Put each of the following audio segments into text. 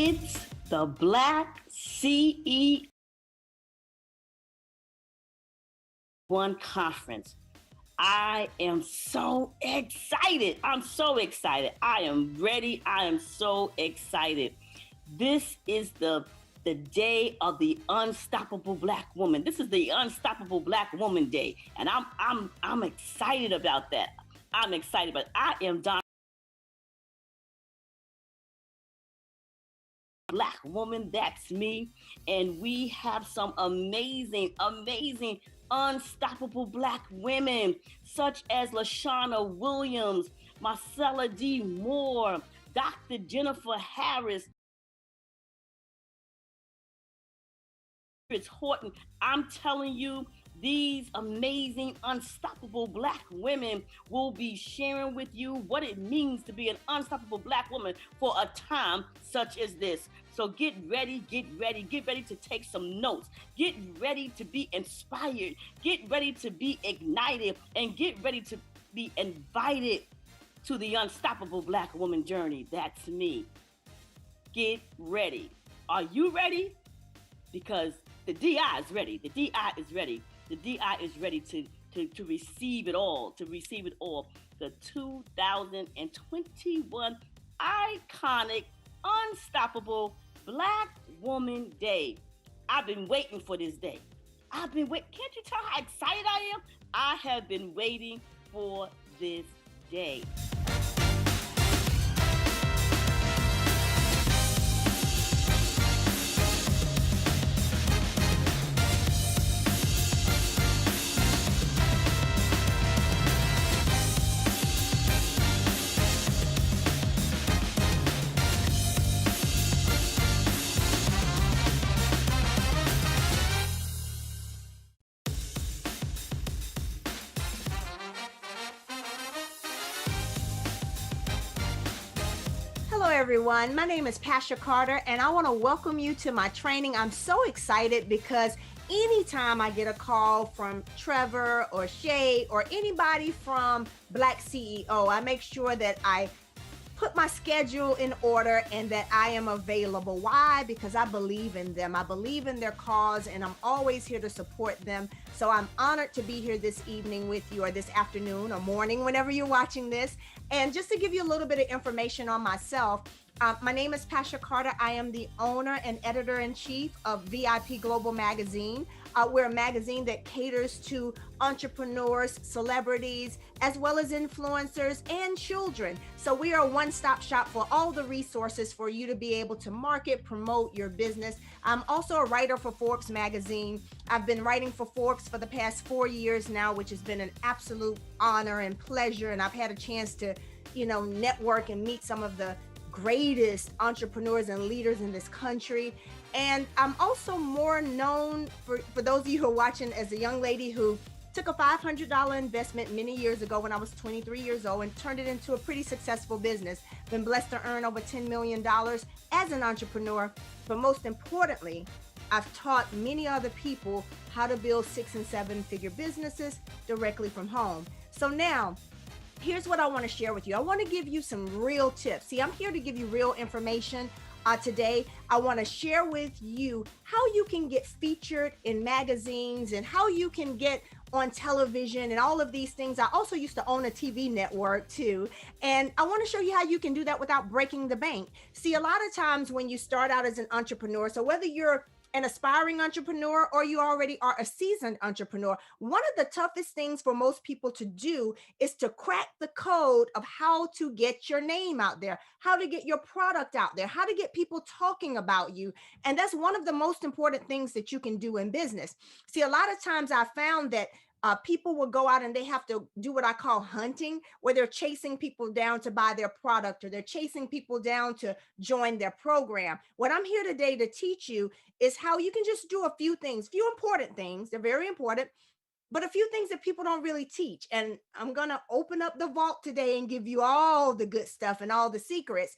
It's the BlackCEO One Conference. I am so excited. I'm so excited. I am ready. I am so excited. This is the day of the unstoppable Black woman. This is the Unstoppable Black Woman Day, and I'm excited about that. I'm excited, but I am Donna, Black woman. That's me, and we have some amazing, unstoppable Black women, such as Lashanna Williams, Marcella D. Moore, Dr. Jennifer Harris, Horton. I'm telling you, these amazing, unstoppable Black women will be sharing with you what it means to be an unstoppable Black woman for a time such as this. So get ready to take some notes. Get ready to be inspired. Get ready to be ignited, and get ready to be invited to the unstoppable Black woman journey. That's me. Get ready. Are you ready? Because the DI is ready. The DI is ready. The DI is ready to receive it all, The 2021 iconic, unstoppable Black Woman Day. I've been waiting for this day. Can't you tell how excited I am? I have been waiting for this day. Hello everyone, my name is Pasha Carter and I want to welcome you to my training. I'm so excited because anytime I get a call from Trevor or Shay or anybody from BlackCEO, I make sure that I put my schedule in order and that I am available. Why? Because I believe in them. I believe in their cause and I'm always here to support them. So I'm honored to be here this evening with you, or this afternoon or morning, whenever you're watching this. And just to give you a little bit of information on myself, my name is Pasha Carter. I am the owner and editor-in-chief of VIP Global Magazine. We're a magazine that caters to entrepreneurs, celebrities, as well as influencers and children. So we are a one-stop shop for all the resources for you to be able to market, promote your business. I'm also a writer for Forbes magazine. I've been writing for Forbes for the past 4 years now, which has been an absolute honor and pleasure. And I've had a chance to, network and meet some of the greatest entrepreneurs and leaders in this country. And I'm also more known for those of you who are watching, as a young lady who took a $500 investment many years ago when I was 23 years old and turned it into a pretty successful business. Been blessed to earn over $10 million as an entrepreneur. But most importantly, I've taught many other people how to build 6- and 7-figure businesses directly from home. So now, here's what I want to share with you. I want to give you some real tips. See, I'm here to give you real information. Today, I want to share with you how you can get featured in magazines and how you can get on television and all of these things. I also used to own a TV network too. And I want to show you how you can do that without breaking the bank. See, a lot of times when you start out as an entrepreneur, so whether you're an aspiring entrepreneur or you already are a seasoned entrepreneur, one of the toughest things for most people to do is to crack the code of how to get your name out there, how to get your product out there, how to get people talking about you. And that's one of the most important things that you can do in business. See, a lot of times I found that people will go out and they have to do what I call hunting, where they're chasing people down to buy their product, or they're chasing people down to join their program. What I'm here today to teach you is how you can just do a few things, few important things. They're very important, but a few things that people don't really teach. And I'm going to open up the vault today and give you all the good stuff and all the secrets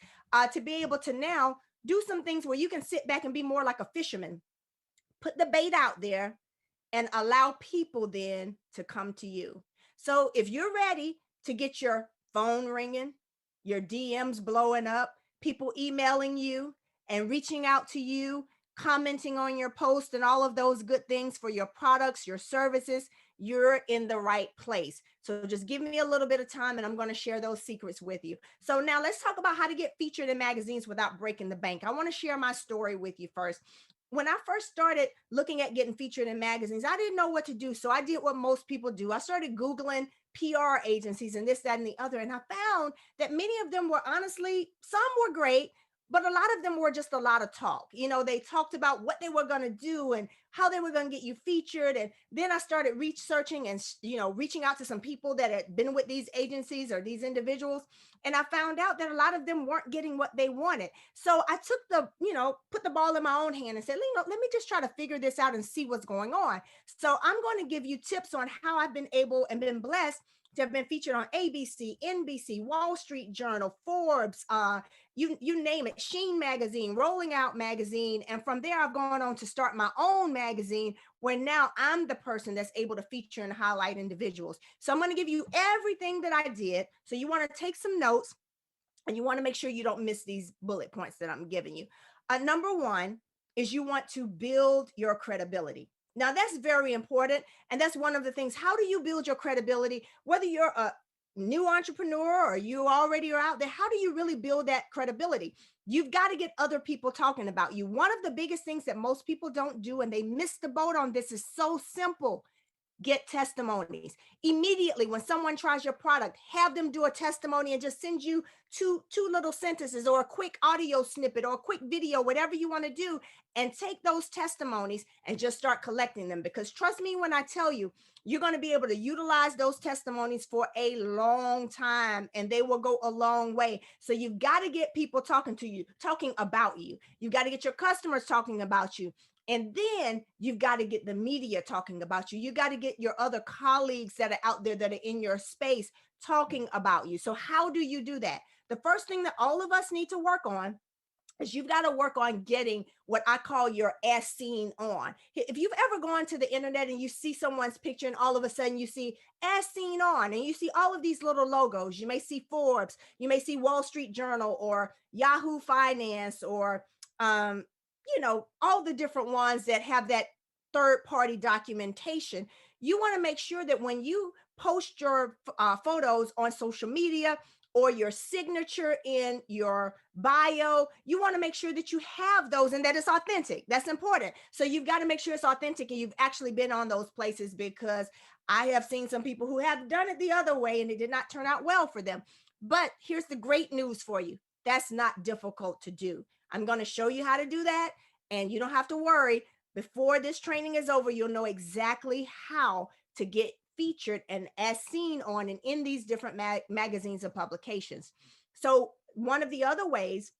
to be able to now do some things where you can sit back and be more like a fisherman, put the bait out there, and allow people then to come to you. So if you're ready to get your phone ringing, your DMs blowing up, people emailing you, and reaching out to you, commenting on your post, and all of those good things for your products, your services, you're in the right place. So just give me a little bit of time and I'm going to share those secrets with you. So now let's talk about how to get featured in magazines without breaking the bank. I want to share my story with you first. When I first started looking at getting featured in magazines, I didn't know what to do. So I did what most people do. I started Googling PR agencies and this, that, and the other. And I found that many of them were honestly, some were great, but a lot of them were just a lot of talk. You know, they talked about what they were going to do and how they were going to get you featured. And then I started researching and, reaching out to some people that had been with these agencies or these individuals. And I found out that a lot of them weren't getting what they wanted. So I took put the ball in my own hand and said, let me just try to figure this out and see what's going on. So I'm going to give you tips on how I've been able and been blessed to have been featured on ABC, NBC, Wall Street Journal, Forbes, you name it, Sheen Magazine, Rolling Out Magazine. And from there, I've gone on to start my own magazine where now I'm the person that's able to feature and highlight individuals. So I'm going to give you everything that I did. So you want to take some notes and you want to make sure you don't miss these bullet points that I'm giving you. Number one is you want to build your credibility. Now, that's very important. And that's one of the things. How do you build your credibility? Whether you're a new entrepreneur or you already are out there, how do you really build that credibility? You've got to get other people talking about you. One of the biggest things that most people don't do, and they miss the boat on this, is so simple. Get testimonies. Immediately when someone tries your product, have them do a testimony and just send you two little sentences or a quick audio snippet or a quick video, whatever you want to do, and take those testimonies and just start collecting them. Because trust me when I tell you, you're going to be able to utilize those testimonies for a long time and they will go a long way. So you've got to get people talking to you, talking about you. You've got to get your customers talking about you. And then you've got to get the media talking about you. You got to get your other colleagues that are out there that are in your space talking about you. So how do you do that? The first thing that all of us need to work on is you've got to work on getting what I call your as seen on. If you've ever gone to the internet and you see someone's picture and all of a sudden you see as seen on and you see all of these little logos, you may see Forbes, you may see Wall Street Journal or Yahoo Finance or, all the different ones that have that third-party documentation. You want to make sure that when you post your photos on social media or your signature in your bio, you want to make sure that you have those and that it's authentic. That's important. So you've got to make sure it's authentic and you've actually been on those places, because I have seen some people who have done it the other way and it did not turn out well for them. But here's the great news for you. That's not difficult to do. I'm going to show you how to do that. And you don't have to worry. Before this training is over, you'll know exactly how to get featured and as seen on and in these different magazines and publications. So one of the other ways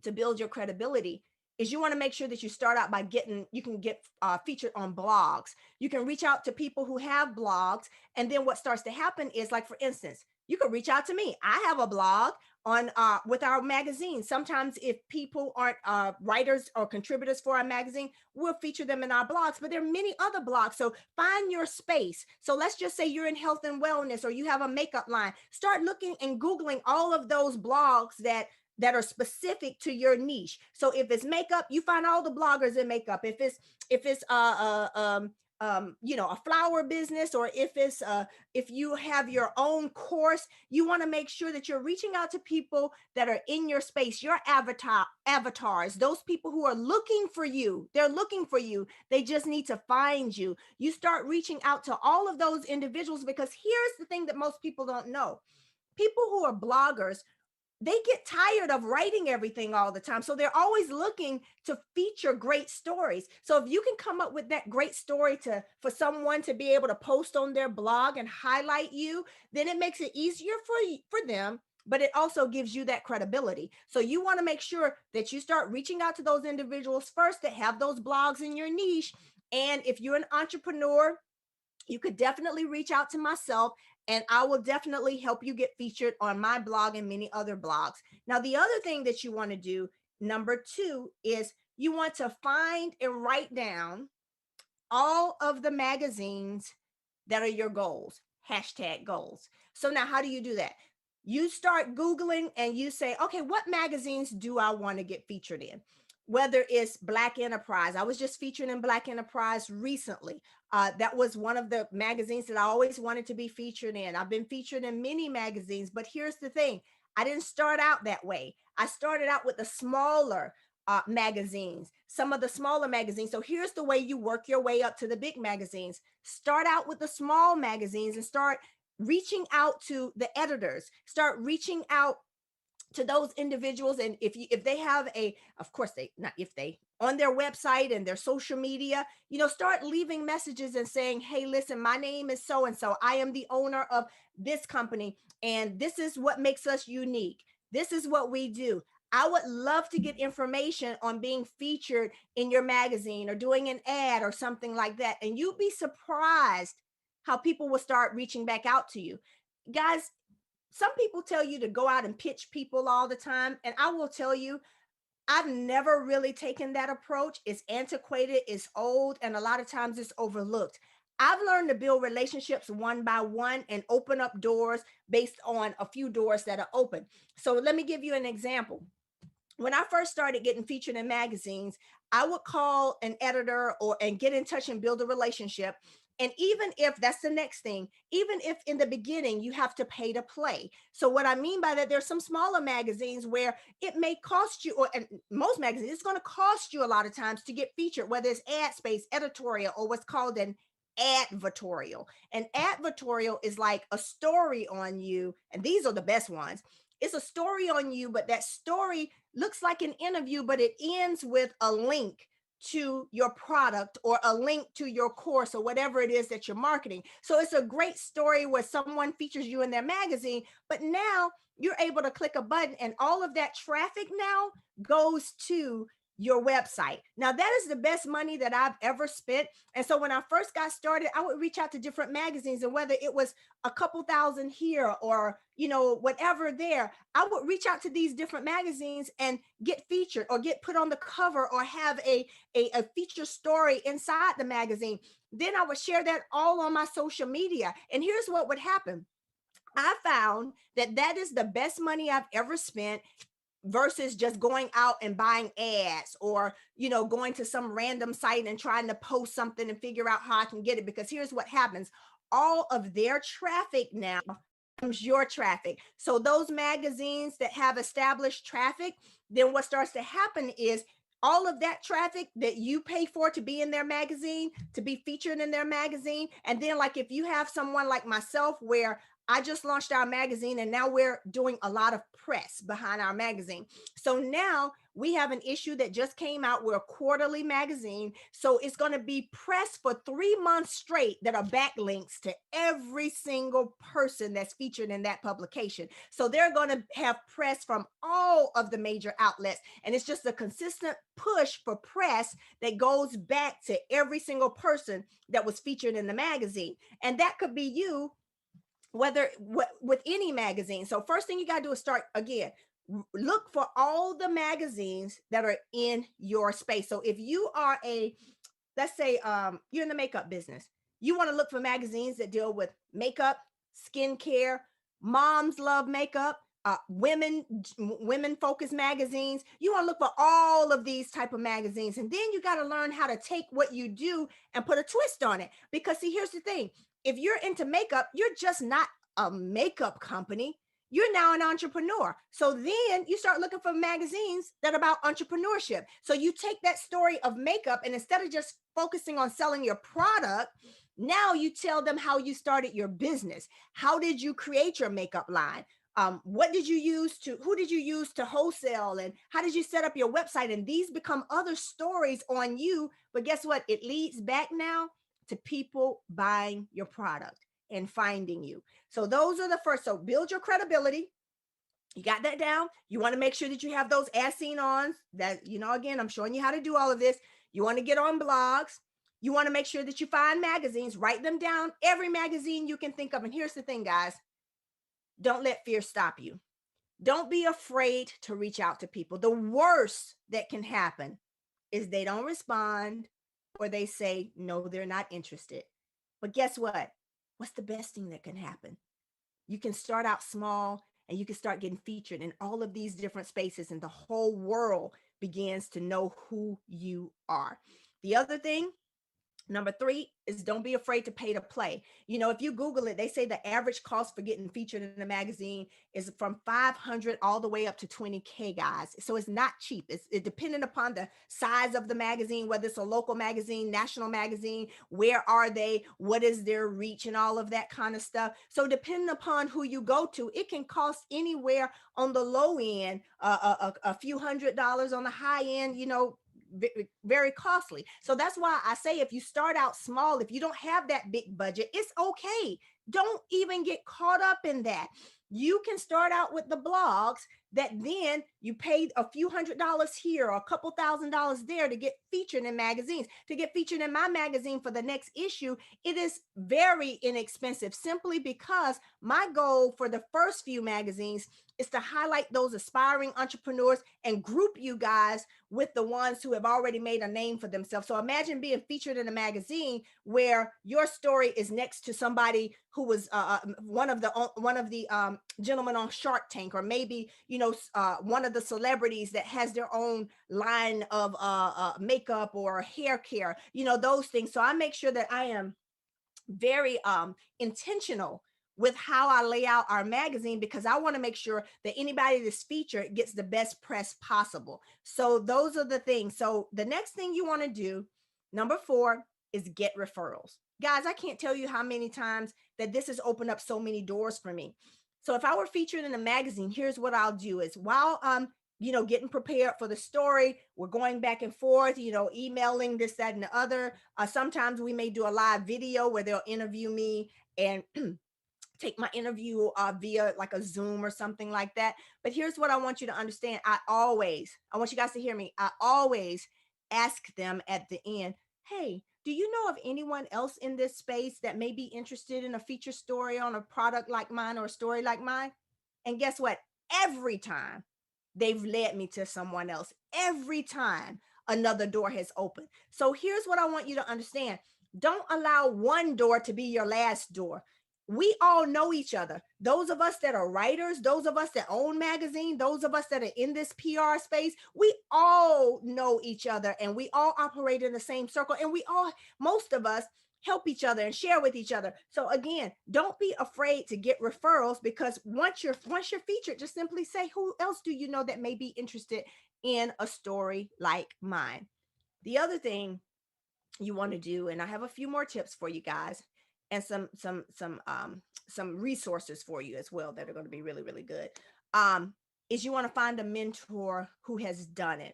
to build your credibility is you want to make sure that you start out by you can get featured on blogs. You can reach out to people who have blogs. And then what starts to happen is, like, for instance, you can reach out to me. I have a blog on with our magazine. Sometimes if people aren't writers or contributors for our magazine, we'll feature them in our blogs, but there are many other blogs. So find your space. So let's just say you're in health and wellness, or you have a makeup line. Start looking and Googling all of those blogs that are specific to your niche. So if it's makeup, you find all the bloggers in makeup. If it's a flower business, or if you have your own course, you want to make sure that you're reaching out to people that are in your space, your avatars, those people who are looking for you. They're looking for you. They just need to find you. You start reaching out to all of those individuals, because here's the thing that most people don't know. People who are bloggers, they get tired of writing everything all the time. So they're always looking to feature great stories. So if you can come up with that great story for someone to be able to post on their blog and highlight you, then it makes it easier for them, but it also gives you that credibility. So you want to make sure that you start reaching out to those individuals first that have those blogs in your niche. And if you're an entrepreneur, you could definitely reach out to myself, and I will definitely help you get featured on my blog and many other blogs. Now, the other thing that you want to do, number 2, is you want to find and write down all of the magazines that are your goals, #goals. So now how do you do that? You start Googling and you say, okay, what magazines do I want to get featured in? whether it's Black Enterprise. I was just featured in Black Enterprise recently. That was one of the magazines that I always wanted to be featured in. I've been featured in many magazines, but here's the thing. I didn't start out that way. I started out with the smaller magazines, some of the smaller magazines. So here's the way you work your way up to the big magazines. Start out with the small magazines and start reaching out to the editors, start reaching out to those individuals. And if they have a, of course they, not if they, on their website and their social media, start leaving messages and saying, hey, listen, my name is so and so, I am the owner of this company, and this is what makes us unique, this is what we do. I would love to get information on being featured in your magazine or doing an ad or something like that. And you'd be surprised how people will start reaching back out to you. Guys, some people tell you to go out and pitch people all the time. And I will tell you, I've never really taken that approach. It's antiquated, it's old, and a lot of times it's overlooked. I've learned to build relationships one by one and open up doors based on a few doors that are open. So let me give you an example. When I first started getting featured in magazines, I would call an editor and get in touch and build a relationship. And even if that's the next thing, even if in the beginning you have to pay to play. So what I mean by that, there's some smaller magazines where it may cost you, and most magazines, it's going to cost you a lot of times to get featured, whether it's ad space, editorial, or what's called an advertorial. An advertorial is like a story on you, and these are the best ones. It's a story on you, but that story looks like an interview, but it ends with a link to your product or a link to your course or whatever it is that you're marketing. So it's a great story where someone features you in their magazine, but now you're able to click a button and all of that traffic now goes to your website. Now that is the best money that I've ever spent. And so when I first got started, I would reach out to different magazines, and whether it was a couple thousand here or, whatever there, I would reach out to these different magazines and get featured or get put on the cover or have a feature story inside the magazine. Then I would share that all on my social media. And here's what would happen. I found that is the best money I've ever spent versus just going out and buying ads or, going to some random site and trying to post something and figure out how I can get it. Because here's what happens. All of their traffic now becomes your traffic. So those magazines that have established traffic, then what starts to happen is all of that traffic that you pay for to be in their magazine, to be featured in their magazine. And then like if you have someone like myself where I just launched our magazine and now we're doing a lot of press behind our magazine. So now we have an issue that just came out. We're a quarterly magazine. So it's going to be pressed for 3 months straight that are backlinks to every single person that's featured in that publication. So they're going to have press from all of the major outlets. And it's just a consistent push for press that goes back to every single person that was featured in the magazine. And that could be you, whether with any magazine. So first thing you got to do is start again, look for all the magazines that are in your space. So if you are let's say you're in the makeup business, you want to look for magazines that deal with makeup, skincare, moms love makeup, women focused magazines. You want to look for all of these type of magazines. And then you got to learn how to take what you do and put a twist on it. Because see, here's the thing. If you're into makeup, you're just not a makeup company. You're now an entrepreneur. So then you start looking for magazines that are about entrepreneurship. So you take that story of makeup, and instead of just focusing on selling your product, now you tell them how you started your business. How did you create your makeup line? Who did you use to wholesale, and how did you set up your website? And these become other stories on you. But guess what? It leads back now to people buying your product and finding you. So those are the first. So build your credibility. You got that down. You want to make sure that you have those as seen ons that, again, I'm showing you how to do all of this. You want to get on blogs. You want to make sure that you find magazines, write them down, every magazine you can think of. And here's the thing, guys, don't let fear stop you. Don't be afraid to reach out to people. The worst that can happen is they don't respond, or they say, no, they're not interested. But guess what? What's the best thing that can happen? You can start out small and you can start getting featured in all of these different spaces, and the whole world begins to know who you are. The other thing, number three, is don't be afraid to pay to play. You know, if you Google it, they say the average cost for getting featured in a magazine is from 500 all the way up to 20K, guys. So it's not cheap. It's dependent upon the size of the magazine, whether it's a local magazine, national magazine, where are they, what is their reach, and all of that kind of stuff. So depending upon who you go to, it can cost anywhere on the low end, a few $100s, on the high end, you know, very costly. So that's why I say, if you start out small, if you don't have that big budget, it's okay. Don't even get caught up in that. You can start out with the blogs that then you paid a few $100s here or a couple $1,000s there to get featured in magazines. To get featured in my magazine for the next issue, it is very inexpensive, simply because my goal for the first few magazines is to highlight those aspiring entrepreneurs and group you guys with the ones who have already made a name for themselves. So imagine being featured in a magazine where your story is next to somebody who was one of the gentlemen on Shark Tank, or maybe, you know, one of the celebrities that has their own line of makeup or hair care, you know, those things. So I make sure that I am very intentional with how I lay out our magazine, because I want to make sure that anybody that's featured gets the best press possible. So those are the things. So the next thing you want to do, number 4, is get referrals. Guys, I can't tell you how many times that this has opened up so many doors for me. So if I were featured in a magazine, here's what I'll do is, while you know, getting prepared for the story, we're going back and forth, you know, emailing this, that, and the other. Sometimes we may do a live video where they'll interview me and take my interview via like a Zoom or something like that. But here's what I want you to understand. I want you guys to hear me. I always ask them at the end, hey, do you know of anyone else in this space that may be interested in a feature story on a product like mine or a story like mine? And guess what? Every time they've led me to someone else. Every time another door has opened. So here's what I want you to understand. Don't allow one door to be your last door. We all know each other. Those of us that are writers, those of us that own magazine, those of us that are in this PR space, we all know each other, and we all operate in the same circle, and most of us help each other and share with each other. So again, don't be afraid to get referrals, because once you're featured, just simply say, who else do you know that may be interested in a story like mine? The other thing you want to do, and I have a few more tips for you guys, and some resources for you as well that are going to be really, really good, is you want to find a mentor who has done it.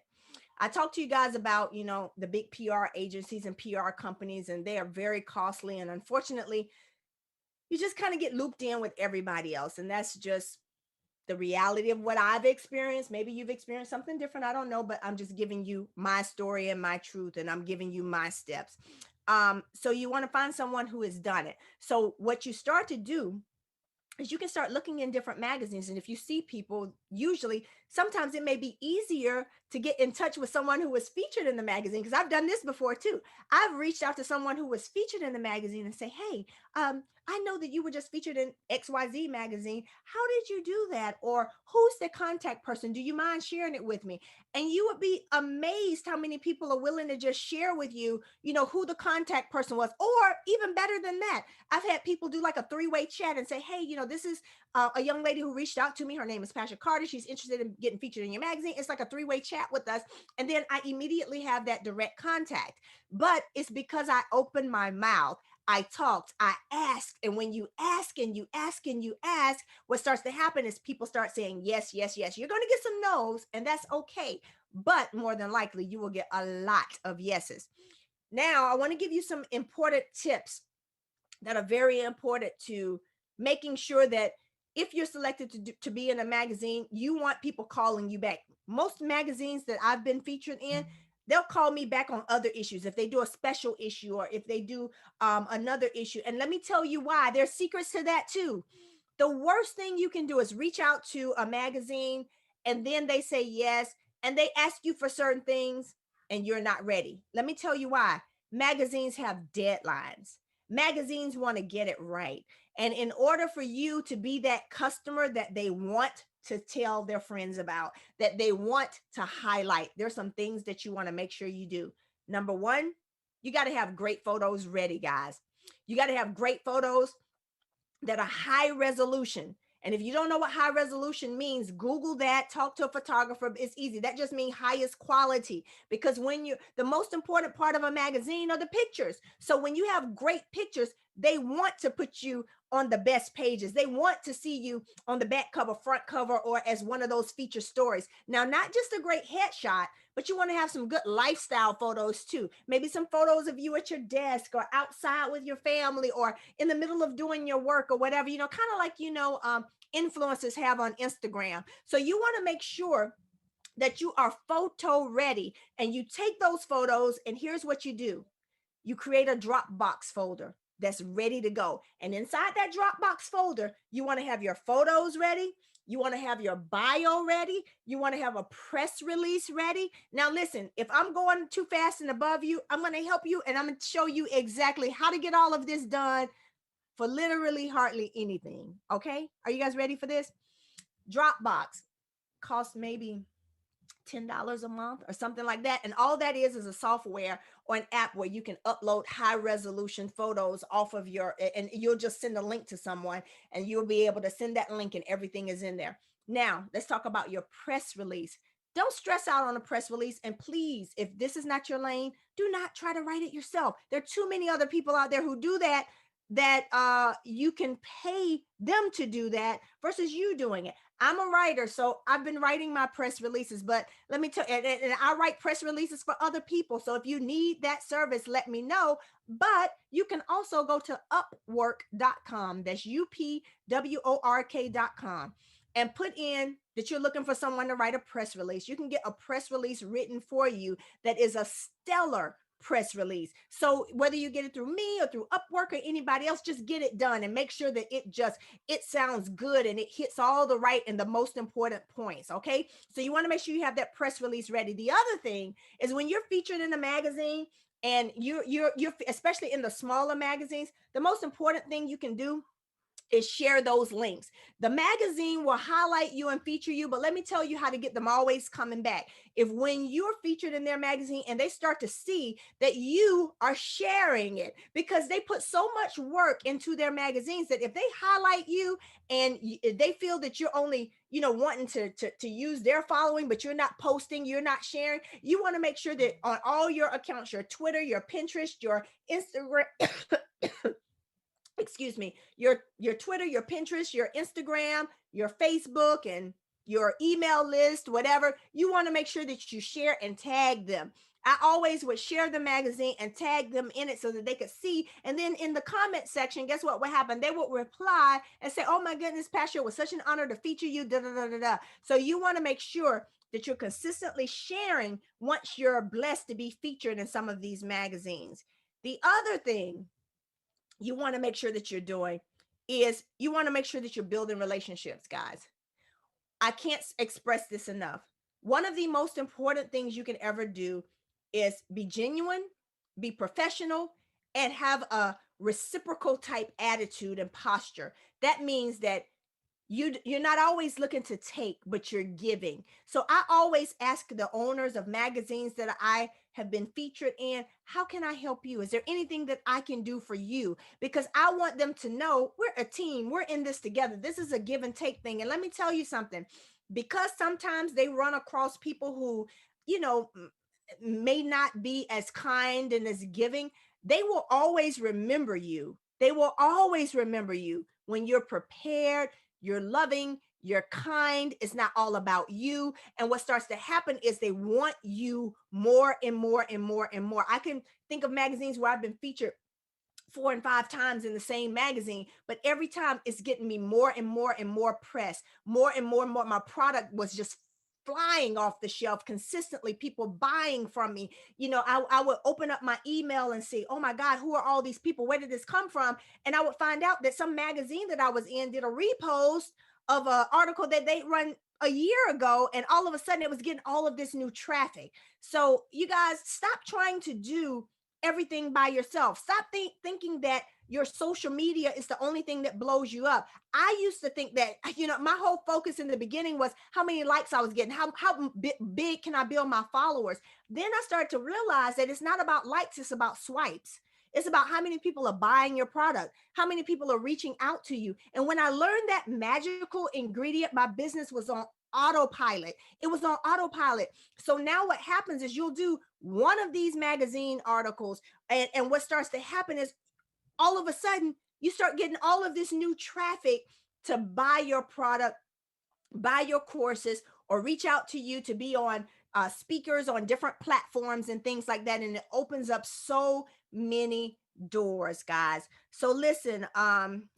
I talked to you guys about, you know, the big PR agencies and PR companies, and they are very costly. And unfortunately, you just kind of get looped in with everybody else. And that's just the reality of what I've experienced. Maybe you've experienced something different. I don't know, but I'm just giving you my story and my truth, and I'm giving you my steps. So you want to find someone who has done it. So what you start to do is you can start looking in different magazines. And if you see people, usually, sometimes it may be easier to get in touch with someone who was featured in the magazine, because I've done this before too. I've reached out to someone who was featured in the magazine and say, hey, I know that you were just featured in XYZ magazine. How did you do that? Or who's the contact person? Do you mind sharing it with me? And you would be amazed how many people are willing to just share with you, you know, who the contact person was. Or even better than that, I've had people do like a 3-way chat and say, hey, you know, this is a young lady who reached out to me. Her name is Pasha Carter. She's interested in getting featured in your magazine. It's like a 3-way chat with us. And then I immediately have that direct contact. But it's because I opened my mouth. I talked, I asked. And when you ask and you ask and you ask, what starts to happen is people start saying, yes, yes, yes. You're going to get some no's, and that's okay. But more than likely, you will get a lot of yeses. Now, I want to give you some important tips that are very important to making sure that if you're selected to be in a magazine, you want people calling you back. Most magazines that I've been featured in, they'll call me back on other issues if they do a special issue, or if they do another issue. And let me tell you why. There's secrets to that too. The worst thing you can do is reach out to a magazine, and then they say yes, and they ask you for certain things, and you're not ready. Let me tell you why. Magazines have deadlines. Magazines want to get it right. And in order for you to be that customer that they want to tell their friends about, that they want to highlight, there's some things that you want to make sure you do. Number one, you got to have great photos ready, guys. You got to have great photos that are high resolution. And if you don't know what high resolution means, Google that, talk to a photographer. It's easy. That just means highest quality, because when you, the most important part of a magazine are the pictures. So when you have great pictures, they want to put you on the best pages. They want to see you on the back cover, front cover, or as one of those feature stories. Now, not just a great headshot, but you want to have some good lifestyle photos too. Maybe some photos of you at your desk or outside with your family or in the middle of doing your work or whatever, kind of like, influencers have on Instagram. So you want to make sure that you are photo ready, and you take those photos, and here's what you do. You create a Dropbox folder that's ready to go. And inside that Dropbox folder, you want to have your photos ready. You want to have your bio ready. You want to have a press release ready. Now, listen, if I'm going too fast and above you, I'm going to help you, and I'm going to show you exactly how to get all of this done for literally hardly anything. Okay. Are you guys ready for this? Dropbox costs maybe $10 a month or something like that. And all that is a software or an app where you can upload high resolution photos off of and you'll just send a link to someone, and you'll be able to send that link, and everything is in there. Now, let's talk about your press release. Don't stress out on a press release. And please, if this is not your lane, do not try to write it yourself. There are too many other people out there who do that you can pay them to do that versus you doing it. I'm a writer, so I've been writing my press releases, but let me tell you, and I write press releases for other people. So if you need that service, let me know. But you can also go to upwork.com. That's UPWORK.com, and put in that you're looking for someone to write a press release. You can get a press release written for you that is a stellar press release. So whether you get it through me or through Upwork or anybody else, just get it done and make sure that it sounds good and it hits all the right and the most important points. Okay. So you want to make sure you have that press release ready. The other thing is, when you're featured in a magazine, and you're especially in the smaller magazines, the most important thing you can do is share those links. The magazine will highlight you and feature you, but let me tell you how to get them always coming back. If when you're featured in their magazine and they start to see that you are sharing it, because they put so much work into their magazines, that if they highlight you and they feel that you're only, wanting to use their following, but you're not posting, you're not sharing, you want to make sure that on all your accounts, your Twitter, your Pinterest, your Instagram, excuse me, your Twitter, your Pinterest, your Instagram, your Facebook, and your email list, whatever, you want to make sure that you share and tag them. I always would share the magazine and tag them in it so that they could see. And then in the comment section, guess what would happen? They would reply and say, "Oh my goodness, Pasha, it was such an honor to feature you, da, da, da, da, da." So you want to make sure that you're consistently sharing once you're blessed to be featured in some of these magazines. The other thing you want to make sure that you're doing is you want to make sure that you're building relationships, guys. I can't express this enough. One of the most important things you can ever do is be genuine, be professional, and have a reciprocal type attitude and posture. That means that you're not always looking to take, but you're giving. So I always ask the owners of magazines that I have been featured in, how can I help you? Is there anything that I can do for you? Because I want them to know we're a team. We're in this together. This is a give and take thing. And let me tell you something, because sometimes they run across people who, may not be as kind and as giving, they will always remember you. They will always remember you when you're prepared, you're loving, you're kind. It's not all about you. And what starts to happen is they want you more and more and more and more. I can think of magazines where I've been featured 4 and 5 times in the same magazine, but every time it's getting me more and more and more press, more and more and more. My product was just flying off the shelf consistently, people buying from me. I would open up my email and see, oh my God, who are all these people? Where did this come from? And I would find out that some magazine that I was in did a repost of an article that they run a year ago, and all of a sudden it was getting all of this new traffic. So you guys, stop trying to do everything by yourself. Stop thinking that your social media is the only thing that blows you up. I used to think that, my whole focus in the beginning was how many likes I was getting, how big can I build my followers. Then I started to realize that it's not about likes, it's about swipes. It's about how many people are buying your product, how many people are reaching out to you. And when I learned that magical ingredient, my business was on autopilot. It was on autopilot. So now what happens is you'll do one of these magazine articles, and what starts to happen is all of a sudden you start getting all of this new traffic to buy your product, buy your courses, or reach out to you to be on speakers on different platforms and things like that. And it opens up so many doors, guys. So listen,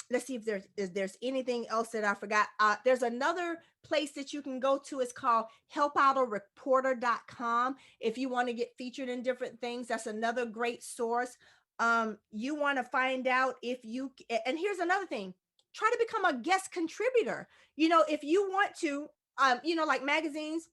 let's see if there's anything else that I forgot. There's another place that you can go to. It's called helpoutareporter.com. If you want to get featured in different things, that's another great source. You want to find out if you, and here's another thing, try to become a guest contributor. If you want to, like magazines,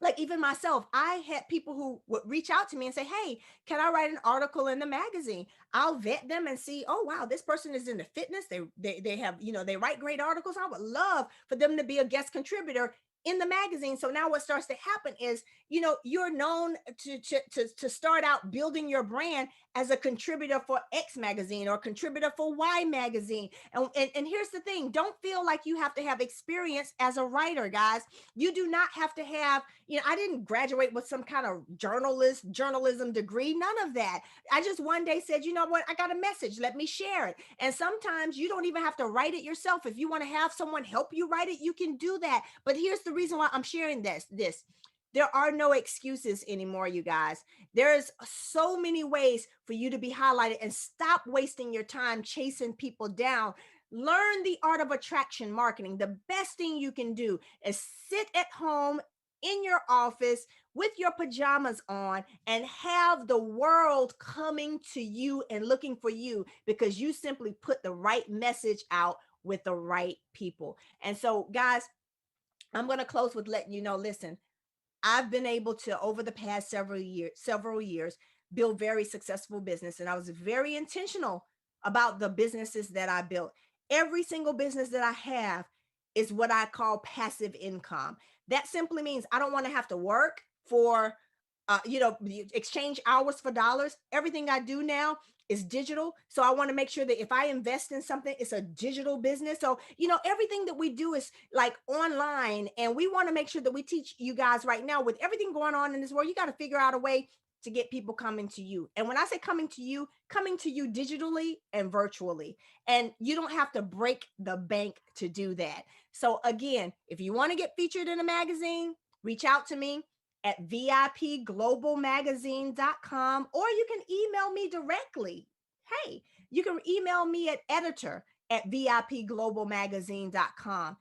like even myself, I had people who would reach out to me and say, hey, can I write an article in the magazine? I'll vet them and see, oh, wow, this person is into fitness. They have, they write great articles. I would love for them to be a guest contributor in the magazine. So now what starts to happen is, you're known to start out building your brand as a contributor for X magazine or contributor for Y magazine. And here's the thing, don't feel like you have to have experience as a writer, guys. You do not have to have, I didn't graduate with some kind of journalism degree, none of that. I just one day said, you know what, I got a message, let me share it. And sometimes you don't even have to write it yourself. If you want to have someone help you write it, you can do that. But here's the reason why I'm sharing this. There are no excuses anymore, you guys. There's so many ways for you to be highlighted, and stop wasting your time chasing people down. Learn the art of attraction marketing. The best thing you can do is sit at home in your office with your pajamas on and have the world coming to you and looking for you, because you simply put the right message out with the right people. And so, guys, I'm going to close with letting you know, listen, I've been able to, over the past several years, build very successful business. And I was very intentional about the businesses that I built. Every single business that I have is what I call passive income. That simply means I don't want to have to work for, exchange hours for dollars. Everything I do now is digital. So I want to make sure that if I invest in something, it's a digital business. So, everything that we do is like online, and we want to make sure that we teach you guys right now, with everything going on in this world, you got to figure out a way to get people coming to you. And when I say coming to you digitally and virtually, and you don't have to break the bank to do that. So again, if you want to get featured in a magazine, reach out to me at vipglobalmagazine.com, or you can email me directly. Hey, you can email me at editor@vipglobalmagazine.com.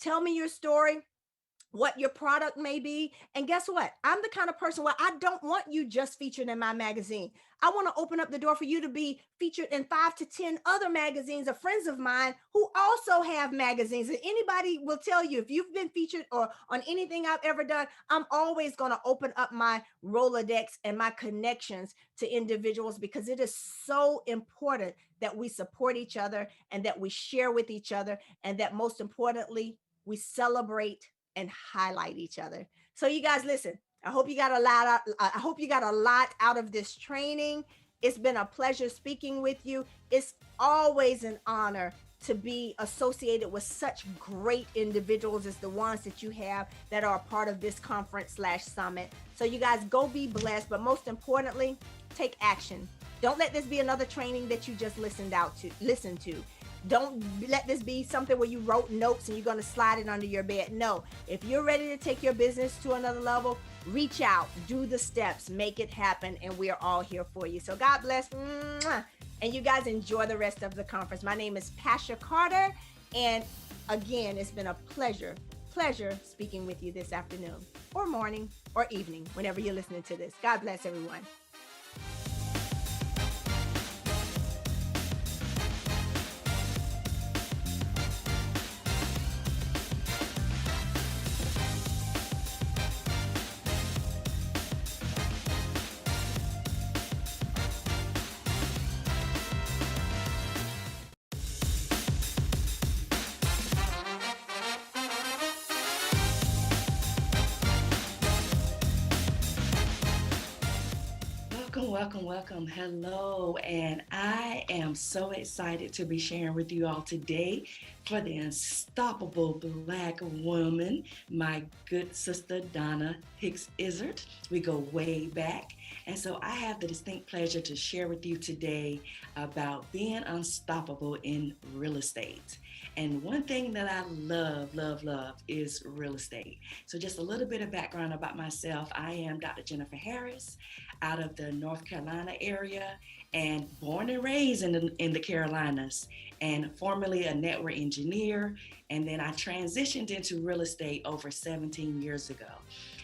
Tell me your story, what your product may be. And guess what? I'm the kind of person where I don't want you just featured in my magazine. I want to open up the door for you to be featured in 5 to 10 other magazines of friends of mine who also have magazines. And anybody will tell you, if you've been featured or on anything I've ever done, I'm always going to open up my Rolodex and my connections to individuals, because it is so important that we support each other and that we share with each other, and that most importantly, we celebrate and highlight each other. So you guys, listen, I hope you got a lot out of this training. It's been a pleasure speaking with you. It's always an honor to be associated with such great individuals as the ones that you have that are a part of this conference/summit. So you guys, go be blessed, but most importantly, take action. Don't let this be another training that you just listen to. Don't let this be something where you wrote notes and you're going to slide it under your bed. No, if you're ready to take your business to another level, reach out, do the steps, make it happen, and we are all here for you. So God bless. And you guys enjoy the rest of the conference. My name is Pasha Carter. And again, it's been a pleasure speaking with you this afternoon or morning or evening, whenever you're listening to this. God bless everyone. welcome. Hello. And I am so excited to be sharing with you all today for the unstoppable Black woman, my good sister, Donna Hicks Izzard. We go way back. And so I have the distinct pleasure to share with you today about being unstoppable in real estate. And one thing that I love is real estate. So just a little bit of background about myself. I am Dr. Jennifer Harris out of the North Carolina area and born and raised in the Carolinas and formerly a network engineer. And then I transitioned into real estate over 17 years ago.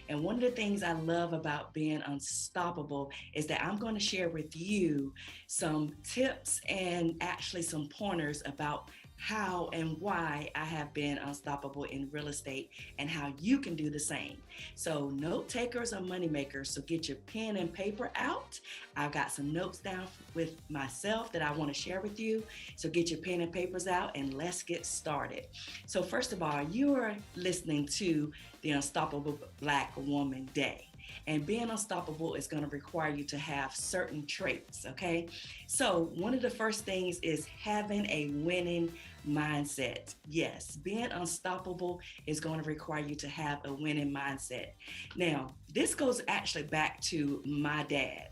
And one of the things I love about being unstoppable is that I'm going to share with you some tips and actually some pointers about how and why I have been unstoppable in real estate and how you can do the same. So note takers are money makers. So get your pen and paper out. I've got some notes down with myself that I want to share with you. So get your pen and papers out and let's get started. So first of all, you are listening to the Unstoppable Black Woman Day. And being unstoppable is going to require you to have certain traits, okay? So one of the first things is having a winning mindset. Yes, being unstoppable is going to require you to have a winning mindset. Now, this goes actually back to my dad.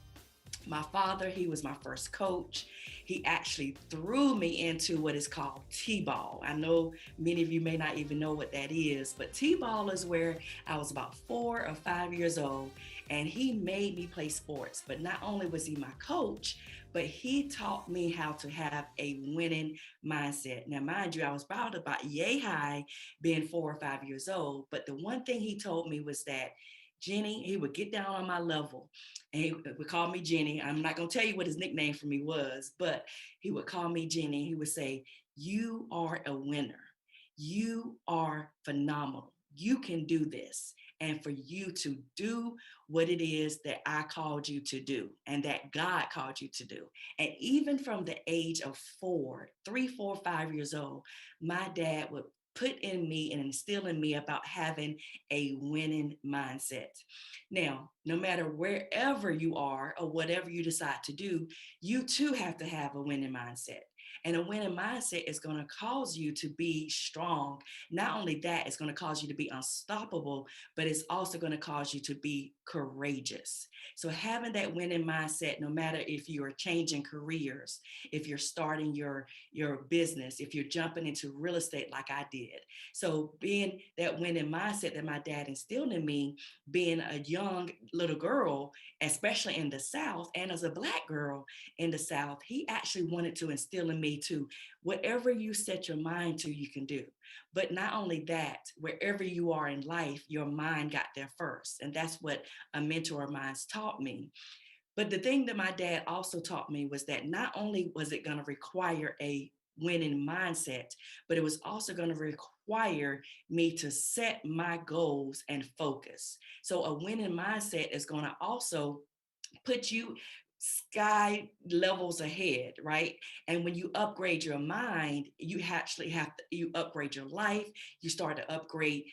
My father, he was my first coach. He actually threw me into what is called T-ball. I know many of you may not even know what that is, but T-ball is where I was about 4 or 5 years old and he made me play sports. But not only was he my coach, but he taught me how to have a winning mindset. Now, mind you, I was probably about yay high being 4 or 5 years old. But the one thing he told me was that Jenny, he would get down on my level and he would call me Jenny. I'm not going to tell you what his nickname for me was, but he would call me Jenny. He would say, "You are a winner. You are phenomenal. You can do this." And for you to do what it is that I called you to do and that God called you to do. And even from the age of 3, 4, 5 years old, my dad would put in me and instill in me about having a winning mindset. Now, no matter wherever you are or whatever you decide to do, you too have to have a winning mindset. And a winning mindset is going to cause you to be strong. Not only that, it's going to cause you to be unstoppable, but it's also going to cause you to be courageous. So having that winning mindset, no matter if you're changing careers, if you're starting your business, if you're jumping into real estate like I did. So being that winning mindset that my dad instilled in me, being a young little girl, especially in the South, and as a Black girl in the South, he actually wanted to instill in me to whatever you set your mind to, you can do. But not only that, wherever you are in life, your mind got there first. And that's what a mentor of mine taught me. But the thing that my dad also taught me was that not only was it going to require a winning mindset, but it was also going to require me to set my goals and focus. So a winning mindset is going to also put you sky levels ahead, right? And when you upgrade your mind, you actually you upgrade your life, you start to upgrade,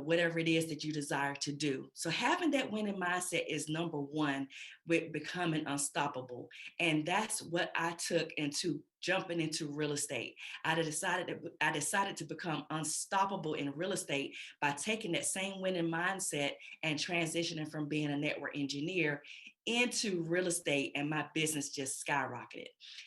whatever it is that you desire to do. So having that winning mindset is number one with becoming unstoppable. And that's what I took into jumping into real estate. I decided to become unstoppable in real estate by taking that same winning mindset and transitioning from being a network engineer into real estate, and my business just skyrocketed.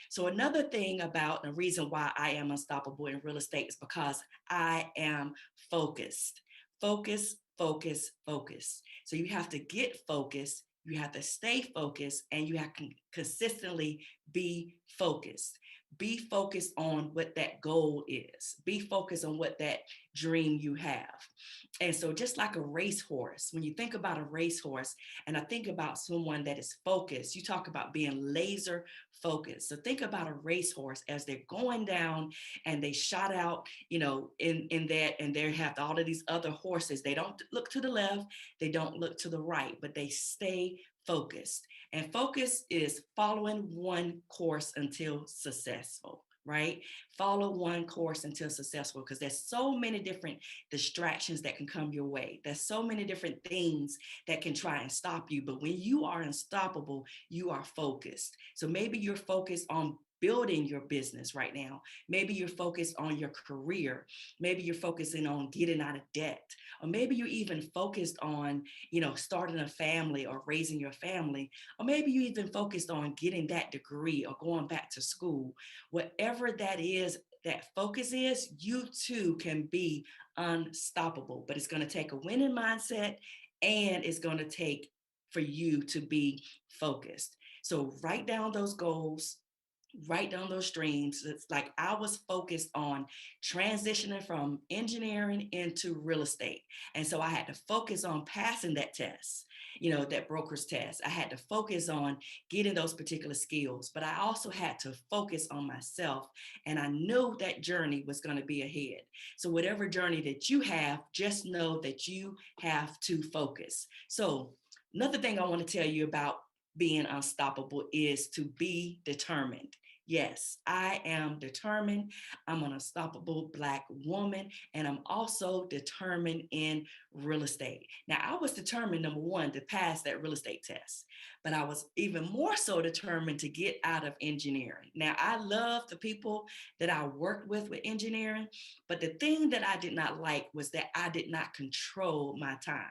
So another thing about the reason why I am unstoppable in real estate is because I am focused. Focus, focus, focus. So you have to get focused, you have to stay focused, and you have to consistently be focused. Be focused on what that goal is. Be focused on what that dream you have. And so just like a racehorse, when you think about a racehorse, and I think about someone that is focused, you talk about being laser focused. So think about a racehorse as they're going down and they shot out, in that, and they have all of these other horses. They don't look to the left, they don't look to the right, but they stay focused. And focus is following one course until successful. right? Follow one course until successful, because there's so many different distractions that can come your way. There's so many different things that can try and stop you. But when you are unstoppable, you are focused. So maybe you're focused on building your business right now. Maybe you're focused on your career. Maybe you're focusing on getting out of debt. Or maybe you're even focused on, starting a family or raising your family. Or maybe you even focused on getting that degree or going back to school. Whatever that is, that focus is, you too can be unstoppable. But it's going to take a winning mindset, and it's going to take for you to be focused. So write down those goals, write down those streams. It's like I was focused on transitioning from engineering into real estate. And so I had to focus on passing that test, that broker's test. I had to focus on getting those particular skills, but I also had to focus on myself. And I knew that journey was going to be ahead. So whatever journey that you have, just know that you have to focus. So another thing I want to tell you about being unstoppable is to be determined. Yes, I am determined. I'm an unstoppable Black woman, and I'm also determined in real estate. Now, I was determined, number one, to pass that real estate test, but I was even more so determined to get out of engineering. Now, I love the people that I worked with engineering, but the thing that I did not like was that I did not control my time.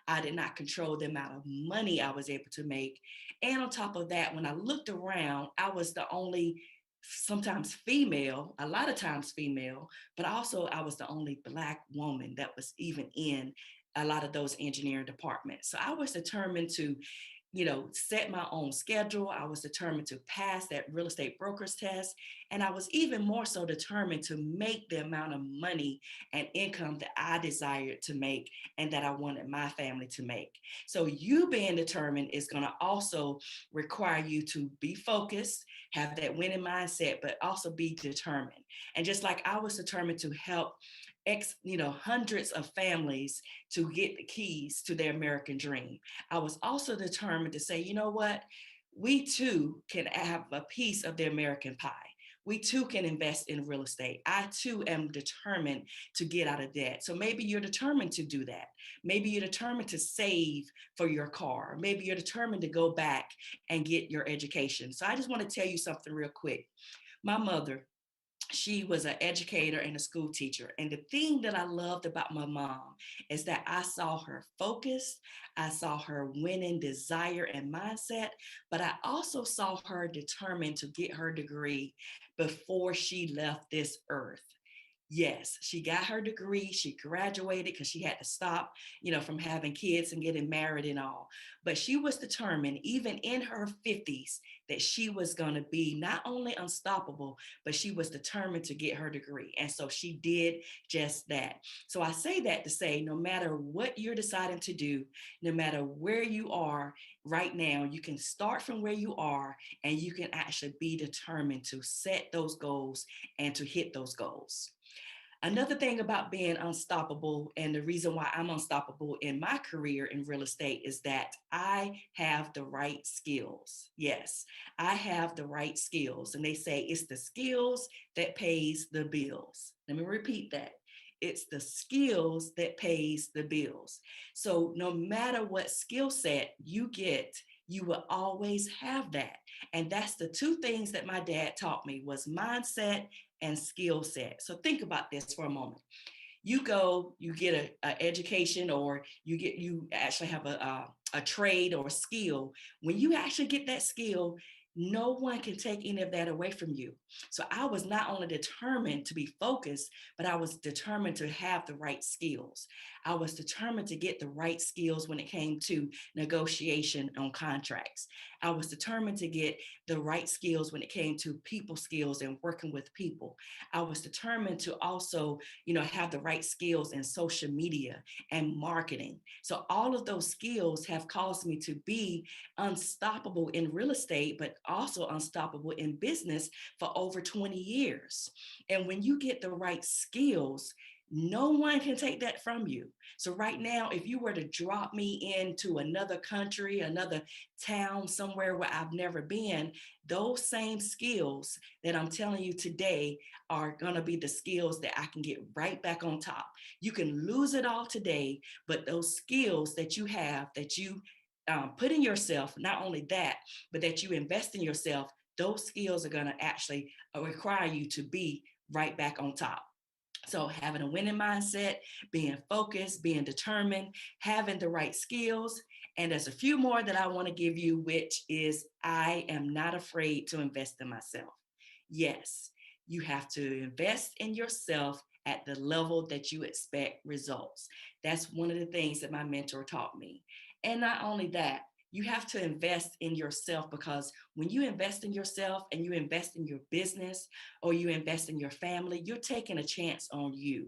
I did not control the amount of money I was able to make. And on top of that, when I looked around, I was the only, sometimes female, a lot of times female, but also I was the only Black woman that was even in a lot of those engineering departments. So I was determined to set my own schedule. I was determined to pass that real estate broker's test. And I was even more so determined to make the amount of money and income that I desired to make and that I wanted my family to make. So you being determined is going to also require you to be focused, have that winning mindset, but also be determined. And just like I was determined to help hundreds of families to get the keys to their American dream, I was also determined to say, you know what? We too can have a piece of the American pie. We too can invest in real estate. I too am determined to get out of debt. So maybe you're determined to do that. Maybe you're determined to save for your car. Maybe you're determined to go back and get your education. So I just want to tell you something real quick. My mother, she was an educator and a school teacher. And the thing that I loved about my mom is that I saw her focused, I saw her winning desire and mindset, but I also saw her determined to get her degree before she left this earth. Yes, she got her degree. She graduated because she had to stop, from having kids and getting married and all. But she was determined, even in her 50s, that she was going to be not only unstoppable, but she was determined to get her degree. And so she did just that. So I say that to say, no matter what you're deciding to do, no matter where you are right now, you can start from where you are and you can actually be determined to set those goals and to hit those goals. Another thing about being unstoppable, and the reason why I'm unstoppable in my career in real estate, is that I have the right skills. Yes, I have the right skills. And they say it's the skills that pays the bills. Let me repeat that. It's the skills that pays the bills. So no matter what skill set you get, you will always have that. And that's the two things that my dad taught me, was mindset and skill set. So think about this for a moment. You go, you get an education, or you actually have a trade or a skill. When you actually get that skill, no one can take any of that away from you. So I was not only determined to be focused, but I was determined to have the right skills. I was determined to get the right skills when it came to negotiation on contracts. I was determined to get the right skills when it came to people skills and working with people. I was determined to also, have the right skills in social media and marketing. So all of those skills have caused me to be unstoppable in real estate, but also unstoppable in business for over 20 years. And when you get the right skills, No one can take that from you. So right now, if you were to drop me into another country, another town, somewhere where I've never been, those same skills that I'm telling you today are going to be the skills that I can get right back on top. You can lose it all today, but those skills that you have, that you put in yourself, not only that, but that you invest in yourself, those skills are going to actually require you to be right back on top. So having a winning mindset, being focused, being determined, having the right skills. And there's a few more that I want to give you, which is I am not afraid to invest in myself. Yes, you have to invest in yourself at the level that you expect results. That's one of the things that my mentor taught me. And not only that, you have to invest in yourself, because when you invest in yourself and you invest in your business or you invest in your family, you're taking a chance on you.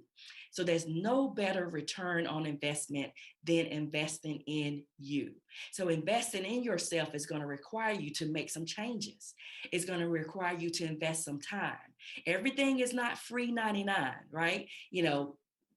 So there's no better return on investment than investing in you. So investing in yourself is going to require you to make some changes. It's going to require you to invest some time. Everything is not free 99, right?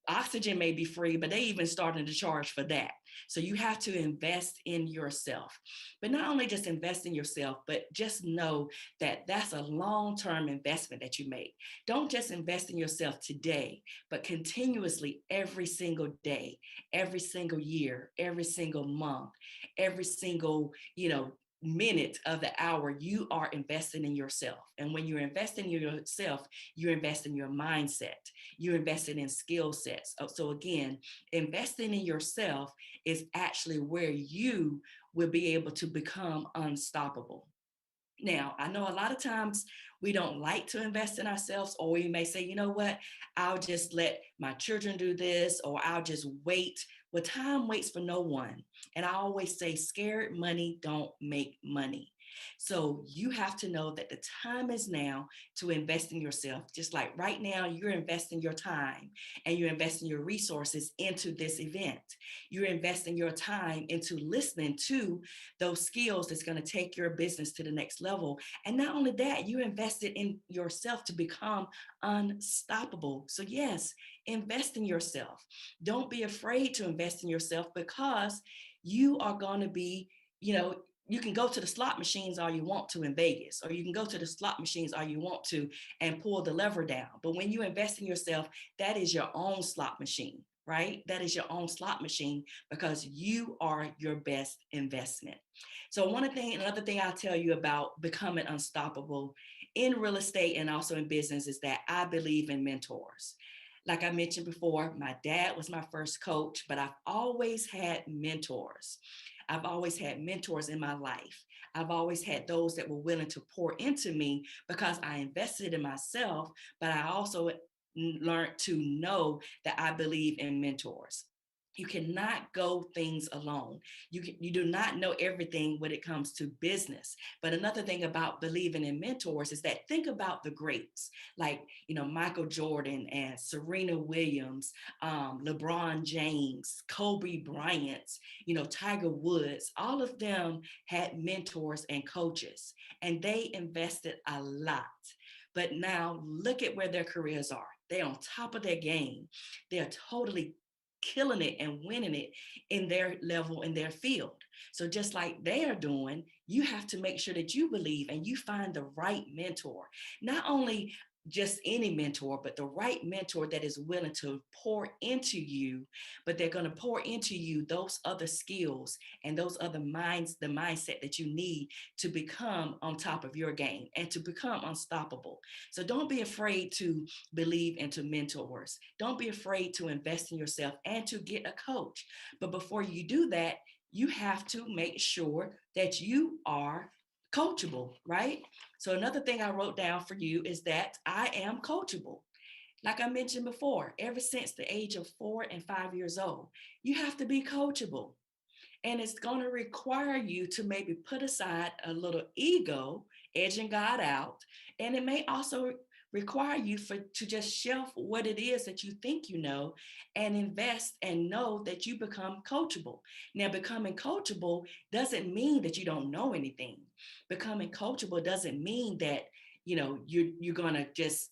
Oxygen may be free, but they even starting to charge for that. So you have to invest in yourself. But not only just invest in yourself, but just know that that's a long-term investment that you make. Don't just invest in yourself today, but continuously every single day, every single year, every single month, every single, minute of the hour, you are investing in yourself. And when you're investing in yourself, you're investing in your mindset, you're investing in skill sets. So again, investing in yourself is actually where you will be able to become unstoppable. Now, I know a lot of times we don't like to invest in ourselves, or we may say, you know what, I'll just let my children do this, or I'll just wait. Well, time waits for no one. And I always say, scared money don't make money. So you have to know that the time is now to invest in yourself. Just like right now, you're investing your time and you're investing your resources into this event. You're investing your time into listening to those skills that's going to take your business to the next level. And not only that, you invested in yourself to become unstoppable. So yes, invest in yourself. Don't be afraid to invest in yourself, because you are going to be, you can go to the slot machines all you want to in Vegas, or you can go to the slot machines all you want to and pull the lever down. But when you invest in yourself, that is your own slot machine, right? That is your own slot machine, because you are your best investment. So another thing I'll tell you about becoming unstoppable in real estate and also in business is that I believe in mentors. Like I mentioned before, my dad was my first coach, but I've always had mentors. I've always had mentors in my life. I've always had those that were willing to pour into me because I invested in myself, but I also learned to know that I believe in mentors. You cannot go things alone. You do not know everything when it comes to business. But another thing about believing in mentors is that think about the greats, like, Michael Jordan and Serena Williams, LeBron James, Kobe Bryant, Tiger Woods. All of them had mentors and coaches, and they invested a lot. But now look at where their careers are. They're on top of their game. They're totally killing it and winning it in their level, in their field. So just like they are doing, you have to make sure that you believe and you find the right mentor. Not only just any mentor, but the right mentor that is willing to pour into you, but they're going to pour into you those other skills and those other the mindset that you need to become on top of your game and to become unstoppable. So don't be afraid to believe into mentors. Don't be afraid to invest in yourself and to get a coach. But before you do that, you have to make sure that you are coachable, right? So another thing I wrote down for you is that I am coachable. Like I mentioned before, ever since the age of 4 and 5 years old, you have to be coachable. And it's going to require you to maybe put aside a little ego, edging God out. And it may also require you to just shelf what it is that you think you know and invest and know that you become coachable. Now, becoming coachable doesn't mean that you don't know anything. Becoming coachable doesn't mean that, you're going to just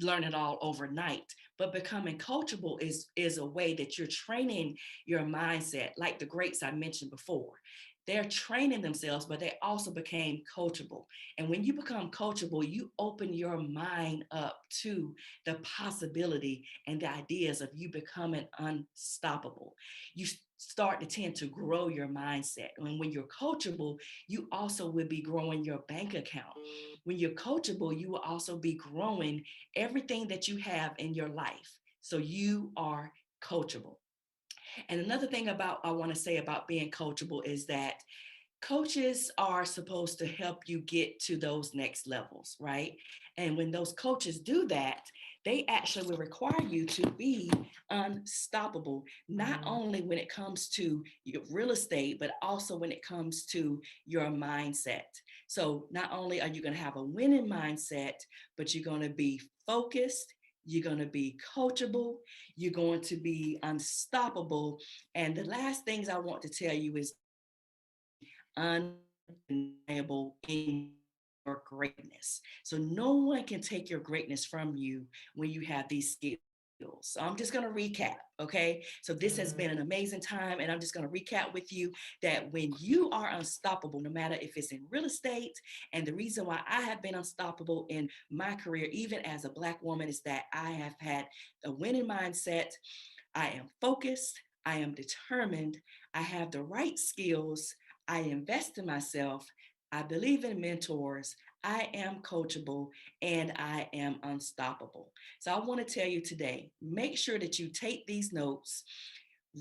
learn it all overnight. But becoming coachable is a way that you're training your mindset, like the greats I mentioned before. They're training themselves, but they also became coachable. And when you become coachable, you open your mind up to the possibility and the ideas of you becoming unstoppable. You start to tend to grow your mindset. And when you're coachable, you also will be growing your bank account. When you're coachable, you will also be growing everything that you have in your life. So you are coachable. And another thing about I want to say about being coachable is that coaches are supposed to help you get to those next levels, right? And when those coaches do that, they actually will require you to be unstoppable, not only when it comes to your real estate, but also when it comes to your mindset. So not only are you going to have a winning mindset, but you're going to be focused. You're going to be coachable. You're going to be unstoppable. And the last things I want to tell you is undeniable in your greatness. So no one can take your greatness from you when you have these skills. So I'm just going to recap. Okay. So this has been an amazing time. And I'm just going to recap with you that when you are unstoppable, no matter if it's in real estate, and the reason why I have been unstoppable in my career, even as a Black woman, is that I have had a winning mindset. I am focused. I am determined. I have the right skills. I invest in myself. I believe in mentors. I am coachable and I am unstoppable. So I want to tell you today, make sure that you take these notes,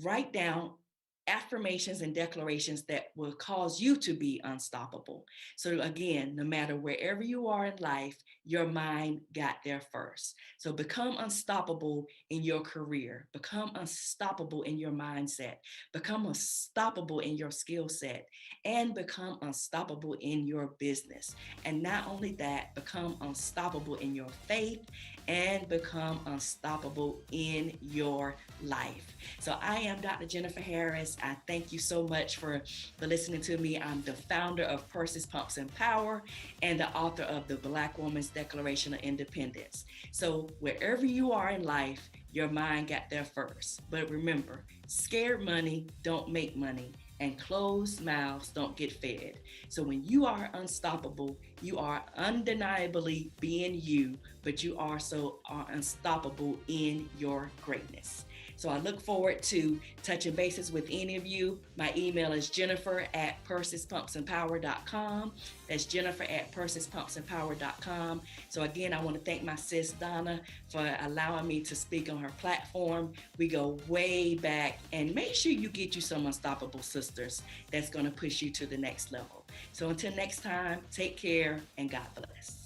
write down affirmations and declarations that will cause you to be unstoppable. So again, no matter wherever you are in life, your mind got there first. So become unstoppable in your career, become unstoppable in your mindset, become unstoppable in your skill set, and become unstoppable in your business. And not only that, become unstoppable in your faith and become unstoppable in your life. So I am Dr. Jennifer Harris. I thank you so much for listening to me. I'm the founder of Purses, Pumps, and Power and the author of the Black Woman's Declaration of Independence. So wherever you are in life, your mind got there first. But remember, scared money don't make money, and closed mouths don't get fed. So when you are unstoppable, you are undeniably being you, but you also are unstoppable in your greatness. So I look forward to touching bases with any of you. My email is jennifer@pursespumpsandpower.com. That's jennifer@pursespumpsandpower.com. So again, I want to thank my sis Donna for allowing me to speak on her platform. We go way back, and make sure you get you some unstoppable sisters that's going to push you to the next level. So until next time, take care and God bless.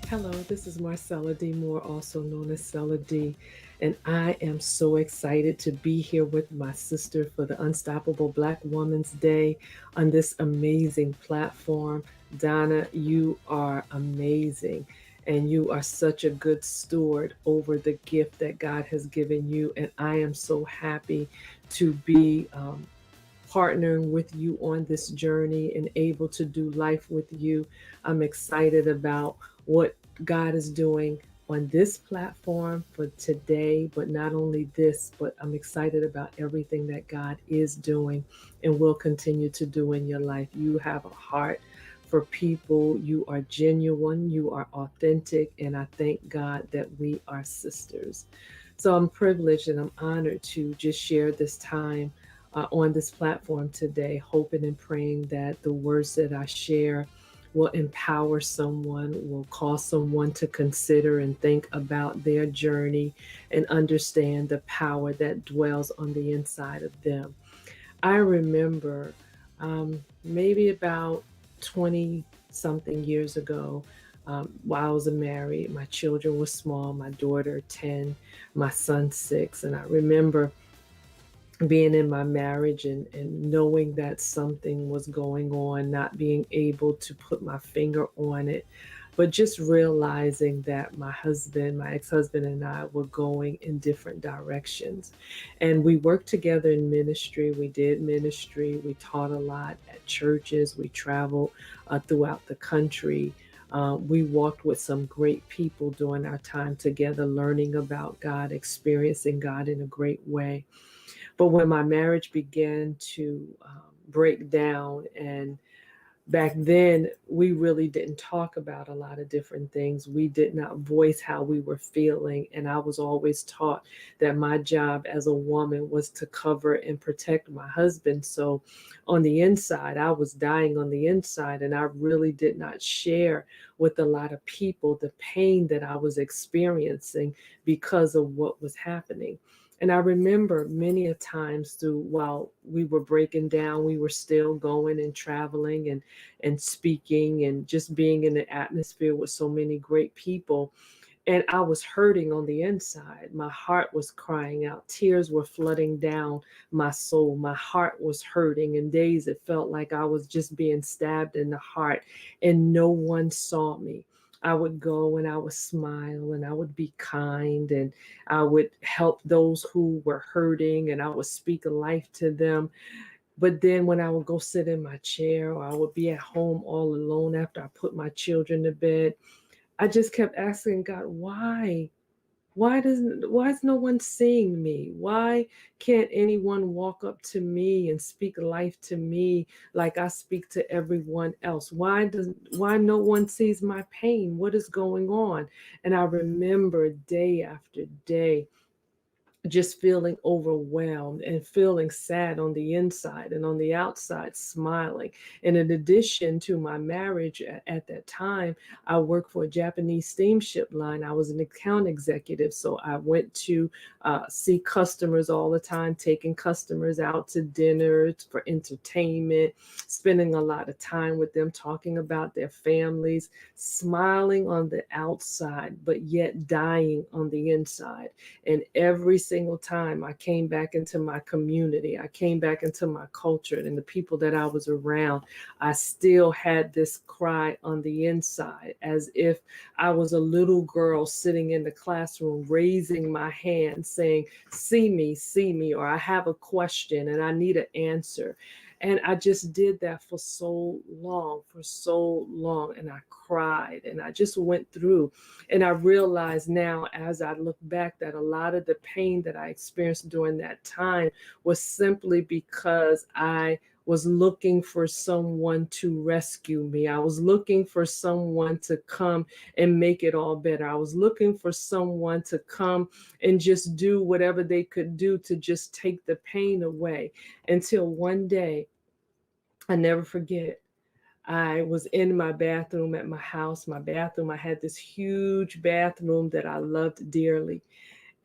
Hello, this is Marcella D. Moore, also known as Cella D, and I am so excited to be here with my sister for the Unstoppable Black Woman's Day on this amazing platform. Donna, you are amazing, and you are such a good steward over the gift that God has given you, and I am so happy to be partnering with you on this journey and able to do life with you. I'm excited about what God is doing on this platform for today, but not only this, but I'm excited about everything that God is doing and will continue to do in your life. You have a heart for people. You are genuine, you are authentic, and I thank God that we are sisters. So I'm privileged and I'm honored to just share this time on this platform today, hoping and praying that the words that I share will empower someone, will cause someone to consider and think about their journey and understand the power that dwells on the inside of them. I remember maybe about 20 something years ago. While I was married, my children were small, my daughter 10, my son 6. And I remember being in my marriage and knowing that something was going on, not being able to put my finger on it, but just realizing that my husband, my ex-husband, and I were going in different directions. And we worked together in ministry. We did ministry. We taught a lot at churches. We traveled throughout the country. We walked with some great people during our time together, learning about God, experiencing God in a great way. But when my marriage began to break down, and back then we really didn't talk about a lot of different things. We did not voice how we were feeling. And I was always taught that my job as a woman was to cover and protect my husband. So on the inside, I was dying on the inside, and I really did not share with a lot of people the pain that I was experiencing because of what was happening. And I remember many a times while we were breaking down, we were still going and traveling and speaking and just being in the atmosphere with so many great people. And I was hurting on the inside. My heart was crying out. Tears were flooding down my soul. My heart was hurting. In days it felt like I was just being stabbed in the heart, and no one saw me. I would go and I would smile and I would be kind and I would help those who were hurting and I would speak life to them. But then when I would go sit in my chair, or I would be at home all alone after I put my children to bed, I just kept asking God, why? Why is no one seeing me? Why can't anyone walk up to me and speak life to me like I speak to everyone else? Why no one sees my pain? What is going on? And I remember day after day just feeling overwhelmed and feeling sad on the inside, and on the outside smiling. And in addition to my marriage at that time, I worked for a Japanese steamship line. I was an account executive, so I went to see customers all the time, taking customers out to dinner for entertainment, spending a lot of time with them, talking about their families, smiling on the outside but yet dying on the inside. And every single time I came back into my community, I came back into my culture and the people that I was around, I still had this cry on the inside, as if I was a little girl sitting in the classroom, raising my hand saying, see me, or I have a question and I need an answer. And I just did that for so long. And I cried and I just went through. And I realize now, as I look back, that a lot of the pain that I experienced during that time was simply because I was looking for someone to rescue me. I was looking for someone to come and make it all better. I was looking for someone to come and just do whatever they could do to just take the pain away. Until one day, I never forget, I was in my bathroom at my house. My bathroom, I had this huge bathroom that I loved dearly.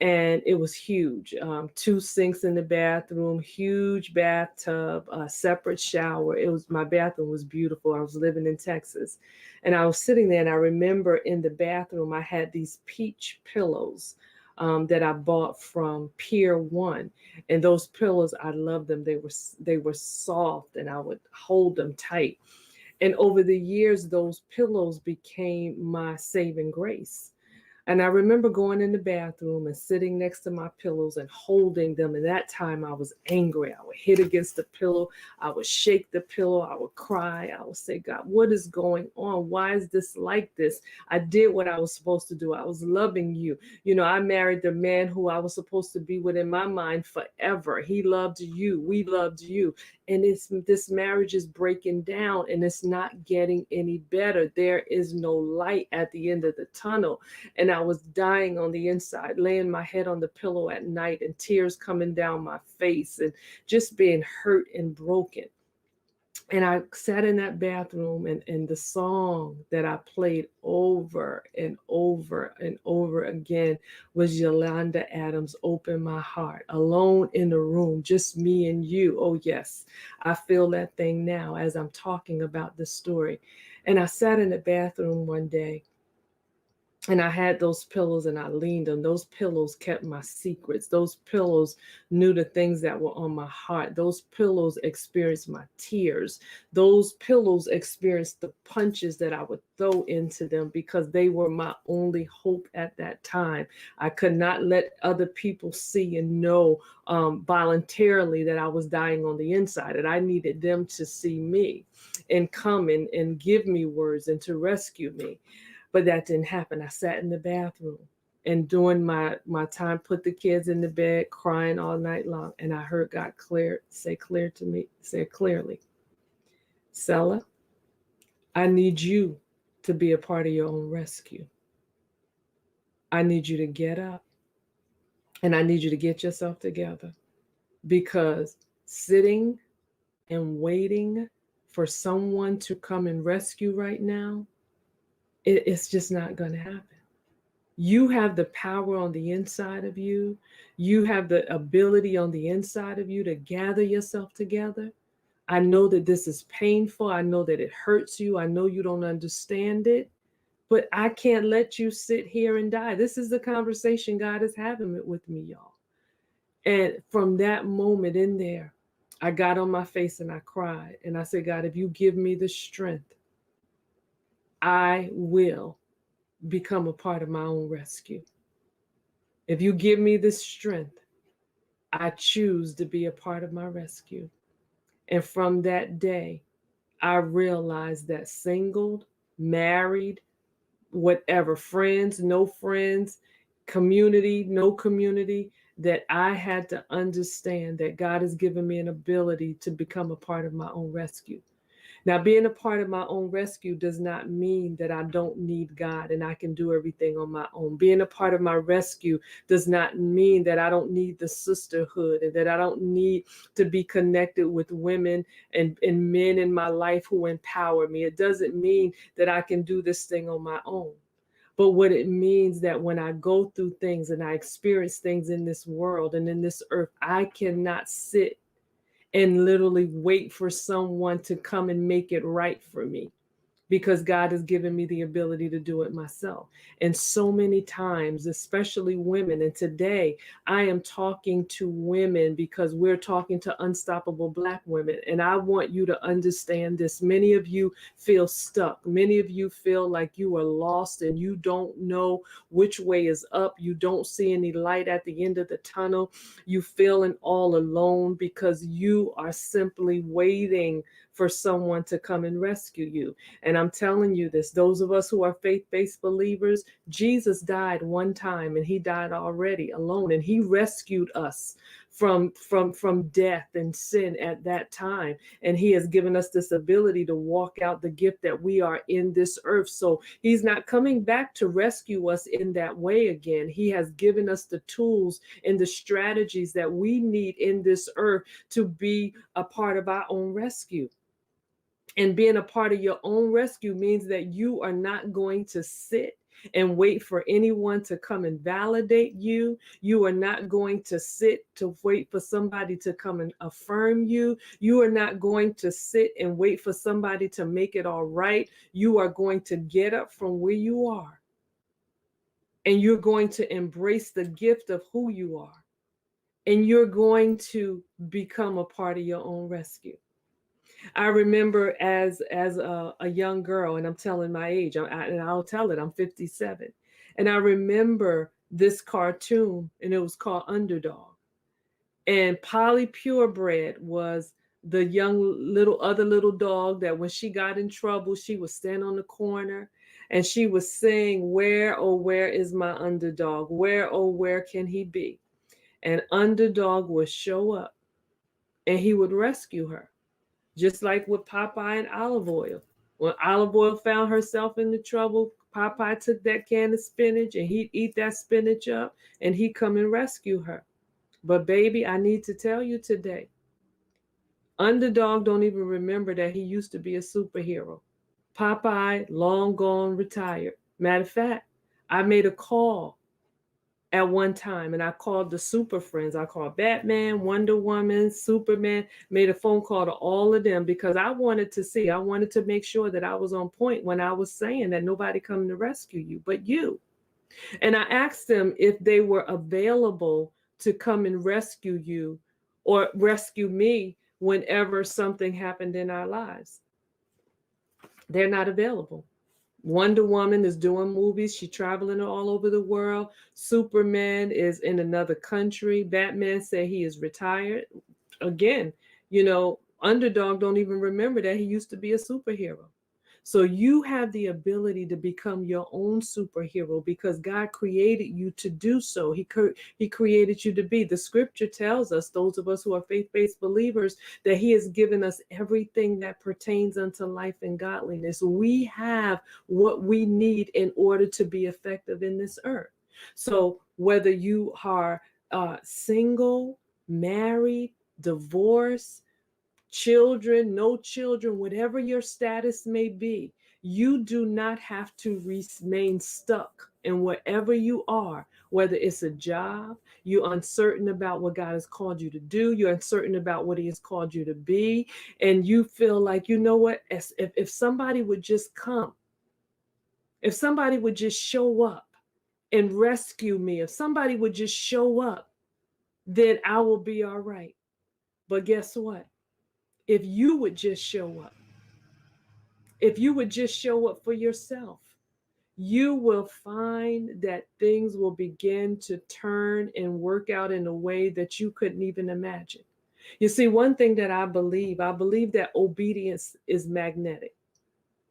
And it was huge. 2 sinks in the bathroom, huge bathtub, a separate shower. My bathroom was beautiful. I was living in Texas. And I was sitting there, and I remember in the bathroom, I had these peach pillows that I bought from Pier 1. And those pillows, I loved them. They were soft, and I would hold them tight. And over the years, those pillows became my saving grace. And I remember going in the bathroom and sitting next to my pillows and holding them. And that time I was angry. I would hit against the pillow. I would shake the pillow. I would cry. I would say, God, what is going on? Why is this like this? I did what I was supposed to do. I was loving you. You know, I married the man who I was supposed to be with in my mind forever. He loved you. We loved you. And this marriage is breaking down, and it's not getting any better. There is no light at the end of the tunnel. And I was dying on the inside, laying my head on the pillow at night and tears coming down my face and just being hurt and broken. And I sat in that bathroom, and the song that I played over and over and over again was Yolanda Adams' Open My Heart, alone in the room, just me and you. Oh, yes, I feel that thing now as I'm talking about this story. And I sat in the bathroom one day, and I had those pillows and I leaned on those pillows, kept my secrets. Those pillows knew the things that were on my heart. Those pillows experienced my tears. Those pillows experienced the punches that I would throw into them because they were my only hope at that time. I could not let other people see and know voluntarily that I was dying on the inside, and I needed them to see me and come and give me words and to rescue me. But that didn't happen. I sat in the bathroom and during my time, put the kids in the bed, crying all night long. And I heard God say clearly, Sella, I need you to be a part of your own rescue. I need you to get up and I need you to get yourself together, because sitting and waiting for someone to come and rescue right now, it's just not going to happen. You have the power on the inside of you. You have the ability on the inside of you to gather yourself together. I know that this is painful. I know that it hurts you. I know you don't understand it, but I can't let you sit here and die. This is the conversation God is having with me, y'all. And from that moment in there, I got on my face and I cried. And I said, God, if you give me the strength, I will become a part of my own rescue. If you give me the strength, I choose to be a part of my rescue. And from that day, I realized that single, married, whatever, friends, no friends, community, no community, that I had to understand that God has given me an ability to become a part of my own rescue. Now, being a part of my own rescue does not mean that I don't need God and I can do everything on my own. Being a part of my rescue does not mean that I don't need the sisterhood and that I don't need to be connected with women and men in my life who empower me. It doesn't mean that I can do this thing on my own. But what it means that when I go through things and I experience things in this world and in this earth, I cannot sit and literally wait for someone to come and make it right for me, because God has given me the ability to do it myself. And so many times, especially women, and today I am talking to women because we're talking to unstoppable Black women. And I want you to understand this. Many of you feel stuck. Many of you feel like you are lost and you don't know which way is up. You don't see any light at the end of the tunnel. You feeling all alone because you are simply waiting for someone to come and rescue you. And I'm telling you this, those of us who are faith-based believers, Jesus died one time and he died already alone, and he rescued us from death and sin at that time. And he has given us this ability to walk out the gift that we are in this earth. So he's not coming back to rescue us in that way again. He has given us the tools and the strategies that we need in this earth to be a part of our own rescue. And being a part of your own rescue means that you are not going to sit and wait for anyone to come and validate you. You are not going to sit to wait for somebody to come and affirm you. You are not going to sit and wait for somebody to make it all right. You are going to get up from where you are, and you're going to embrace the gift of who you are, and you're going to become a part of your own rescue. I remember as a young girl, and I'm telling my age, and I'll tell it, I'm 57. And I remember this cartoon, and it was called Underdog. And Polly Purebred was the other little dog that when she got in trouble, she would stand on the corner and she was saying, where, oh, where is my underdog? Where, oh, where can he be? And Underdog would show up and he would rescue her. Just like with Popeye and Olive Oyl. When Olive Oyl found herself in the trouble, Popeye took that can of spinach and he'd eat that spinach up and he'd come and rescue her. But baby, I need to tell you today, Underdog don't even remember that he used to be a superhero. Popeye, long gone, retired. Matter of fact, I made a call at one time and I called the super friends. I called Batman, Wonder Woman, Superman, made a phone call to all of them because I wanted to make sure that I was on point when I was saying that nobody come to rescue you but you. And I asked them if they were available to come and rescue you or rescue me whenever something happened in our lives. They're not available. Wonder Woman is doing movies. She's traveling all over the world. Superman is in another country. Batman said he is retired. Again, Underdog don't even remember that he used to be a superhero. So you have the ability to become your own superhero because God created you to do so. He created you to be. The scripture tells us, those of us who are faith-based believers, that he has given us everything that pertains unto life and godliness. We have what we need in order to be effective in this earth. So whether you are single, married, divorced, children, no children, whatever your status may be, you do not have to remain stuck in wherever you are, whether it's a job, you're uncertain about what God has called you to do, you're uncertain about what he has called you to be, and you feel like, you know what, if somebody would just come, if somebody would just show up and rescue me, if somebody would just show up, then I will be all right. But guess what? If you would just show up, if you would just show up for yourself, you will find that things will begin to turn and work out in a way that you couldn't even imagine. You see, one thing that I believe that obedience is magnetic.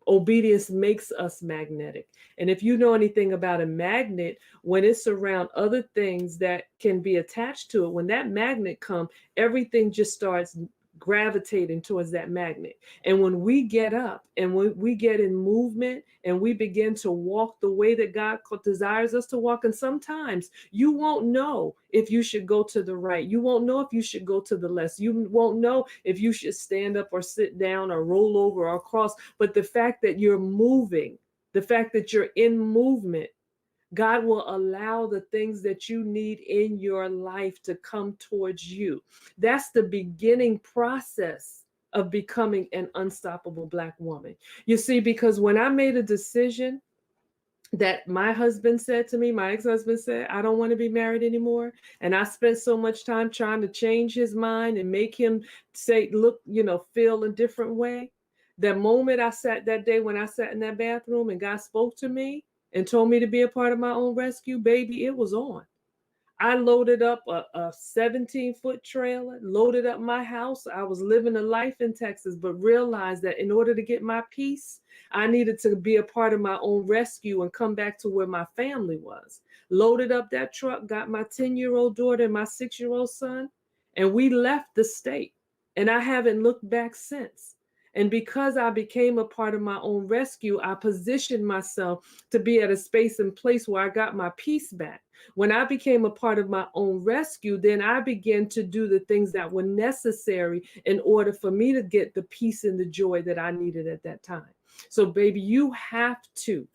Obedience makes us magnetic. And if you know anything about a magnet, when it's around other things that can be attached to it, when that magnet comes, everything just starts gravitating towards that magnet. And when we get up and when we get in movement and we begin to walk the way that God desires us to walk, and sometimes you won't know if you should go to the right. You won't know if you should go to the left. You won't know if you should stand up or sit down or roll over or cross. But the fact that you're moving, the fact that you're in movement, God will allow the things that you need in your life to come towards you. That's the beginning process of becoming an unstoppable Black woman. You see, because when I made a decision that my husband said to me, my ex-husband said, I don't want to be married anymore. And I spent so much time trying to change his mind and make him say, look, feel a different way. The moment that day when I sat in that bathroom and God spoke to me and told me to be a part of my own rescue, baby, it was on. I loaded up a 17-foot trailer, loaded up my house. I was living a life in Texas, but realized that in order to get my peace, I needed to be a part of my own rescue and come back to where my family was. Loaded up that truck, got my 10-year-old daughter and my 6-year-old son, and we left the state. And I haven't looked back since. And because I became a part of my own rescue, I positioned myself to be at a space and place where I got my peace back. When I became a part of my own rescue, then I began to do the things that were necessary in order for me to get the peace and the joy that I needed at that time. So, baby, you have to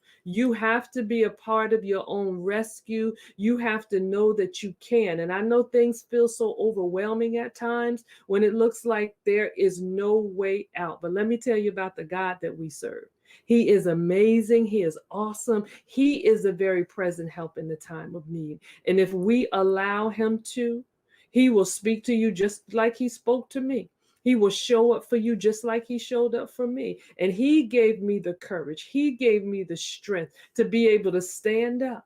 be a part of your own rescue. You have to know that you can. And I know things feel so overwhelming at times when it looks like there is no way out. But let me tell you about the God that we serve. He is amazing. He is awesome. He is a very present help in the time of need. And if we allow him to, he will speak to you just like he spoke to me. He will show up for you just like he showed up for me. And he gave me the courage. He gave me the strength to be able to stand up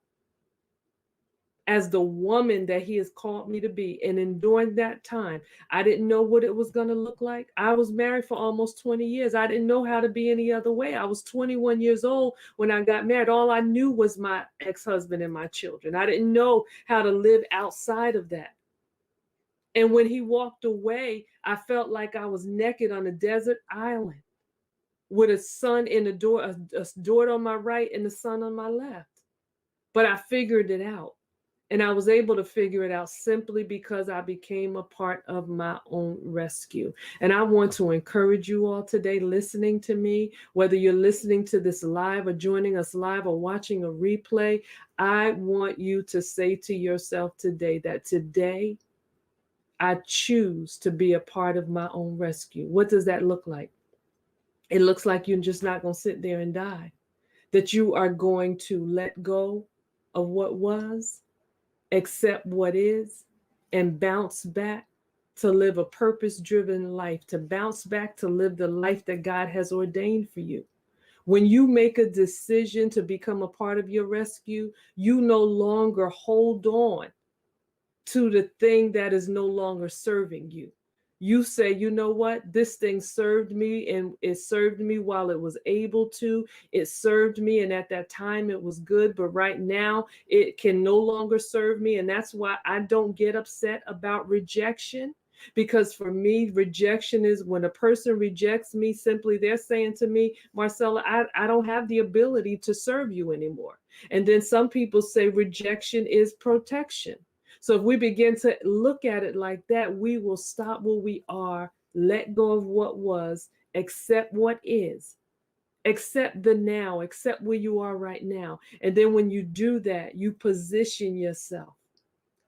as the woman that he has called me to be. And during that time, I didn't know what it was going to look like. I was married for almost 20 years. I didn't know how to be any other way. I was 21 years old when I got married. All I knew was my ex-husband and my children. I didn't know how to live outside of that. And when he walked away, I felt like I was naked on a desert island with a son in the door, a daughter on my right and the son on my left. But I figured it out. And I was able to figure it out simply because I became a part of my own rescue. And I want to encourage you all today listening to me, whether you're listening to this live or joining us live or watching a replay, I want you to say to yourself today that today I choose to be a part of my own rescue. What does that look like? It looks like you're just not going to sit there and die, that you are going to let go of what was, accept what is, and bounce back to live a purpose-driven life, to bounce back to live the life that God has ordained for you. When you make a decision to become a part of your rescue, you no longer hold on to the thing that is no longer serving you. You say, you know what? This thing served me, and it served me while it was able to. It served me, and at that time it was good, but right now it can no longer serve me. And that's why I don't get upset about rejection. Because for me, rejection is when a person rejects me, simply they're saying to me, Marcella, I don't have the ability to serve you anymore. And then some people say rejection is protection. So if we begin to look at it like that, we will stop where we are, let go of what was, accept what is, accept the now, accept where you are right now. And then when you do that, you position yourself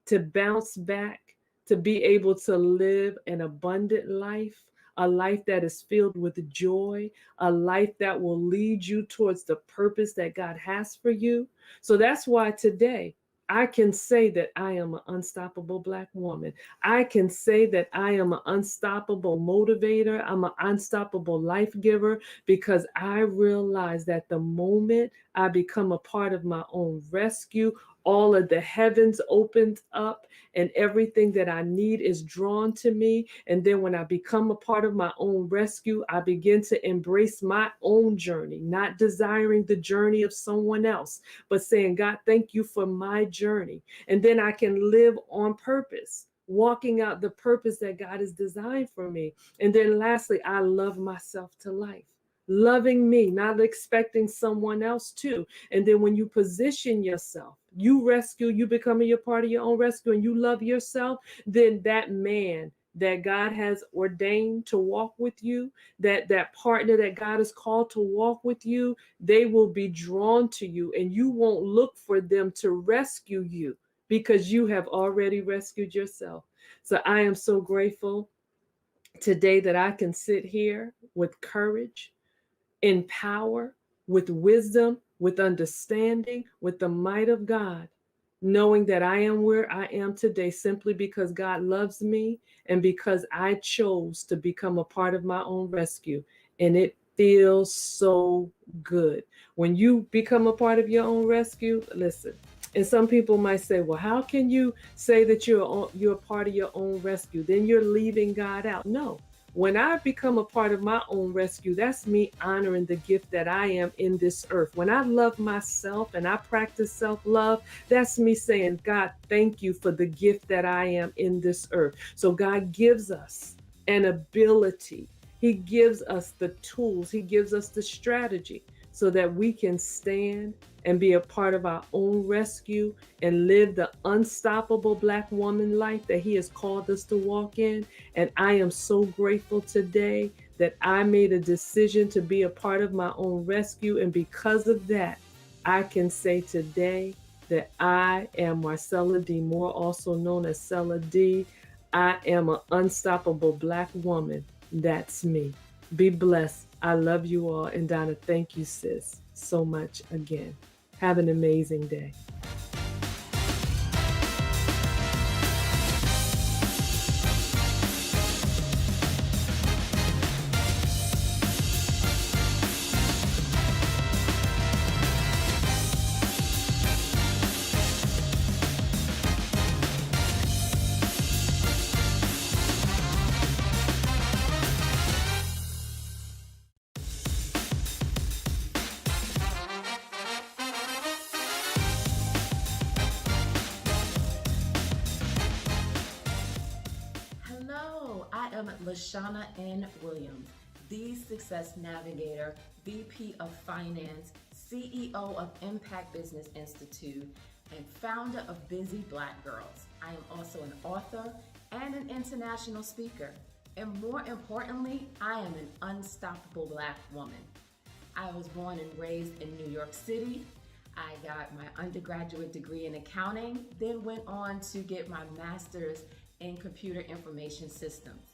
to bounce back, to be able to live an abundant life, a life that is filled with joy, a life that will lead you towards the purpose that God has for you. So that's why today, I can say that I am an unstoppable Black woman. I can say that I am an unstoppable motivator. I'm an unstoppable life giver, because I realize that the moment I become a part of my own rescue, all of the heavens opened up and everything that I need is drawn to me. And then when I become a part of my own rescue, I begin to embrace my own journey, not desiring the journey of someone else, but saying, God, thank you for my journey. And then I can live on purpose, walking out the purpose that God has designed for me. And then lastly, I love myself to life. Loving me, not expecting someone else to. And then when you position yourself, you rescue, you becoming a part of your own rescue, and you love yourself, then that man that God has ordained to walk with you, that partner that God has called to walk with you, they will be drawn to you, and you won't look for them to rescue you because you have already rescued yourself. So I am so grateful today that I can sit here with courage, in power, with wisdom, with understanding, with the might of God, knowing that I am where I am today simply because God loves me and because I chose to become a part of my own rescue. And it feels so good. When you become a part of your own rescue, listen, and some people might say, well, how can you say that you're a part of your own rescue? Then you're leaving God out. No. When I become a part of my own rescue, that's me honoring the gift that I am in this earth. When I love myself and I practice self-love, that's me saying, God, thank you for the gift that I am in this earth. So God gives us an ability. He gives us the tools. He gives us the strategy so that we can stand and be a part of our own rescue and live the unstoppable Black woman life that He has called us to walk in. And I am so grateful today that I made a decision to be a part of my own rescue. And because of that, I can say today that I am Marcella D. Moore, also known as Cella D. I am an unstoppable Black woman. That's me. Be blessed. I love you all. And Donna, thank you, sis, so much again. Have an amazing day. Lashanna Williams, the Success Navigator, VP of Finance, CEO of Impact Business Institute, and founder of Busy Black Girls. I am also an author and an international speaker. And more importantly, I am an unstoppable Black woman. I was born and raised in New York City. I got my undergraduate degree in accounting, then went on to get my master's in computer information systems.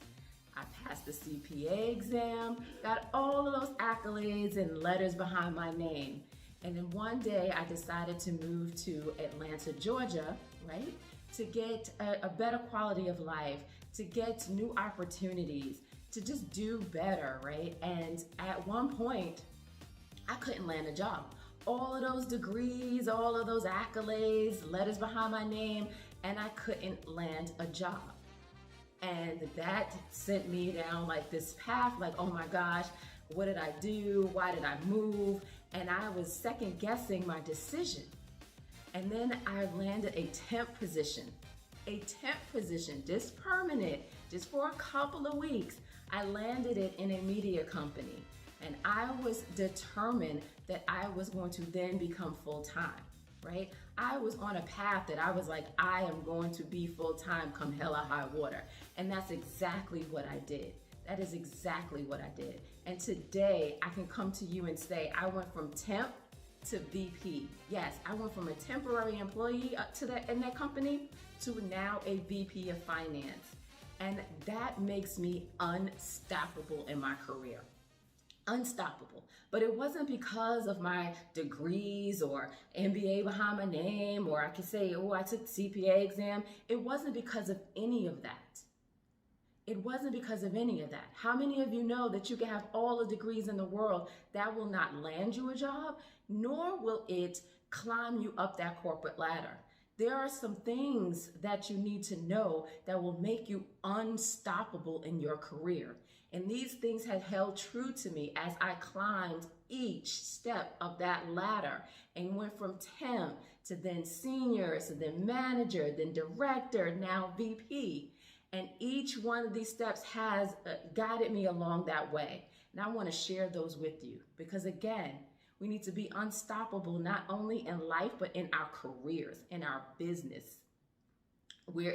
I passed the CPA exam, got all of those accolades and letters behind my name. And then one day I decided to move to Atlanta, Georgia, right? To get a better quality of life, to get new opportunities, to just do better, right? And at one point, I couldn't land a job. All of those degrees, all of those accolades, letters behind my name, and I couldn't land a job. And that sent me down like this path, like, oh my gosh, what did I do? Why did I move? And I was second guessing my decision. And then I landed a temp position, just permanent, just for a couple of weeks. I landed it in a media company. And I was determined that I was going to then become full-time, right? I was on a path that I was like, I am going to be full-time come hell or high water. And that's exactly what I did. That is exactly what I did. And today I can come to you and say, I went from temp to VP. Yes, I went from a temporary employee in that company to now a VP of finance. And that makes me unstoppable in my career. Unstoppable. But it wasn't because of my degrees or MBA behind my name, or I could say, oh, I took the CPA exam. It wasn't because of any of that. It wasn't because of any of that. How many of you know that you can have all the degrees in the world, that will not land you a job, nor will it climb you up that corporate ladder? There are some things that you need to know that will make you unstoppable in your career. And these things have held true to me as I climbed each step of that ladder and went from temp to then senior, to then manager, then director, now VP. And each one of these steps has guided me along that way. And I want to share those with you because, again, we need to be unstoppable not only in life, but in our careers, in our business, where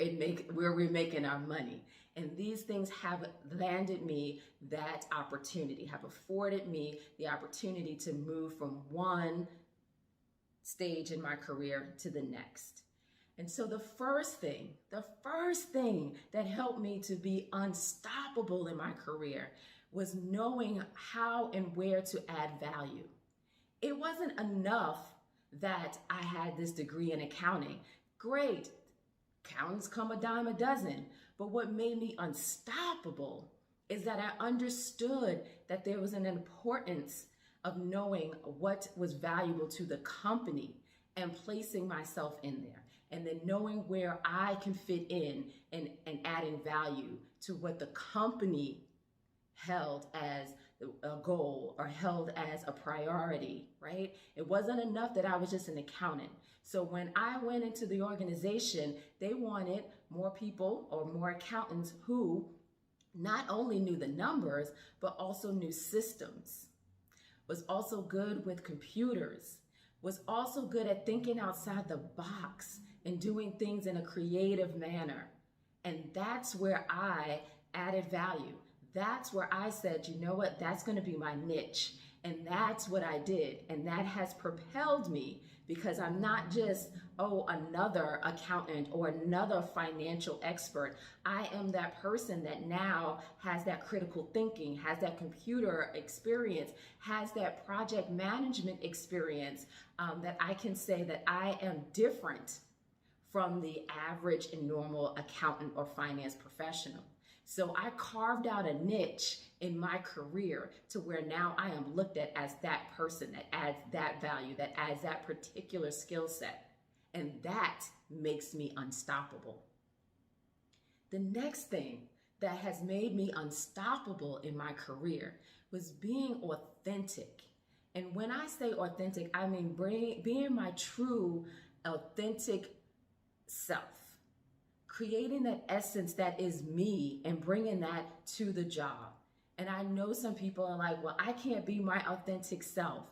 we're making our money. And these things have landed me that opportunity, have afforded me the opportunity to move from one stage in my career to the next. And so the first thing that helped me to be unstoppable in my career was knowing how and where to add value. It wasn't enough that I had this degree in accounting. Great, accountants come a dime a dozen. But what made me unstoppable is that I understood that there was an importance of knowing what was valuable to the company and placing myself in there. And then knowing where I can fit in and adding value to what the company held as a goal or held as a priority, right? It wasn't enough that I was just an accountant. So when I went into the organization, they wanted more people or more accountants who not only knew the numbers, but also knew systems, was also good with computers, was also good at thinking outside the box and doing things in a creative manner. And that's where I added value. That's where I said, you know what, that's going to be my niche. And that's what I did. And that has propelled me because I'm not just, another accountant or another financial expert. I am that person that now has that critical thinking, has that computer experience, has that project management experience, that I can say that I am different from the average and normal accountant or finance professional. So I carved out a niche in my career to where now I am looked at as that person that adds that value, that adds that particular skill set. And that makes me unstoppable. The next thing that has made me unstoppable in my career was being authentic. And when I say authentic, I mean being my true, authentic self. Creating that essence that is me and bringing that to the job. And I know some people are like, well, I can't be my authentic self.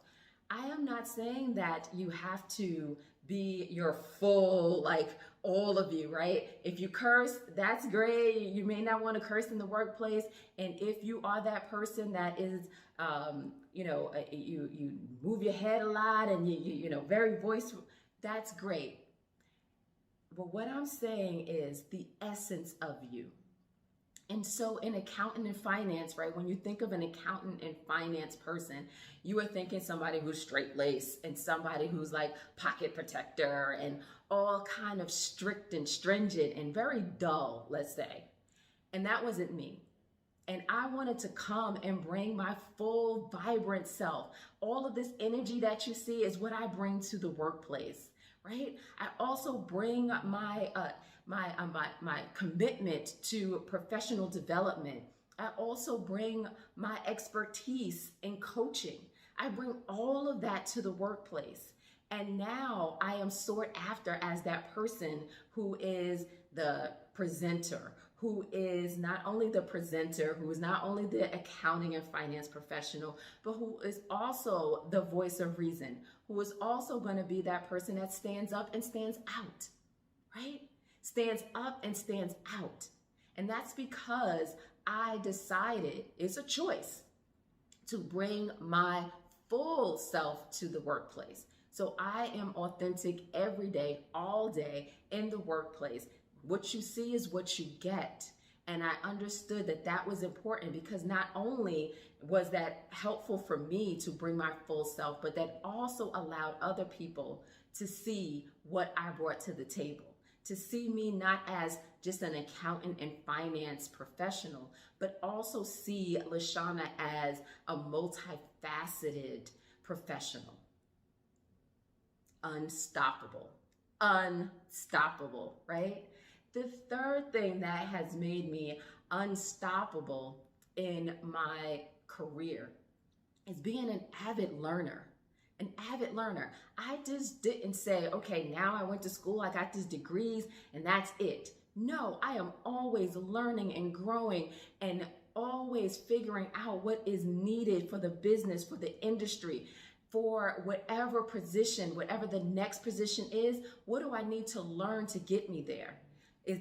I am not saying that you have to be your full, like all of you, right? If you curse, that's great. You may not want to curse in the workplace. And if you are that person that is, you move your head a lot and you very voiceful, that's great. But what I'm saying is the essence of you. And so in accounting and finance, right, when you think of an accountant and finance person, you are thinking somebody who's straight-laced and somebody who's like pocket protector and all kind of strict and stringent and very dull, let's say. And that wasn't me. And I wanted to come and bring my full, vibrant self. All of this energy that you see is what I bring to the workplace, right? I also bring my commitment to professional development. I also bring my expertise in coaching. I bring all of that to the workplace. And now I am sought after as that person who is the presenter, who is not only the presenter, who is not only the accounting and finance professional, but who is also the voice of reason, who is also going to be that person that stands up and stands out, right? Stands up and stands out. And that's because I decided, it's a choice, to bring my full self to the workplace. So I am authentic every day, all day in the workplace. What you see is what you get. And I understood that that was important because not only was that helpful for me to bring my full self, but that also allowed other people to see what I brought to the table. To see me not as just an accountant and finance professional, but also see Lashanna as a multifaceted professional. Unstoppable, right? The third thing that has made me unstoppable in my career is being an avid learner. An avid learner. I just didn't say, okay, now I went to school, I got these degrees, and that's it. No, I am always learning and growing and always figuring out what is needed for the business, for the industry, for whatever position, whatever the next position is. What do I need to learn to get me there?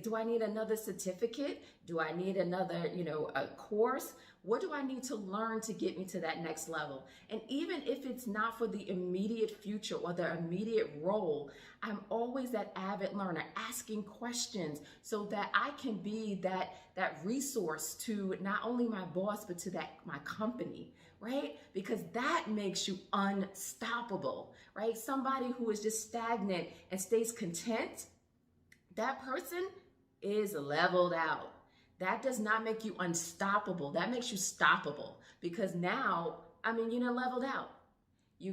Do I need another certificate? Do I need another, a course? What do I need to learn to get me to that next level? And even if it's not for the immediate future or the immediate role, I'm always that avid learner, asking questions so that I can be that resource to not only my boss, but to my company, right? Because that makes you unstoppable, right? Somebody who is just stagnant and stays content, that person is leveled out. That does not make you unstoppable. That makes you stoppable because now, you're leveled out. You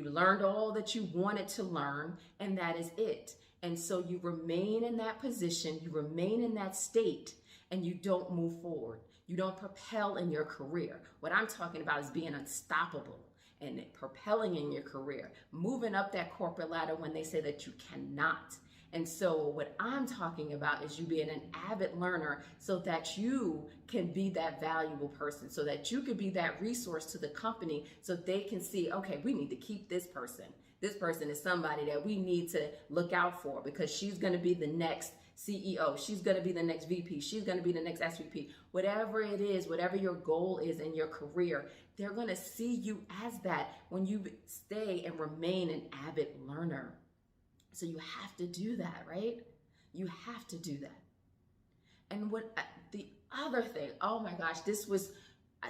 learned all that you wanted to learn, and that is it. And so you remain in that position, you remain in that state, and you don't move forward. You don't propel in your career. What I'm talking about is being unstoppable and propelling in your career, moving up that corporate ladder when they say that you cannot. And so what I'm talking about is you being an avid learner so that you can be that valuable person, so that you can be that resource to the company so they can see, okay, we need to keep this person. This person is somebody that we need to look out for because she's going to be the next CEO. She's going to be the next VP. She's going to be the next SVP. Whatever it is, whatever your goal is in your career, they're going to see you as that when you stay and remain an avid learner. So you have to do that, right? You have to do that. And what the other thing, oh my gosh, this was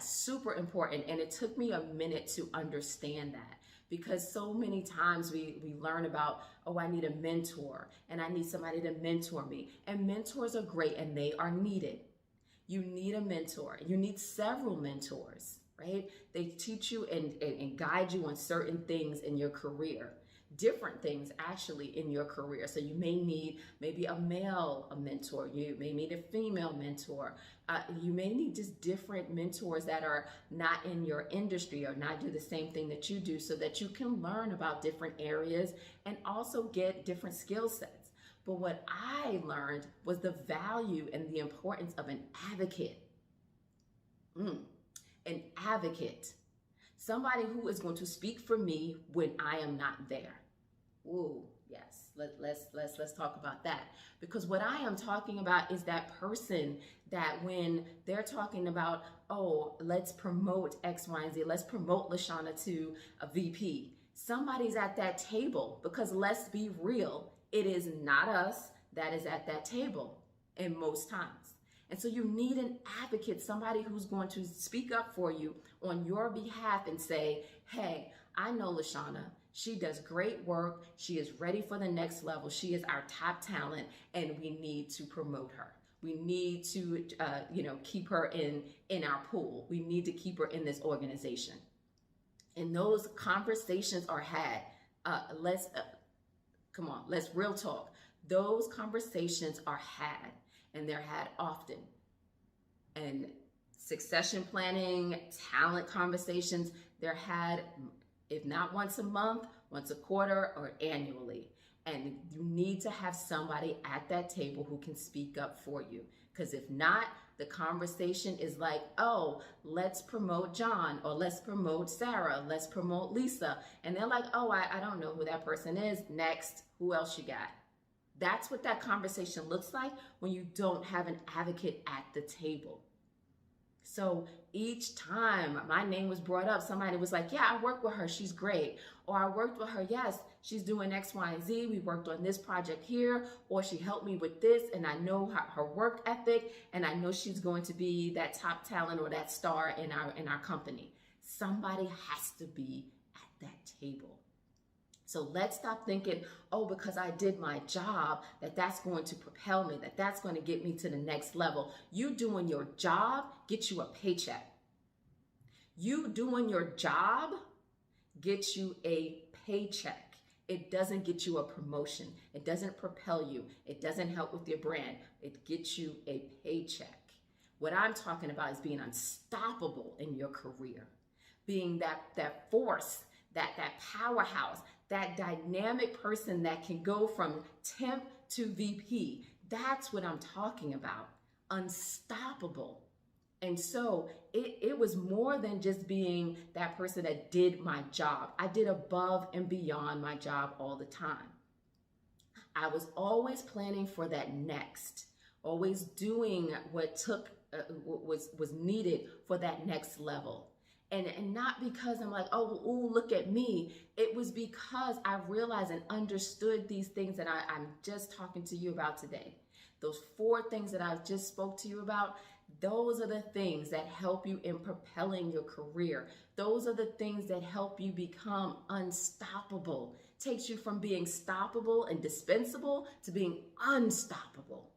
super important. And it took me a minute to understand that because so many times we learn about, oh, I need a mentor and I need somebody to mentor me. And mentors are great and they are needed. You need a mentor. You need several mentors, right? They teach you and guide you on certain things in your career. Different things actually in your career. So you may need maybe a mentor, you may need a female mentor, you may need just different mentors that are not in your industry or not do the same thing that you do so that you can learn about different areas and also get different skill sets. But what I learned was the value and the importance of an advocate. An advocate. Somebody who is going to speak for me when I am not there. Ooh, yes. Let's talk about that. Because what I am talking about is that person that when they're talking about, oh, let's promote X, Y, and Z, let's promote Lashanna to a VP. Somebody's at that table, because let's be real, it is not us that is at that table in most times. And so you need an advocate, somebody who's going to speak up for you on your behalf and say, hey, I know Lashanna. She does great work. She is ready for the next level. She is our top talent, and we need to promote her. We need to, keep her in our pool. We need to keep her in this organization. And those conversations are had. Let's real talk. Those conversations are had, and they're had often. And succession planning, talent conversations, they're had, if not once a month, once a quarter, or annually. And you need to have somebody at that table who can speak up for you. Because if not, the conversation is like, oh, let's promote John, or let's promote Sarah, let's promote Lisa. And they're like, oh, I don't know who that person is. Next, who else you got? That's what that conversation looks like when you don't have an advocate at the table. So each time my name was brought up, somebody was like, yeah, I worked with her, she's great. Or I worked with her, yes, she's doing X, Y, and Z. We worked on this project here, or she helped me with this, and I know her work ethic, and I know she's going to be that top talent or that star in our company. Somebody has to be at that table. So let's stop thinking, oh, because I did my job, that's going to propel me, that's going to get me to the next level. You doing your job gets you a paycheck. You doing your job gets you a paycheck. It doesn't get you a promotion. It doesn't propel you. It doesn't help with your brand. It gets you a paycheck. What I'm talking about is being unstoppable in your career, being that force, that powerhouse, that dynamic person that can go from temp to VP. That's what I'm talking about. Unstoppable. And so it was more than just being that person that did my job. I did above and beyond my job all the time. I was always planning for that next, always doing what was needed for that next level. And not because I'm like, oh, ooh, look at me. It was because I realized and understood these things that I'm just talking to you about today. Those 4 things that I just spoke to you about, those are the things that help you in propelling your career. Those are the things that help you become unstoppable. Takes you from being stoppable and dispensable to being unstoppable.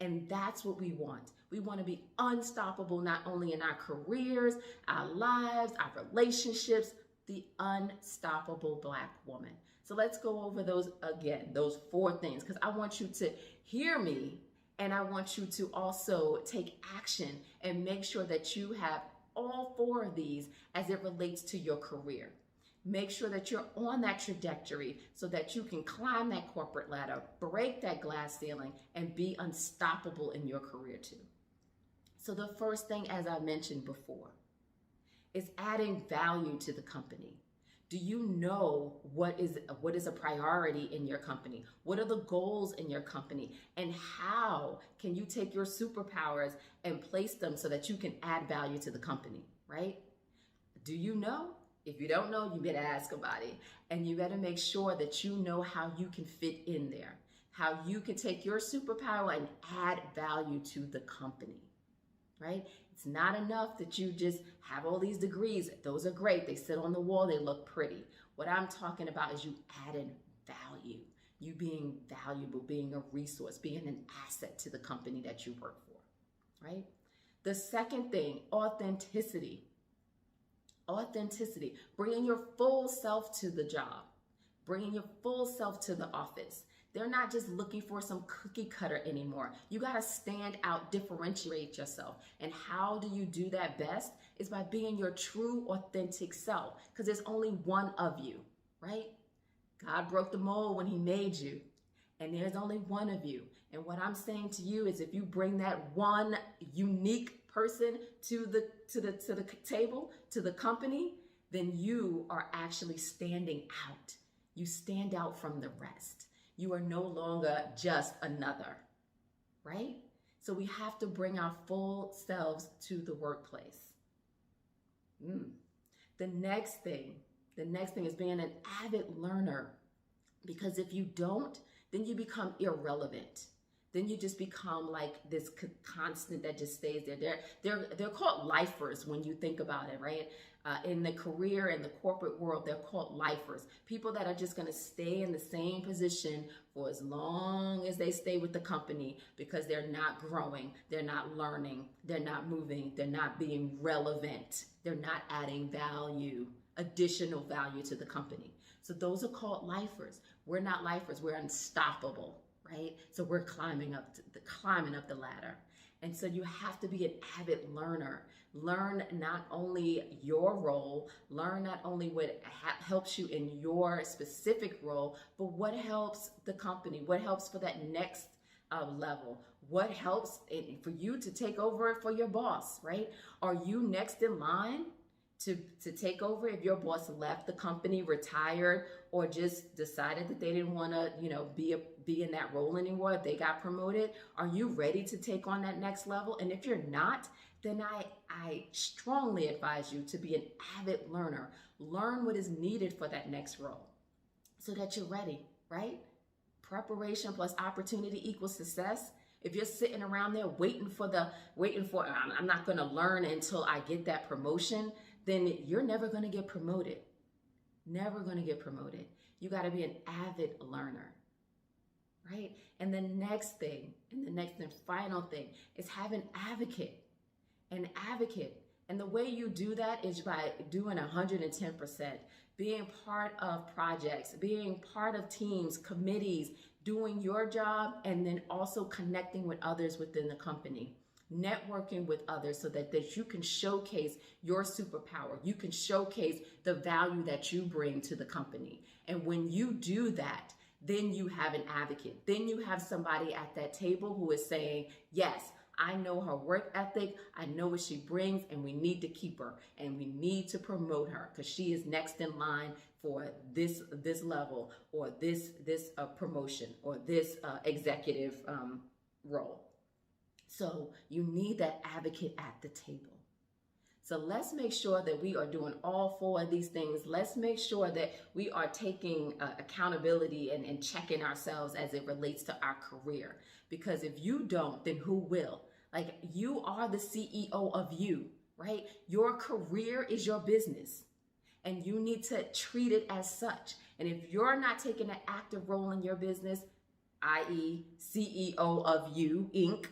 And that's what we want. We want to be unstoppable, not only in our careers, our lives, our relationships, the unstoppable Black woman. So let's go over those again, those 4 things, because I want you to hear me, and I want you to also take action and make sure that you have all 4 of these as it relates to your career. Make sure that you're on that trajectory so that you can climb that corporate ladder, break that glass ceiling, and be unstoppable in your career too. So the first thing, as I mentioned before, is adding value to the company. Do you know what is a priority in your company? What are the goals in your company? And how can you take your superpowers and place them so that you can add value to the company, right? Do you know? If you don't know, you better ask somebody. And you better make sure that you know how you can fit in there, how you can take your superpower and add value to the company, right? It's not enough that you just have all these degrees. Those are great. They sit on the wall. They look pretty. What I'm talking about is you adding value, you being valuable, being a resource, being an asset to the company that you work for, right? The second thing, authenticity. Authenticity, bringing your full self to the job, bringing your full self to the office. They're not just looking for some cookie cutter anymore. You got to stand out, differentiate yourself. And how do you do that best? Is by being your true, authentic self, because there's only one of you, right? God broke the mold when he made you, and there's only one of you. And what I'm saying to you is if you bring that one unique person to the table, to the company, then you are actually standing out. You stand out from the rest. You are no longer just another, right? So we have to bring our full selves to the workplace. The next thing is being an avid learner, because if you don't, then you become irrelevant. Then you just become like this constant that just stays there. They're called lifers when you think about it, right? In the career and the corporate world, they're called lifers. People that are just going to stay in the same position for as long as they stay with the company, because they're not growing, they're not learning, they're not moving, they're not being relevant, they're not adding value, additional value to the company. So those are called lifers. We're not lifers, we're unstoppable, right? So we're climbing up the ladder. And so you have to be an avid learner. Learn not only your role, learn not only what helps you in your specific role, but what helps the company, what helps for that next level, what helps for you to take over for your boss, right? Are you next in line to take over if your boss left the company, retired, or just decided that they didn't want to, be in that role anymore? They got promoted. Are you ready to take on that next level? And if you're not, then I strongly advise you to be an avid learner. Learn what is needed for that next role so that you're ready, right? Preparation plus opportunity equals success. If you're sitting around there waiting for I'm not going to learn until I get that promotion, then you're never going to get promoted. Never going to get promoted. You got to be an avid learner, right? And the next and final thing is have an advocate. And the way you do that is by doing 110%, being part of projects, being part of teams, committees, doing your job, and then also connecting with others within the company. Networking with others so that you can showcase your superpower. You can showcase the value that you bring to the company. And when you do that, then you have an advocate. Then you have somebody at that table who is saying, yes, I know her work ethic, I know what she brings, and we need to keep her, and we need to promote her because she is next in line for this level, or this promotion, or this executive role. So you need that advocate at the table. So let's make sure that we are doing all four of these things. Let's make sure that we are taking accountability and checking ourselves as it relates to our career. Because if you don't, then who will? Like, you are the CEO of you, right? Your career is your business, and you need to treat it as such. And if you're not taking an active role in your business, i.e. CEO of you, Inc.,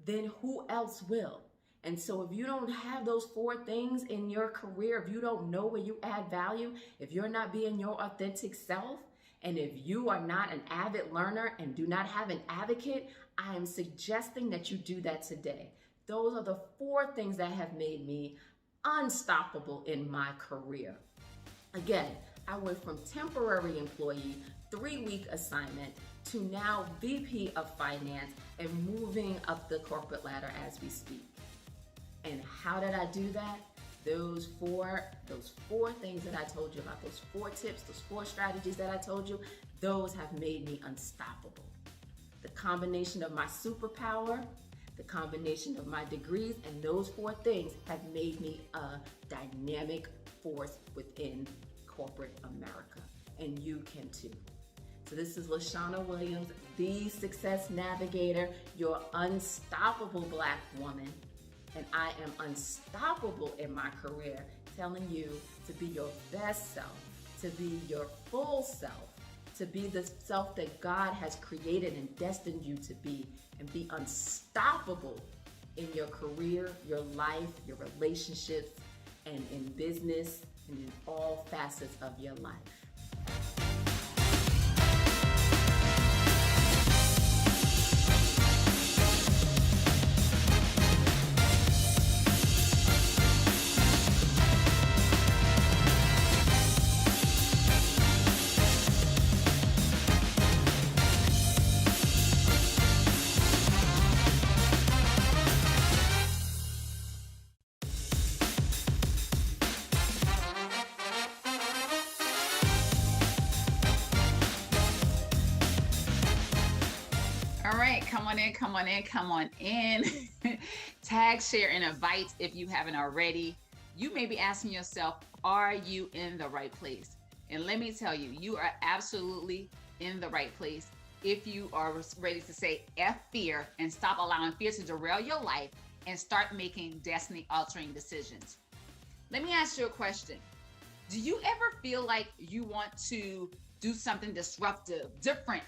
then who else will? And so if you don't have those four things in your career, if you don't know where you add value, if you're not being your authentic self, and if you are not an avid learner and do not have an advocate, I am suggesting that you do that today. Those are the four things that have made me unstoppable in my career. Again, I went from temporary employee, 3-week assignment, to now VP of Finance and moving up the corporate ladder as we speak. And how did I do that? Those four things that I told you about, those 4 tips, those 4 strategies that I told you, those have made me unstoppable. The combination of my superpower, the combination of my degrees, and those 4 things have made me a dynamic force within corporate America. And you can too. So this is Lashanna Williams, the Success Navigator, your unstoppable Black woman. And I am unstoppable in my career, telling you to be your best self, to be your full self, to be the self that God has created and destined you to be, and be unstoppable in your career, your life, your relationships, and in business, and in all facets of your life. come on in, come on in, come on in. Tag, share, and invite if you haven't already. You may be asking yourself, are you in the right place? And let me tell you, you are absolutely in the right place if you are ready to say F fear and stop allowing fear to derail your life and start making destiny-altering decisions. Let me ask you a question. Do you ever feel like you want to do something disruptive, different,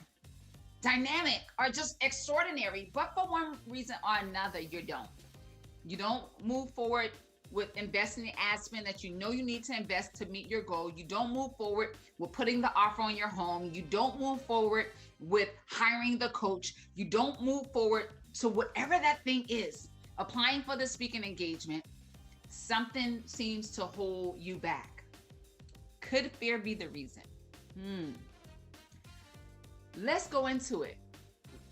dynamic, or just extraordinary, but for one reason or another, you don't? You don't move forward with investing in ad spend that you know you need to invest to meet your goal. You don't move forward with putting the offer on your home. You don't move forward with hiring the coach. You don't move forward to whatever that thing is, applying for the speaking engagement. Something seems to hold you back. Could fear be the reason? Let's go into it.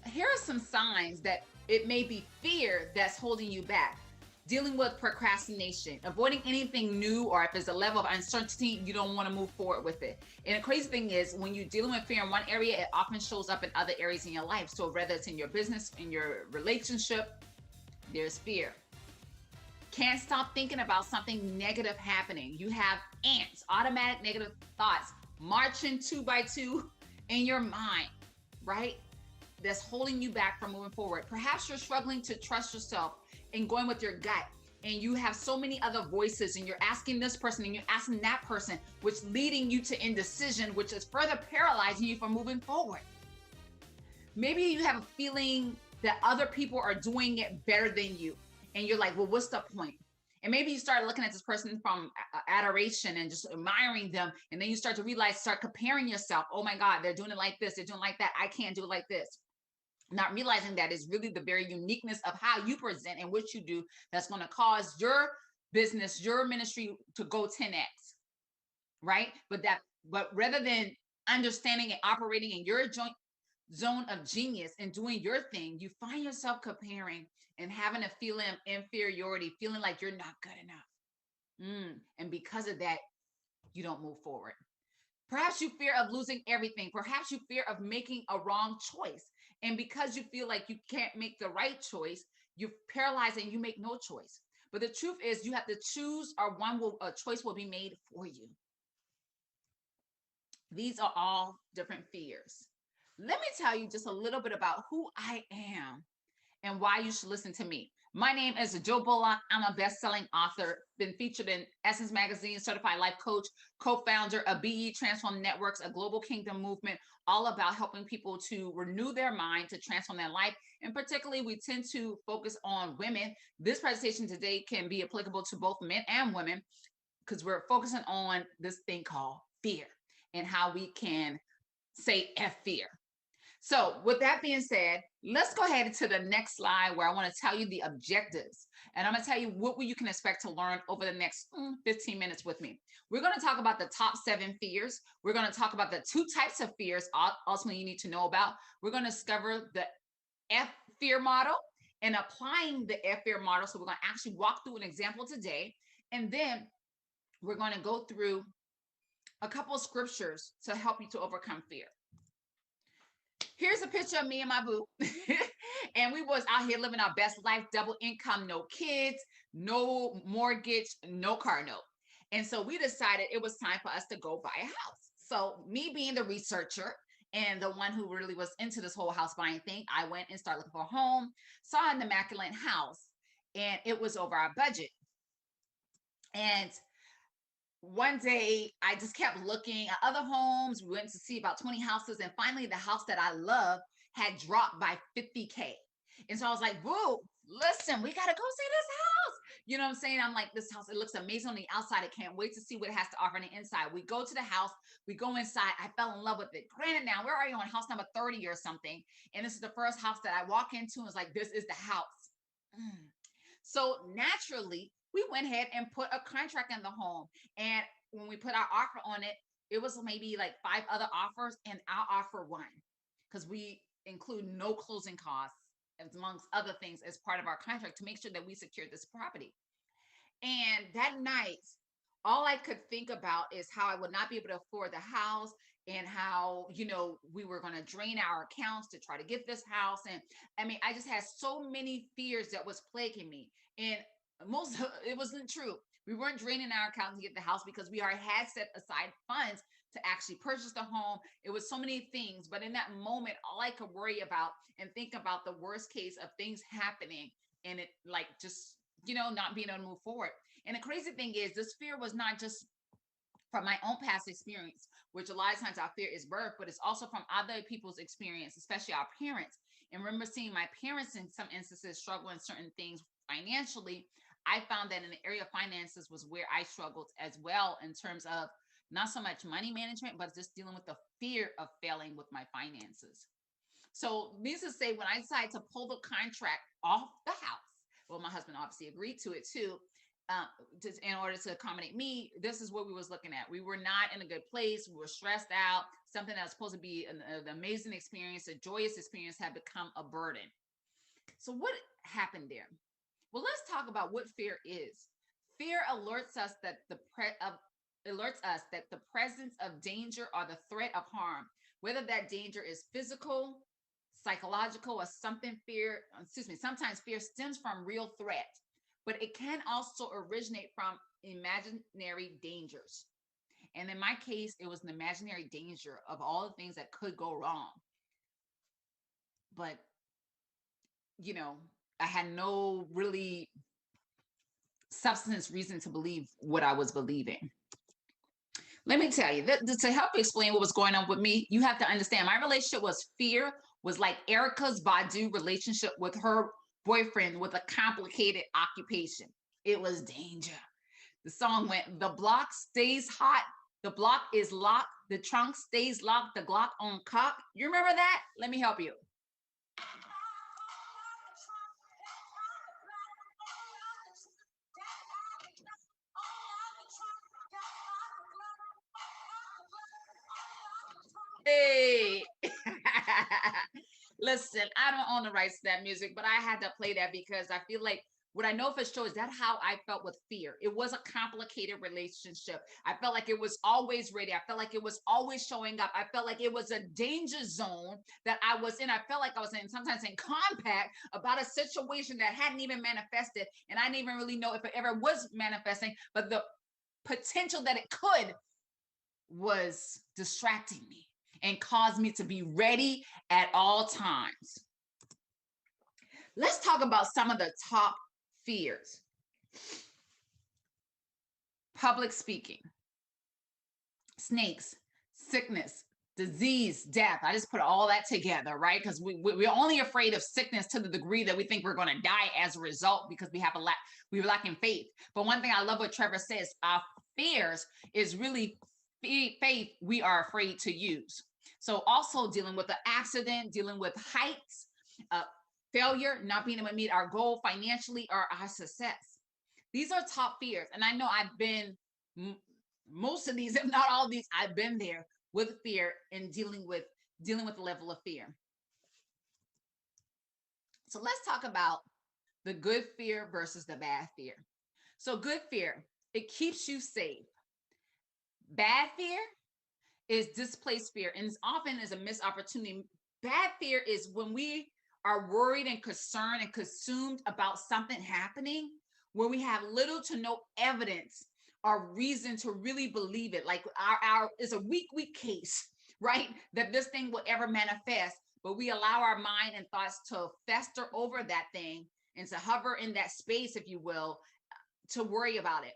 Here are some signs that it may be fear that's holding you back. Dealing with procrastination, avoiding anything new, or if there's a level of uncertainty, you don't want to move forward with it. And the crazy thing is, when you're dealing with fear in one area, it often shows up in other areas in your life. So whether it's in your business, in your relationship, there's fear. Can't stop thinking about something negative happening. You have ants, automatic negative thoughts, marching 2 by 2 in your mind, right? That's holding you back from moving forward. Perhaps you're struggling to trust yourself and going with your gut, and you have so many other voices, and you're asking this person and you're asking that person, which leading you to indecision, which is further paralyzing you from moving forward. Maybe you have a feeling that other people are doing it better than you, and you're like, well, what's the point? And maybe you start looking at this person from adoration and just admiring them, and then you start to realize, start comparing yourself. Oh my God, they're doing it like this, they're doing it like that. I can't do it like this. Not realizing that is really the very uniqueness of how you present and what you do that's going to cause your business, your ministry to go 10x, right? But rather than understanding and operating in your zone of genius and doing your thing, you find yourself comparing and having a feeling of inferiority, feeling like you're not good enough. And because of that, you don't move forward. Perhaps you fear of losing everything. Perhaps you fear of making a wrong choice. And because you feel like you can't make the right choice, you're paralyzed and you make no choice. But the truth is, you have to choose, or a choice will be made for you. These are all different fears. Let me tell you just a little bit about who I am and why you should listen to me. My name is Joe Bullock. I'm a best-selling author, been featured in Essence Magazine, certified life coach, co-founder of BE Transform Networks, a global kingdom movement, all about helping people to renew their mind, to transform their life. And particularly, we tend to focus on women. This presentation today can be applicable to both men and women, because we're focusing on this thing called fear and how we can say F fear. So with that being said, let's go ahead to the next slide, where I want to tell you the objectives. And I'm going to tell you what you can expect to learn over the next 15 minutes with me. We're going to talk about the top 7 fears. We're going to talk about the 2 types of fears ultimately you need to know about. We're going to discover the F fear model and applying the F fear model. So we're going to actually walk through an example today. And then we're going to go through a couple of scriptures to help you to overcome fear. Here's a picture of me and my boo. And we was out here living our best life, double income, no kids, no mortgage, no car note. And so we decided it was time for us to go buy a house. So me being the researcher and the one who really was into this whole house buying thing, I went and started looking for a home, saw an immaculate house, and it was over our budget. And one day I just kept looking at other homes. We went to see about 20 houses. And finally, the house that I love had dropped by $50K. And so I was like, whoa, listen, we got to go see this house. You know what I'm saying? I'm like, this house, it looks amazing on the outside. I can't wait to see what it has to offer on the inside. We go to the house, we go inside. I fell in love with it. Granted, now we're already on house number 30 or something. And this is the first house that I walk into and it's like, this is the house. So naturally, we went ahead and put a contract in the home. And when we put our offer on it, it was maybe like 5 other offers, and our offer won, because we include no closing costs, amongst other things, as part of our contract to make sure that we secured this property. And that night, all I could think about is how I would not be able to afford the house. and how, you know, we were going to drain our accounts to try to get this house. And I mean, I just had so many fears that was plaguing me. And most of it wasn't true. We weren't draining our account to get the house because we already had set aside funds to actually purchase the home. It was so many things. But in that moment, all I could worry about and think about the worst case of things happening and it like just, you know, not being able to move forward. And the crazy thing is, this fear was not just from my own past experience, which a lot of times our fear is birth, but it's also from other people's experience, especially our parents. And remember seeing my parents in some instances struggle in certain things financially. I found that in the area of finances was where I struggled as well, in terms of not so much money management, but just dealing with the fear of failing with my finances. So needless to say, when I decided to pull the contract off the house, well, my husband obviously agreed to it too, just in order to accommodate me. This is what we was looking at. We were not in a good place. We were stressed out. Something that was supposed to be an amazing experience, a joyous experience, had become a burden. So what happened there? Well, let's talk about what fear is. Fear alerts us that the presence of danger or the threat of harm, whether that danger is physical, psychological, or sometimes fear stems from real threat, but it can also originate from imaginary dangers. And in my case, it was an imaginary danger of all the things that could go wrong. But, you know, I had no really substance reason to believe what I was believing. Let me tell you, that to help explain what was going on with me, you have to understand my relationship was like Erica's Badu relationship with her boyfriend with a complicated occupation. It was danger. The song went, the block stays hot, the block is locked, the trunk stays locked, the Glock on cock. You remember that? Let me help you. Hey, listen, I don't own the rights to that music, but I had to play that because I feel like what I know for sure is that how I felt with fear. It was a complicated relationship. I felt like it was always ready. I felt like it was always showing up. I felt like it was a danger zone that I was in. I felt like I was sometimes in compact about a situation that hadn't even manifested. And I didn't even really know if it ever was manifesting, but the potential that it could was distracting me and caused me to be ready at all times. Let's talk about some of the top fears. Public speaking, snakes, sickness, disease, death. I just put all that together, right? Because we're only afraid of sickness to the degree that we think we're going to die as a result because we're lacking faith. But one thing I love what Trevor says, our fears is really faith we are afraid to use. So also dealing with the accident, dealing with heights, failure, not being able to meet our goal financially or our success. These are top fears. And I know I've been, most of these, if not all of these, I've been there with fear and dealing with the level of fear. So let's talk about the good fear versus the bad fear. So good fear, it keeps you safe. Bad fear is displaced fear, and often is a missed opportunity. Bad fear is when we are worried and concerned and consumed about something happening where we have little to no evidence or reason to really believe it. Like our is a weak case, right? That this thing will ever manifest, but we allow our mind and thoughts to fester over that thing and to hover in that space, if you will, to worry about it.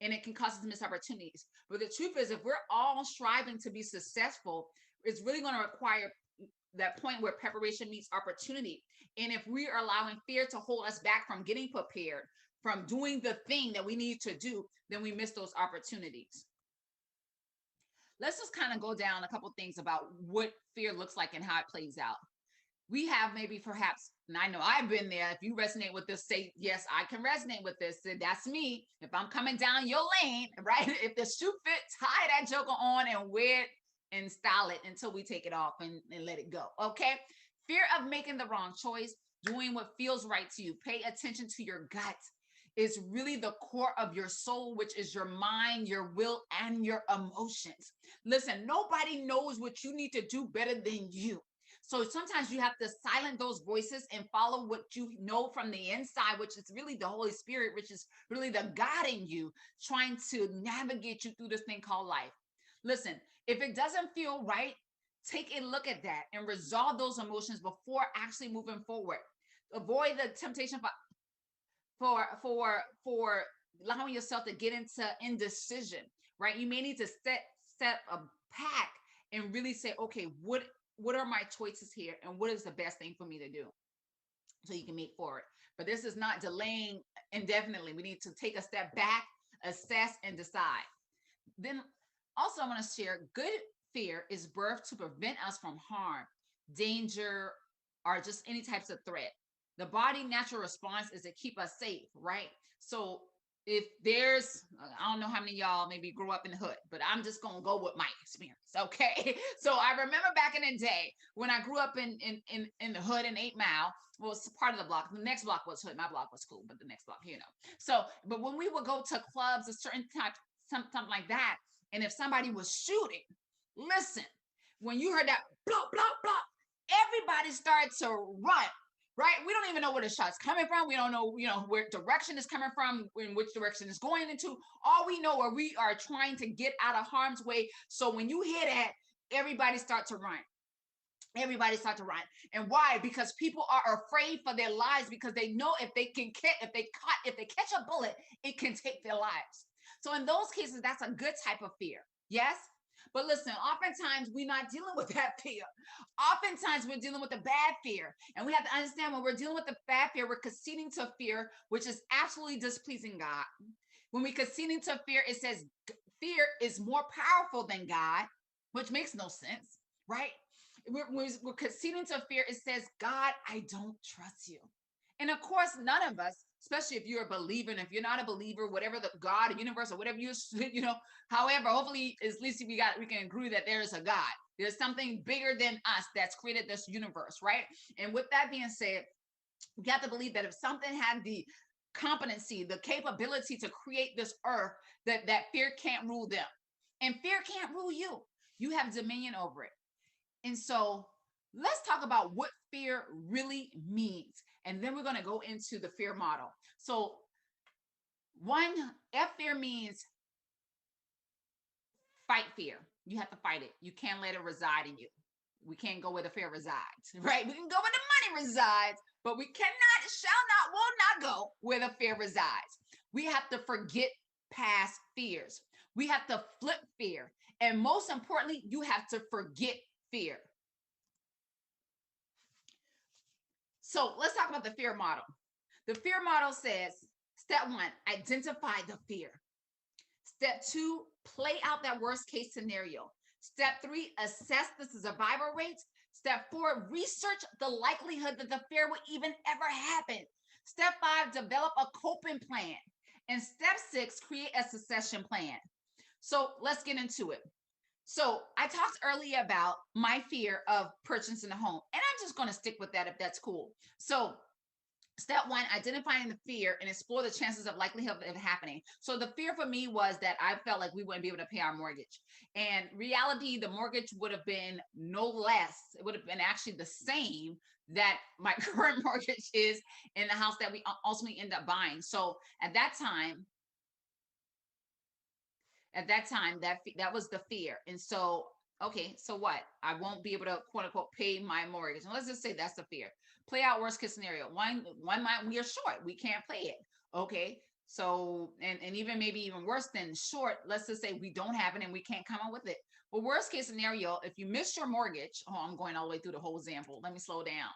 And it can cause us missed opportunities. But the truth is, if we're all striving to be successful, it's really going to require that point where preparation meets opportunity. And if we are allowing fear to hold us back from getting prepared, from doing the thing that we need to do, then we miss those opportunities. Let's just kind of go down a couple things about what fear looks like and how it plays out. We have maybe perhaps, and I know I've been there. If you resonate with this, say, yes, I can resonate with this. That's me. If I'm coming down your lane, right? If the shoe fit, tie that joker on and wear it and style it until we take it off and let it go. Okay. Fear of making the wrong choice, doing what feels right to you. Pay attention to your gut. is really the core of your soul, which is your mind, your will, and your emotions. Listen, nobody knows what you need to do better than you. So sometimes you have to silence those voices and follow what you know from the inside, which is really the Holy Spirit, which is really the God in you trying to navigate you through this thing called life. Listen, if it doesn't feel right, take a look at that and resolve those emotions before actually moving forward. Avoid the temptation for allowing yourself to get into indecision, right? You may need to set a pack and really say, okay, what are my choices here, and what is the best thing for me to do, so you can move forward. But this is not delaying indefinitely. We need to take a step back, assess, and decide. Then also, I want to share, good fear is birthed to prevent us from harm, danger, or just any types of threat. The body natural response is to keep us safe, right? So if there's, I don't know how many of y'all maybe grew up in the hood, but I'm just gonna go with my experience, okay? So I remember back in the day when I grew up in the hood in 8 Mile, well, it's part of the block. The next block was hood. My block was cool, but the next block, So, but when we would go to clubs, a certain type, something like that, and if somebody was shooting, listen, when you heard that blah, blah, blah, everybody started to run. Right? We don't even know where the shot's coming from. We don't know, where direction is coming from, in which direction it's going into. All we know are we are trying to get out of harm's way. So when you hear that, everybody start to run. Everybody start to run. And why? Because people are afraid for their lives, because they know if they catch a bullet, it can take their lives. So in those cases, that's a good type of fear. Yes? But listen, oftentimes we're not dealing with that fear. Oftentimes we're dealing with the bad fear. And we have to understand, when we're dealing with the bad fear, we're conceding to fear, which is absolutely displeasing God. When we conceding to fear, it says fear is more powerful than God, which makes no sense, right? We're conceding to fear. It says, God, I don't trust you. And of course, none of us, especially if you're a believer, and if you're not a believer, whatever the God, the universe, or whatever however, hopefully at least we can agree that there is a God. There's something bigger than us that's created this universe, right? And with that being said, we have to believe that if something had the competency, the capability to create this earth, that fear can't rule them. And fear can't rule you. You have dominion over it. And so let's talk about what fear really means. And then we're going to go into the fear model. So fear means fight fear. You have to fight it. You can't let it reside in you. We can't go where the fear resides, right? We can go where the money resides, but we will not go where the fear resides. We have to forget past fears. We have to flip fear. And most importantly, you have to forget fear. So let's talk about the fear model. The fear model says, step 1, identify the fear. Step 2, play out that worst case scenario. Step 3, assess the survival rates. Step 4, research the likelihood that the fear will even ever happen. Step 5, develop a coping plan. And step 6, create a succession plan. So let's get into it. So I talked earlier about my fear of purchasing a home, and I'm just going to stick with that if that's cool. So step 1, identifying the fear and explore the chances of likelihood of it happening. So the fear for me was that I felt like we wouldn't be able to pay our mortgage. And reality, the mortgage would have been no less. It would have been actually the same that my current mortgage is in the house that we ultimately end up buying. So at that time, that was the fear. And so, okay, so what? I won't be able to, quote unquote, pay my mortgage. And let's just say that's the fear. Play out worst case scenario. One month we are short. We can't pay it. Okay. So, and even maybe even worse than short, let's just say we don't have it and we can't come up with it. Well, worst case scenario, if you miss your mortgage, I'm going all the way through the whole example. Let me slow down.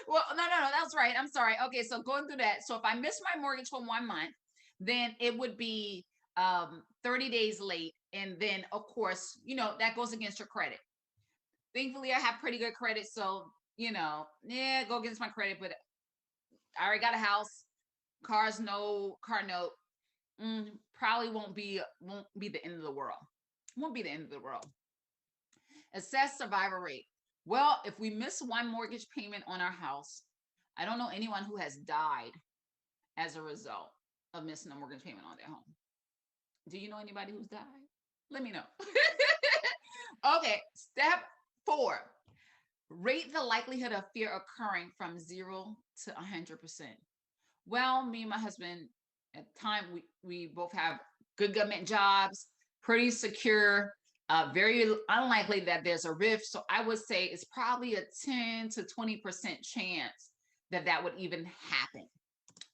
Well, no, that's right. I'm sorry. Okay. So going through that. So if I miss my mortgage for 1 month, then it would be 30 days late. And then of course, that goes against your credit. Thankfully, I have pretty good credit. So, go against my credit, but I already got a house, car note. Probably won't be the end of the world. Won't be the end of the world. Assess survival rate. Well, if we miss one mortgage payment on our house, I don't know anyone who has died as a result of missing a mortgage payment on their home. Do you know anybody who's died? Let me know. Okay, step 4. Rate the likelihood of fear occurring from 0 to 100%. Well, me and my husband, at the time, we both have good government jobs, pretty secure, very unlikely that there's a rift. So I would say it's probably a 10 to 20% chance that that would even happen.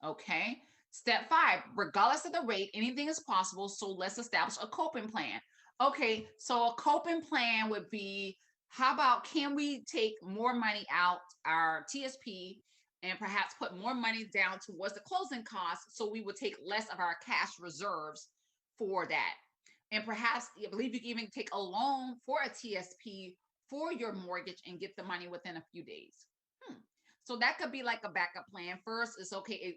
Okay. Step 5, regardless of the rate, anything is possible. So let's establish a coping plan. Okay. So a coping plan would be, how about, can we take more money out our TSP and perhaps put more money down towards the closing costs, so we would take less of our cash reserves for that? And perhaps, I believe you can even take a loan for a TSP for your mortgage and get the money within a few days. So that could be like a backup plan. First, it's okay,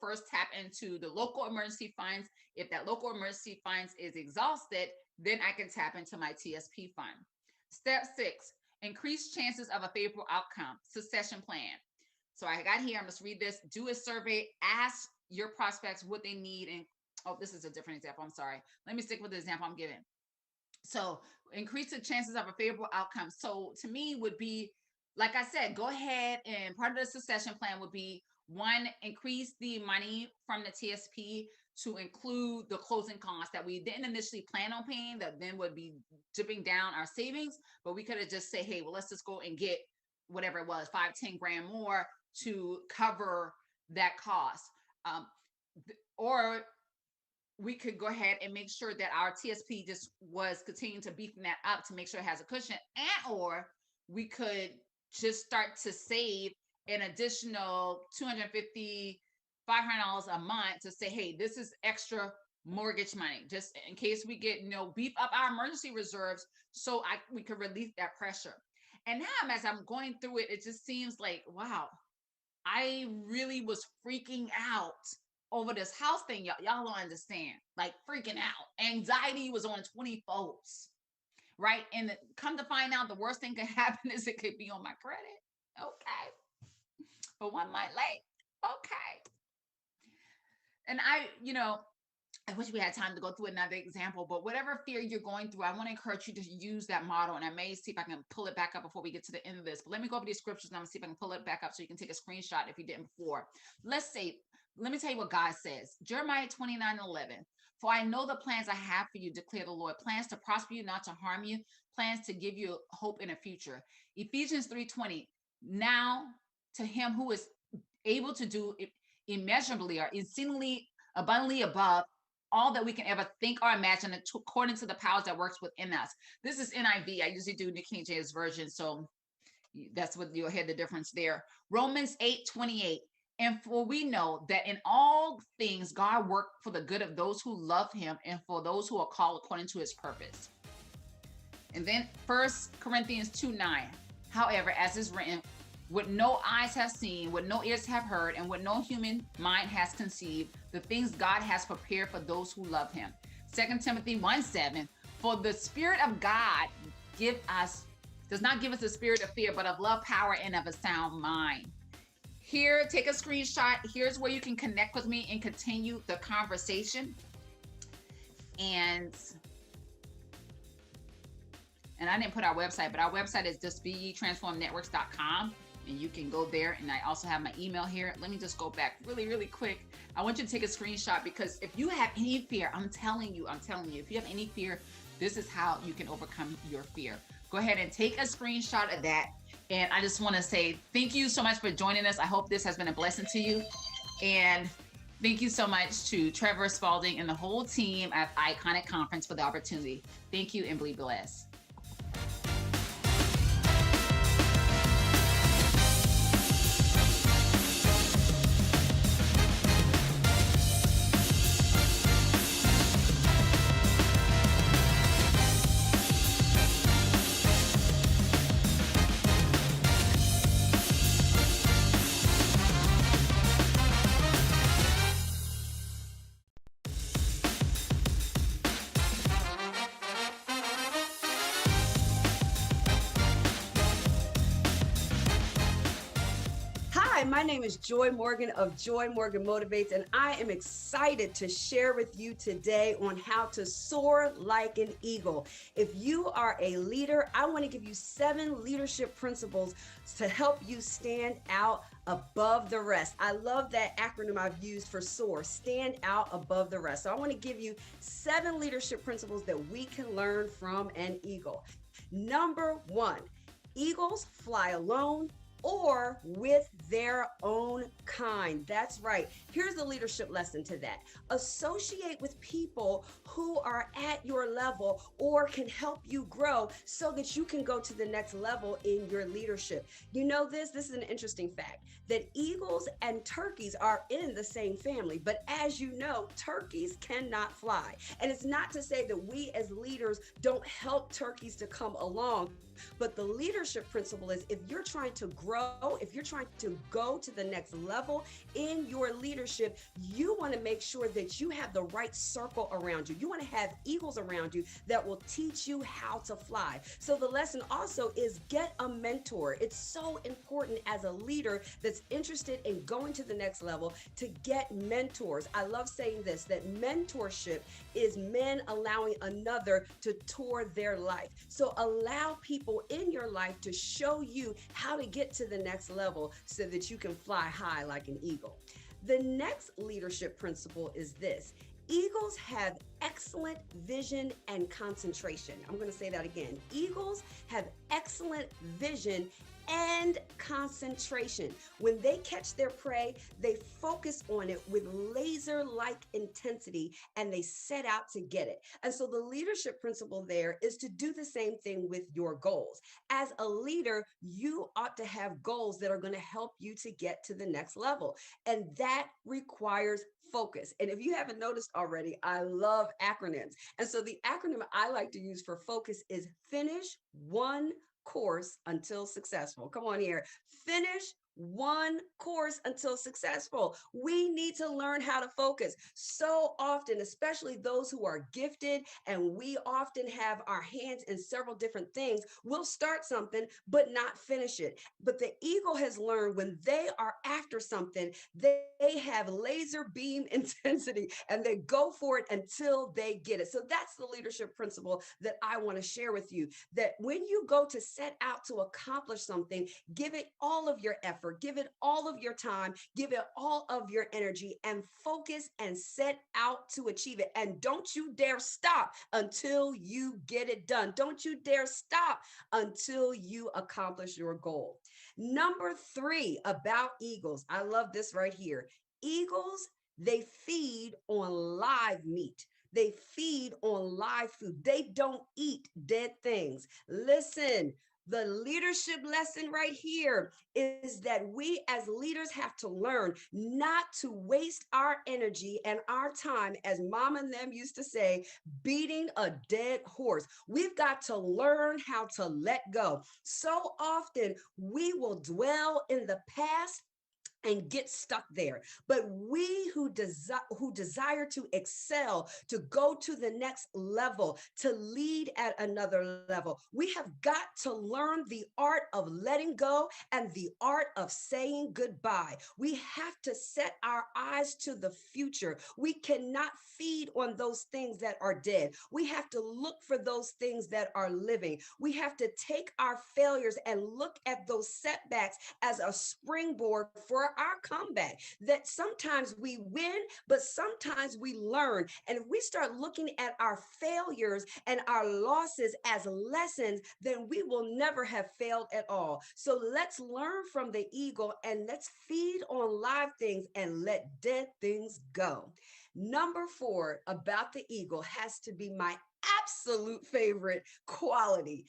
first tap into the local emergency funds. If that local emergency funds is exhausted, then I can tap into my TSP fund. Step 6, increase chances of a favorable outcome, succession plan. So I got here, I must read this. Do a survey, ask your prospects what they need. And oh, this is a different example. I'm sorry. Let me stick with the example I'm giving. So increase the chances of a favorable outcome. So to me would be, like I said, go ahead, and part of the succession plan would be, 1, increase the money from the TSP to include the closing costs that we didn't initially plan on paying, that then would be dipping down our savings. But we could have just say, hey, well, let's just go and get whatever it was, 5-10 grand more to cover that cost. Or we could go ahead and make sure that our TSP just was continuing to beefing that up to make sure it has a cushion, and or we could just start to save an additional $250, $500 a month to say, hey, this is extra mortgage money, just in case we get, beef up our emergency reserves, so we could relieve that pressure. And now, as I'm going through it, it just seems like, wow, I really was freaking out over this house thing. Y'all don't understand, like freaking out. Anxiety was on 20 folds, right? And come to find out, the worst thing could happen is it could be on my credit. Okay. But one might late. Okay. And I wish we had time to go through another example, but whatever fear you're going through, I want to encourage you to use that model. And I may see if I can pull it back up before we get to the end of this, but let me go over these scriptures and I'm gonna see if I can pull it back up so you can take a screenshot if you didn't before. Let me tell you what God says. Jeremiah 29:11. For I know the plans I have for you, declare the Lord, plans to prosper you, not to harm you, plans to give you hope in a future. Ephesians 3:20. Now to him who is able to do immeasurably or exceedingly abundantly above all that we can ever think or imagine, according to the powers that works within us. This is NIV. I usually do New King James Version, so that's what you'll hear the difference there. Romans 8:28. And for we know that in all things God worked for the good of those who love him and for those who are called according to his purpose. And then 1 Corinthians 2:9. However, as is written, what no eyes have seen, what no ears have heard, and what no human mind has conceived, the things God has prepared for those who love him. 2 Timothy 1:7. For the Spirit of God does not give us a spirit of fear, but of love, power, and of a sound mind. Here, take a screenshot. Here's where you can connect with me and continue the conversation. And I didn't put our website, but our website is just betransformnetworks.com. And you can go there. And I also have my email here. Let me just go back really, really quick. I want you to take a screenshot, because if you have any fear, I'm telling you, if you have any fear, this is how you can overcome your fear. Go ahead and take a screenshot of that. And I just want to say thank you so much for joining us. I hope this has been a blessing to you. And thank you so much to Trevor Spalding and the whole team at Iconic Conference for the opportunity. Thank you, and be blessed. my name is Joy Morgan of Joy Morgan Motivates, and I am excited to share with you today on how to soar like an eagle. If you are a leader, I want to give you 7 leadership principles to help you stand out above the rest. I love that acronym I've used for SOAR, stand out above the rest. So I want to give you 7 leadership principles that we can learn from an eagle. Number 1, eagles fly alone or with their own kind. That's right. Here's the leadership lesson to that. Associate with people who are at your level or can help you grow so that you can go to the next level in your leadership. You know this is an interesting fact, that eagles and turkeys are in the same family, but as you know, turkeys cannot fly. And it's not to say that we as leaders don't help turkeys to come along, but the leadership principle is, if you're trying to grow, if you're trying to go to the next level in your leadership, you want to make sure that you have the right circle around you. You want to have eagles around you that will teach you how to fly. So the lesson also is, get a mentor. It's so important as a leader that's interested in going to the next level to get mentors. I love saying this, that mentorship is men allowing another to tour their life. So allow people in your life to show you how to get to the next level so that you can fly high like an eagle. The next leadership principle is this: eagles have excellent vision and concentration. I'm going to say that again. Eagles have excellent vision and concentration. When they catch their prey, they focus on it with laser-like intensity and they set out to get it. And so the leadership principle there is to do the same thing with your goals. As a leader, you ought to have goals that are going to help you to get to the next level. And that requires focus. And if you haven't noticed already, I love acronyms. And so the acronym I like to use for focus is finish one course until successful. Come on here. Finish one course until successful. We need to learn how to focus. So often, especially those who are gifted, and we often have our hands in several different things, we'll start something but not finish it. But the eagle has learned, when they are after something, they have laser beam intensity and they go for it until they get it. So that's the leadership principle that I want to share with you, that when you go to set out to accomplish something, give it all of your effort. Give it all of your time, give it all of your energy, and focus and set out to achieve it. And don't you dare stop until you get it done. Don't you dare stop until you accomplish your goal. Number 3 about eagles. I love this right here. Eagles, they feed on live meat. They feed on live food. They don't eat dead things. Listen, the leadership lesson right here is that we as leaders have to learn not to waste our energy and our time, as mom and them used to say, beating a dead horse. We've got to learn how to let go. So often we will dwell in the past and get stuck there. But we who desire to excel, to go to the next level, to lead at another level, we have got to learn the art of letting go and the art of saying goodbye. We have to set our eyes to the future. We cannot feed on those things that are dead. We have to look for those things that are living. We have to take our failures and look at those setbacks as a springboard for our comeback. That sometimes we win, but sometimes we learn. And if we start looking at our failures and our losses as lessons, then we will never have failed at all. So let's learn from the eagle and let's feed on live things and let dead things go. Number 4 about the eagle has to be my absolute favorite quality.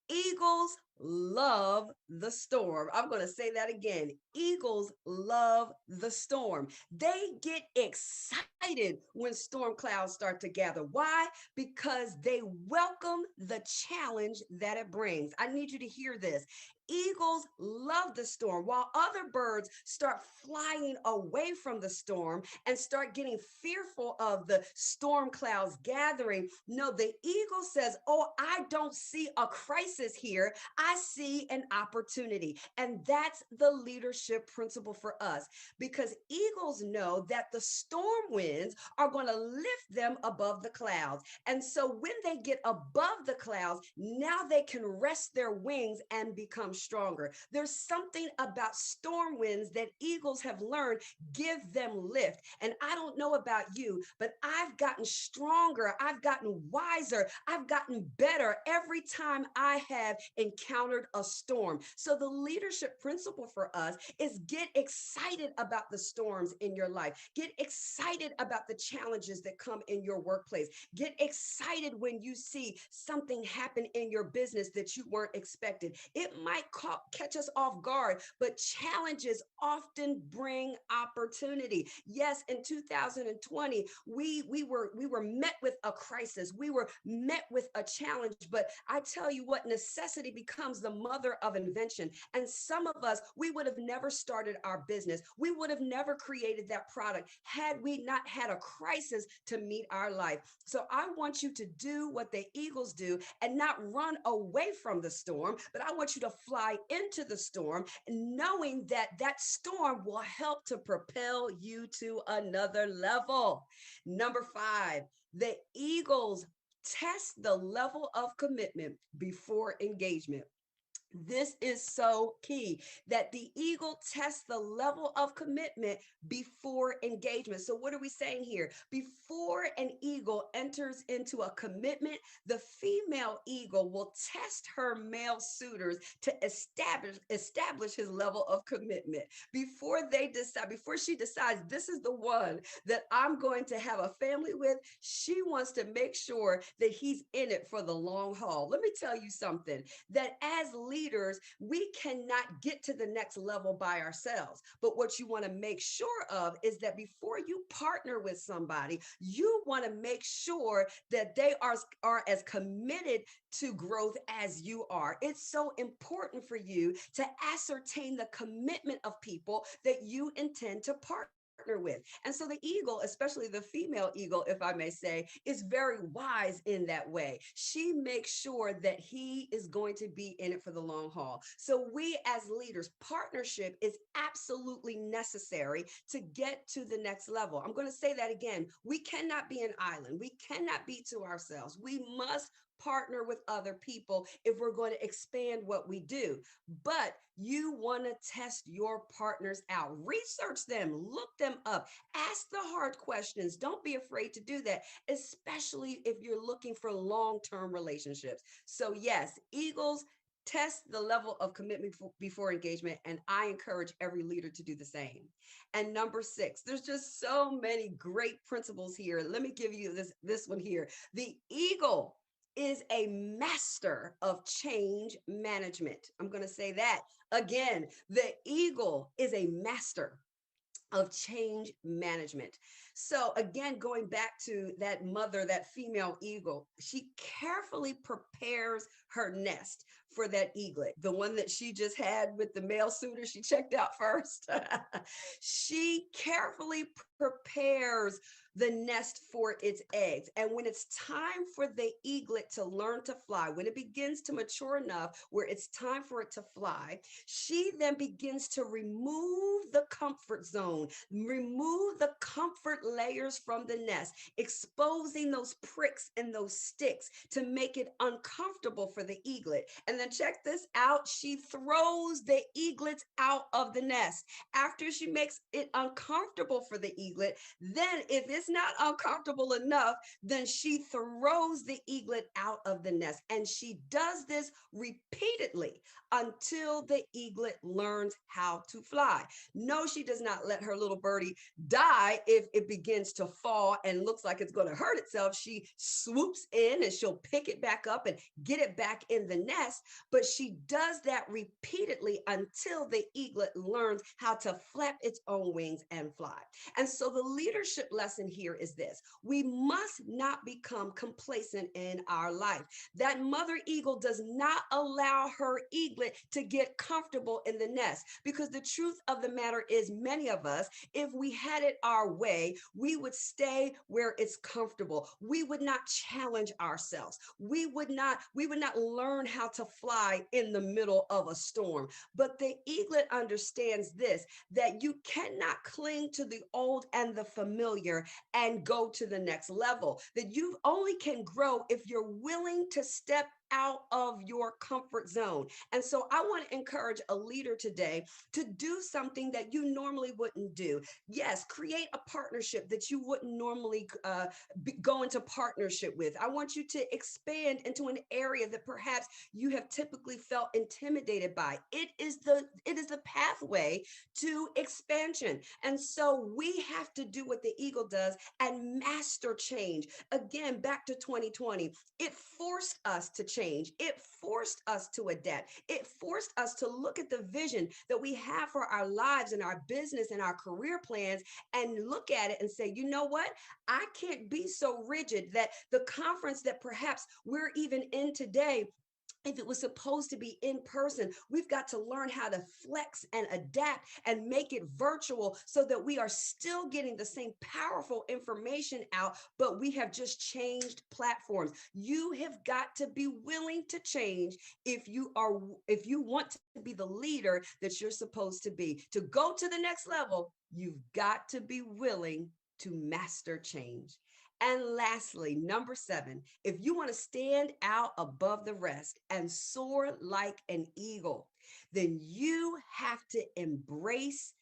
Eagles love the storm. I'm going to say that again. Eagles love the storm. They get excited when storm clouds start to gather. Why? Because they welcome the challenge that it brings. I need you to hear this. eagles love the storm, while other birds start flying away from the storm and start getting fearful of the storm clouds gathering. No, the eagle says, oh, I don't see a crisis here. I see an opportunity. And that's the leadership principle for us, because eagles know that the storm winds are going to lift them above the clouds. And so when they get above the clouds, now they can rest their wings and become stronger. There's something about storm winds that eagles have learned give them lift. And I don't know about you, but I've gotten stronger. I've gotten wiser. I've gotten better every time I have encountered a storm. So the leadership principle for us is get excited about the storms in your life. Get excited about the challenges that come in your workplace. Get excited when you see something happen in your business that you weren't expected. It might catch us off guard, but challenges often bring opportunity. Yes, in 2020, we were met with a crisis. We were met with a challenge, but I tell you what, necessity becomes the mother of invention. And some of us, we would have never started our business. We would have never created that product had we not had a crisis to meet our life. So I want you to do what the eagles do and not run away from the storm, but I want you to fly into the storm, knowing that that storm will help to propel you to another level. Number 5, the eagles test the level of commitment before engagement. This is so key, that the eagle tests the level of commitment before engagement. So what are we saying here? Before an eagle enters into a commitment, the female eagle will test her male suitors to establish his level of commitment. Before she decides this is the one that I'm going to have a family with, she wants to make sure that he's in it for the long haul. Let me tell you something, that as leaders, we cannot get to the next level by ourselves. But what you want to make sure of is that before you partner with somebody, you want to make sure that they are as committed to growth as you are. It's so important for you to ascertain the commitment of people that you intend to partner with. And so the eagle, especially the female eagle, if I may say, is very wise in that way. She makes sure that he is going to be in it for the long haul. So we as leaders, partnership is absolutely necessary to get to the next level. I'm going to say that again. We cannot be an island. We cannot be to ourselves. We must partner with other people if we're going to expand what we do. But you want to test your partners out. Research them, look them up, ask the hard questions. Don't be afraid to do that, especially if you're looking for long-term relationships. So yes, eagles test the level of commitment before engagement, and I encourage every leader to do the same. And number 6, there's just so many great principles here. Let me give you this one here. The eagle is a master of change management. I'm going to say that again. The eagle is a master of change management. So again, going back to that mother, that female eagle, she carefully prepares her nest for that eaglet, the one that she just had with the male suitor she checked out first. She carefully prepares the nest for its eggs. And when it's time for the eaglet to learn to fly, when it begins to mature enough where it's time for it to fly, she then begins to remove the comfort zone, remove the comfort layers from the nest, exposing those pricks and those sticks to make it uncomfortable for the eaglet. And then check this out, she throws the eaglets out of the nest. After she makes it uncomfortable for the eaglet, then if it's not uncomfortable enough, then she throws the eaglet out of the nest. And she does this repeatedly until the eaglet learns how to fly. No, she does not let her little birdie die if it begins to fall and looks like it's going to hurt itself, she swoops in and she'll pick it back up and get it back in the nest. But she does that repeatedly until the eaglet learns how to flap its own wings and fly. And so the leadership lesson here is this: we must not become complacent in our life. That mother eagle does not allow her eaglet to get comfortable in the nest, because the truth of the matter is, many of us, if we had it our way, we would stay where it's comfortable. We would not challenge ourselves. We would not learn how to fly in the middle of a storm. But the eaglet understands this, that you cannot cling to the old and the familiar and go to the next level, that you only can grow if you're willing to step out of your comfort zone. And so I want to encourage a leader today to do something that you normally wouldn't do. Yes, create a partnership that you wouldn't normally go into partnership with. I want you to expand into an area that perhaps you have typically felt intimidated by. It is the pathway to expansion. And so we have to do what the eagle does and master change. Again, back to 2020, it forced us to change. It forced us to adapt. It forced us to look at the vision that we have for our lives and our business and our career plans and look at it and say, you know what? I can't be so rigid that the conference that perhaps we're even in today, if it was supposed to be in person, we've got to learn how to flex and adapt and make it virtual so that we are still getting the same powerful information out, but we have just changed platforms. You have got to be willing to change if you want to be the leader that you're supposed to be. To go to the next level, you've got to be willing to master change. And lastly, number 7, if you want to stand out above the rest and soar like an eagle, then you have to embrace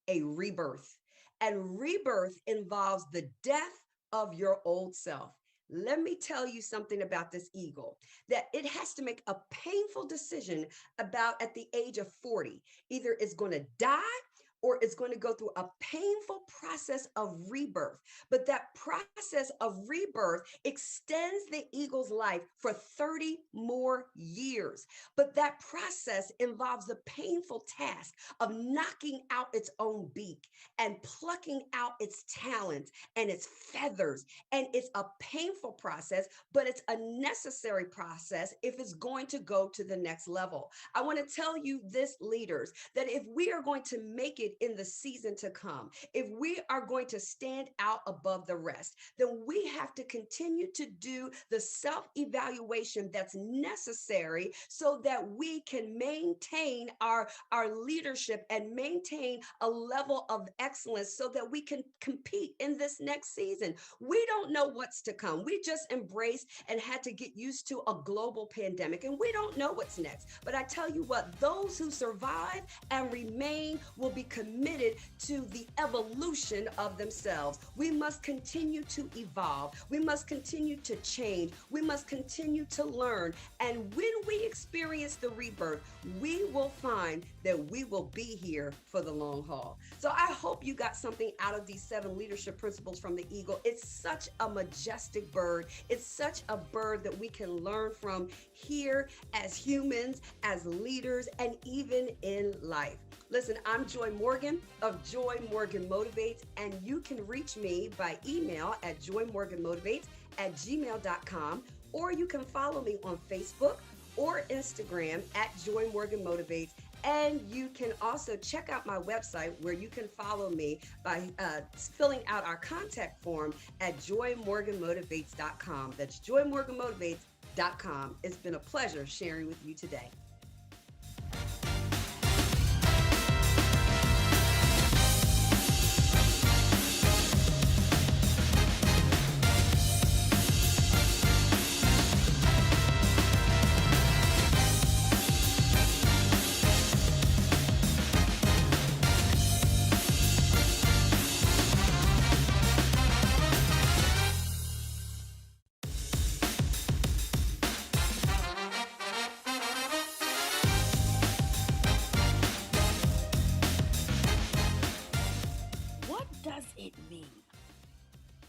a rebirth. And rebirth involves the death of your old self. Let me tell you something about this eagle, that it has to make a painful decision about at the age of 40. Either it's going to die or it's going to go through a painful process of rebirth. But that process of rebirth extends the eagle's life for 30 more years. But that process involves the painful task of knocking out its own beak and plucking out its talons and its feathers. And it's a painful process, but it's a necessary process if it's going to go to the next level. I want to tell you this, leaders, that if we are going to make it in the season to come, if we are going to stand out above the rest, then we have to continue to do the self-evaluation that's necessary so that we can maintain our leadership and maintain a level of excellence so that we can compete in this next season. We don't know what's to come. We just embraced and had to get used to a global pandemic, and we don't know what's next. But I tell you what, those who survive and remain will be committed to the evolution of themselves. We must continue to evolve. We must continue to change. We must continue to learn. And when we experience the rebirth, we will find that we will be here for the long haul. So I hope you got something out of these 7 leadership principles from the eagle. It's such a majestic bird. It's such a bird that we can learn from here as humans, as leaders, and even in life. Listen, I'm Joy Morgan of Joy Morgan Motivates, and you can reach me by email at joymorganmotivates@gmail.com, or you can follow me on Facebook or Instagram at Joy Morgan Motivates. And you can also check out my website where you can follow me by filling out our contact form at joymorganmotivates.com. That's joymorganmotivates.com. It's been a pleasure sharing with you today.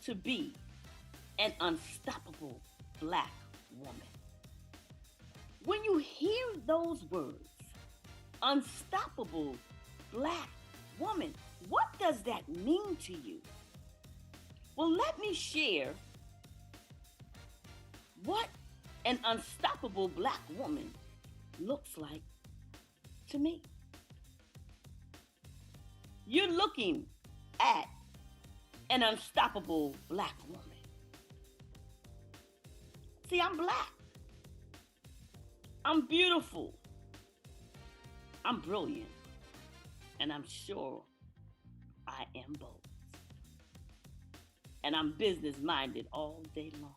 to be an unstoppable Black woman? When you hear those words, unstoppable Black woman, what does that mean to you? Well, let me share what an unstoppable Black woman looks like to me. You're looking at an unstoppable Black woman. See, I'm Black. I'm beautiful. I'm brilliant. And I'm sure I am bold. And I'm business-minded all day long.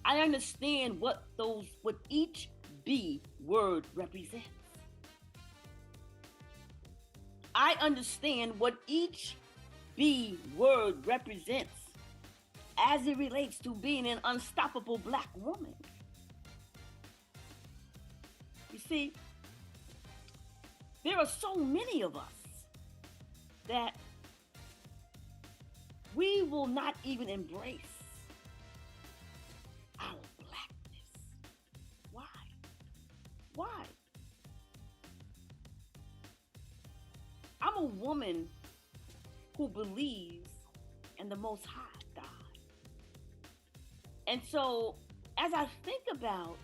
I understand what each B word represents. I understand what each B word represents as it relates to being an unstoppable Black woman. You see, there are so many of us that we will not even embrace our Blackness. Why? Why? I'm a woman who believes in the Most High God. And so, as I think about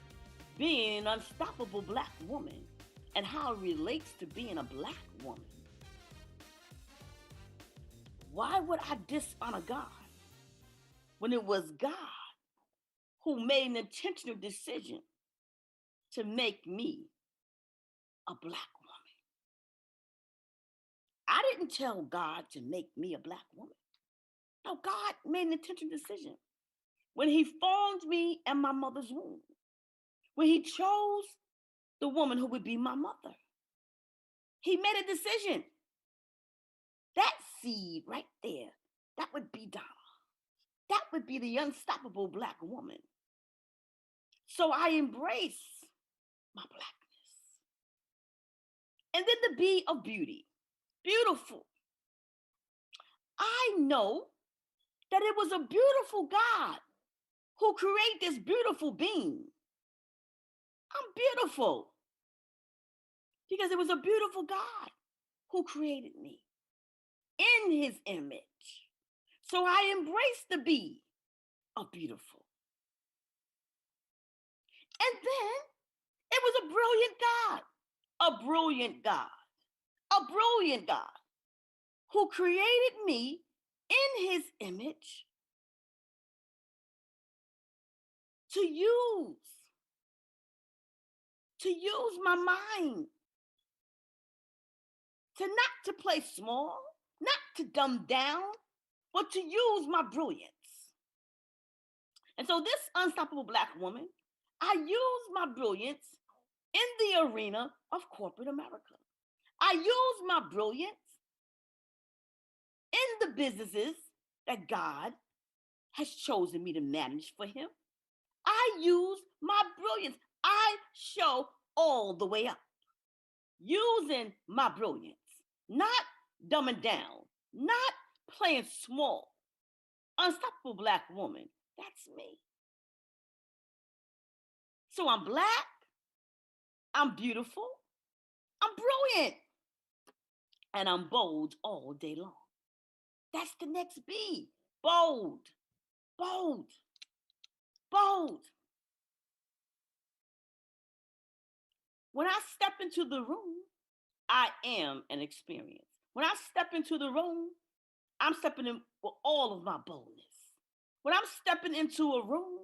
being an unstoppable Black woman and how it relates to being a Black woman, why would I dishonor God when it was God who made an intentional decision to make me a Black woman? I didn't tell God to make me a Black woman. No, God made an intentional decision. When he formed me in my mother's womb, when he chose the woman who would be my mother, he made a decision. That seed right there, that would be Donna. That would be the unstoppable Black woman. So I embrace my Blackness. And then the B of beauty, beautiful. I know that it was a beautiful God who created this beautiful being. I'm beautiful because it was a beautiful God who created me in his image. So I embrace the B of beautiful. And then it was a brilliant God, a brilliant God, a brilliant God who created me in his image to use my mind, to play small, not to dumb down, but to use my brilliance. And so this unstoppable Black woman, I use my brilliance in the arena of corporate America. I use my brilliance in the businesses that God has chosen me to manage for him. I use my brilliance. I show all the way up, using my brilliance, not dumbing down, not playing small. Unstoppable Black woman, that's me. So I'm Black, I'm beautiful, I'm brilliant, and I'm bold all day long. That's the next B, bold, bold, bold. When I step into the room, I am an experience. When I step into the room, I'm stepping in with all of my boldness. When I'm stepping into a room,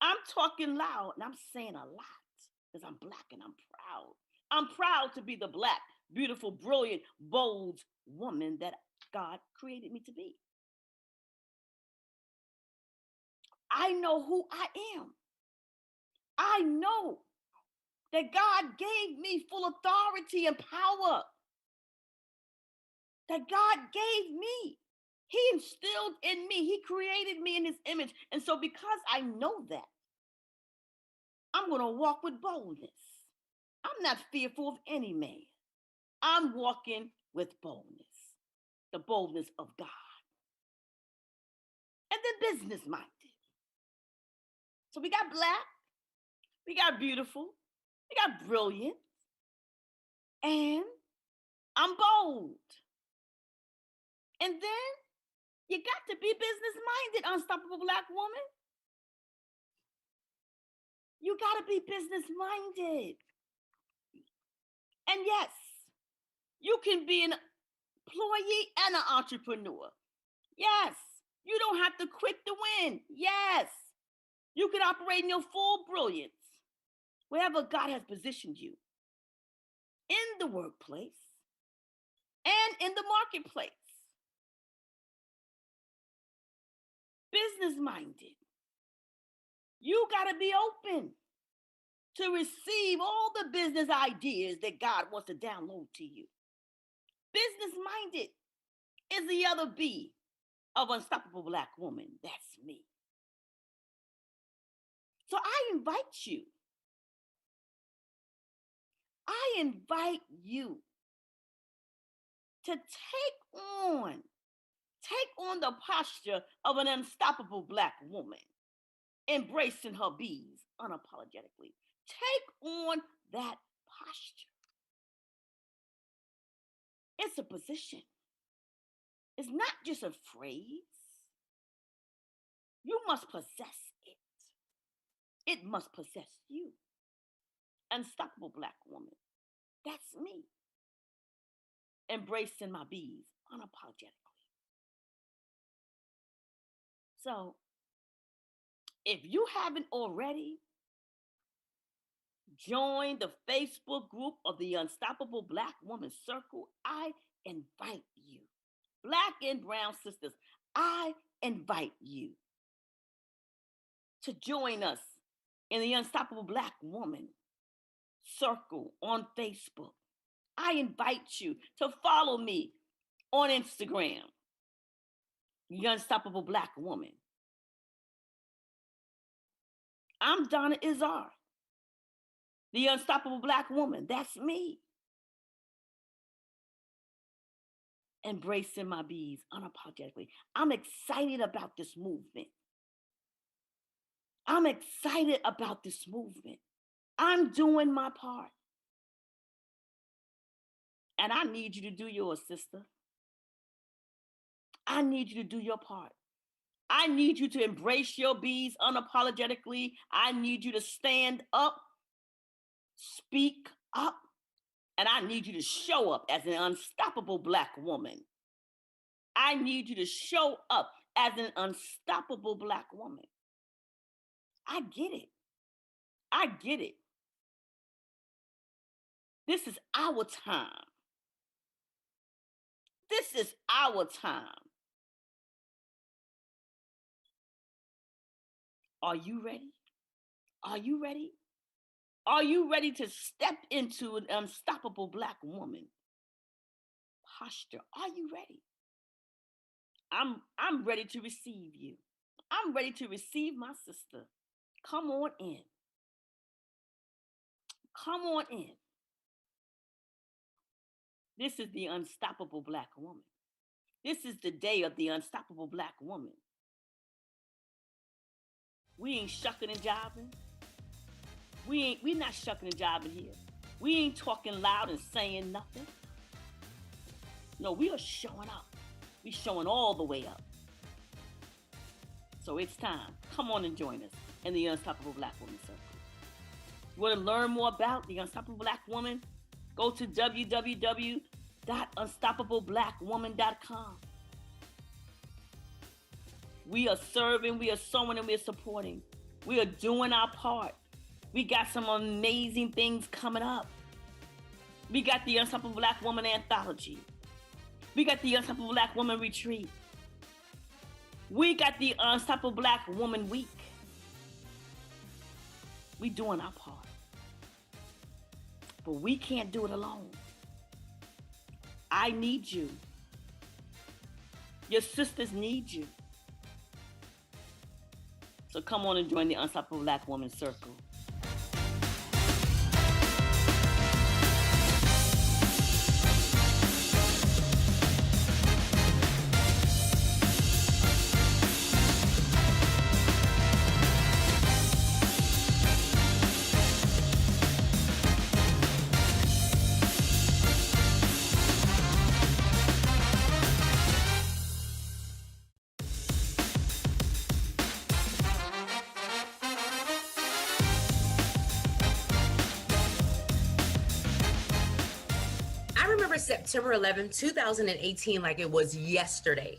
I'm talking loud and I'm saying a lot because I'm Black and I'm proud. I'm proud to be the Black, beautiful, brilliant, bold woman that God created me to be. I know who I am. I know that God gave me full authority and power. That God gave me. He instilled in me. He created me in his image. And so because I know that, I'm going to walk with boldness. I'm not fearful of any man. I'm walking with boldness, the boldness of God. And then business minded. So we got black, we got beautiful, we got brilliant, and I'm bold. And then you got to be business minded, unstoppable Black woman. You got to be business minded. And yes, you can be an employee and an entrepreneur. Yes, you don't have to quit to win. Yes, you can operate in your full brilliance wherever God has positioned you, in the workplace and in the marketplace. Business minded. You got to be open to receive all the business ideas that God wants to download to you. Business minded is the other B of unstoppable Black woman. That's me. So I invite you to take on the posture of an unstoppable Black woman, embracing her B's unapologetically. Take on that posture. It's a position. It's not just a phrase. You must possess it. It must possess you. Unstoppable Black woman. That's me. Embracing my B's unapologetically. So, if you haven't already, join the Facebook group of the Unstoppable Black Woman Circle. I invite you. Black and brown sisters, I invite you to join us in the Unstoppable Black Woman Circle on Facebook. I invite you to follow me on Instagram, the Unstoppable Black Woman. I'm Donna Izzard, the Unstoppable Black Woman. That's me. Embracing my B's unapologetically. I'm excited about this movement. I'm excited about this movement. I'm doing my part. And I need you to do yours, sister. I need you to do your part. I need you to embrace your B's unapologetically. I need you to stand up, speak up, and I need you to show up as an unstoppable Black woman. I need you to show up as an unstoppable Black woman. I get it. I get it. This is our time. This is our time. Are you ready? Are you ready? Are you ready to step into an unstoppable Black woman posture? Are you ready? I'm ready to receive you. I'm ready to receive my sister. Come on in. Come on in. This is the unstoppable Black woman. This is the day of the unstoppable Black woman. We ain't shucking and jiving. We not shucking and jiving here. We ain't talking loud and saying nothing. No, we are showing up. We showing all the way up. So it's time. Come on and join us in the Unstoppable Black Woman Circle. You want to learn more about the Unstoppable Black Woman? Go to www.unstoppableblackwoman.com. We are serving, we are sowing, and we are supporting. We are doing our part. We got some amazing things coming up. We got the Unstoppable Black Woman Anthology. We got the Unstoppable Black Woman Retreat. We got the Unstoppable Black Woman Week. We doing our part. But we can't do it alone. I need you. Your sisters need you. So come on and join the Unstoppable Black Woman Circle. September 11, 2018, like it was yesterday.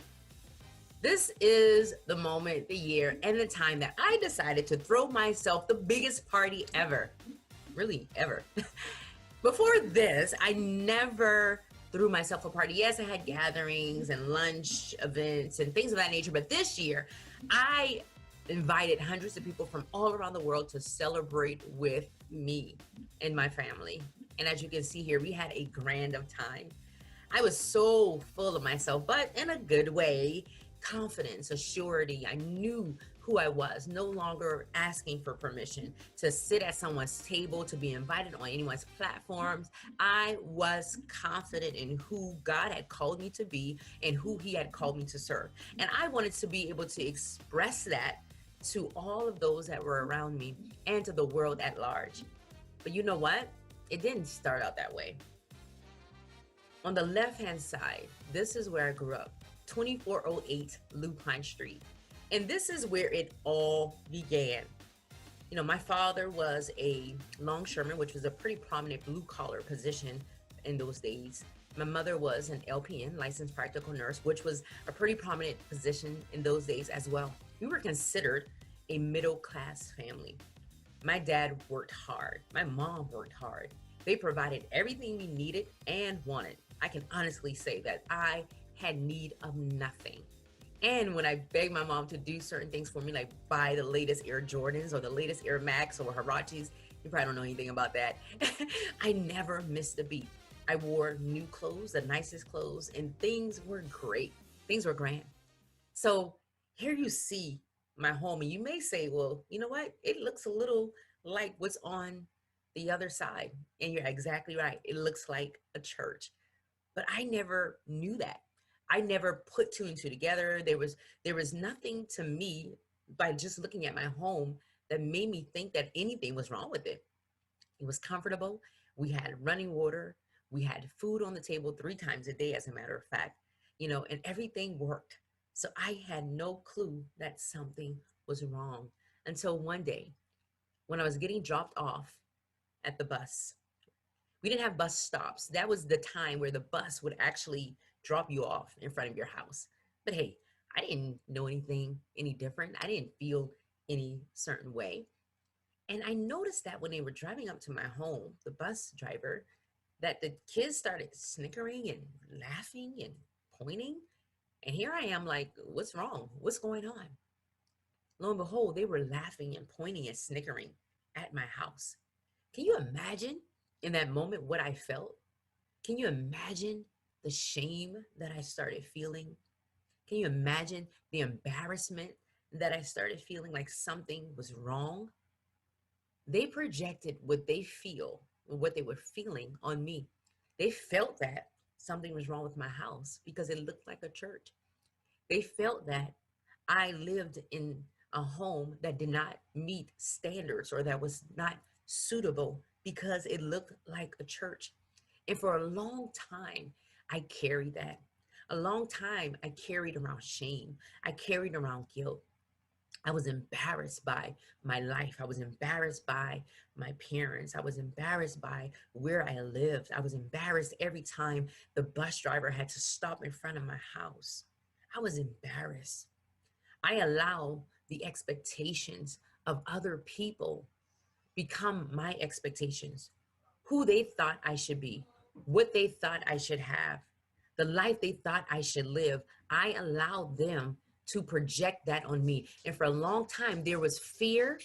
This is the moment, the year, and the time that I decided to throw myself the biggest party ever. Really, ever. Before this, I never threw myself a party. Yes, I had gatherings and lunch events and things of that nature, but this year, I invited hundreds of people from all around the world to celebrate with me and my family. And as you can see here, we had a grand of time. I was so full of myself, but in a good way, confidence, assurity. I knew who I was, no longer asking for permission to sit at someone's table, to be invited on anyone's platforms. I was confident in who God had called me to be and who he had called me to serve. And I wanted to be able to express that to all of those that were around me and to the world at large. But you know what? It didn't start out that way. On the left-hand side, this is where I grew up, 2408 Lupine Street. And this is where it all began. You know, my father was a longshoreman, which was a pretty prominent blue-collar position in those days. My mother was an LPN, licensed practical nurse, which was a pretty prominent position in those days as well. We were considered a middle-class family. My dad worked hard. My mom worked hard. They provided everything we needed and wanted. I can honestly say that I had need of nothing. And when I begged my mom to do certain things for me, like buy the latest Air Jordans or the latest Air Max or Huaraches, you probably don't know anything about that. I never missed a beat. I wore new clothes, the nicest clothes, and things were great. Things were grand. So here you see my home, and you may say, well, you know what? It looks a little like what's on the other side. And you're exactly right. It looks like a church. But I never knew that. I never put two and two together. There was nothing to me by just looking at my home that made me think that anything was wrong with it. It was comfortable. We had running water. We had food on the table 3 times a day, as a matter of fact, you know, and everything worked. So I had no clue that something was wrong until one day when I was getting dropped off at the bus. We didn't have bus stops. That was the time where the bus would actually drop you off in front of your house. But hey, I didn't know anything any different. I didn't feel any certain way. And I noticed that when they were driving up to my home, the bus driver, that the kids started snickering and laughing and pointing. And here I am like, what's wrong? What's going on? Lo and behold, they were laughing and pointing and snickering at my house. Can you imagine in that moment what I felt? Can you imagine the shame that I started feeling? Can you imagine the embarrassment that I started feeling, like something was wrong? They projected what they feel, what they were feeling on me. They felt that something was wrong with my house because it looked like a church. They felt that I lived in a home that did not meet standards or that was not suitable because it looked like a church. And for a long time, I carried that. A long time, I carried around shame. I carried around guilt. I was embarrassed by my life. I was embarrassed by my parents. I was embarrassed by where I lived. I was embarrassed every time the bus driver had to stop in front of my house. I was embarrassed. I allow the expectations of other people become my expectations, who they thought I should be, what they thought I should have, the life they thought I should live. I allowed them to project that on me. And for a long time, there was fear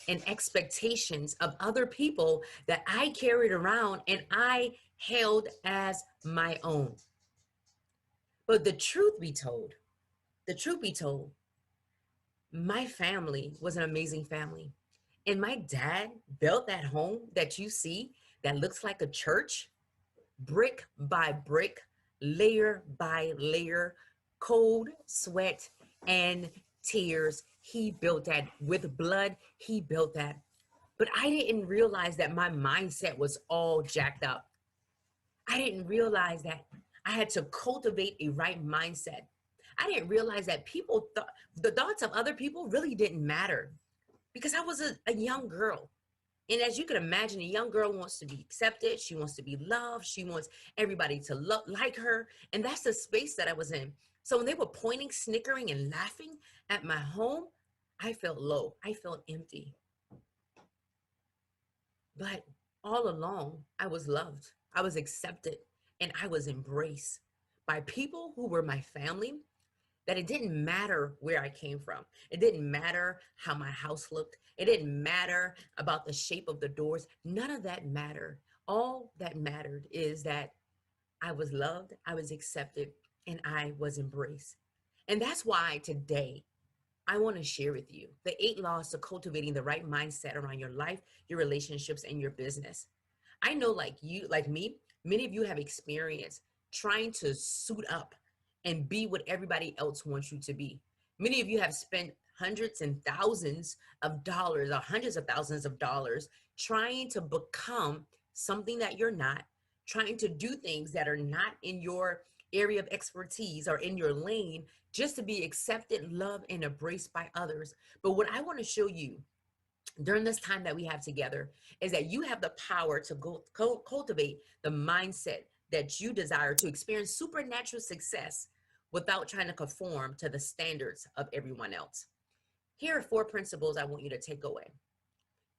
and expectations of other people that I carried around and I held as my own. But the truth be told, my family was an amazing family. And my dad built that home that you see that looks like a church, brick by brick, layer by layer, cold, sweat, and tears. He built that with blood. He built that. But I didn't realize that my mindset was all jacked up. I didn't realize that I had to cultivate a right mindset. I didn't realize that people thought the thoughts of other people really didn't matter because I was a young girl And as you can imagine, a young girl wants to be accepted. She wants to be loved. She wants everybody to like her. And that's the space that I was in. So when they were pointing, snickering, and laughing at my home, I felt low. I felt empty. But all along, I was loved. I was accepted, and I was embraced by people who were my family, that it didn't matter where I came from. It didn't matter how my house looked. It didn't matter about the shape of the doors. None of that mattered. All that mattered is that I was loved, I was accepted, and I was embraced. And that's why today I want to share with you the 8 laws to cultivating the right mindset around your life, your relationships, and your business. I know, like you, like me, many of you have experienced trying to suit up and be what everybody else wants you to be. Many of you have spent hundreds and thousands of dollars or hundreds of thousands of dollars trying to become something that you're not, trying to do things that are not in your area of expertise or in your lane, just to be accepted, loved, and embraced by others. But what I want to show you during this time that we have together is that you have the power to cultivate the mindset that you desire to experience supernatural success without trying to conform to the standards of everyone else. Here are 4 principles I want you to take away.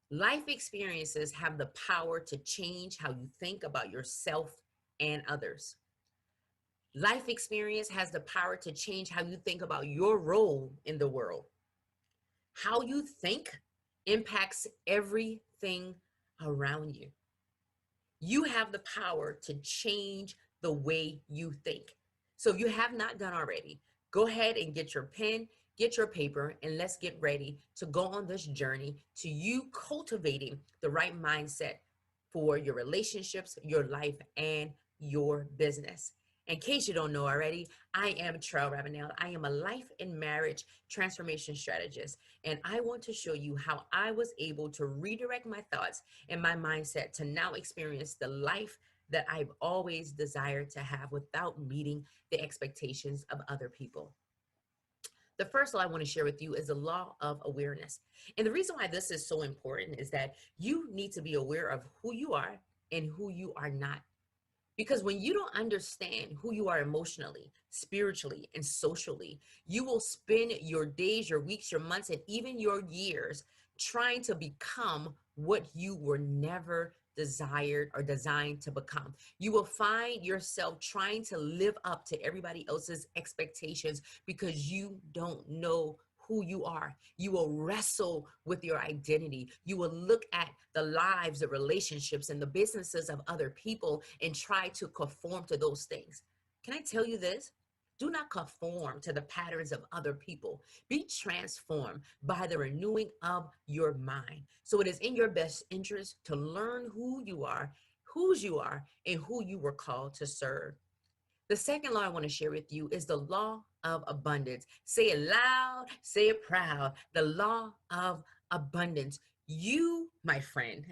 Life experiences have the power to change how you think about yourself and others. Life experience has the power to change how you think about your role in the world. How you think impacts everything around you. You have the power to change the way you think. So if you have not done already, go ahead and get your pen, get your paper, and let's get ready to go on this journey to you cultivating the right mindset for your relationships, your life, and your business. In case you don't know already, I am Treal Ravenel. I am a life and marriage transformation strategist, and I want to show you how I was able to redirect my thoughts and my mindset to now experience the life that I've always desired to have without meeting the expectations of other people. The first law I want to share with you is the law of awareness. And the reason why this is so important is that you need to be aware of who you are and who you are not. Because when you don't understand who you are emotionally, spiritually, and socially, you will spend your days, your weeks, your months, and even your years trying to become what you were never desired or designed to become. You will find yourself trying to live up to everybody else's expectations because you don't know who you are. You will wrestle with your identity. You will look at the lives, the relationships, and the businesses of other people and try to conform to those things. Can I tell you this? Do not conform to the patterns of other people. Be transformed by the renewing of your mind. So it is in your best interest to learn who you are, whose you are, and who you were called to serve. The second law I want to share with you is the law of abundance. Say it loud, say it proud. The law of abundance. You, my friend,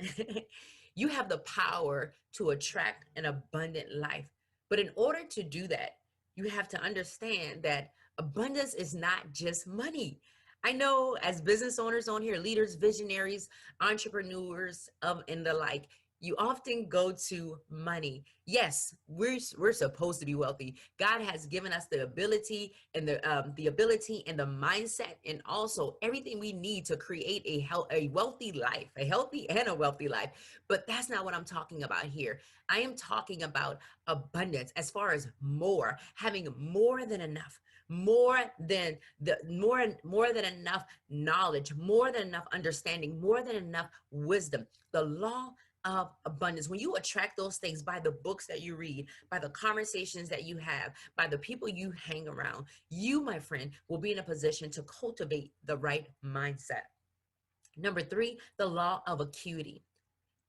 you have the power to attract an abundant life. But in order to do that, you have to understand that abundance is not just money. I know as business owners on here, leaders, visionaries, entrepreneurs, and the like, you often go to money. Yes, we're supposed to be wealthy. God has given us the ability and the ability and the mindset and also everything we need to create a wealthy life, a healthy and a wealthy life. But that's not what I'm talking about here. I am talking about abundance as far as more, having more than enough. More than enough knowledge, more than enough understanding, more than enough wisdom. The law of abundance. When you attract those things by the books that you read, by the conversations that you have, by the people you hang around, you, my friend, will be in a position to cultivate the right mindset. Number 3, the law of acuity.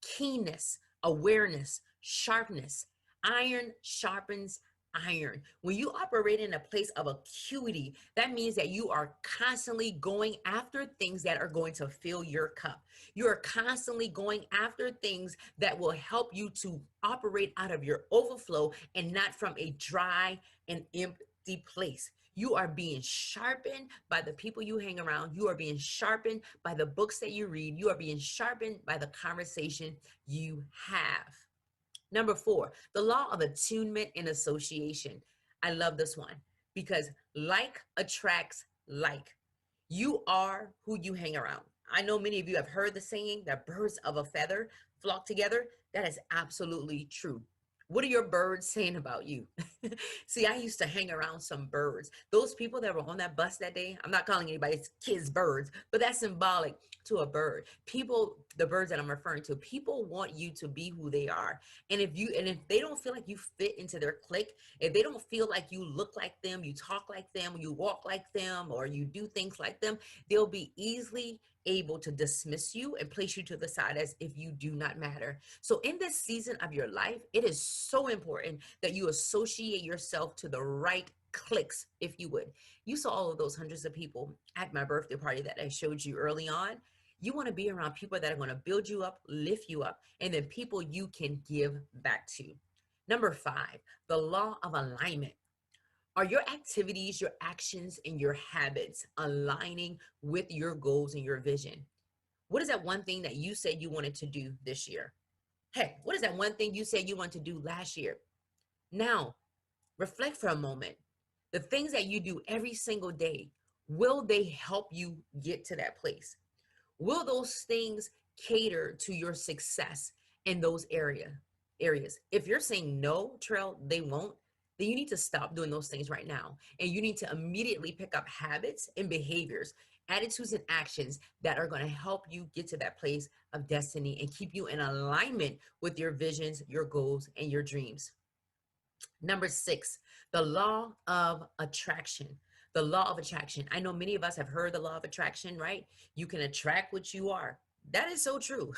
Keenness, awareness, sharpness. Iron sharpens iron. When you operate in a place of acuity, that means that you are constantly going after things that are going to fill your cup. You are constantly going after things that will help you to operate out of your overflow and not from a dry and empty place. You are being sharpened by the people you hang around. You are being sharpened by the books that you read. You are being sharpened by the conversation you have. Number 4, the law of attunement and association. I love this one because like attracts like. You are who you hang around. I know many of you have heard the saying that birds of a feather flock together. That is absolutely true. What are your birds saying about you? See, I used to hang around some birds. Those people that were on that bus that day, I'm not calling anybody's kids birds, but that's symbolic to a bird. People, the birds that I'm referring to, people want you to be who they are. And if they don't feel like you fit into their clique, if they don't feel like you look like them, you talk like them, you walk like them, or you do things like them, they'll be easily able to dismiss you and place you to the side as if you do not matter. So in this season of your life, it is so important that you associate yourself to the right cliques, if you would. You saw all of those hundreds of people at my birthday party that I showed you early on. You want to be around people that are going to build you up, lift you up, and then people you can give back to. Number 5, the law of alignment. Are your activities, your actions, and your habits aligning with your goals and your vision? What is that one thing that you said you wanted to do this year? Heck, what is that one thing you said you wanted to do last year? Now, reflect for a moment. The things that you do every single day, will they help you get to that place? Will those things cater to your success in those areas? If you're saying no, Treal, they won't, then you need to stop doing those things right now. And you need to immediately pick up habits and behaviors, attitudes and actions that are going to help you get to that place of destiny and keep you in alignment with your visions, your goals, and your dreams. Number 6, the law of attraction. The law of attraction. I know many of us have heard the law of attraction, right? You can attract what you are. That is so true.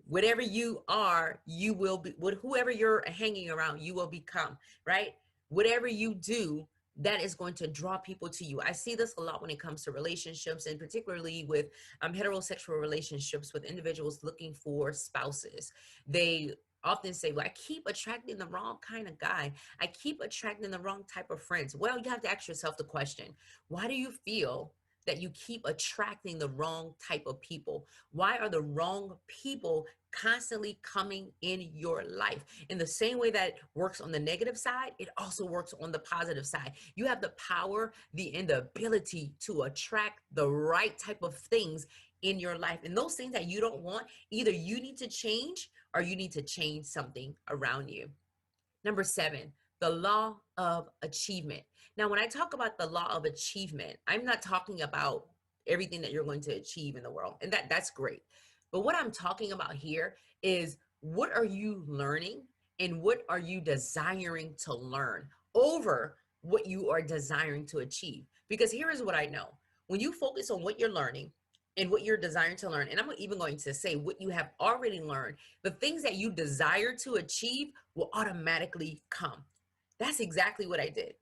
Whatever you are, you will be. Whoever you're hanging around, you will become, right? Whatever you do, that is going to draw people to you. I see this a lot when it comes to relationships, and particularly with heterosexual relationships with individuals looking for spouses. They often say, well, I keep attracting the wrong kind of guy. I keep attracting the wrong type of friends. Well, you have to ask yourself the question, why do you feel that you keep attracting the wrong type of people? Why are the wrong people constantly coming in your life? In the same way that works on the negative side, it also works on the positive side. You have the power, and the ability to attract the right type of things in your life. And those things that you don't want, either you need to change or you need to change something around you. Number 7, the law of achievement. Now, when I talk about the law of achievement, I'm not talking about everything that you're going to achieve in the world. And that's great. But what I'm talking about here is, what are you learning and what are you desiring to learn over what you are desiring to achieve? Because here is what I know. When you focus on what you're learning and what you're desiring to learn, and I'm even going to say what you have already learned, the things that you desire to achieve will automatically come. That's exactly what I did.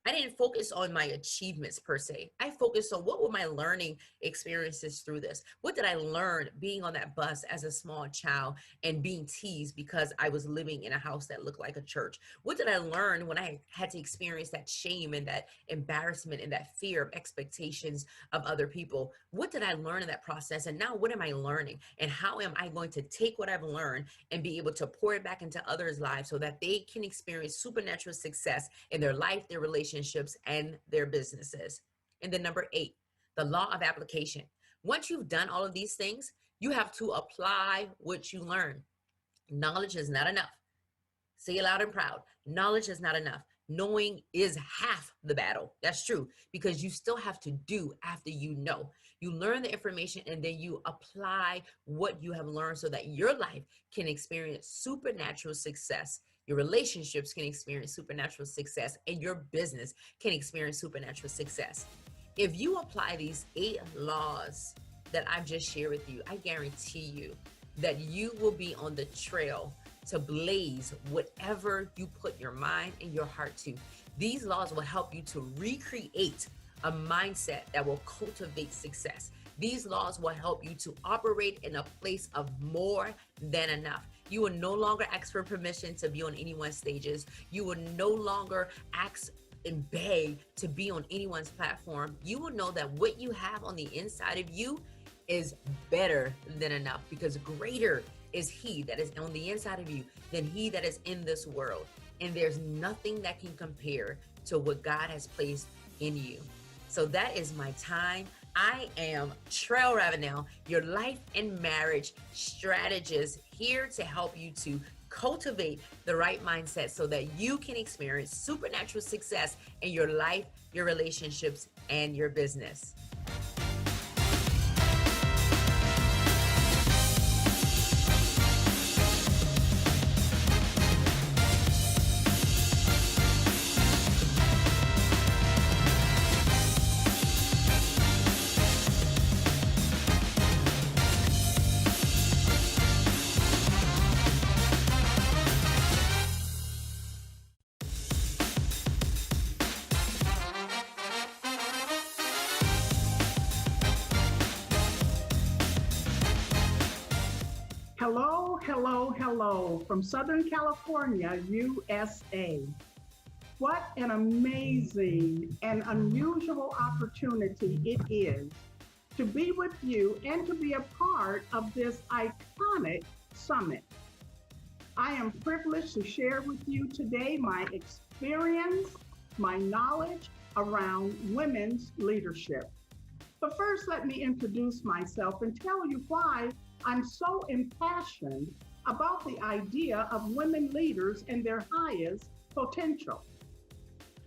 I didn't focus on my achievements per se. I focused on what were my learning experiences through this. What did I learn being on that bus as a small child and being teased because I was living in a house that looked like a church? What did I learn when I had to experience that shame and that embarrassment and that fear of expectations of other people? What did I learn in that process? And now what am I learning? And how am I going to take what I've learned and be able to pour it back into others' lives so that they can experience supernatural success in their life, their relationships, and their businesses? And then number 8, the law of application. Once you've done all of these things, you have to apply what you learn. Knowledge is not enough. Say it loud and proud. Knowledge is not enough. Knowing is half the battle. That's true, because you still have to do after you know. You learn the information and then you apply what you have learned so that your life can experience supernatural success. Your relationships can experience supernatural success, and your business can experience supernatural success. If you apply these 8 laws that I've just shared with you, I guarantee you that you will be on the trail to blaze whatever you put your mind and your heart to. These laws will help you to recreate a mindset that will cultivate success. These laws will help you to operate in a place of more than enough. You will no longer ask for permission to be on anyone's stages. You will no longer ask and beg to be on anyone's platform, you will know that what you have on the inside of you is better than enough, because greater is he that is on the inside of you than he that is in this world. And there's nothing that can compare to what God has placed in you. So that is my time. I am Treal Ravenel, your life and marriage strategist, here to help you to cultivate the right mindset so that you can experience supernatural success in your life, your relationships, and your business. Hello, hello, hello from Southern California, USA. What an amazing and unusual opportunity it is to be with you and to be a part of this iconic summit. I am privileged to share with you today my experience, my knowledge around women's leadership. But first, let me introduce myself and tell you why I'm so impassioned about the idea of women leaders and their highest potential.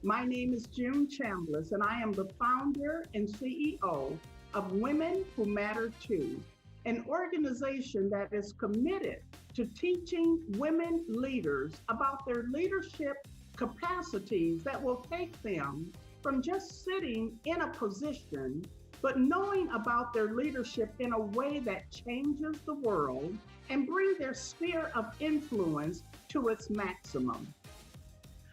My name is June Chambliss, and I am the founder and CEO of Women Who Matter Too, an organization that is committed to teaching women leaders about their leadership capacities that will take them from just sitting in a position, but knowing about their leadership in a way that changes the world and bring their sphere of influence to its maximum.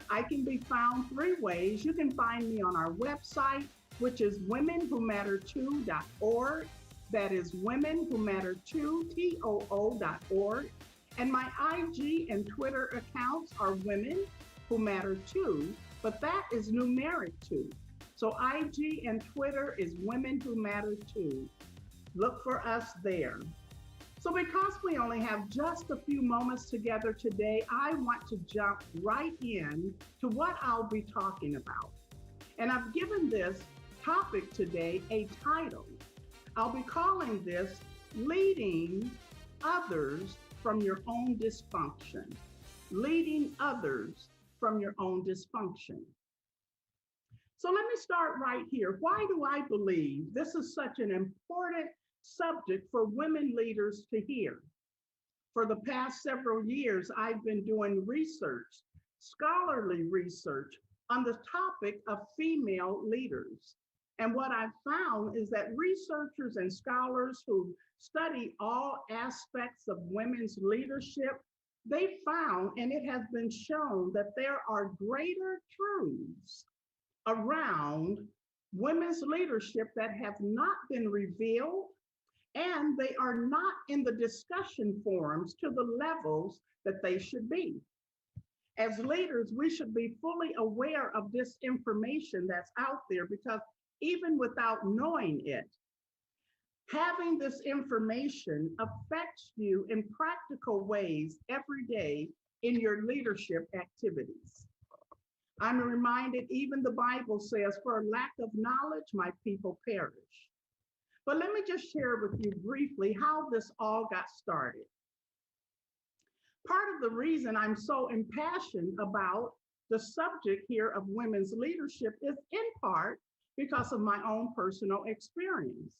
I can be found three ways. You can find me on our website, which is womenwhomatter2.org. That is womenwhomatter2.org. And my IG and Twitter accounts are Women Who Matter Too, but that is numeric 2. So IG and Twitter is Women Who Matter Too. Look for us there. So because we only have just a few moments together today, I want to jump right in to what I'll be talking about. And I've given this topic today a title. I'll be calling this Leading Others from Your Own Dysfunction. Leading Others from Your Own Dysfunction. So let me start right here. Why do I believe this is such an important subject for women leaders to hear? For the past several years, I've been doing research, scholarly research on the topic of female leaders. And what I've found is that researchers and scholars who study all aspects of women's leadership, they found, and it has been shown, that there are greater truths around women's leadership that have not been revealed, and they are not in the discussion forums to the levels that they should be. As leaders, we should be fully aware of this information that's out there, because even without knowing it, having this information affects you in practical ways every day in your leadership activities. I'm reminded even the Bible says, for lack of knowledge, my people perish. But let me just share with you briefly how this all got started. Part of the reason I'm so impassioned about the subject here of women's leadership is in part because of my own personal experience.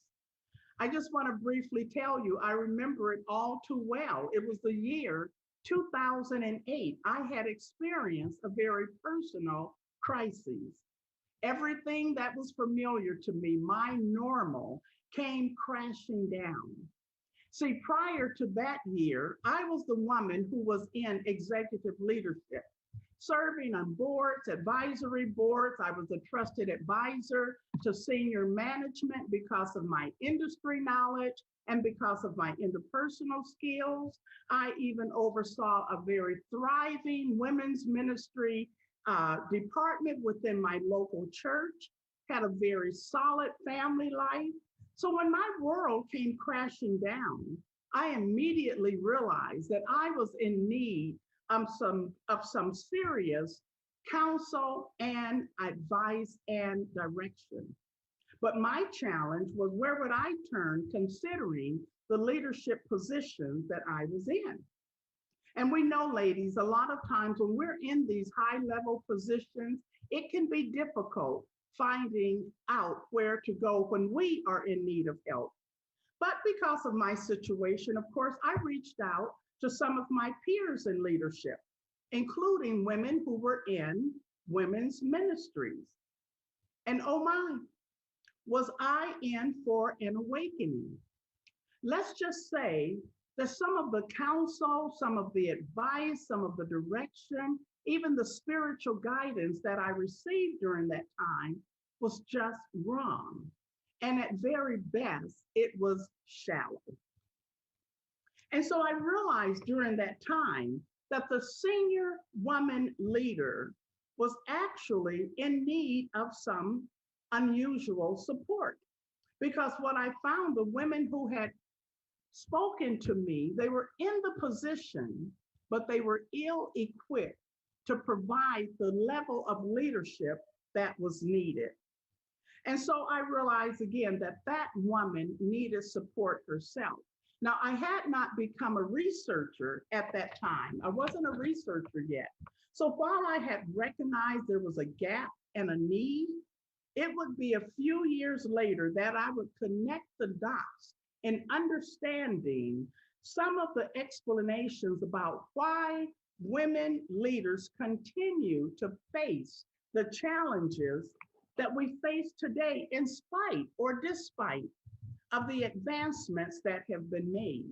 I just want to briefly tell you, I remember it all too well. It was the year 2008. I had experienced a very personal crisis. Everything that was familiar to me, my normal, came crashing down. See, prior to that year, I was the woman who was in executive leadership, serving on boards, advisory boards. I was a trusted advisor to senior management because of my industry knowledge and because of my interpersonal skills. I even oversaw a very thriving women's ministry department within my local church, had a very solid family life. So when my world came crashing down, I immediately realized that I was in need of some serious counsel and advice and direction. But my challenge was, where would I turn considering the leadership positions that I was in? And we know, ladies, a lot of times when we're in these high level positions, it can be difficult finding out where to go when we are in need of help. But because of my situation, of course, I reached out to some of my peers in leadership, including women who were in women's ministries. And oh my, was I in for an awakening. Let's just say that some of the counsel, some of the advice, some of the direction, even the spiritual guidance that I received during that time was just wrong. And at very best, it was shallow. And so I realized during that time that the senior woman leader was actually in need of some unusual support. Because what I found, the women who had spoken to me, they were in the position, but they were ill-equipped to provide the level of leadership that was needed. And so I realized again that that woman needed support herself. Now, I had not become a researcher at that time. I wasn't a researcher yet. So while I had recognized there was a gap and a need, it would be a few years later that I would connect the dots in understanding some of the explanations about why women leaders continue to face the challenges that we face today in spite or despite of the advancements that have been made.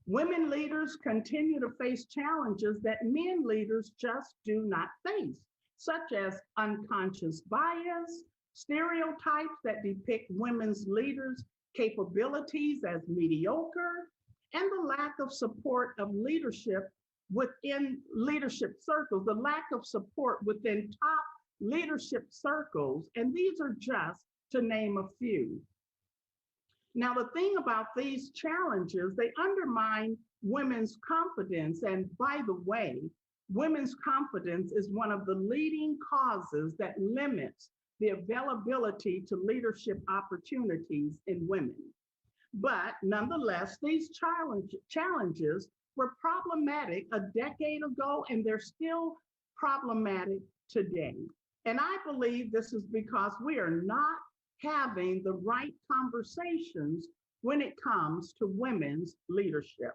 Women leaders continue to face challenges that men leaders just do not face, such as unconscious bias, stereotypes that depict women's leaders' capabilities as mediocre, and the lack of support of leadership within leadership circles, the lack of support within top leadership circles, and these are just to name a few. Now, the thing about these challenges, they undermine women's confidence, and by the way, women's confidence is one of the leading causes that limits the availability to leadership opportunities in women. But nonetheless, these challenges were problematic a decade ago, and they're still problematic today. And I believe this is because we are not having the right conversations when it comes to women's leadership.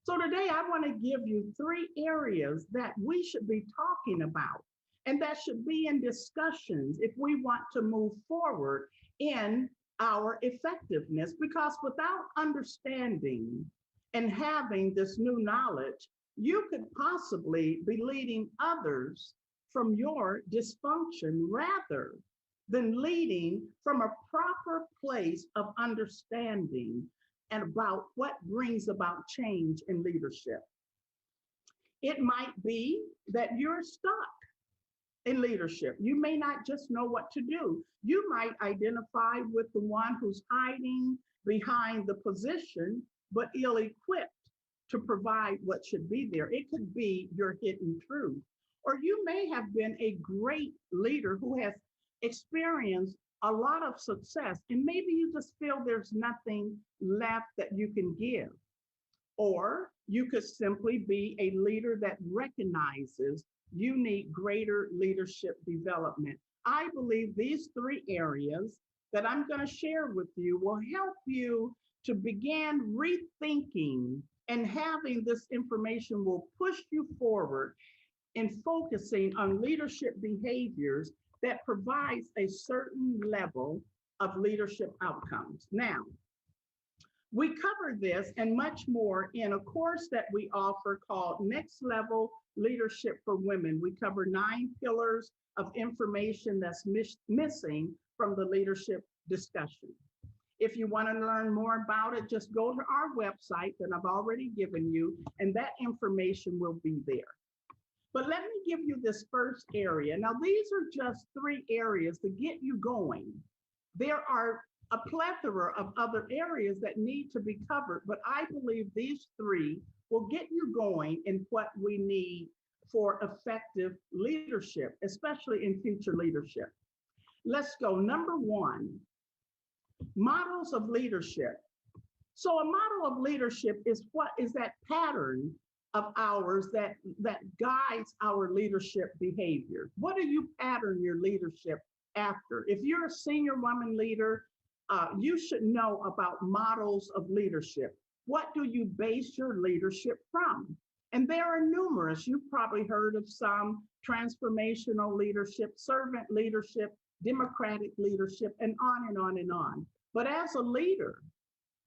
So today I want to give you 3 areas that we should be talking about and that should be in discussions if we want to move forward in our effectiveness, because without understanding and having this new knowledge, you could possibly be leading others from your dysfunction rather than leading from a proper place of understanding and about what brings about change in leadership. It might be that you're stuck in leadership. You may not just know what to do. You might identify with the one who's hiding behind the position, but ill-equipped to provide what should be there. It could be your hidden truth. Or you may have been a great leader who has experienced a lot of success, and maybe you just feel there's nothing left that you can give. Or you could simply be a leader that recognizes you need greater leadership development. I believe these 3 areas that I'm going to share with you will help you to begin rethinking, and having this information will push you forward in focusing on leadership behaviors that provides a certain level of leadership outcomes. Now, we cover this and much more in a course that we offer called Next Level Leadership for Women. We cover 9 pillars of information that's missing from the leadership discussion. If you want to learn more about it, just go to our website that I've already given you, and that information will be there. But let me give you this first area. Now, these are just 3 areas to get you going. There are a plethora of other areas that need to be covered, but I believe these 3 will get you going in what we need for effective leadership, especially in future leadership. Let's go. Number 1, models of leadership. So a model of leadership is what is that pattern of ours that guides our leadership behavior. What do you pattern your leadership after? If you're a senior woman leader, you should know about models of leadership. What do you base your leadership from? And there are numerous. You've probably heard of some: transformational leadership, servant leadership, democratic leadership, and on and on and on. But as a leader,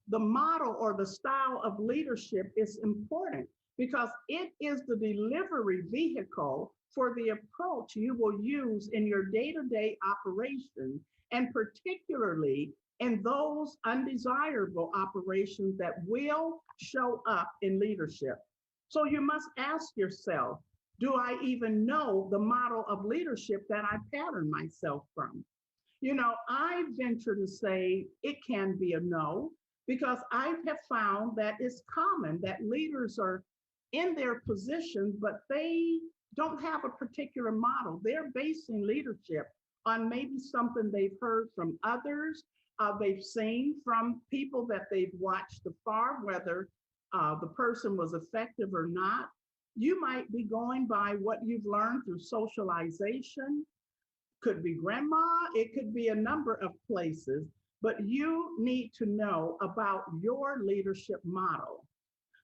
the model or the style of leadership is important because it is the delivery vehicle for the approach you will use in your day-to-day operation, and particularly in those undesirable operations that will show up in leadership. So you must ask yourself, do I even know the model of leadership that I pattern myself from? You know, I venture to say it can be a no, because I have found that it's common that leaders are in their positions, but they don't have a particular model. They're basing leadership on maybe something they've heard from others, they've seen from people that they've watched afar, whether the person was effective or not. You might be going by what you've learned through socialization, could be grandma, it could be a number of places, but you need to know about your leadership model.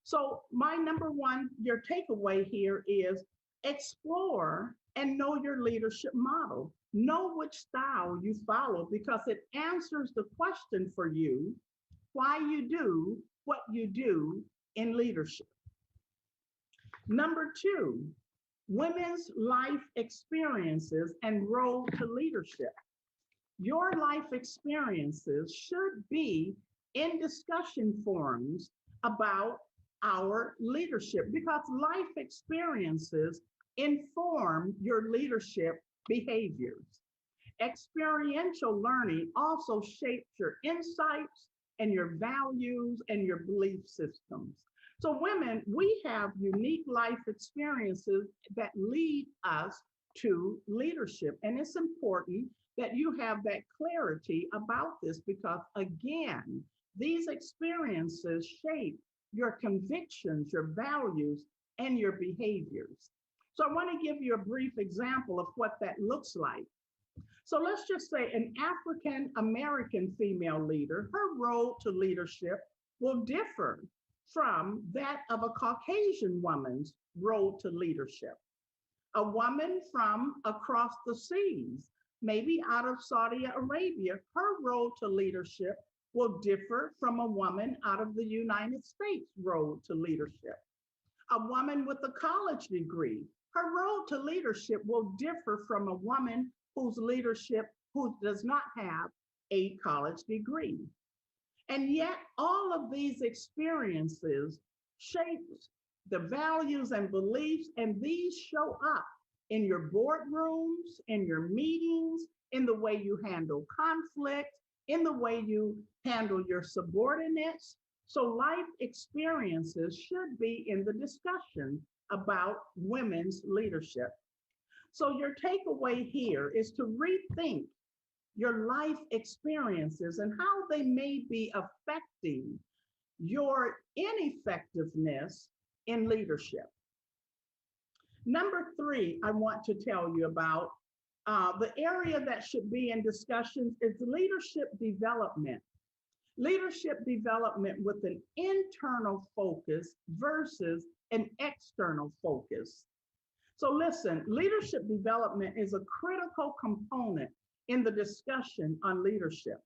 So my number 1, your takeaway here is explore and know your leadership model. Know which style you follow because it answers the question for you why you do what you do in leadership. Number 2, women's life experiences and road to leadership. Your life experiences should be in discussion forums about our leadership because life experiences inform your leadership behaviors. Experiential learning also shapes your insights and your values and your belief systems. So women, we have unique life experiences that lead us to leadership. And it's important that you have that clarity about this because, again, these experiences shape your convictions, your values, and your behaviors. So I want to give you a brief example of what that looks like. So let's just say an African American female leader, her road to leadership will differ from that of a Caucasian woman's road to leadership. A woman from across the seas, maybe out of Saudi Arabia, her road to leadership will differ from a woman out of the United States' road to leadership. A woman with a college degree, her road to leadership will differ from a woman whose leadership, who does not have a college degree. And yet all of these experiences shape the values and beliefs, and these show up in your boardrooms, in your meetings, in the way you handle conflict, in the way you handle your subordinates. So life experiences should be in the discussion about women's leadership. So your takeaway here is to rethink your life experiences and how they may be affecting your ineffectiveness in leadership. Number 3, I want to tell you about the area that should be in discussions is leadership development. Leadership development with an internal focus versus an external focus. So listen, leadership development is a critical component in the discussion on leadership.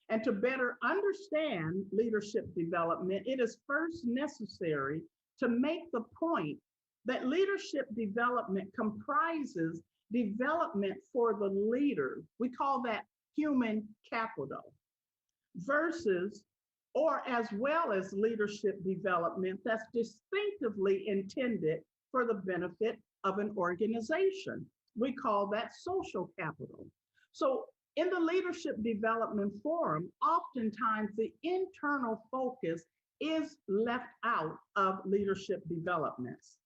And to better understand leadership development, it is first necessary to make the point that leadership development comprises development for the leader. We call that human capital versus, or as well as leadership development that's distinctively intended for the benefit of an organization. We call that social capital. So in the Leadership Development Forum, oftentimes the internal focus is left out of leadership developments.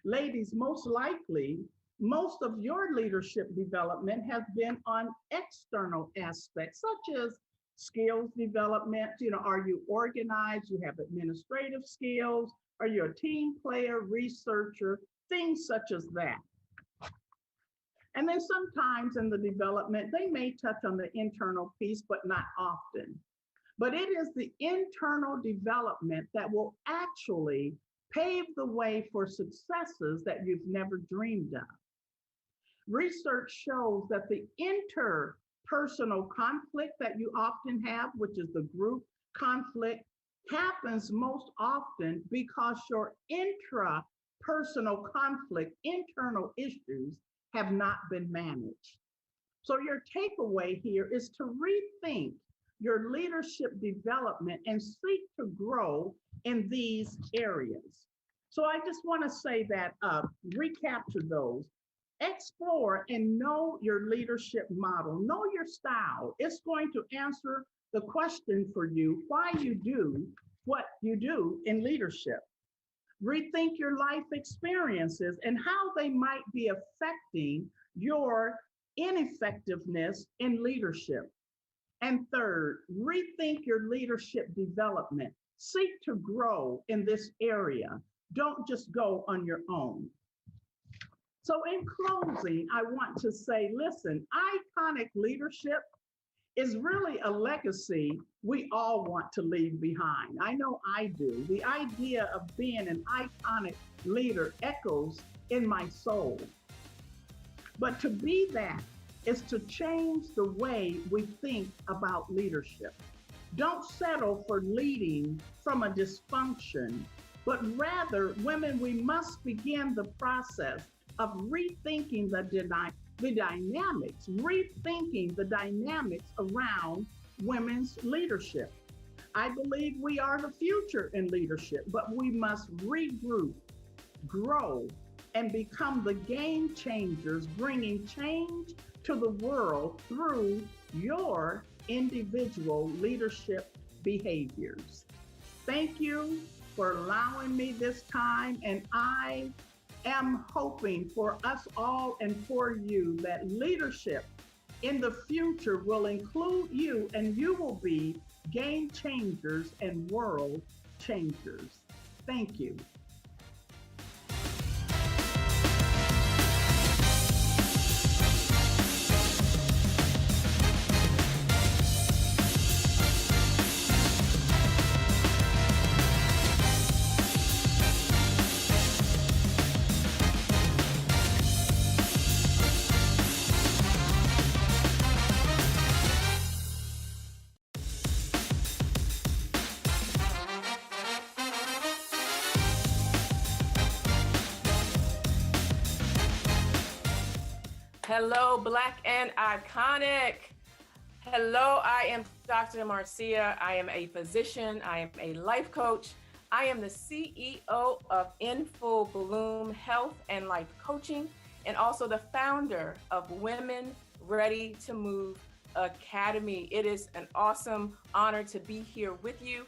Ladies, most likely, most of your leadership development has been on external aspects, such as skills development. Are you organized? You have administrative skills? Are you a team player, researcher? Things such as that. And then sometimes in the development, they may touch on the internal piece, but not often. But it is the internal development that will actually pave the way for successes that you've never dreamed of. Research shows that the interpersonal conflict that you often have, which is the group conflict, happens most often because your intrapersonal conflict, internal issues, have not been managed. So your takeaway here is to rethink your leadership development and seek to grow in these areas. So I just want to say that, recapture those. Explore and know your leadership model, know your style. It's going to answer the question for you why you do what you do in leadership. Rethink your life experiences and how they might be affecting your ineffectiveness in leadership. And third, rethink your leadership development. Seek to grow in this area. Don't just go on your own. So in closing, I want to say, listen, iconic leadership is really a legacy we all want to leave behind. I know I do. The idea of being an iconic leader echoes in my soul. But to be that is to change the way we think about leadership. Don't settle for leading from a dysfunction, but rather, women, we must begin the process of rethinking the dynamics, rethinking the dynamics around women's leadership. I believe we are the future in leadership, but we must regroup, grow, and become the game changers, bringing change to the world through your individual leadership behaviors. Thank you for allowing me this time, and I am hoping for us all and for you that leadership in the future will include you, and you will be game changers and world changers. Thank you. Hello, Black and Iconic. Hello, I am Dr. Marcia. I am a physician. I am a life coach. I am the CEO of In Full Bloom Health and Life Coaching, and also the founder of Women Ready to Move Academy. It is an awesome honor to be here with you.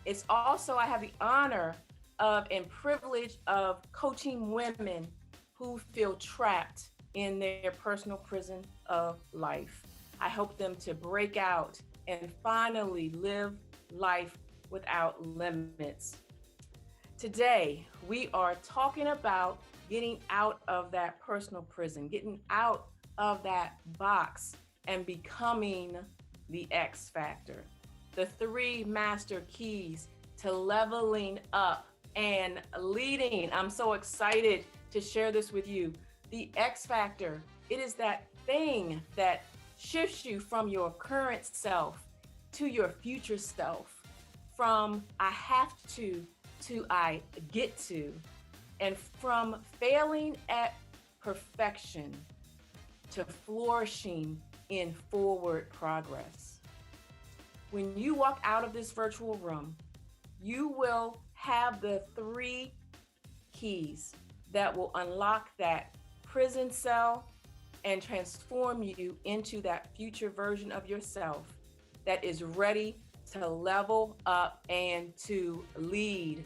It's also, I have the honor of and privilege of coaching women who feel trapped in their personal prison of life. I help them to break out and finally live life without limits. Today, we are talking about getting out of that personal prison, getting out of that box and becoming the X factor. The 3 master keys to leveling up and leading. I'm so excited to share this with you. The X factor, it is that thing that shifts you from your current self to your future self, from I have to I get to, and from failing at perfection to flourishing in forward progress. When you walk out of this virtual room, you will have the 3 keys that will unlock that prison cell and transform you into that future version of yourself that is ready to level up and to lead.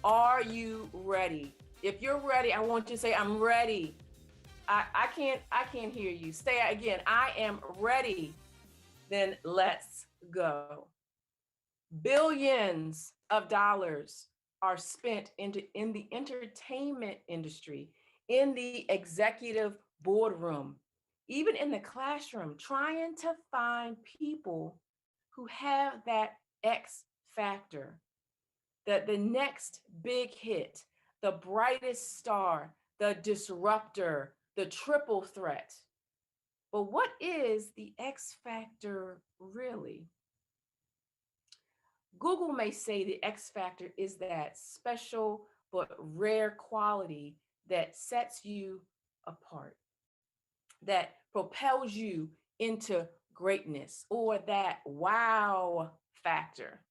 Are you ready? If you're ready, I want you to say, I'm ready. I can't hear you. Say it again. I am ready. Then let's go. Billions of dollars are spent in the entertainment industry, in the executive boardroom, even in the classroom, trying to find people who have that X factor, that the next big hit, the brightest star, the disruptor, the triple threat. But what is the X factor really? Google may say the X factor is that special but rare quality that sets you apart, that propels you into greatness, or that wow factor.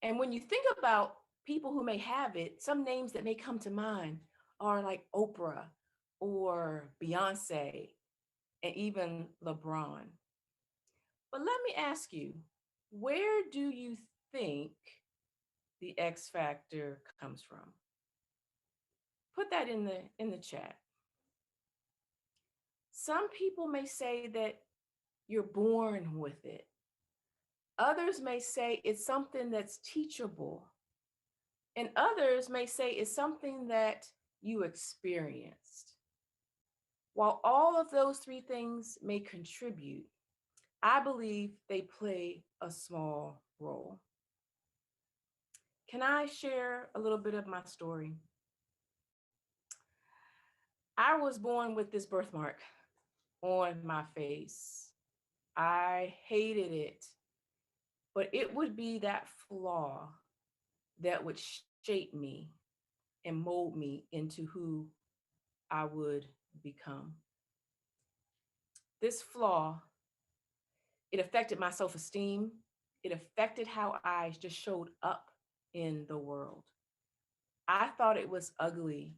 And when you think about people who may have it, some names that may come to mind are like Oprah or Beyonce and even LeBron. But let me ask you, where do you think the X factor comes from? Put that in the chat. Some people may say that you're born with it. Others may say it's something that's teachable. And others may say it's something that you experienced. While all of those three things may contribute, I believe they play a small role. Can I share a little bit of my story? I was born with this birthmark on my face. I hated it, but it would be that flaw that would shape me and mold me into who I would become. This flaw, it affected my self-esteem. It affected how I just showed up in the world. I thought it was ugly,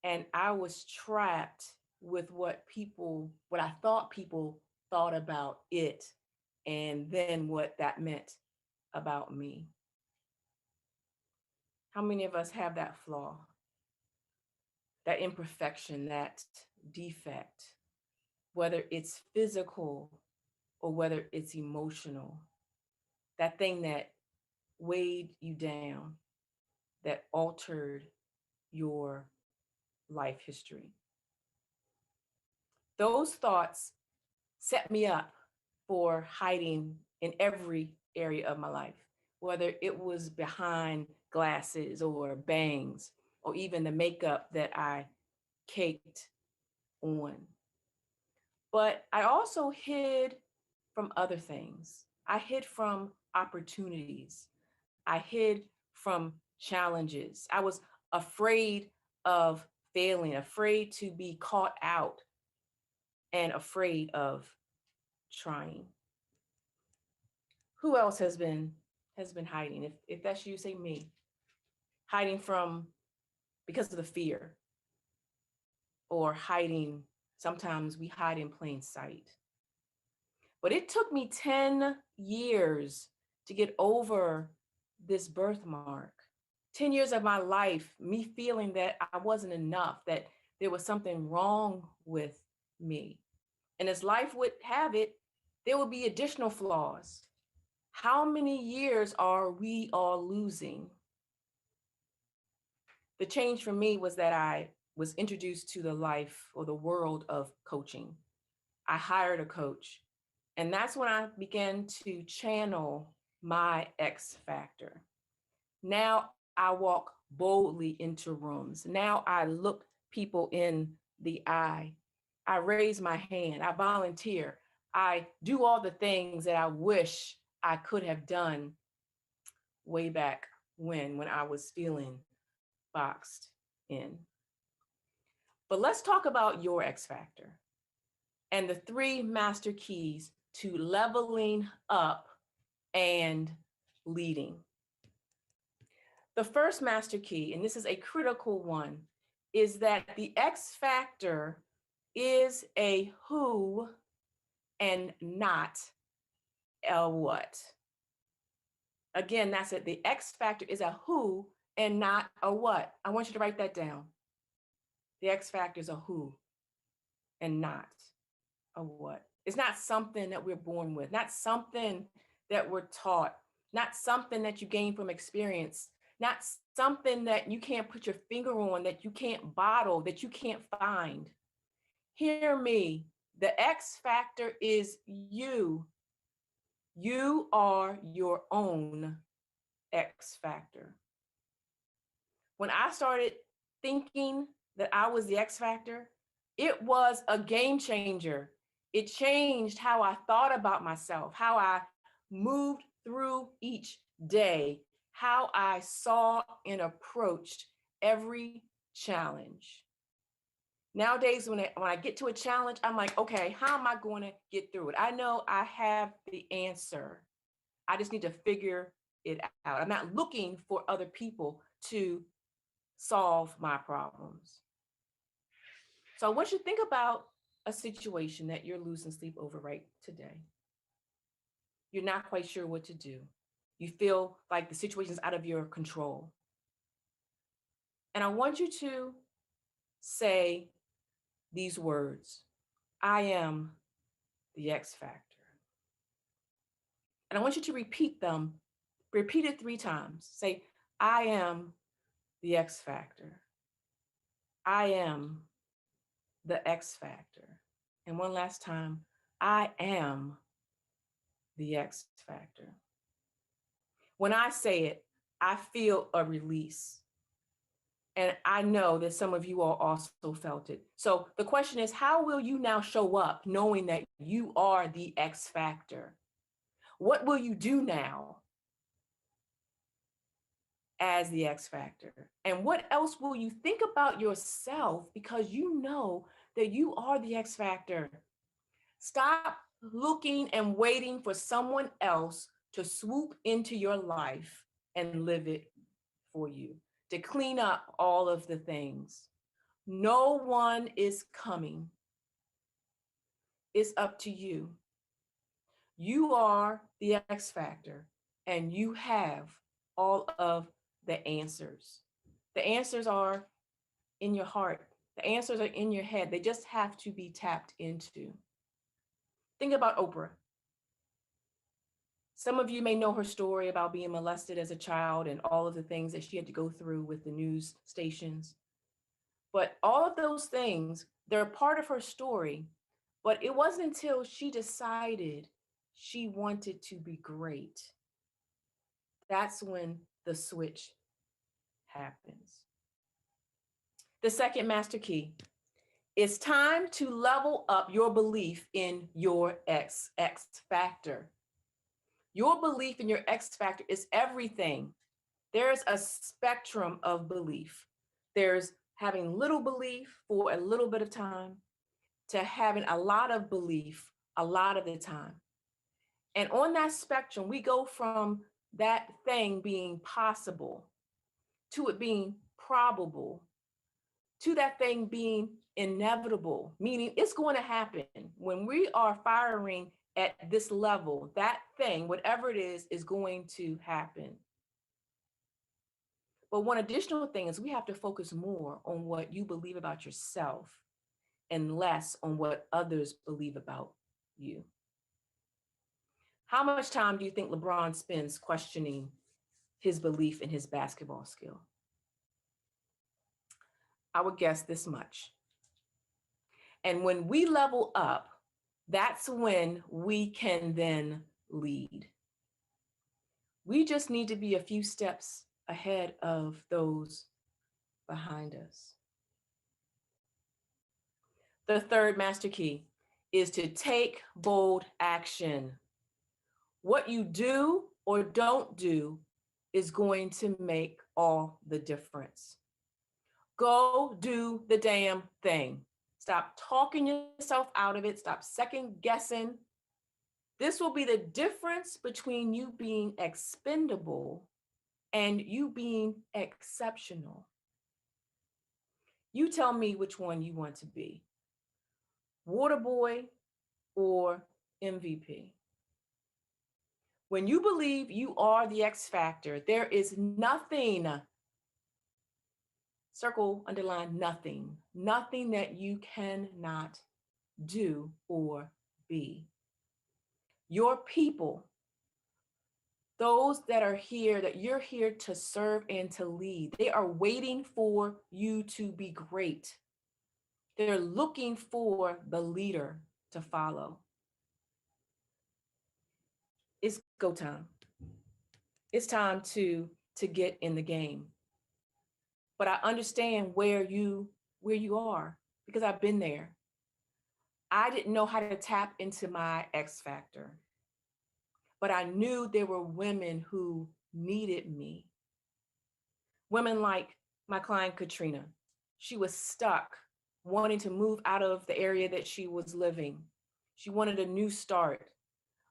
and I was trapped with what I thought people thought about it, and then what that meant about me. How many of us have that flaw, that imperfection, that defect, whether it's physical or whether it's emotional, that thing that weighed you down, that altered your life history? Those thoughts set me up for hiding in every area of my life, whether it was behind glasses or bangs, or even the makeup that I caked on. But I also hid from other things. I hid from opportunities. I hid from challenges. I was afraid of failing, afraid to be caught out, and afraid of trying. Who else has been hiding? If that's you, say me. Hiding from because of the fear, or hiding, sometimes we hide in plain sight. But it took me 10 years to get over this birthmark. 10 years of my life, me feeling that I wasn't enough, that there was something wrong with me. And as life would have it, there would be additional flaws. How many years are we all losing? The change for me was that I was introduced to the life or the world of coaching. I hired a coach, and that's when I began to channel my X factor. Now I walk boldly into rooms. Now I look people in the eye. I raise my hand. I volunteer. I do all the things that I wish I could have done way back when I was feeling boxed in. But let's talk about your X factor and the 3 master keys to leveling up and leading. The first master key, and this is a critical one, is that the X factor is a who and not a what. Again, that's it. The X factor is a who and not a what. I want you to write that down. The X factor is a who and not a what. It's not something that we're born with, not something that we're taught, not something that you gain from experience, not something that you can't put your finger on, that you can't bottle, that you can't find. Hear me. The X factor is you. You are your own X factor. When I started thinking that I was the X factor, it was a game changer. It changed how I thought about myself, how I moved through each day, how I saw and approached every challenge. Nowadays, when I get to a challenge, I'm like, okay, how am I going to get through it? I know I have the answer. I just need to figure it out. I'm not looking for other people to solve my problems. So I want you to think about a situation that you're losing sleep over right today. You're not quite sure what to do. You feel like the situation is out of your control. And I want you to say these words: I am the X factor. And I want you to repeat them. Repeat it 3 times. Say, I am the X factor. I am the X factor. And one last time, I am the X factor. When I say it, I feel a release. And I know that some of you all also felt it. So the question is, how will you now show up knowing that you are the X factor? What will you do now as the X factor? And what else will you think about yourself because you know that you are the X factor? Stop looking and waiting for someone else to swoop into your life and live it for you, to clean up all of the things. No one is coming. It's up to you. You are the X factor, and you have all of the answers. The answers are in your heart. The answers are in your head. They just have to be tapped into. Think about Oprah. Some of you may know her story about being molested as a child and all of the things that she had to go through with the news stations. But all of those things, they're part of her story. But it wasn't until she decided she wanted to be great. That's when the switch happens. The second master key: it's time to level up your belief in your X factor. Your belief in your X factor is everything. There's a spectrum of belief. There's having little belief for a little bit of time to having a lot of belief a lot of the time. And on that spectrum, we go from that thing being possible to it being probable to that thing being inevitable, meaning it's going to happen. When we are firing at this level, that thing, whatever it is going to happen. But one additional thing is we have to focus more on what you believe about yourself and less on what others believe about you. How much time do you think LeBron spends questioning his belief in his basketball skill? I would guess this much. And when we level up, that's when we can then lead. We just need to be a few steps ahead of those behind us. The third master key is to take bold action. What you do or don't do is going to make all the difference. Go do the damn thing. Stop talking yourself out of it. Stop second guessing. This will be the difference between you being expendable and you being exceptional. You tell me which one you want to be, water boy or MVP. When you believe you are the X factor, there is nothing, circle, underline, nothing that you cannot do or be. Your people, those that are here, that you're here to serve and to lead, they are waiting for you to be great. They're looking for the leader to follow. It's go time. It's time to get in the game. But I understand where you are, because I've been there. I didn't know how to tap into my X factor, but I knew there were women who needed me. Women like my client, Katrina. She was stuck, wanting to move out of the area that she was living. She wanted a new start.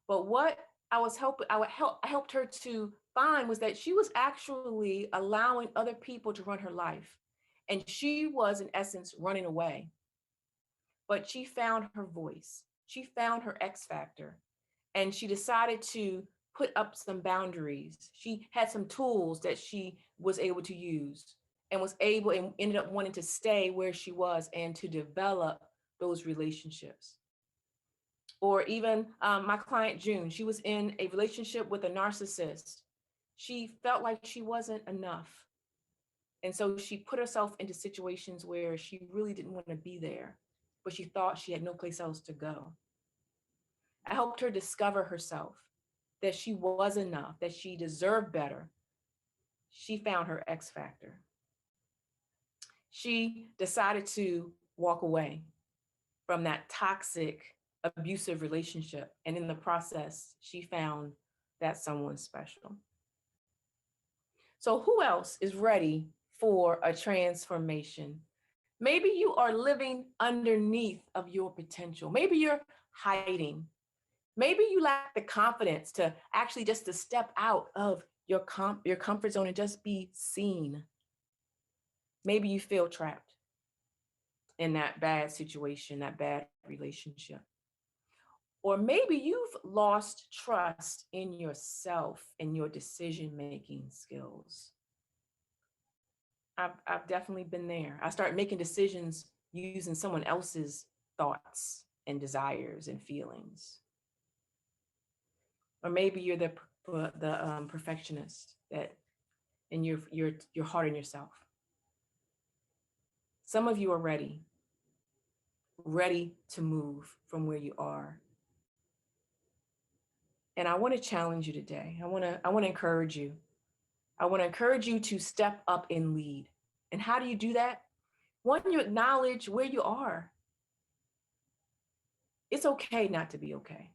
But what I helped her to find was that she was actually allowing other people to run her life. And she was, in essence, running away. But she found her voice. She found her X factor. And she decided to put up some boundaries. She had some tools that she was able to use and ended up wanting to stay where she was and to develop those relationships. Or even my client, June, she was in a relationship with a narcissist. She felt like she wasn't enough. And so she put herself into situations where she really didn't want to be there, but she thought she had no place else to go. I helped her discover herself, that she was enough, that she deserved better. She found her X factor. She decided to walk away from that toxic, abusive relationship. And in the process, she found that someone special. So who else is ready for a transformation? Maybe you are living underneath of your potential. Maybe you're hiding. Maybe you lack the confidence to actually just to step out of your comfort zone and just be seen. Maybe you feel trapped in that bad situation, that bad relationship. Or maybe you've lost trust in yourself and your decision-making skills. I've definitely been there. I started making decisions using someone else's thoughts and desires and feelings. Or maybe you're the perfectionist and you're hard on yourself. Some of you are ready to move from where you are. And I want to challenge you today. I want to encourage you. I want to encourage you to step up and lead. And how do you do that? One, you acknowledge where you are. It's okay not to be okay.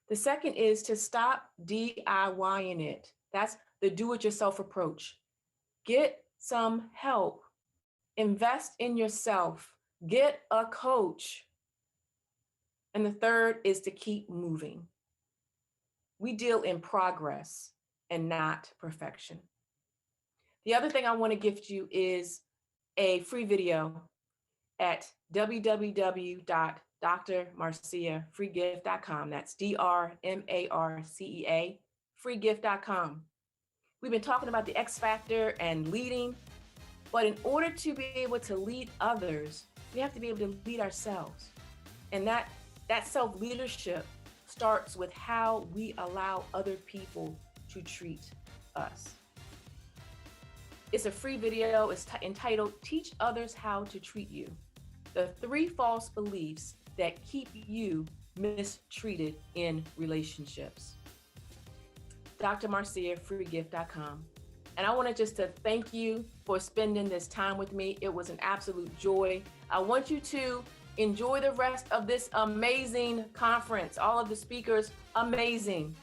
The second is to stop DIYing it. That's the do-it-yourself approach. Get some help. Invest in yourself. Get a coach. And the third is to keep moving. We deal in progress and not perfection. The other thing I want to gift you is a free video at www.drmarceafreegift.com. That's DRMARCEA, freegift.com. We've been talking about the X factor and leading, but in order to be able to lead others, we have to be able to lead ourselves. And that self-leadership starts with how we allow other people to treat us. It's a free video. It's entitled, Teach Others How to Treat You. The 3 false beliefs that keep you mistreated in relationships. Dr. Marcia, freegift.com. And I want to just to thank you for spending this time with me. It was an absolute joy. I want you to enjoy the rest of this amazing conference. All of the speakers, amazing.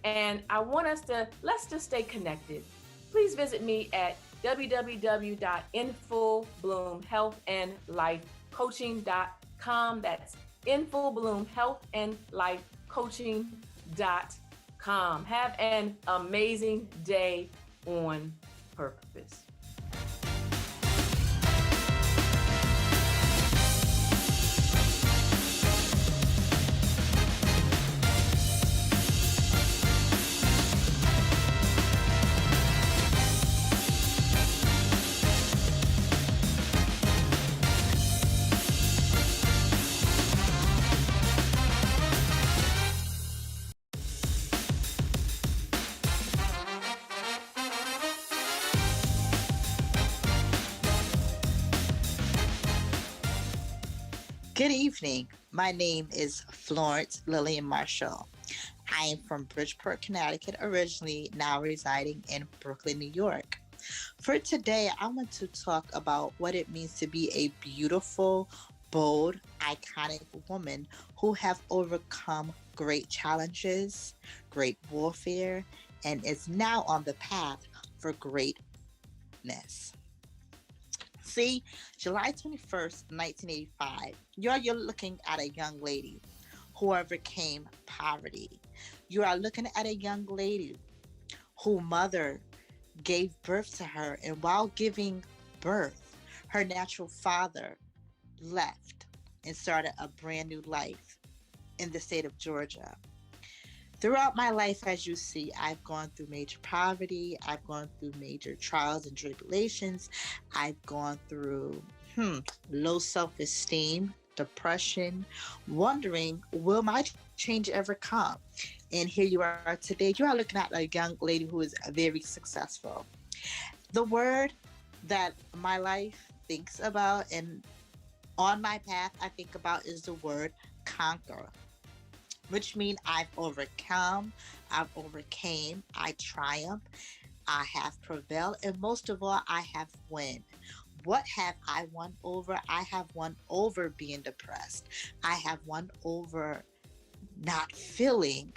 And I want us to, let's just stay connected. Please visit me at www.infobloomhealthandlifecoaching.com. That's infobloomhealthandlifecoaching.com. calm. Have an amazing day on purpose. Good evening. My name is Florence Lillian Marshall. I am from Bridgeport, Connecticut, originally, now residing in Brooklyn, New York. For today, I want to talk about what it means to be a beautiful, bold, iconic woman who have overcome great challenges, great warfare, and is now on the path for greatness. See, July 21st, 1985, you're looking at a young lady who overcame poverty. You are looking at a young lady whose mother gave birth to her, and while giving birth, her natural father left and started a brand new life in the state of Georgia. Throughout my life, as you see, I've gone through major poverty. I've gone through major trials and tribulations. I've gone through low self-esteem, depression, wondering, will my change ever come? And here you are today. You are looking at a young lady who is very successful. The word that my life thinks about and on my path I think about is the word conquer, which means I've overcome, I've overcame, I triumph, I have prevailed, and most of all, I have won. What have I won over? I have won over being depressed. I have won over not feeling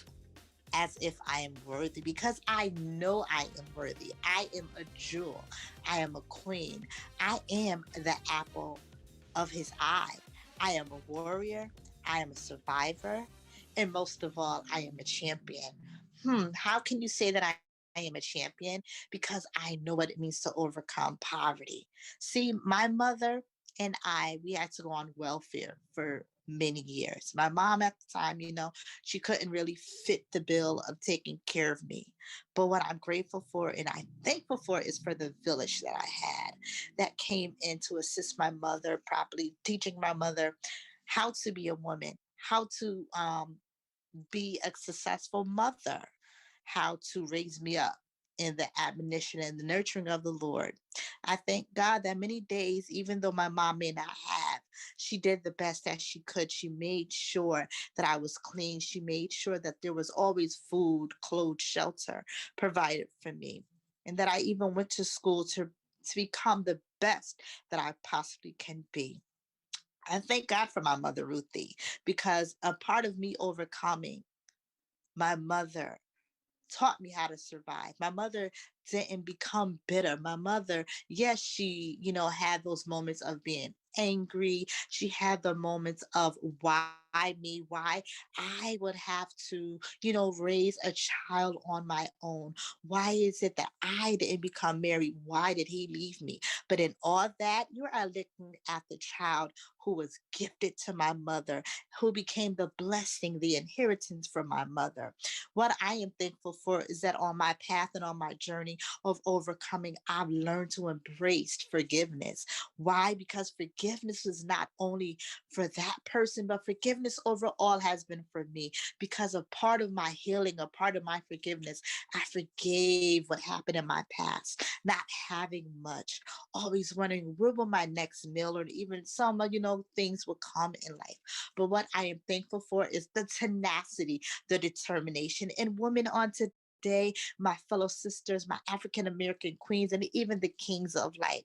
as if I am worthy, because I know I am worthy. I am a jewel. I am a queen. I am the apple of his eye. I am a warrior. I am a survivor. And most of all, I am a champion. How can you say that I am a champion? Because I know what it means to overcome poverty. See, my mother and we had to go on welfare for many years. My mom at the time, she couldn't really fit the bill of taking care of me. But what I'm grateful for and I'm thankful for is for the village that I had that came in to assist my mother properly, teaching my mother how to be a woman, how to be a successful mother, how to raise me up in the admonition and the nurturing of the Lord. I thank God that many days, even though my mom may not have, she did the best that she could. She made sure that I was clean. She made sure that there was always food, clothes, shelter provided for me. And that I even went to school to become the best that I possibly can be. I thank God for my mother, Ruthie, because a part of me overcoming, my mother taught me how to survive. My mother didn't become bitter. My mother, yes, she, had those moments of being angry. She had the moments of why me, why I would have to, raise a child on my own. Why is it that I didn't become married? Why did he leave me? But in all that, you are looking at the child who was gifted to my mother, who became the blessing, the inheritance from my mother. What I am thankful for is that on my path and on my journey of overcoming, I've learned to embrace forgiveness. Why? Because forgiveness is not only for that person, but forgiveness overall has been for me. Because a part of my healing, a part of my forgiveness, I forgave what happened in my past, not having much, always wondering where will my next meal or even some, things will come in life. But what I am thankful for is the tenacity, the determination, and women on today, my fellow sisters, my African American queens, and even the kings of life.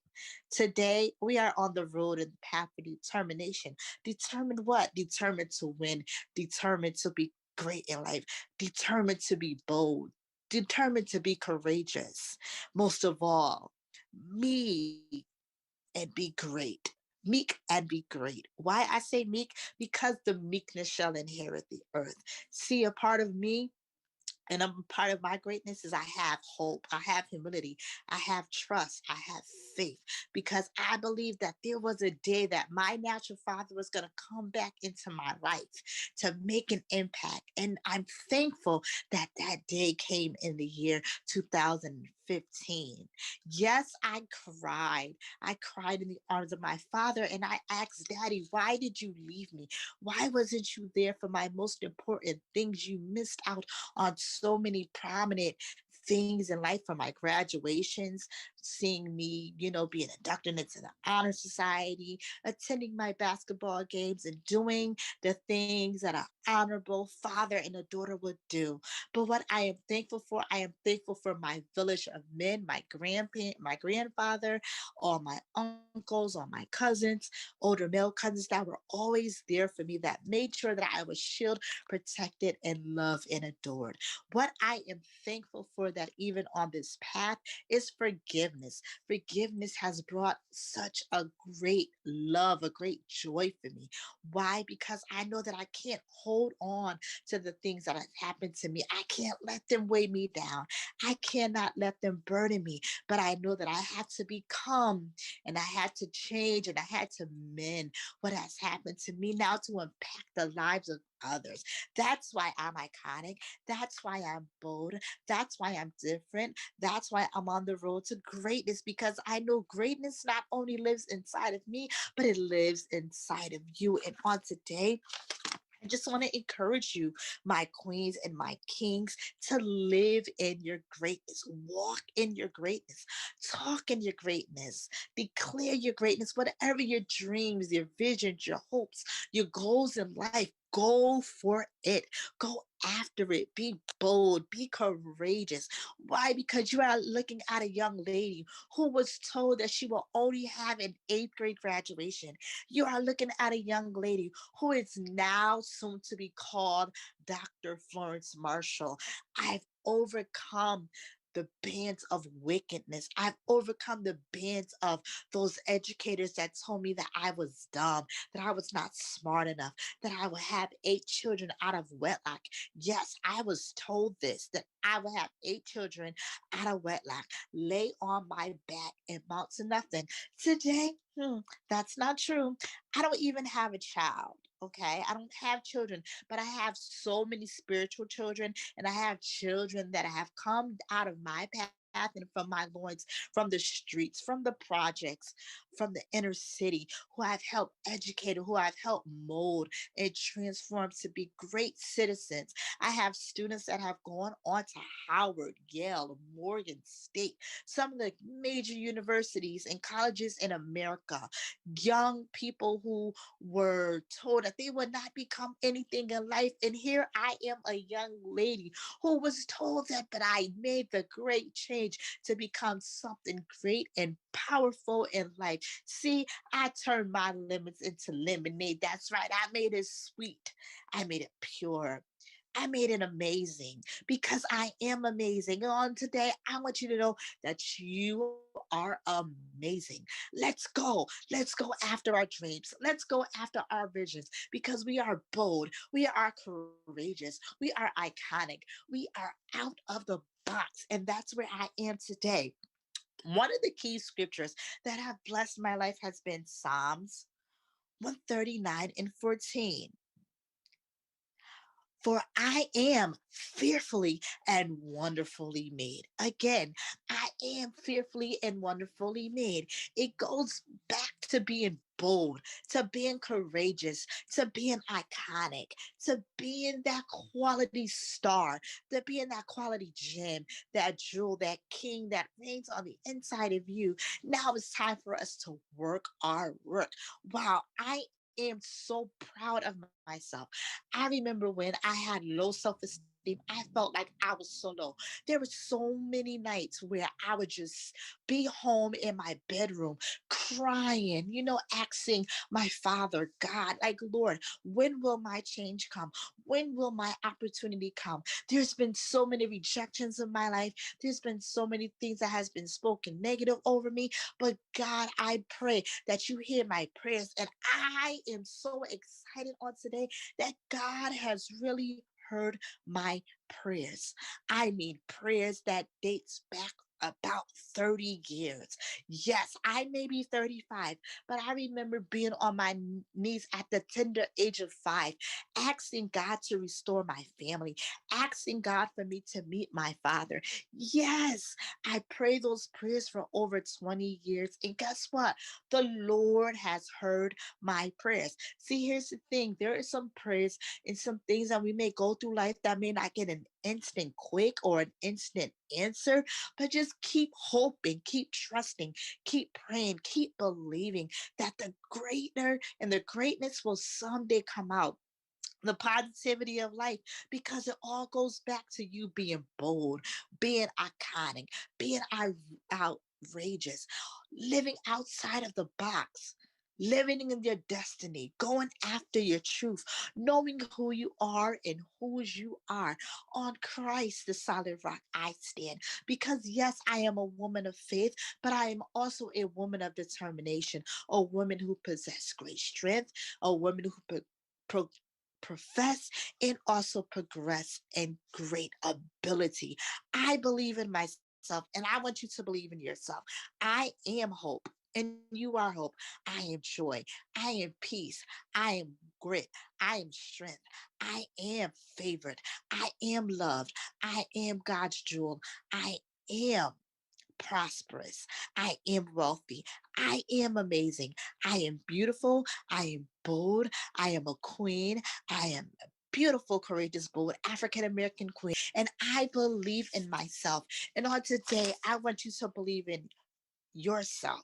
Today, we are on the road and the path of determination. Determined what? Determined to win, determined to be great in life, determined to be bold, determined to be courageous. Most of all, me and be great. Meek and be great. Why I say meek? Because the meekness shall inherit the earth. See, a part of me And I'm part of my greatness is I have hope, I have humility, I have trust, I have faith, because I believe that there was a day that my natural father was going to come back into my life to make an impact. And I'm thankful that that day came in the year 2015. Yes, I cried. I cried in the arms of my father and I asked Daddy, why did you leave me? Why wasn't you there for my most important things? You missed out on so many prominent things in life, from my graduations, seeing me, being inducted into the honor society, attending my basketball games, and doing the things that an honorable father and a daughter would do. But what I am thankful for, I am thankful for my village of men, my my grandfather, all my uncles, all my cousins, older male cousins that were always there for me, that made sure that I was shielded, protected, and loved and adored. What I am thankful for, that even on this path, is forgiveness. Forgiveness has brought such a great love, a great joy for me. Why? Because I know that I can't hold on to the things that have happened to me. I can't let them weigh me down. I cannot let them burden me. But I know that I had to become, and I had to change, and I had to mend what has happened to me now to impact the lives of others. That's why I'm iconic. That's why I'm bold. That's why I'm different. That's why I'm on the road to greatness, because I know greatness not only lives inside of me, but it lives inside of you. And on today, I just want to encourage you, my queens and my kings, to live in your greatness, walk in your greatness, talk in your greatness, declare your greatness, whatever your dreams, your visions, your hopes, your goals in life. Go for it. Go after it. Be bold. Be courageous. Why? Because you are looking at a young lady who was told that she will only have an eighth grade graduation. You are looking at a young lady who is now soon to be called Dr. Florence Marshall. I've overcome the bands of wickedness. I've overcome the bands of those educators that told me that I was dumb, that I was not smart enough, that I would have 8 children out of wedlock. Yes, I was told this, that I would have 8 children out of wedlock, lay on my back and mount to nothing. Today, that's not true. I don't even have a child. Okay, I don't have children, but I have so many spiritual children, and I have children that have come out of my path and from my loins, from the streets, from the projects, from the inner city, who I've helped educate, who I've helped mold and transform to be great citizens. I have students that have gone on to Howard, Yale, Morgan State, some of the major universities and colleges in America. Young people who were told that they would not become anything in life. And here I am, a young lady who was told that, but I made the great change to become something great and powerful in life. See, I turned my lemons into lemonade. That's right. I made it sweet. I made it pure. I made it amazing, because I am amazing. And on today, I want you to know that you are amazing. Let's go. Let's go after our dreams. Let's go after our visions, because we are bold. We are courageous. We are iconic. We are out of the box. And that's where I am today. One of the key scriptures that have blessed my life has been Psalms 139 and 14. For I am fearfully and wonderfully made. Again, I am fearfully and wonderfully made. It goes back to being bold, to being courageous, to being iconic, to being that quality star, to being that quality gem, that jewel, that king that reigns on the inside of you. Now it's time for us to work our work. Wow, I am so proud of myself. I remember when I had low self-esteem. I felt like I was so low. There were so many nights where I would just be home in my bedroom crying, asking my father, God, like, Lord, when will my change come? When will my opportunity come? There's been so many rejections in my life. There's been so many things that has been spoken negative over me. But God, I pray that you hear my prayers. And I am so excited on today that God has really heard my prayers. I mean, prayers that dates back about 30 years. Yes, I may be 35, but I remember being on my knees at the tender age of 5, asking God to restore my family, asking God for me to meet my father. Yes, I prayed those prayers for over 20 years. And guess what? The Lord has heard my prayers. See, here's the thing, there are some prayers and some things that we may go through life that may not get an instant quick or an instant answer, but just keep hoping, keep trusting, keep praying, keep believing that the greater and the greatness will someday come out, the positivity of life, because it all goes back to you being bold, being iconic, being outrageous, living outside of the box, living in your destiny, going after your truth, knowing who you are and whose you are. On Christ, the solid rock, I stand. Because yes, I am a woman of faith, but I am also a woman of determination, a woman who possesses great strength, a woman who profess and also progress in great ability. I believe in myself and I want you to believe in yourself. I am hope. And you are hope. I am joy. I am peace. I am grit. I am strength. I am favored. I am loved. I am God's jewel. I am prosperous. I am wealthy. I am amazing. I am beautiful. I am bold. I am a queen. I am a beautiful, courageous, bold African American queen. And I believe in myself. And on today, I want you to believe in yourself.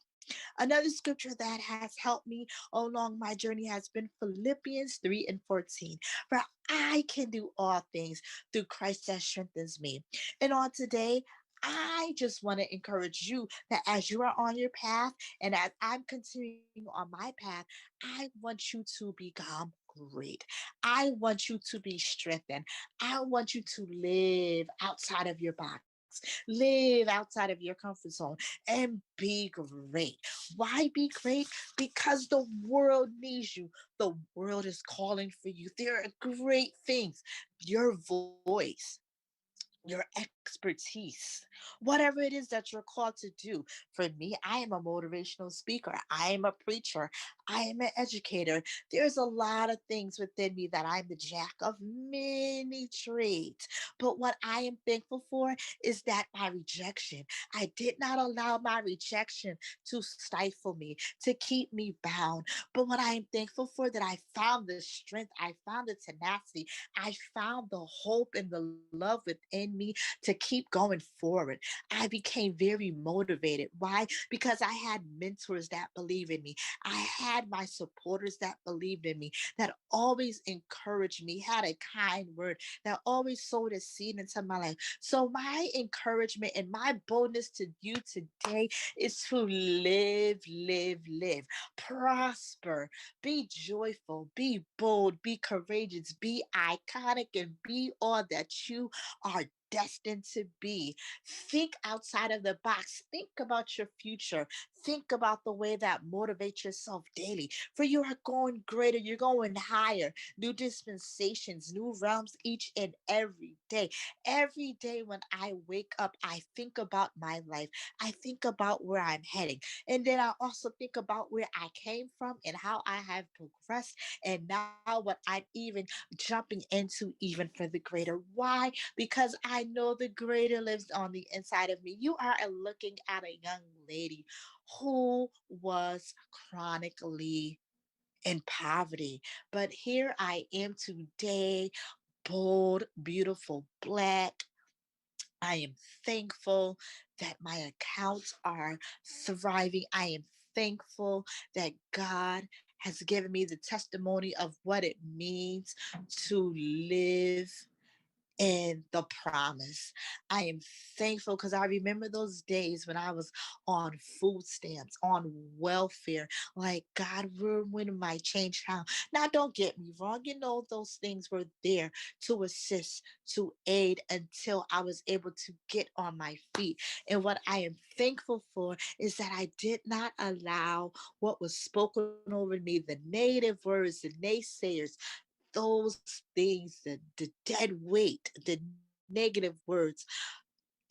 Another scripture that has helped me along my journey has been Philippians 3 and 14. For I can do all things through Christ that strengthens me. And on today, I just want to encourage you that as you are on your path and as I'm continuing on my path, I want you to become great. I want you to be strengthened. I want you to live outside of your box, live outside of your comfort zone, and be great. Why be great? Because the world needs you. The world is calling for you. There are great things. Your voice, your expertise, whatever it is that you're called to do. For me, I am a motivational speaker. I am a preacher. I am an educator. There's a lot of things within me that I'm the jack of many trades. But what I am thankful for is that my rejection, I did not allow my rejection to stifle me, to keep me bound. But what I am thankful for, that I found the strength, I found the tenacity, I found the hope and the love within me to keep going forward. I became very motivated. Why? Because I had mentors that believe in me. I had my supporters that believed in me, that always encouraged me, had a kind word, that always sowed a seed into my life. So my encouragement and my boldness to you today is to live, live, live, prosper, be joyful, be bold, be courageous, be iconic, and be all that you are destined to be. Think outside of the box. Think about your future. Think about the way that motivates yourself daily. For you are going greater, you're going higher. New dispensations, new realms each and every day. Every day when I wake up, I think about my life. I think about where I'm heading. And then I also think about where I came from and how I have progressed. And now what I'm even jumping into even for the greater. Why? Because I know the greater lives on the inside of me. You are looking at a young lady who was chronically in poverty. But here I am today, bold, beautiful, black. I am thankful that my accounts are thriving. I am thankful that God has given me the testimony of what it means to live in the promise. I am thankful because I remember those days when I was on food stamps, on welfare. Like, God, when my change now? Now, don't get me wrong. You know, those things were there to assist, to aid until I was able to get on my feet. And what I am thankful for is that I did not allow what was spoken over me, the negative words, the naysayers, those things, the dead weight, the negative words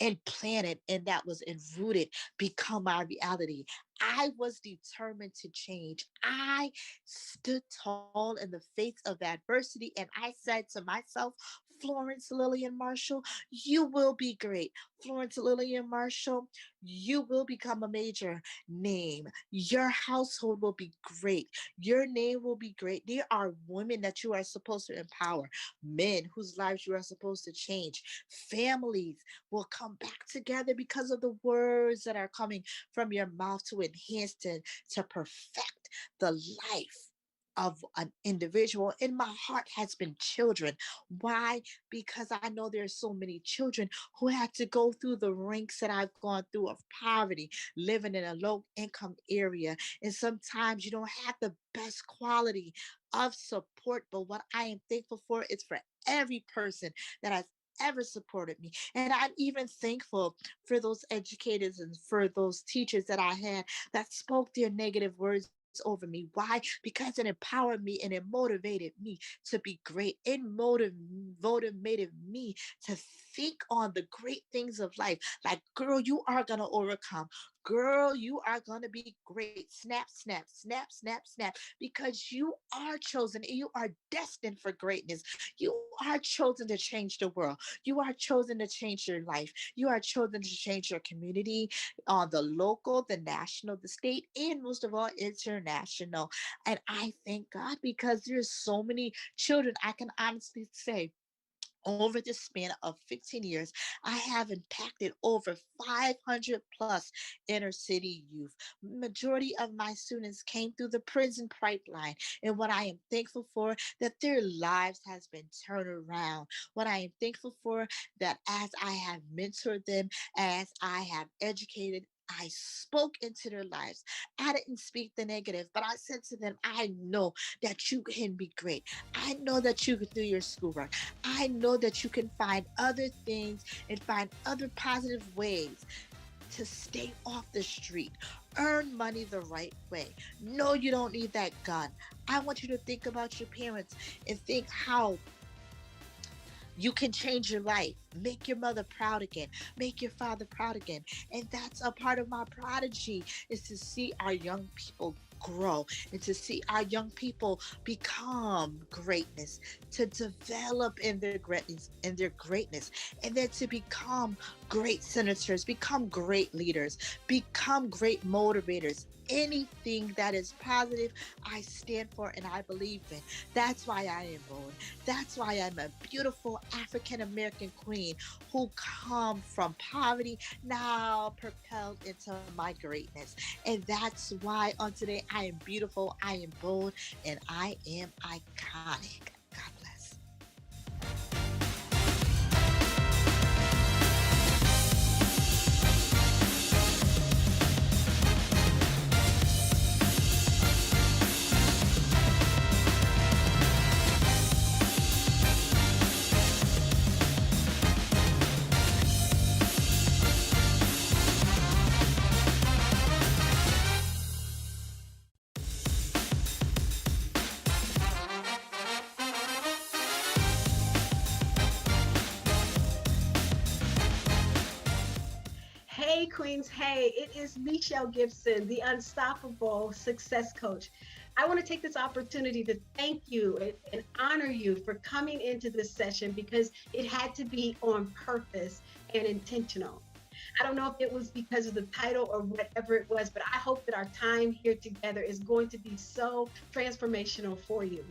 implanted and that was enrooted become my reality. I was determined to change. I stood tall in the face of adversity and I said to myself, Florence Lillian Marshall, you will be great. Florence Lillian Marshall, you will become a major name. Your household will be great. Your name will be great. There are women that you are supposed to empower, men whose lives you are supposed to change, families will come back together because of the words that are coming from your mouth to enhance and to perfect the life of an individual. In my heart has been children. Why? Because I know there's so many children who had to go through the ranks that I've gone through of poverty, living in a low income area. And sometimes you don't have the best quality of support. But what I am thankful for is for every person that has ever supported me. And I'm even thankful for those educators and for those teachers that I had that spoke their negative words over me. Why? Because it empowered me and it motivated me to be great. It motivated me to think on the great things of life. Like, girl, you are going to overcome. Girl, you are going to be great. Snap, snap, snap, snap, snap. Because you are chosen and you are destined for greatness. You are chosen to change the world. You are chosen to change your life. You are chosen to change your community on the local, the national, the state, and most of all, international. And I thank God because there's so many children, I can honestly say, over the span of 15 years, I have impacted over 500 plus inner city youth. Majority of my students came through the prison pipeline. And what I am thankful for, that their lives has been turned around. What I am thankful for, that as I have mentored them, as I have educated, I spoke into their lives. I didn't speak the negative, but I said to them, I know that you can be great. I know that you can do your schoolwork. I know that you can find other things and find other positive ways to stay off the street, earn money the right way. No, you don't need that gun. I want you to think about your parents and think how you can change your life, make your mother proud again, make your father proud again. And that's a part of my prodigy, is to see our young people grow and to see our young people become greatness, to develop in their greatness, and then to become great senators, become great leaders, become great motivators. Anything that is positive, I stand for and I believe in. That's why I am born. That's why I'm a beautiful African American queen who come from poverty, now propelled into my greatness. And that's why on today I am beautiful, I am bold, and I am iconic. God bless. Hey, Queens. Hey, it is Michelle Gibson, the Unstoppable Success Coach. I want to take this opportunity to thank you and honor you for coming into this session because it had to be on purpose and intentional. I don't know if it was because of the title or whatever it was, but I hope that our time here together is going to be so transformational for you.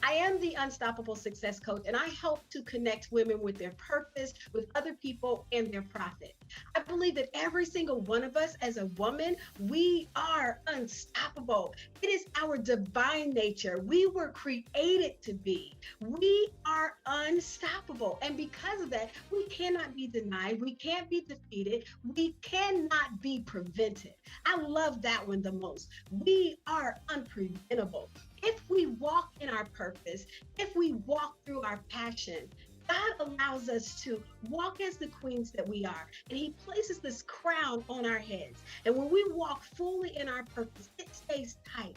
I am the Unstoppable Success Coach, and I help to connect women with their purpose, with other people, and their profit. I believe that every single one of us as a woman, we are unstoppable. It is our divine nature. We were created to be. We are unstoppable. And because of that, we cannot be denied. We can't be defeated. We cannot be prevented. I love that one the most. We are unpreventable. If we walk in our purpose, if we walk through our passion, God allows us to walk as the queens that we are, and He places this crown on our heads. And when we walk fully in our purpose, it stays tight.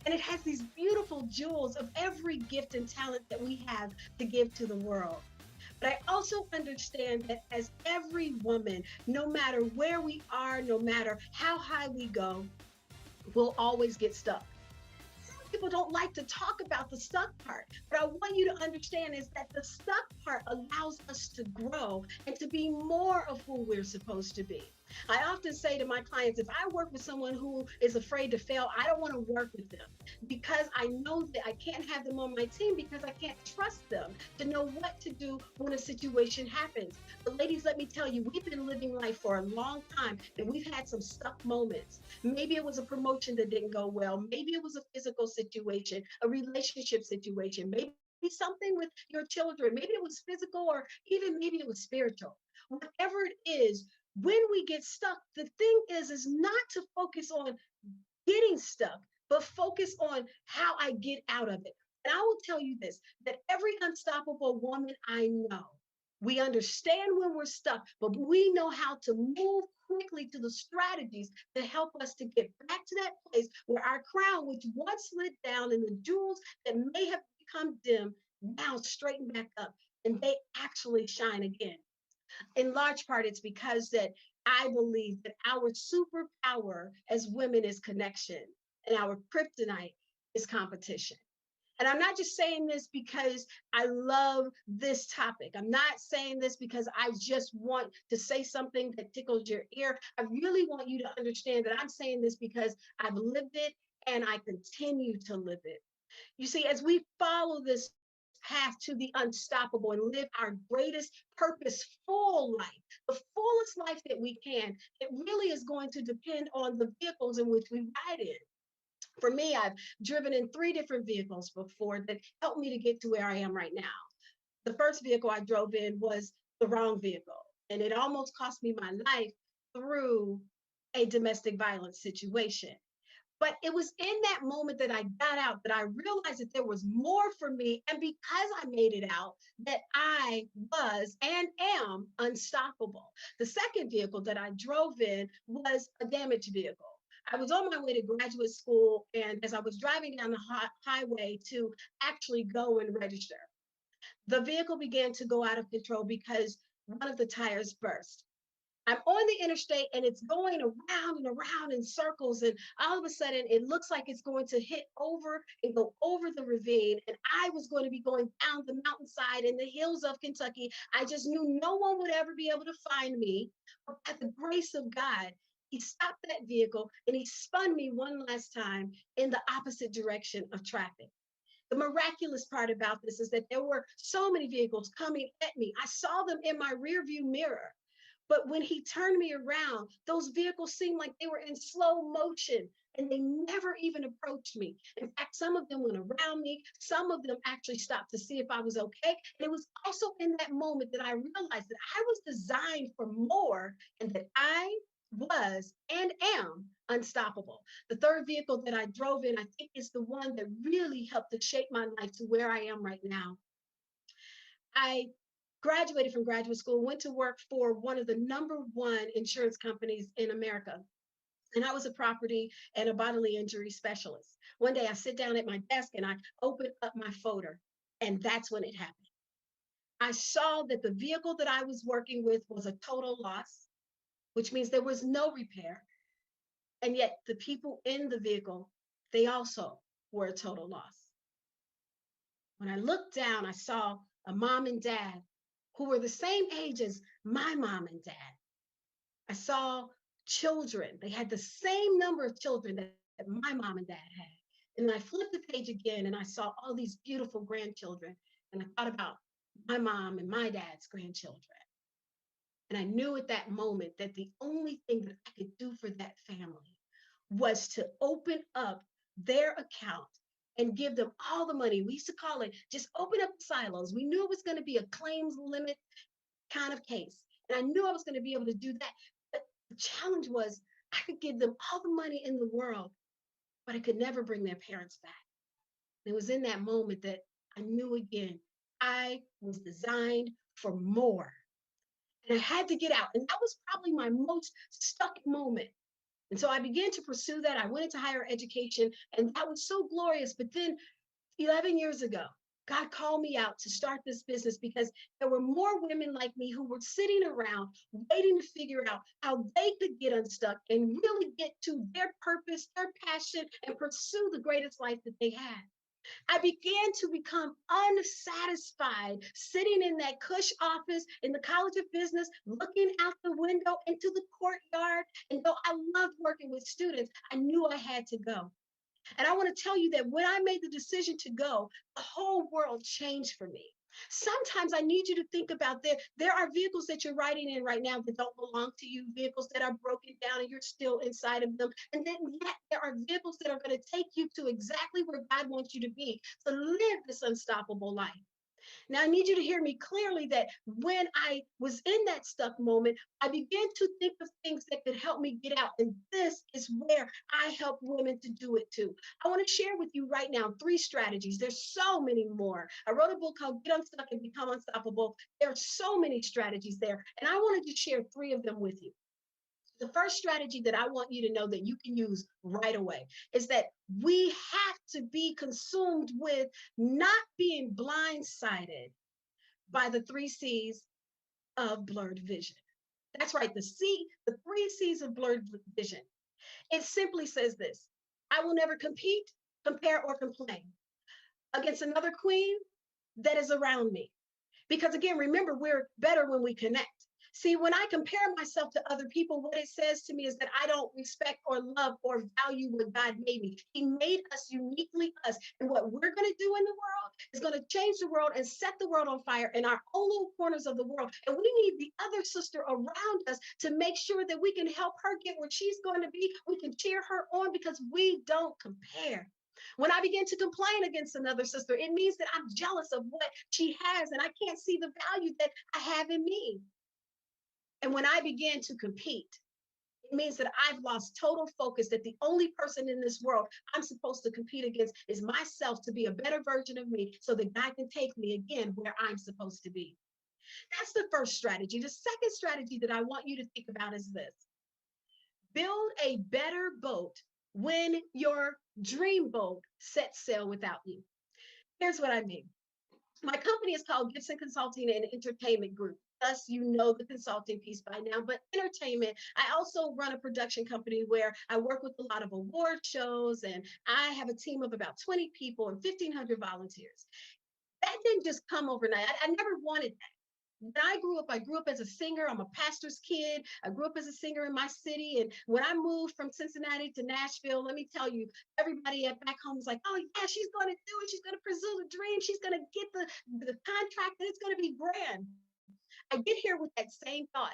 And it has these beautiful jewels of every gift and talent that we have to give to the world. But I also understand that as every woman, no matter where we are, no matter how high we go, we'll always get stuck. People don't like to talk about the stuck part, but I want you to understand is that the stuck part allows us to grow and to be more of who we're supposed to be. I often say to my clients, if I work with someone who is afraid to fail, I don't want to work with them because I know that I can't have them on my team because I can't trust them to know what to do when a situation happens. But ladies, let me tell you, we've been living life for a long time and we've had some stuck moments. Maybe it was a promotion that didn't go well. Maybe it was a physical situation, a relationship situation, maybe something with your children. Maybe it was physical or even maybe it was spiritual. Whatever it is, when we get stuck, the thing is not to focus on getting stuck, but focus on how I get out of it. And I will tell you this, that every unstoppable woman I know, we understand when we're stuck, but we know how to move quickly to the strategies that help us to get back to that place where our crown, which once slid down and the jewels that may have become dim, now straighten back up and they actually shine again. In large part, it's because that I believe that our superpower as women is connection and our kryptonite is competition. And I'm not just saying this because I love this topic. I'm not saying this because I just want to say something that tickles your ear. I really want you to understand that I'm saying this because I've lived it and I continue to live it. You see, as we follow this path to the unstoppable and live our greatest purposeful life, the fullest life that we can, it really is going to depend on the vehicles in which we ride in. For me, I've driven in 3 different vehicles before that helped me to get to where I am right now. The first vehicle I drove in was the wrong vehicle, and it almost cost me my life through a domestic violence situation. But it was in that moment that I got out that I realized that there was more for me. And because I made it out, that I was and am unstoppable. The second vehicle that I drove in was a damaged vehicle. I was on my way to graduate school, and as I was driving down the highway to actually go and register, the vehicle began to go out of control because one of the tires burst. I'm on the interstate and it's going around and around in circles. And all of a sudden, it looks like it's going to hit over and go over the ravine. And I was going to be going down the mountainside in the hills of Kentucky. I just knew no one would ever be able to find me. But at the grace of God, he stopped that vehicle and he spun me one last time in the opposite direction of traffic. The miraculous part about this is that there were so many vehicles coming at me. I saw them in my rearview mirror. But when he turned me around, those vehicles seemed like they were in slow motion and they never even approached me. In fact, some of them went around me. Some of them actually stopped to see if I was okay. And it was also in that moment that I realized that I was designed for more and that I was and am unstoppable. The third vehicle that I drove in, I think is the one that really helped to shape my life to where I am right now. I graduated from graduate school, went to work for one of the #1 insurance companies in America. And I was a property and a bodily injury specialist. One day I sit down at my desk and I open up my folder, and that's when it happened. I saw that the vehicle that I was working with was a total loss, which means there was no repair. And yet the people in the vehicle, they also were a total loss. When I looked down, I saw a mom and dad who were the same age as my mom and dad. I saw children. They had the same number of children that my mom and dad had. And then I flipped the page again and I saw all these beautiful grandchildren. And I thought about my mom and my dad's grandchildren. And I knew at that moment that the only thing that I could do for that family was to open up their account and give them all the money. We used to call it just open up the silos. We knew it was going to be a claims limit kind of case. And I knew I was going to be able to do that. But the challenge was I could give them all the money in the world, but I could never bring their parents back. And it was in that moment that I knew again, I was designed for more. And I had to get out. And that was probably my most stuck moment And so I began to pursue that. I went into higher education, and that was so glorious. But then 11 years ago, God called me out to start this business because there were more women like me who were sitting around waiting to figure out how they could get unstuck and really get to their purpose, their passion, and pursue the greatest life that they had. I began to become unsatisfied sitting in that cush office in the College of Business, looking out the window into the courtyard. And though I loved working with students, I knew I had to go. And I want to tell you that when I made the decision to go, the whole world changed for me. Sometimes I need you to think about there are vehicles that you're riding in right now that don't belong to you, vehicles that are broken down and you're still inside of them. And then yet there are vehicles that are going to take you to exactly where God wants you to be, to live this unstoppable life. Now, I need you to hear me clearly that when I was in that stuck moment, I began to think of things that could help me get out. And this is where I help women to do it too. I want to share with you right now 3 strategies. There's so many more. I wrote a book called Get Unstuck and Become Unstoppable. There are so many strategies there. And I wanted to share 3 of them with you. The first strategy that I want you to know that you can use right away is that we have to be consumed with not being blindsided by the 3 C's of blurred vision. That's right, the 3 C's of blurred vision. It simply says this: I will never compete, compare, or complain against another queen that is around me. Because again, remember, we're better when we connect. See, when I compare myself to other people, what it says to me is that I don't respect or love or value what God made me. He made us uniquely us. And what we're going to do in the world is going to change the world and set the world on fire in our own little corners of the world. And we need the other sister around us to make sure that we can help her get where she's going to be. We can cheer her on because we don't compare. When I begin to complain against another sister, it means that I'm jealous of what she has and I can't see the value that I have in me. And when I began to compete, it means that I've lost total focus that the only person in this world I'm supposed to compete against is myself, to be a better version of me so that God can take me again where I'm supposed to be. That's the first strategy. The second strategy that I want you to think about is this: build a better boat when your dream boat sets sail without you. Here's what I mean. My company is called Gibson Consulting and Entertainment Group. Thus, you know the consulting piece by now, but entertainment. I also run a production company where I work with a lot of award shows, and I have a team of about 20 people and 1,500 volunteers. That didn't just come overnight. I never wanted that. When I grew up as a singer. I'm a pastor's kid. I grew up as a singer in my city. And when I moved from Cincinnati to Nashville, let me tell you, everybody back home was like, oh yeah, she's going to do it. She's going to pursue the dream. She's going to get the contract and it's going to be grand. I get here with that same thought.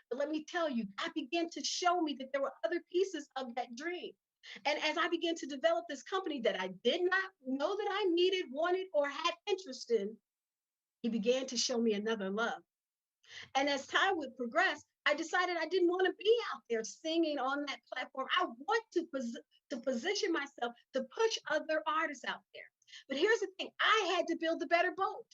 But let me tell you, God began to show me that there were other pieces of that dream. And as I began to develop this company that I did not know that I needed, wanted, or had interest in, He began to show me another love. And as time would progress, I decided I didn't want to be out there singing on that platform. I want to position myself to push other artists out there. But here's the thing: I had to build a better boat.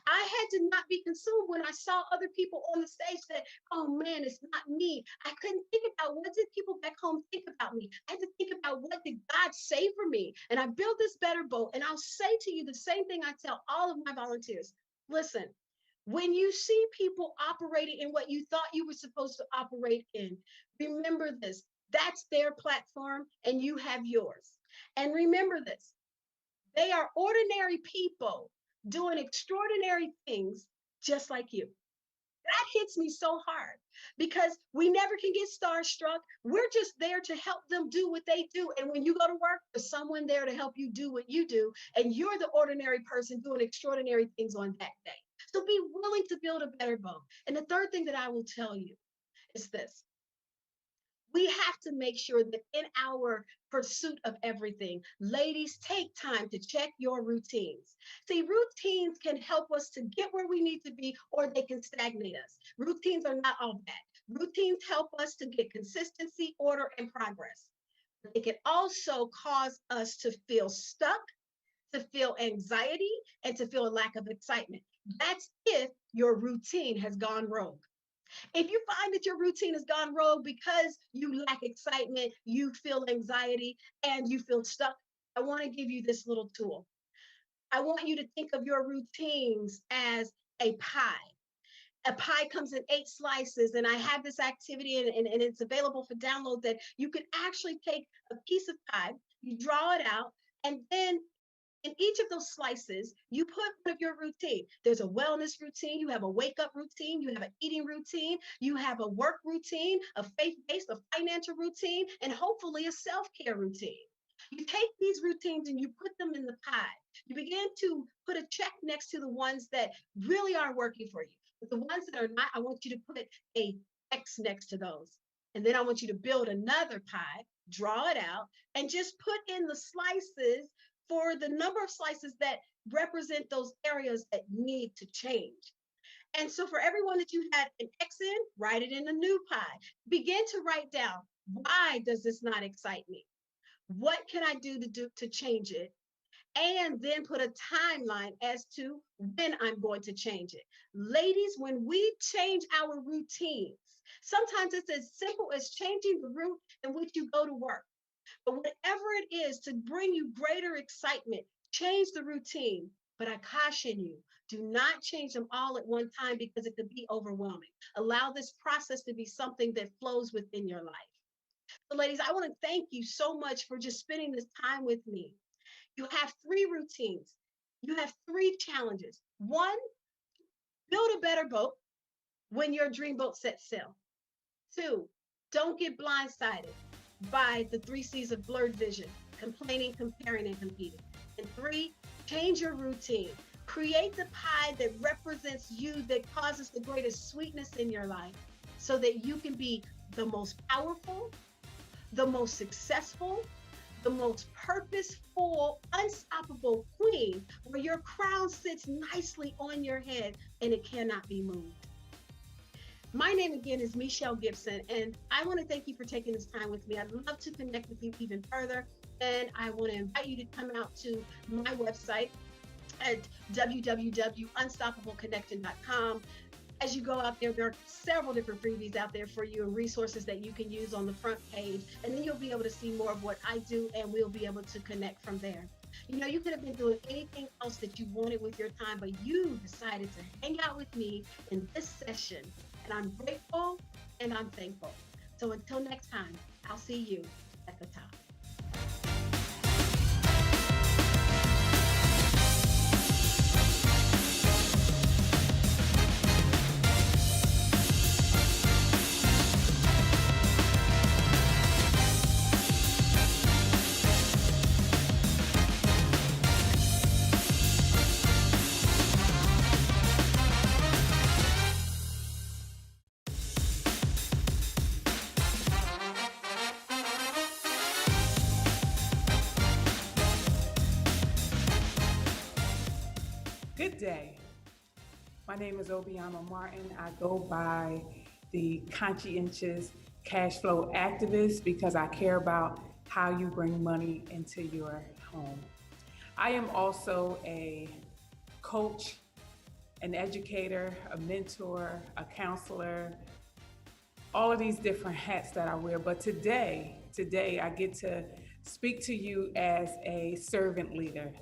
I had to not be consumed when I saw other people on the stage say, oh man, it's not me. I couldn't think about what did people back home think about me. I had to think about what did God say for me. And I built this better boat. And I'll say to you the same thing I tell all of my volunteers. Listen, when you see people operating in what you thought you were supposed to operate in, remember this: that's their platform and you have yours. And remember this: they are ordinary people doing extraordinary things just like you. That hits me so hard because we never can get starstruck. We're just there to help them do what they do. And when you go to work, there's someone there to help you do what you do. And you're the ordinary person doing extraordinary things on that day. So be willing to build a better boat. And the third thing that I will tell you is this: we have to make sure that in our pursuit of everything, ladies, take time to check your routines. See, routines can help us to get where we need to be, or they can stagnate us. Routines are not all bad. Routines help us to get consistency, order, and progress. But they can also cause us to feel stuck, to feel anxiety, and to feel a lack of excitement. That's if your routine has gone rogue. If you find that your routine has gone rogue because you lack excitement, you feel anxiety, and you feel stuck, I want to give you this little tool. I want you to think of your routines as a pie. A pie comes in 8 slices, and I have this activity, and it's available for download, that you could actually take a piece of pie, you draw it out, and then in each of those slices, you put one of your routine. There's a wellness routine, you have a wake up routine, you have an eating routine, you have a work routine, a faith-based, a financial routine, and hopefully a self-care routine. You take these routines and you put them in the pie. You begin to put a check next to the ones that really aren't working for you. But the ones that are not, I want you to put a X next to those. And then I want you to build another pie, draw it out, and just put in the slices for the number of slices that represent those areas that need to change. And so for everyone that you had an X in, write it in a new pie. Begin to write down, why does this not excite me? What can I do to change it? And then put a timeline as to when I'm going to change it. Ladies, when we change our routines, sometimes it's as simple as changing the route in which you go to work. But whatever it is to bring you greater excitement, change the routine. But I caution you, do not change them all at one time because it could be overwhelming. Allow this process to be something that flows within your life. So ladies, I want to thank you so much for just spending this time with me. You have 3 routines. You have 3 challenges. 1, build a better boat when your dream boat sets sail. 2, don't get blindsided by the 3 C's of blurred vision: complaining, comparing, and competing. And 3, change your routine. Create the pie that represents you, that causes the greatest sweetness in your life, so that you can be the most powerful, the most successful, the most purposeful, unstoppable queen, where your crown sits nicely on your head and it cannot be moved. My name again is Michelle Gibson, and I want to thank you for taking this time with me. I'd love to connect with you even further, and I want to invite you to come out to my website at www.unstoppableconnection.com. As you go out there, there are several different freebies out there for you and resources that you can use on the front page, and then you'll be able to see more of what I do, and we'll be able to connect from there. You know, you could have been doing anything else that you wanted with your time, but you decided to hang out with me in this session, and I'm grateful and I'm thankful. So until next time, I'll see you at the top. Good day. My name is Obioma Martin. I go by the conscientious cash flow activist because I care about how you bring money into your home. I am also a coach, an educator, a mentor, a counselor, all of these different hats that I wear. But today I get to speak to you as a servant leader.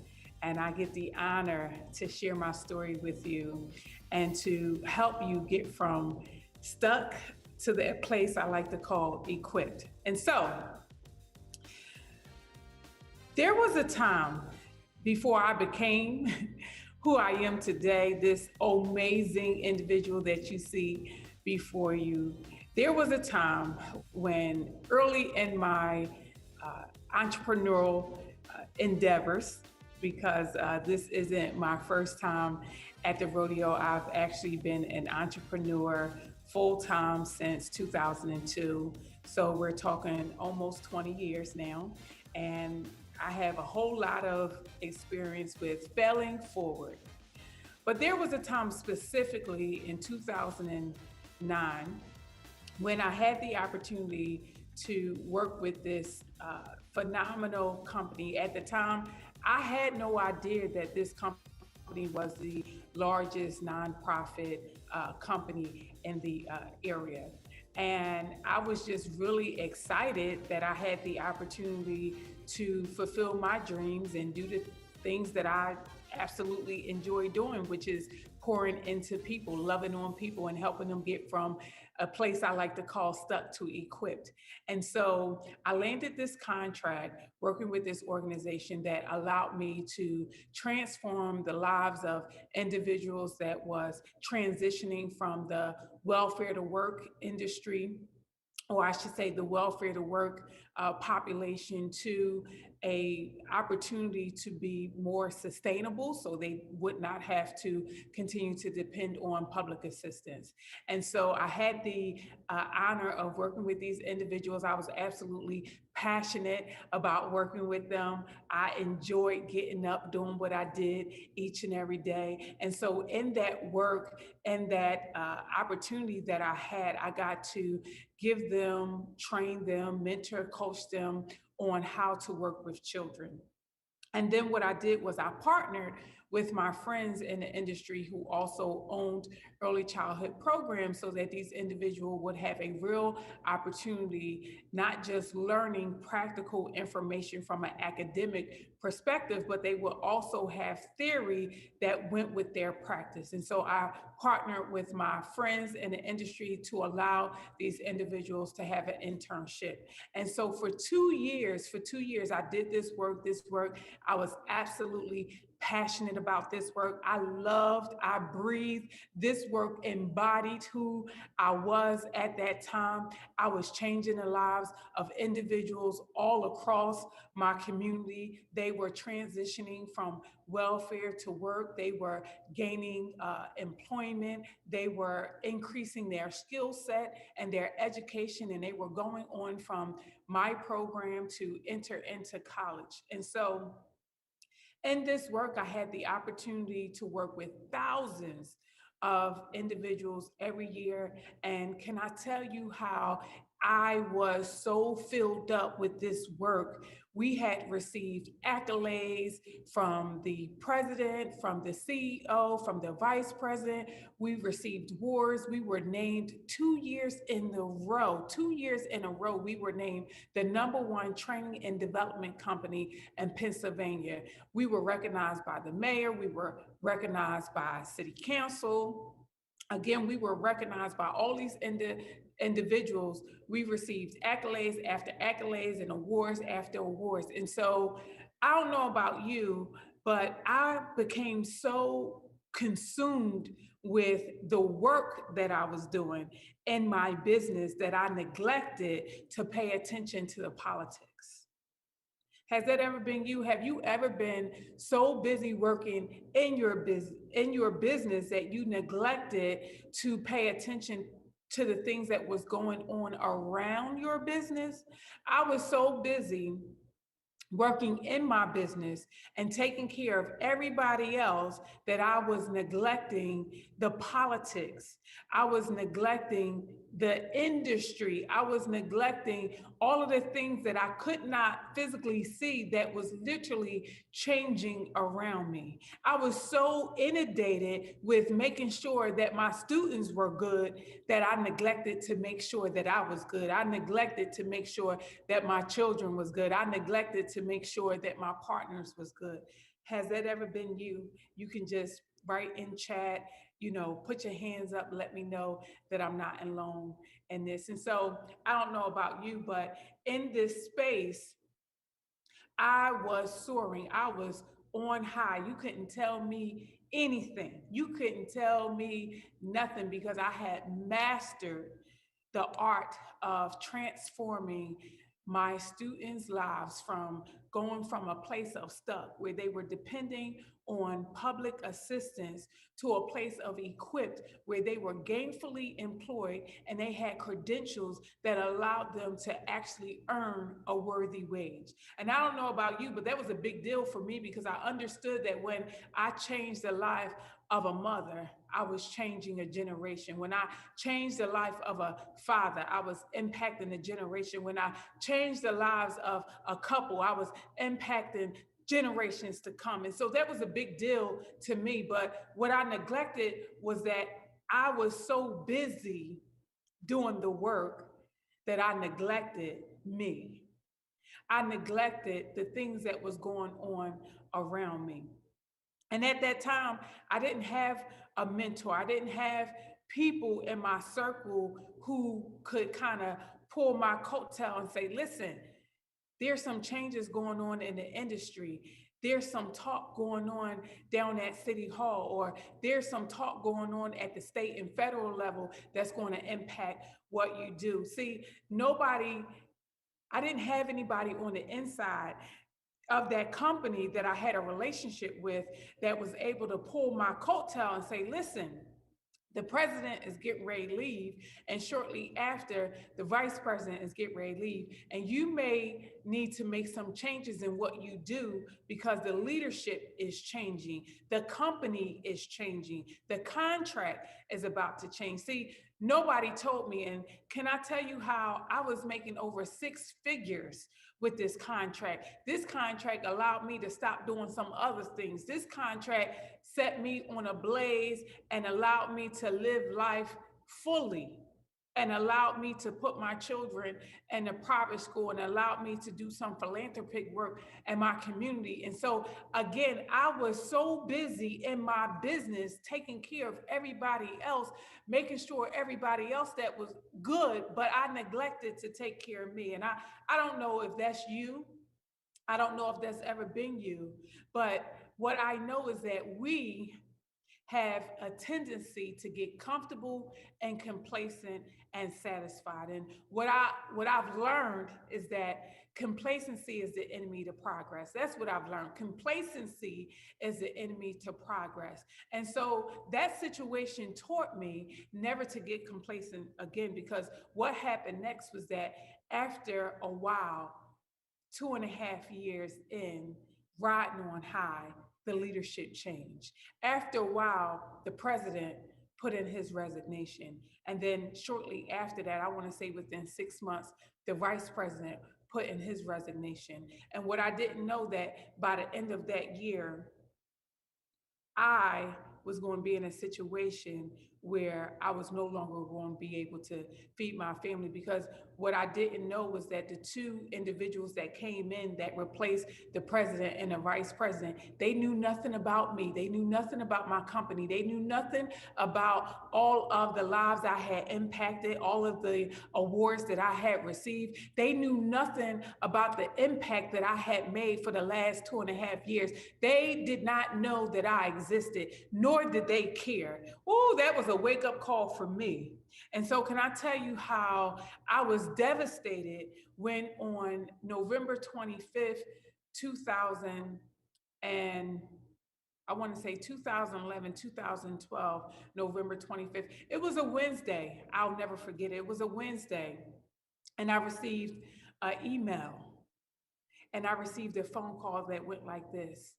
And I get the honor to share my story with you and to help you get from stuck to the place I like to call equipped. And so, there was a time before I became who I am today, this amazing individual that you see before you. There was a time when early in my entrepreneurial endeavors, because this isn't my first time at the rodeo. I've actually been an entrepreneur full-time since 2002. So we're talking almost 20 years now. And I have a whole lot of experience with failing forward. But there was a time specifically in 2009 when I had the opportunity to work with this phenomenal company. At the time, I had no idea that this company company was the largest nonprofit company in the area. And I was just really excited that I had the opportunity to fulfill my dreams and do the things that I absolutely enjoy doing, which is pouring into people, loving on people, and helping them get from a place I like to call stuck to equipped. And so I landed this contract working with this organization that allowed me to transform the lives of individuals that was transitioning from the welfare to work industry, or I should say the welfare to work population, to a opportunity to be more sustainable so they would not have to continue to depend on public assistance. And so I had the honor of working with these individuals. I was absolutely passionate about working with them. I enjoyed getting up, doing what I did each and every day. And so in that work and that opportunity that I had, I got to give them, train them, mentor, coach them on how to work with children. And then what I did was I partnered with my friends in the industry who also owned early childhood programs so that these individuals would have a real opportunity, not just learning practical information from an academic perspective, but they will also have theory that went with their practice. And so I partnered with my friends in the industry to allow these individuals to have an internship. And so for 2 years, I did this work. I was absolutely passionate about this work. I breathed. This work embodied who I was at that time. I was changing the lives of individuals all across my community. They were transitioning from welfare to work. They were gaining employment. They were increasing their skill set and their education, and they were going on from my program to enter into college. And so in this work, I had the opportunity to work with thousands of individuals every year. And can I tell you how I was so filled up with this work? We had received accolades from the president, from the CEO, from the vice president. We received awards. We were named 2 years in a row. 2 years in a row, we were named the #1 training and development company in Pennsylvania. We were recognized by the mayor. We were recognized by city council. Again, we were recognized by all these individuals. We received accolades after accolades and awards after awards. And so I don't know about you, but I became so consumed with the work that I was doing in my business that I neglected to pay attention to the politics. Has that ever been you? Have you ever been so busy working in your business that you neglected to pay attention to the things that was going on around your business? I was so busy working in my business and taking care of everybody else that I was neglecting the politics. I was neglecting the industry. I was neglecting all of the things that I could not physically see that was literally changing around me. I was so inundated with making sure that my students were good that I neglected to make sure that I was good. I neglected to make sure that my children was good. I neglected to make sure that my partners was good. Has that ever been you? You can just write in chat, put your hands up, let me know that I'm not alone in this. And so I don't know about you, but in this space, I was soaring. I was on high. You couldn't tell me anything. You couldn't tell me nothing because I had mastered the art of transforming my students' lives from going from a place of stuck where they were depending on public assistance to a place of equipped where they were gainfully employed and they had credentials that allowed them to actually earn a worthy wage. And I don't know about you, but that was a big deal for me because I understood that when I changed the life of a mother, I was changing a generation. When I changed the life of a father, I was impacting a generation. When I changed the lives of a couple, I was impacting generations to come. And so that was a big deal to me. But what I neglected was that I was so busy doing the work that I neglected me. I neglected the things that was going on around me. And at that time, I didn't have a mentor. I didn't have people in my circle who could kind of pull my coattail and say, listen, there's some changes going on in the industry. There's some talk going on down at City Hall, or there's some talk going on at the state and federal level that's going to impact what you do. See, I didn't have anybody on the inside of that company that I had a relationship with that was able to pull my coattail and say, listen, the president is getting ready to leave, and shortly after, the vice president is getting ready to leave. And you may need to make some changes in what you do because the leadership is changing. The company is changing. The contract is about to change. See, nobody told me, and can I tell you how I was making over 6 figures with this contract? This contract allowed me to stop doing some other things. This contract set me on a blaze and allowed me to live life fully, and allowed me to put my children in a private school, and allowed me to do some philanthropic work in my community. And so again, I was so busy in my business, taking care of everybody else, making sure everybody else that was good, but I neglected to take care of me. And I don't know if that's you. I don't know if that's ever been you, but what I know is that we have a tendency to get comfortable and complacent and satisfied. And what I've learned is that complacency is the enemy to progress. That's what I've learned. Complacency is the enemy to progress. And so that situation taught me never to get complacent again, because what happened next was that after a while, 2.5 years in, riding on high, the leadership changed. After a while, the president put in his resignation. And then shortly after that, I want to say within 6 months, the vice president put in his resignation. And what I didn't know, that by the end of that year, I was going to be in a situation where I was no longer going to be able to feed my family, because what I didn't know was that the 2 individuals that came in that replaced the president and the vice president, they knew nothing about me. They knew nothing about my company. They knew nothing about all of the lives I had impacted, all of the awards that I had received. They knew nothing about the impact that I had made for the last 2.5 years. They did not know that I existed, nor did they care. Oh, that was a wake-up call for me. And so can I tell you how I was devastated when on November 25th, 2011, 2012, November 25th. It was a Wednesday. I'll never forget it. It was a Wednesday. And I received an email, and I received a phone call that went like this: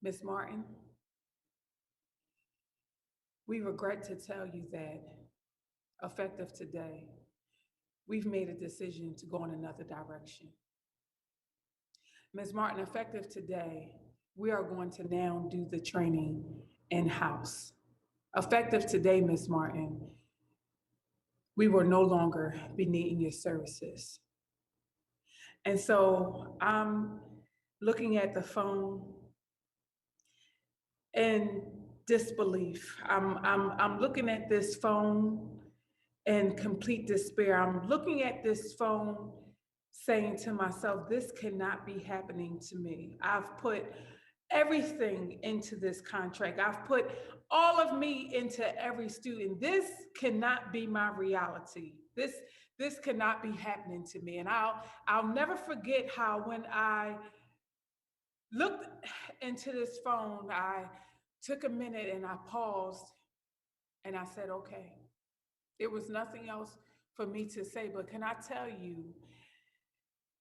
Ms. Martin, we regret to tell you that effective today, we've made a decision to go in another direction. Ms. Martin, effective today, we are going to now do the training in-house. Effective today, Ms. Martin, we will no longer be needing your services. And so I'm looking at the phone in disbelief. I'm looking at this phone in complete despair. I'm looking at this phone saying to myself, this cannot be happening to me. I've put everything into this contract. I've put all of me into every student. This cannot be my reality. This cannot be happening to me. And I'll never forget how when I looked into this phone, I took a minute and I paused and I said, okay. There was nothing else for me to say, but can I tell you,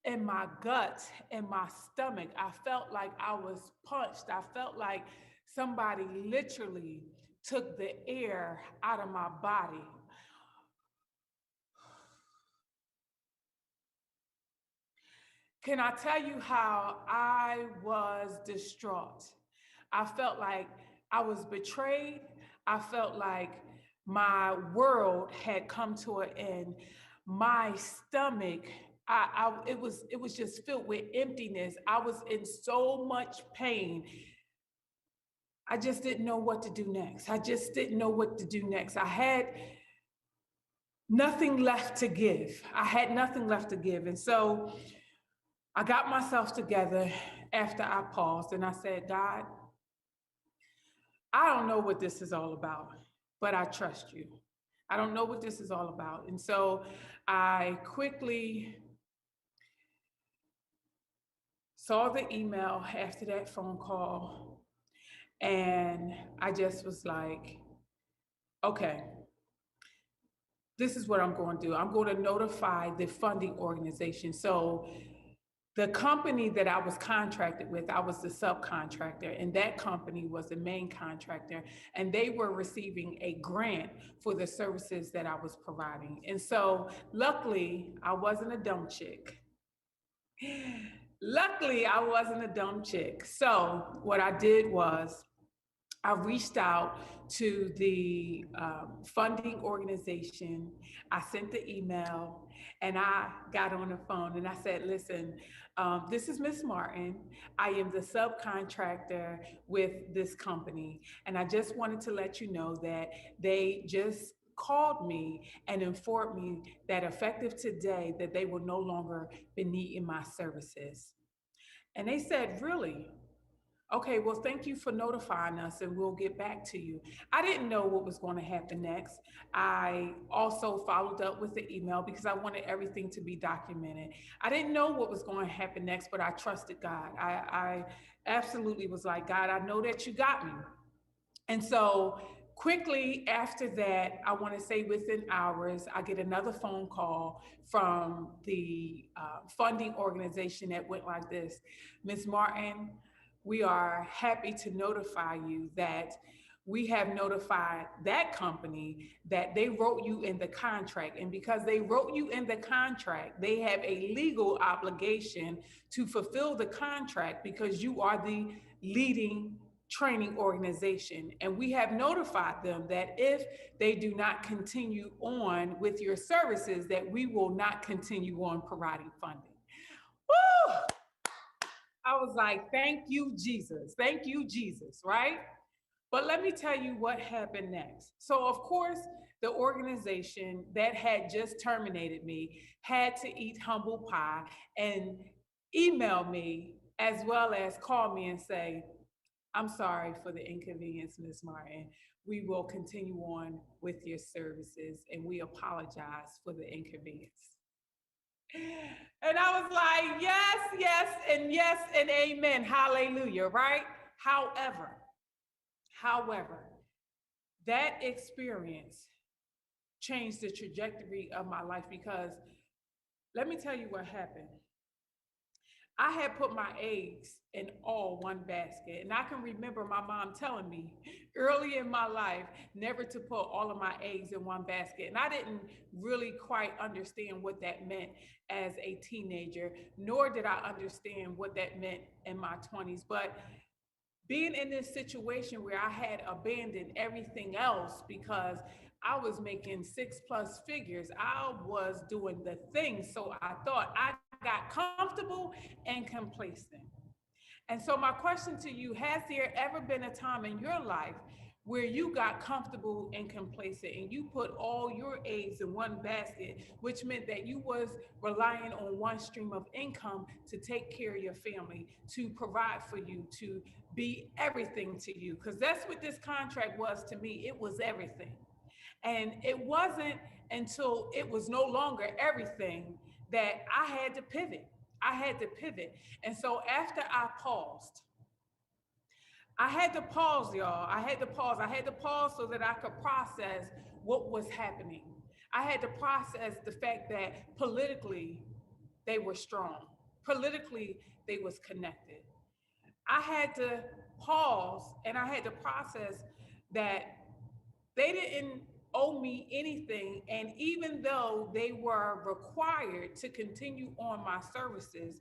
in my gut, in my stomach, I felt like I was punched. I felt like somebody literally took the air out of my body. Can I tell you how I was distraught? I felt like I was betrayed. I felt like my world had come to an end. My stomach, it was just filled with emptiness. I was in so much pain. I just didn't know what to do next. I just didn't know what to do next. I had nothing left to give. I had nothing left to give. And so I got myself together after I paused and I said, God, I don't know what this is all about, but I trust you. I don't know what this is all about. And so I quickly saw the email after that phone call, and I just was like, okay, this is what I'm going to do. I'm going to notify the funding organization. So the company that I was contracted with, I was the subcontractor, and that company was the main contractor, and they were receiving a grant for the services that I was providing. And so luckily, I wasn't a dumb chick. Luckily, I wasn't a dumb chick. So what I did was I reached out to the funding organization. I sent the email and I got on the phone and I said, listen, this is Miss Martin. I am the subcontractor with this company. And I just wanted to let you know that they just called me and informed me that effective today, that they will no longer be needing my services. And they said, really? Okay, well, thank you for notifying us and we'll get back to you. I didn't know what was going to happen next. I also followed up with the email because I wanted everything to be documented. I didn't know what was going to happen next, but I trusted God. I absolutely was like, God, I know that you got me. And so quickly after that, I want to say within hours, I get another phone call from the funding organization that went like this. Ms. Martin, we are happy to notify you that we have notified that company that they wrote you in the contract. And because they wrote you in the contract, they have a legal obligation to fulfill the contract because you are the leading training organization. And we have notified them that if they do not continue on with your services, that we will not continue on providing funding. Woo! I was like, thank you, Jesus. Thank you, Jesus, right? But let me tell you what happened next. So of course, the organization that had just terminated me had to eat humble pie and email me as well as call me and say, I'm sorry for the inconvenience, Ms. Martin. We will continue on with your services and we apologize for the inconvenience. And I was like, yes, and amen, hallelujah, right? However, that experience changed the trajectory of my life because let me tell you what happened. I had put my eggs in all one basket. And I can remember my mom telling me early in my life never to put all of my eggs in one basket. And I didn't really quite understand what that meant as a teenager, nor did I understand what that meant in my 20s. But being in this situation where I had abandoned everything else because I was making 6+ figures, I was doing the thing. So I thought I got comfortable and complacent. And so my question to you, has there ever been a time in your life where you got comfortable and complacent and you put all your eggs in one basket, which meant that you was relying on one stream of income to take care of your family, to provide for you, to be everything to you? Because that's what this contract was to me. It was everything. And it wasn't until it was no longer everything that I had to pivot. And so after I paused, I had to pause, y'all. I had to pause so that I could process what was happening. I had to process the fact that politically they were strong. Politically, they was connected. I had to pause and I had to process that they didn't owe me anything. And even though they were required to continue on my services,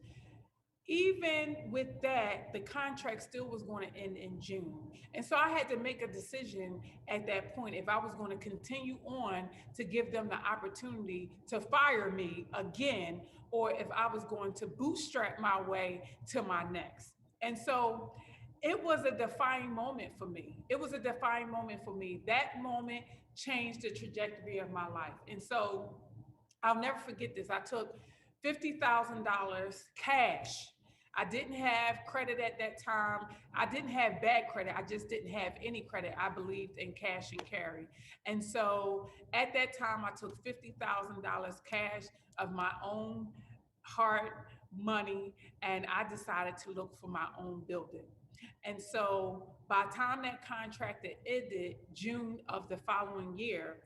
even with that, the contract still was going to end in June. And so I had to make a decision at that point if I was going to continue on to give them the opportunity to fire me again, or if I was going to bootstrap my way to my next. And so it was a defining moment for me. It was a defining moment for me. That moment changed the trajectory of my life. And so I'll never forget this. I took $50,000 cash. I didn't have credit at that time. I didn't have bad credit. I just didn't have any credit. I believed in cash and carry. And so at that time, I took $50,000 cash of my own hard money, and I decided to look for my own building. And so by the time that contract had ended, June of the following year,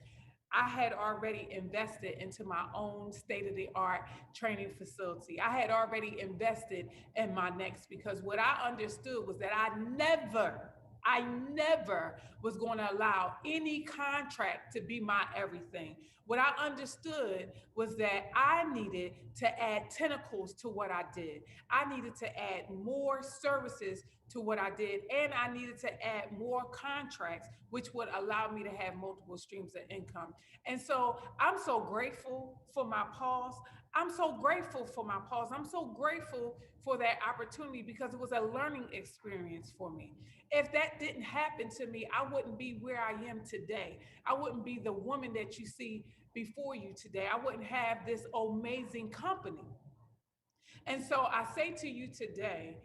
I had already invested into my own state-of-the-art training facility. I had already invested in my next, because what I understood was that I never was going to allow any contract to be my everything. What I understood was that I needed to add tentacles to what I did. I needed to add more services to what I did, and I needed to add more contracts, which would allow me to have multiple streams of income. And so I'm so grateful for my pause. I'm so grateful for my pause. I'm so grateful for that opportunity, because it was a learning experience for me. If that didn't happen to me, I wouldn't be where I am today. I wouldn't be the woman that you see before you today. I wouldn't have this amazing company. And so I say to you today,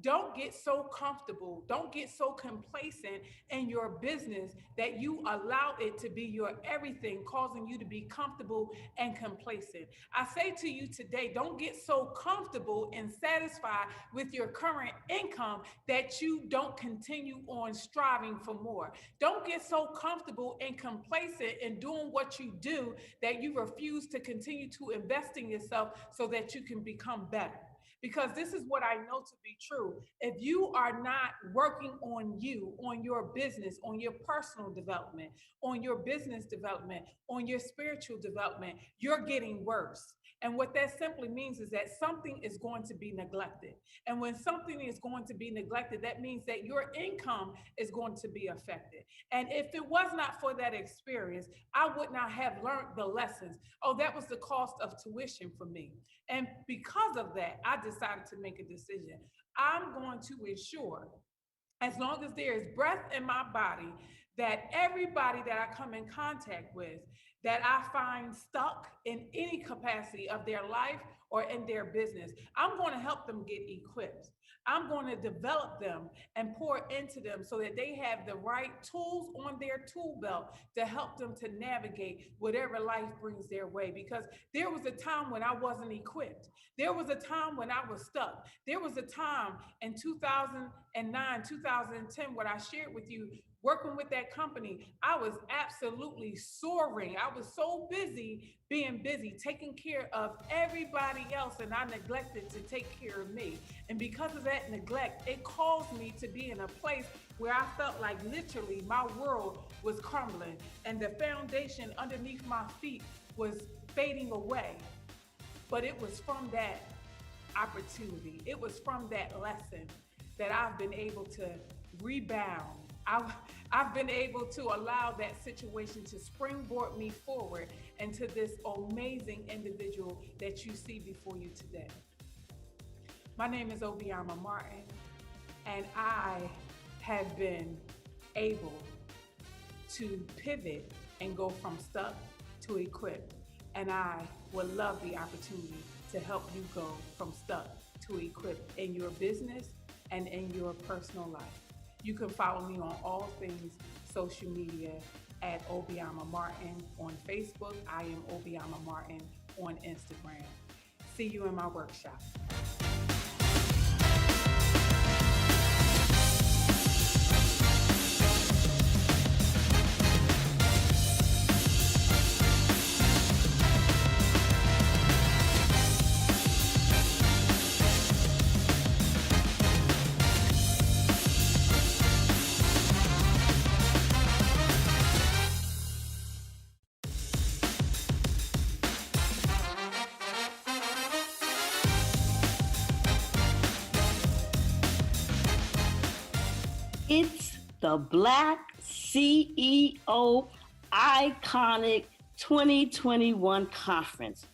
don't get so comfortable, don't get so complacent in your business that you allow it to be your everything, causing you to be comfortable and complacent. I say to you today, don't get so comfortable and satisfied with your current income that you don't continue on striving for more. Don't get so comfortable and complacent in doing what you do that you refuse to continue to invest in yourself so that you can become better. Because this is what I know to be true. If you are not working on you, on your business, on your personal development, on your business development, on your spiritual development, you're getting worse. And what that simply means is that something is going to be neglected. And when something is going to be neglected, that means that your income is going to be affected. And if it was not for that experience, I would not have learned the lessons. Oh, that was the cost of tuition for me. And because of that, I decided to make a decision. I'm going to ensure, as long as there is breath in my body, that everybody that I come in contact with, that I find stuck in any capacity of their life or in their business, I'm going to help them get equipped. I'm going to develop them and pour into them so that they have the right tools on their tool belt to help them to navigate whatever life brings their way. Because there was a time when I wasn't equipped. There was a time when I was stuck. There was a time in 2009, 2010, what I shared with you, working with that company, I was absolutely soaring. I was so busy being busy, taking care of everybody else, and I neglected to take care of me. And because of that neglect, it caused me to be in a place where I felt like literally my world was crumbling and the foundation underneath my feet was fading away. But it was from that opportunity, it was from that lesson that I've been able to rebound. I've been able to allow that situation to springboard me forward into this amazing individual that you see before you today. My name is Obioma Martin, and I have been able to pivot and go from stuck to equipped. And I would love the opportunity to help you go from stuck to equipped in your business and in your personal life. You can follow me on all things social media at Obioma Martin on Facebook. I am Obioma Martin on Instagram. See you in my workshop. the Black CEO Iconic 2021 Conference.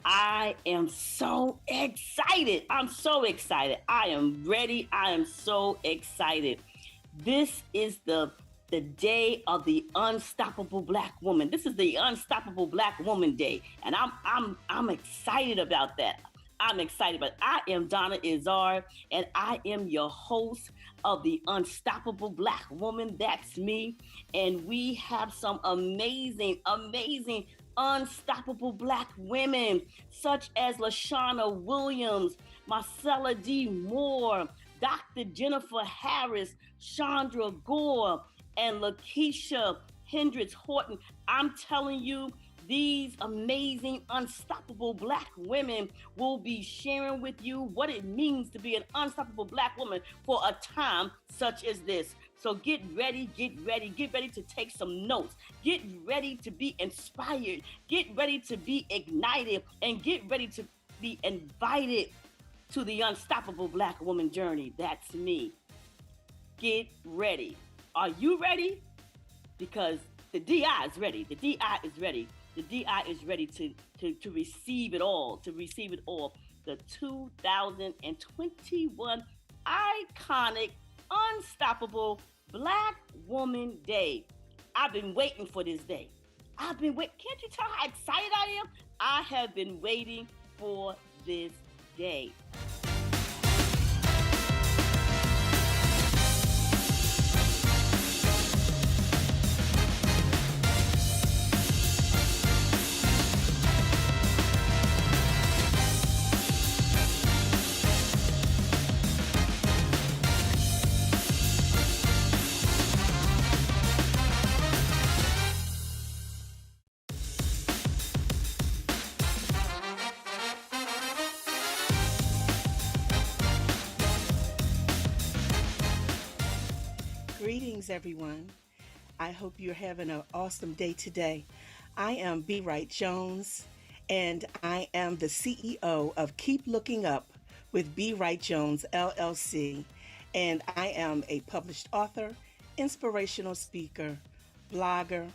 I am so excited. I'm so excited. I am ready. I am so excited. This is the day of the unstoppable Black woman. This is the unstoppable Black woman day, and I'm excited about that. I'm excited, but I am Donna Izzard, and I am your host of the Unstoppable Black Woman. That's me, and we have some amazing, amazing unstoppable Black women, such as Lashanna Williams, Marcella D. Moore, Dr. Jennifer Harris, Chandra Gore, and Lakeisha Hendricks Horton. I'm telling you, these amazing, unstoppable Black women will be sharing with you what it means to be an unstoppable Black woman for a time such as this. So get ready to take some notes. Get ready to be inspired. Get ready to be ignited, and get ready to be invited to the unstoppable Black woman journey. That's me. Get ready. Are you ready? Because the DI is ready. The DI is ready. The DI is ready to receive it all, The 2021 Iconic Unstoppable Black Woman Day. I've been waiting for this day. Can't you tell how excited I am? I have been waiting for this day. Greetings, everyone. I hope you're having an awesome day today. I am B. Wright Jones, and I am the CEO of Keep Looking Up with B. Wright Jones, LLC. And I am a published author, inspirational speaker, blogger,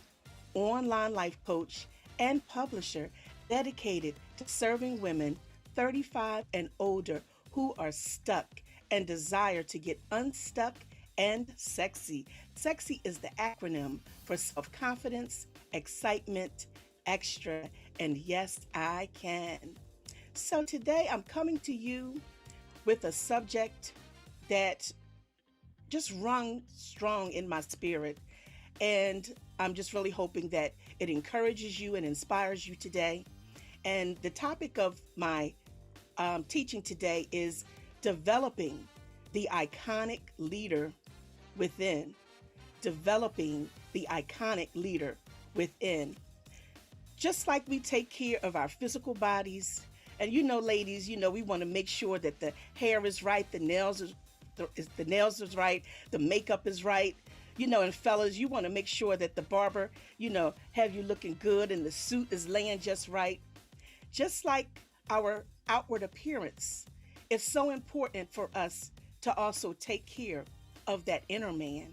online life coach, and publisher dedicated to serving women 35 and older who are stuck and desire to get unstuck and sexy. Sexy is the acronym for self-confidence, excitement, extra, and yes, I can. So today I'm coming to you with a subject that just rung strong in my spirit. And I'm just really hoping that it encourages you and inspires you today. And the topic of my teaching today is developing the iconic leader within. Developing the iconic leader within. Just like we take care of our physical bodies, and ladies, we want to make sure that the hair is right, the nails is right, the makeup is right, and fellas, you want to make sure that the barber, have you looking good and the suit is laying just right. Just like our outward appearance, it's so important for us to also take care of that inner man.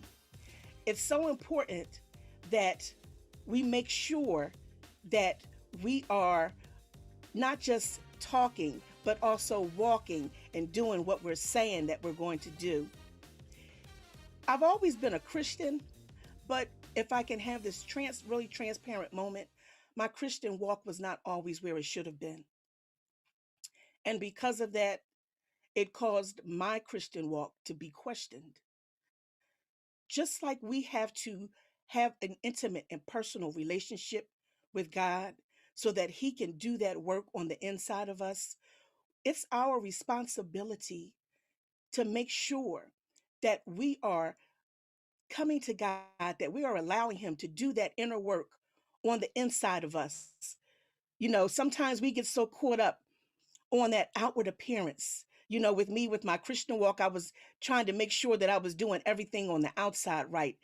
It's so important that we make sure that we are not just talking, but also walking and doing what we're saying that we're going to do. I've always been a Christian, but if I can have this really transparent moment, my Christian walk was not always where it should have been. And because of that, it caused my Christian walk to be questioned. Just like we have to have an intimate and personal relationship with God so that He can do that work on the inside of us, it's our responsibility to make sure that we are coming to God, that we are allowing Him to do that inner work on the inside of us. Sometimes we get so caught up on that outward appearance. With me, with my Christian walk, I was trying to make sure that I was doing everything on the outside right,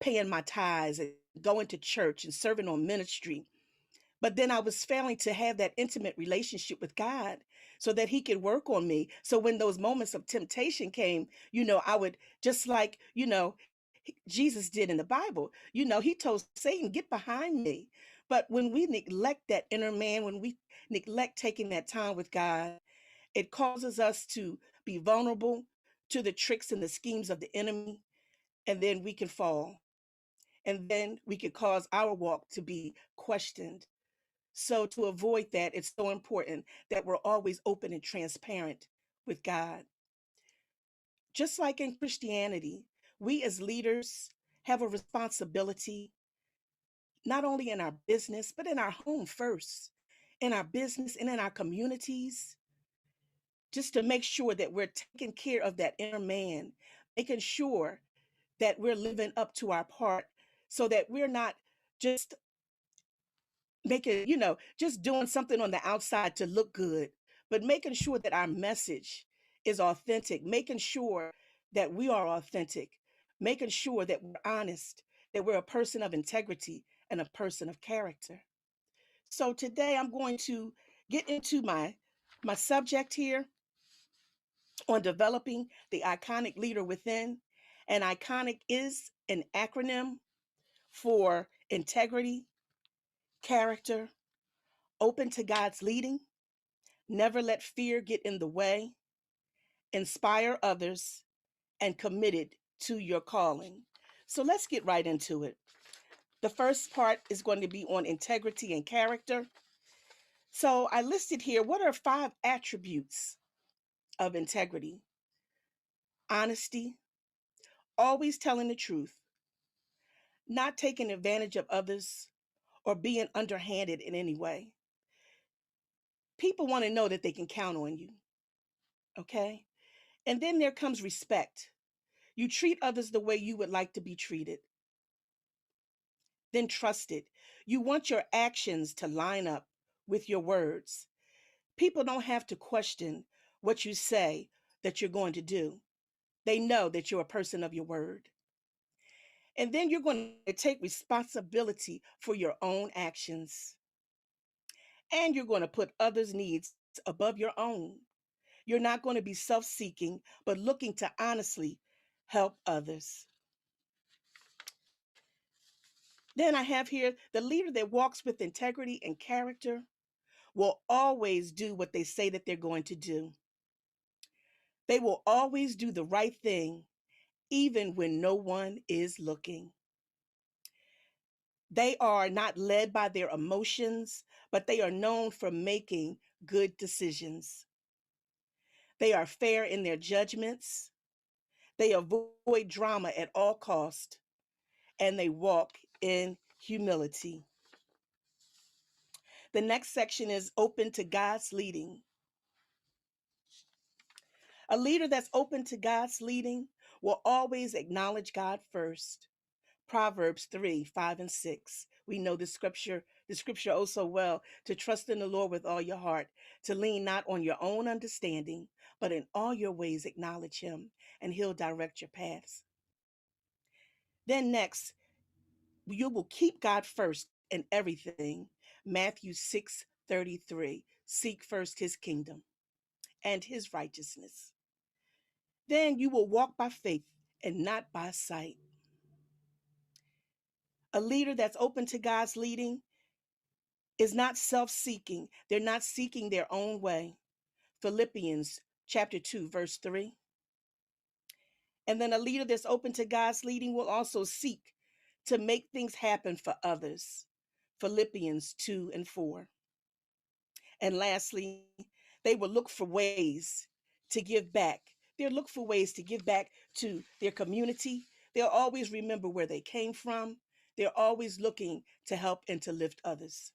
paying my tithes and going to church and serving on ministry. But then I was failing to have that intimate relationship with God. so that he could work on me. So when those moments of temptation came, I would just like, Jesus did in the Bible, he told Satan, get behind me. But when we neglect that inner man, when we neglect taking that time with God, it causes us to be vulnerable to the tricks and the schemes of the enemy. And then we can fall. And then we could cause our walk to be questioned. So to avoid that, it's so important that we're always open and transparent with God. Just like in Christianity, we as leaders have a responsibility, not only in our business, but in our home first, in our business and in our communities, just to make sure that we're taking care of that inner man, making sure that we're living up to our part so that we're not just making, just doing something on the outside to look good, but making sure that our message is authentic, making sure that we are authentic, making sure that we're honest, that we're a person of integrity and a person of character. So today I'm going to get into my subject here on developing the iconic leader within. And iconic is an acronym for integrity, character, open to God's leading, never let fear get in the way, inspire others, and committed to your calling. So let's get right into it. The first part is going to be on integrity and character. So I listed here, what are 5 attributes of integrity? Honesty, always telling the truth, not taking advantage of others or being underhanded in any way. People want to know that they can count on you, okay? And then there comes respect. You treat others the way you would like to be treated. Then trusted. You want your actions to line up with your words. People don't have to question what you say that you're going to do. They know that you're a person of your word. And then you're going to take responsibility for your own actions. And you're going to put others' needs above your own. You're not going to be self-seeking, but looking to honestly help others. Then I have here the leader that walks with integrity and character will always do what they say that they're going to do. They will always do the right thing, even when no one is looking. They are not led by their emotions, but they are known for making good decisions. They are fair in their judgments. They avoid drama at all costs, and they walk in humility. The next section is open to God's leading. A leader that's open to God's leading will always acknowledge God first. Proverbs 3, 5, and 6. We know the scripture oh so well, to trust in the Lord with all your heart, to lean not on your own understanding, but in all your ways acknowledge him, and he'll direct your paths. Then next, you will keep God first in everything. Matthew 6:33. Seek first his kingdom and his righteousness. Then you will walk by faith and not by sight. A leader that's open to God's leading is not self-seeking. They're not seeking their own way. Philippians chapter 2, verse 3. And then a leader that's open to God's leading will also seek to make things happen for others. Philippians 2 and 4. And lastly, they will look for ways to give back. They'll look for ways to give back to their community. They'll always remember where they came from. They're always looking to help and to lift others.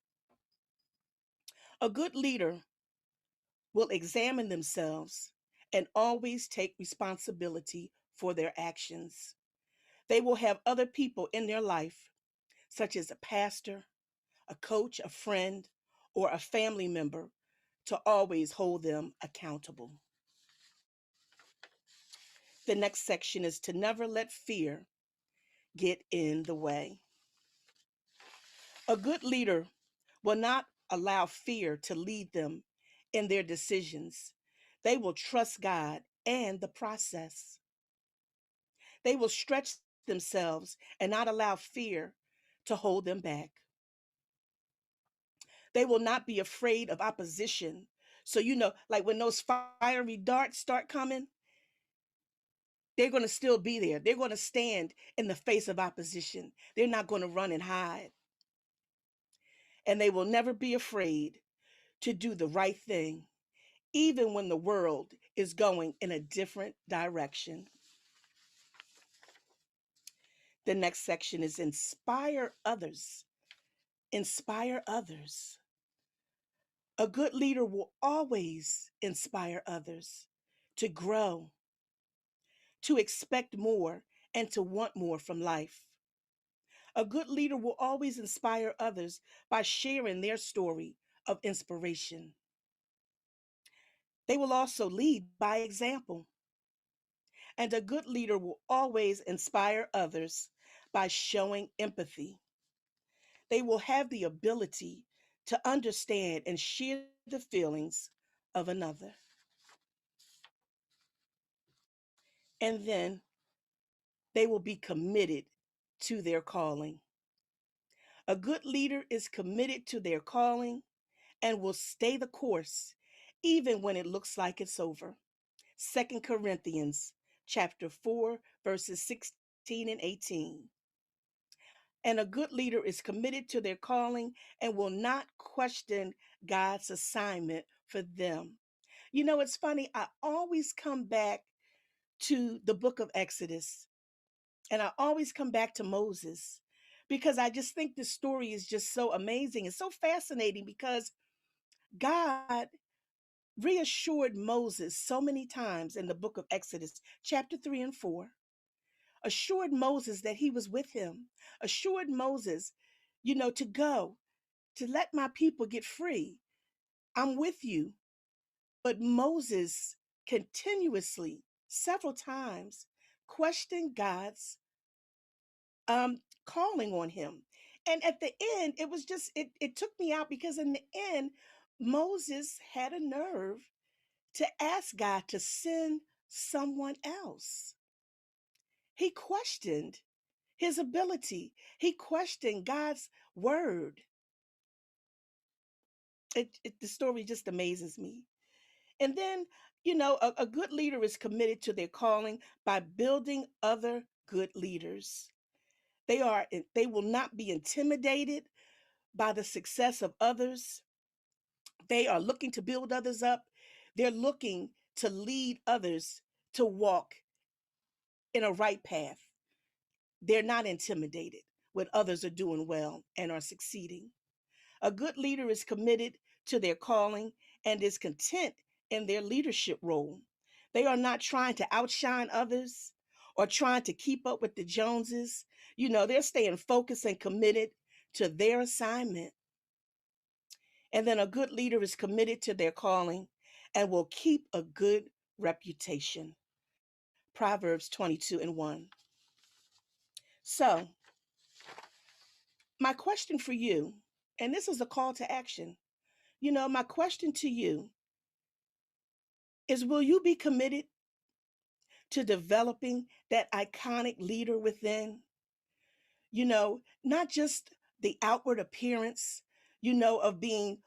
A good leader will examine themselves and always take responsibility for their actions. They will have other people in their life, such as a pastor, a coach, a friend, or a family member, to always hold them accountable. The next section is to never let fear get in the way. A good leader will not allow fear to lead them in their decisions. They will trust God and the process. They will stretch themselves and not allow fear to hold them back. They will not be afraid of opposition. So, like when those fiery darts start coming, they're going to still be there. They're going to stand in the face of opposition. They're not going to run and hide. And they will never be afraid to do the right thing, even when the world is going in a different direction. The next section is inspire others. Inspire others. A good leader will always inspire others to grow, to expect more, and to want more from life. A good leader will always inspire others by sharing their story of inspiration. They will also lead by example. And a good leader will always inspire others by showing empathy. They will have the ability to understand and share the feelings of another. And then they will be committed to their calling. A good leader is committed to their calling and will stay the course even when it looks like it's over. 2 Corinthians chapter 4, verses 16 and 18. And a good leader is committed to their calling and will not question God's assignment for them. It's funny, I always come back to the book of Exodus, and I always come back to Moses because I just think this story is just so amazing. It's so fascinating because God reassured Moses so many times in the book of Exodus, chapter 3 and 4, assured Moses that he was with him, assured Moses, to go, to let my people get free. I'm with you. But Moses continuously, several times, questioned God's calling on him. And at the end, it was just, it took me out because in the end, Moses had a nerve to ask God to send someone else. He questioned his ability. He questioned God's word. The story just amazes me. And then, a good leader is committed to their calling by building other good leaders. They will not be intimidated by the success of others. They are looking to build others up. They're looking to lead others to walk in a right path. They're not intimidated when others are doing well and are succeeding. A good leader is committed to their calling and is content in their leadership role. They are not trying to outshine others or trying to keep up with the Joneses. They're staying focused and committed to their assignment. And then a good leader is committed to their calling and will keep a good reputation. Proverbs 22 and 1. So, my question for you, and this is a call to action, my question to you is, will you be committed to developing that iconic leader within? Not just the outward appearance, of being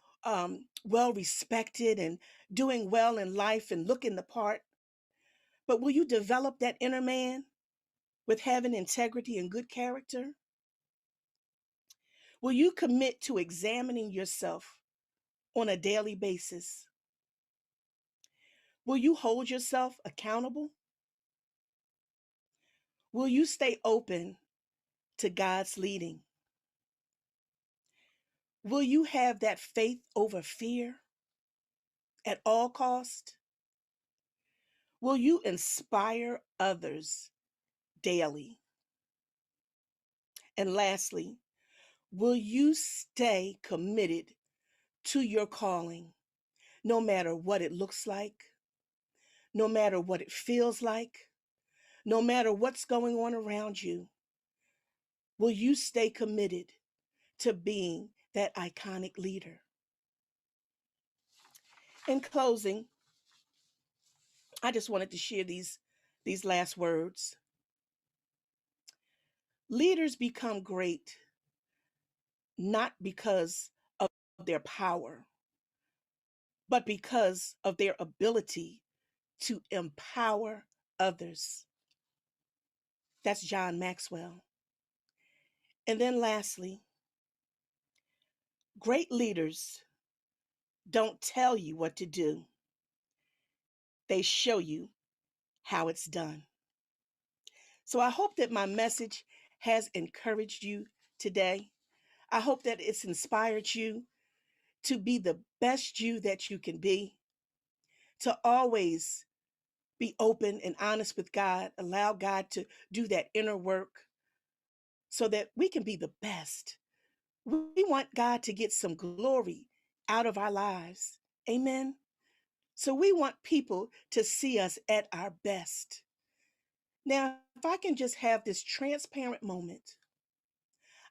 well respected and doing well in life and looking the part, but will you develop that inner man with having integrity and good character? Will you commit to examining yourself on a daily basis? Will you hold yourself accountable? Will you stay open to God's leading? Will you have that faith over fear at all cost? Will you inspire others daily? And lastly, will you stay committed to your calling, no matter what it looks like, no matter what it feels like, no matter what's going on around you? Will you stay committed to being that iconic leader? In closing, I just wanted to share these last words. Leaders become great not because of their power, but because of their ability to empower others. That's John Maxwell. And then lastly, great leaders don't tell you what to do. They show you how it's done. So I hope that my message has encouraged you today. I hope that it's inspired you to be the best you that you can be, to always be open and honest with God, allow God to do that inner work so that we can be the best. We want God to get some glory out of our lives. Amen. So we want people to see us at our best. Now, if I can just have this transparent moment,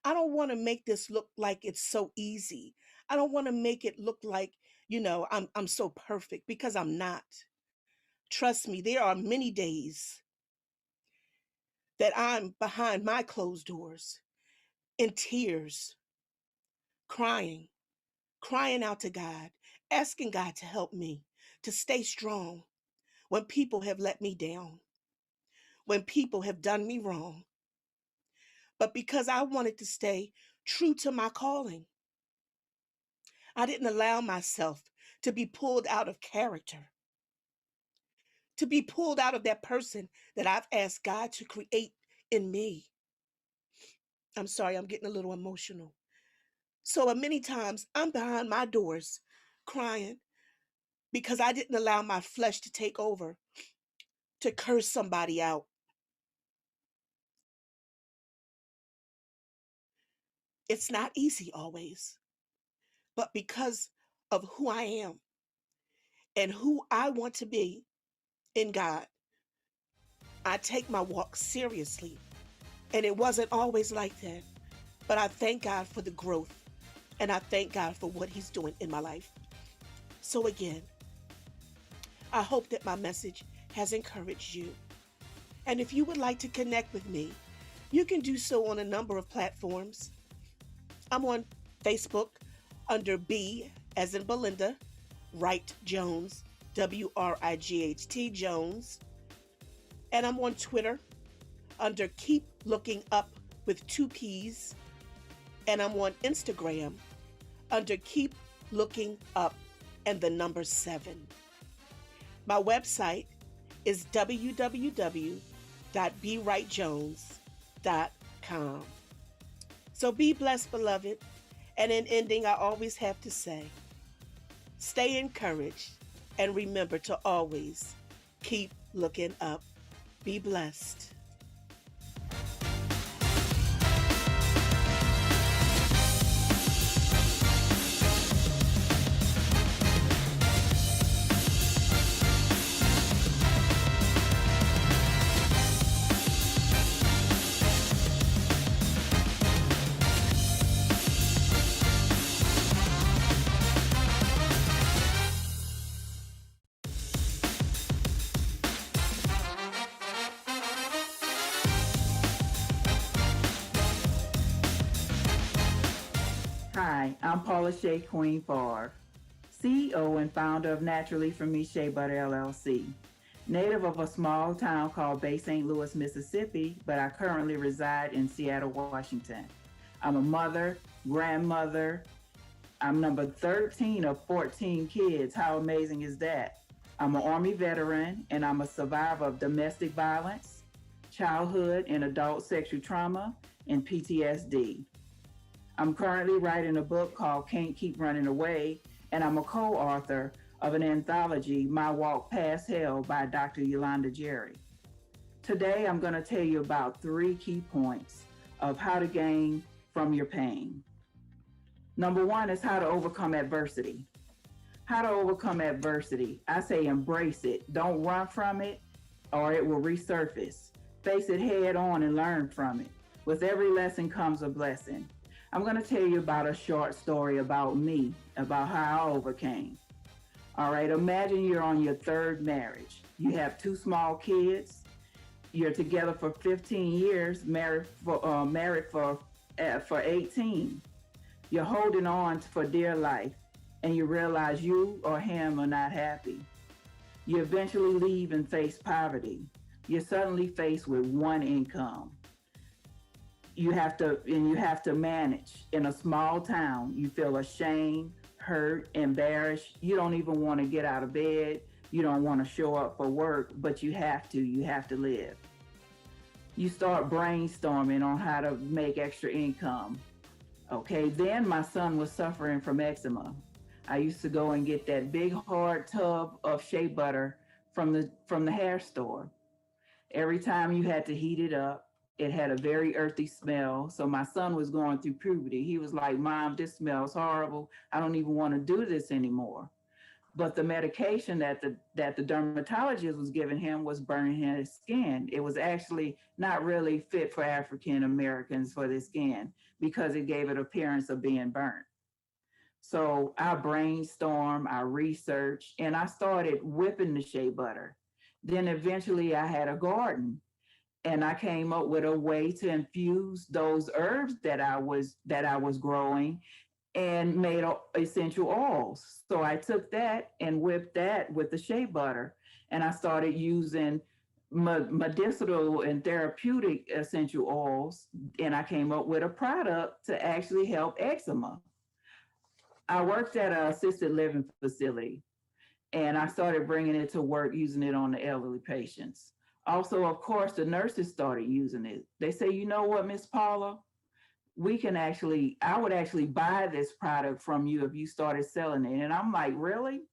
I don't want to make this look like it's so easy. I don't want to make it look like, I'm so perfect, because I'm not. Trust me, there are many days that I'm behind my closed doors in tears, crying out to God, asking God to help me to stay strong when people have let me down, when people have done me wrong. But because I wanted to stay true to my calling, I didn't allow myself to be pulled out of character, to be pulled out of that person that I've asked God to create in me. I'm sorry, I'm getting a little emotional. So many times I'm behind my doors crying because I didn't allow my flesh to take over, to curse somebody out. It's not easy always, but because of who I am and who I want to be in God, I take my walk seriously. And it wasn't always like that, but I thank God for the growth, and I thank God for what He's doing in my life. So again, I hope that my message has encouraged you. And if you would like to connect with me, you can do so on a number of platforms. I'm on Facebook under B as in Belinda, Wright Jones, WRIGHT Jones. And I'm on Twitter under Keep Looking Up with 2 P's. And I'm on Instagram under Keep Looking Up and the number 7. My website is www.bewrightjones.com. So be blessed, beloved. And in ending, I always have to say, stay encouraged and remember to always keep looking up. Be blessed. Hi, I'm Paula Shea Queen Favre, CEO and founder of Naturally For Me Shea Butter LLC. Native of a small town called Bay St. Louis, Mississippi, but I currently reside in Seattle, Washington. I'm a mother, grandmother. I'm number 13 of 14 kids. How amazing is that? I'm an Army veteran, and I'm a survivor of domestic violence, childhood and adult sexual trauma, and PTSD. I'm currently writing a book called Can't Keep Running Away, and I'm a co-author of an anthology, My Walk Past Hell by Dr. Yolanda Jerry. Today, I'm going to tell you about 3 key points of how to gain from your pain. Number 1 is how to overcome adversity. How to overcome adversity. I say embrace it. Don't run from it or it will resurface. Face it head on and learn from it. With every lesson comes a blessing. I'm going to tell you about a short story about me, about how I overcame. All right, imagine you're on your third marriage. You have two small kids. You're together for 15 years, married for 18. You're holding on for dear life, and you realize you or him are not happy. You eventually leave and face poverty. You're suddenly faced with one income. You have to manage. In a small town, you feel ashamed, hurt, embarrassed. You don't even want to get out of bed. You don't want to show up for work, but you have to live. You start brainstorming on how to make extra income. Okay, then my son was suffering from eczema. I used to go and get that big hard tub of shea butter from the hair store. Every time you had to heat it up, it had a very earthy smell. So my son was going through puberty. He was like, "Mom, this smells horrible. I don't even want to do this anymore." But the medication that the dermatologist was giving him was burning his skin. It was actually not really fit for African Americans for their skin because it gave it appearance of being burnt. So I brainstormed, I researched, and I started whipping the shea butter. Then eventually I had a garden, and I came up with a way to infuse those herbs that I was growing and made essential oils. So I took that and whipped that with the shea butter, and I started using medicinal and therapeutic essential oils, and I came up with a product to actually help eczema. I worked at an assisted living facility, and I started bringing it to work, using it on the elderly patients. Also, of course, the nurses started using it. They say, "You know what, Miss Paula, I would actually buy this product from you if you started selling it." And I'm like, "Really?"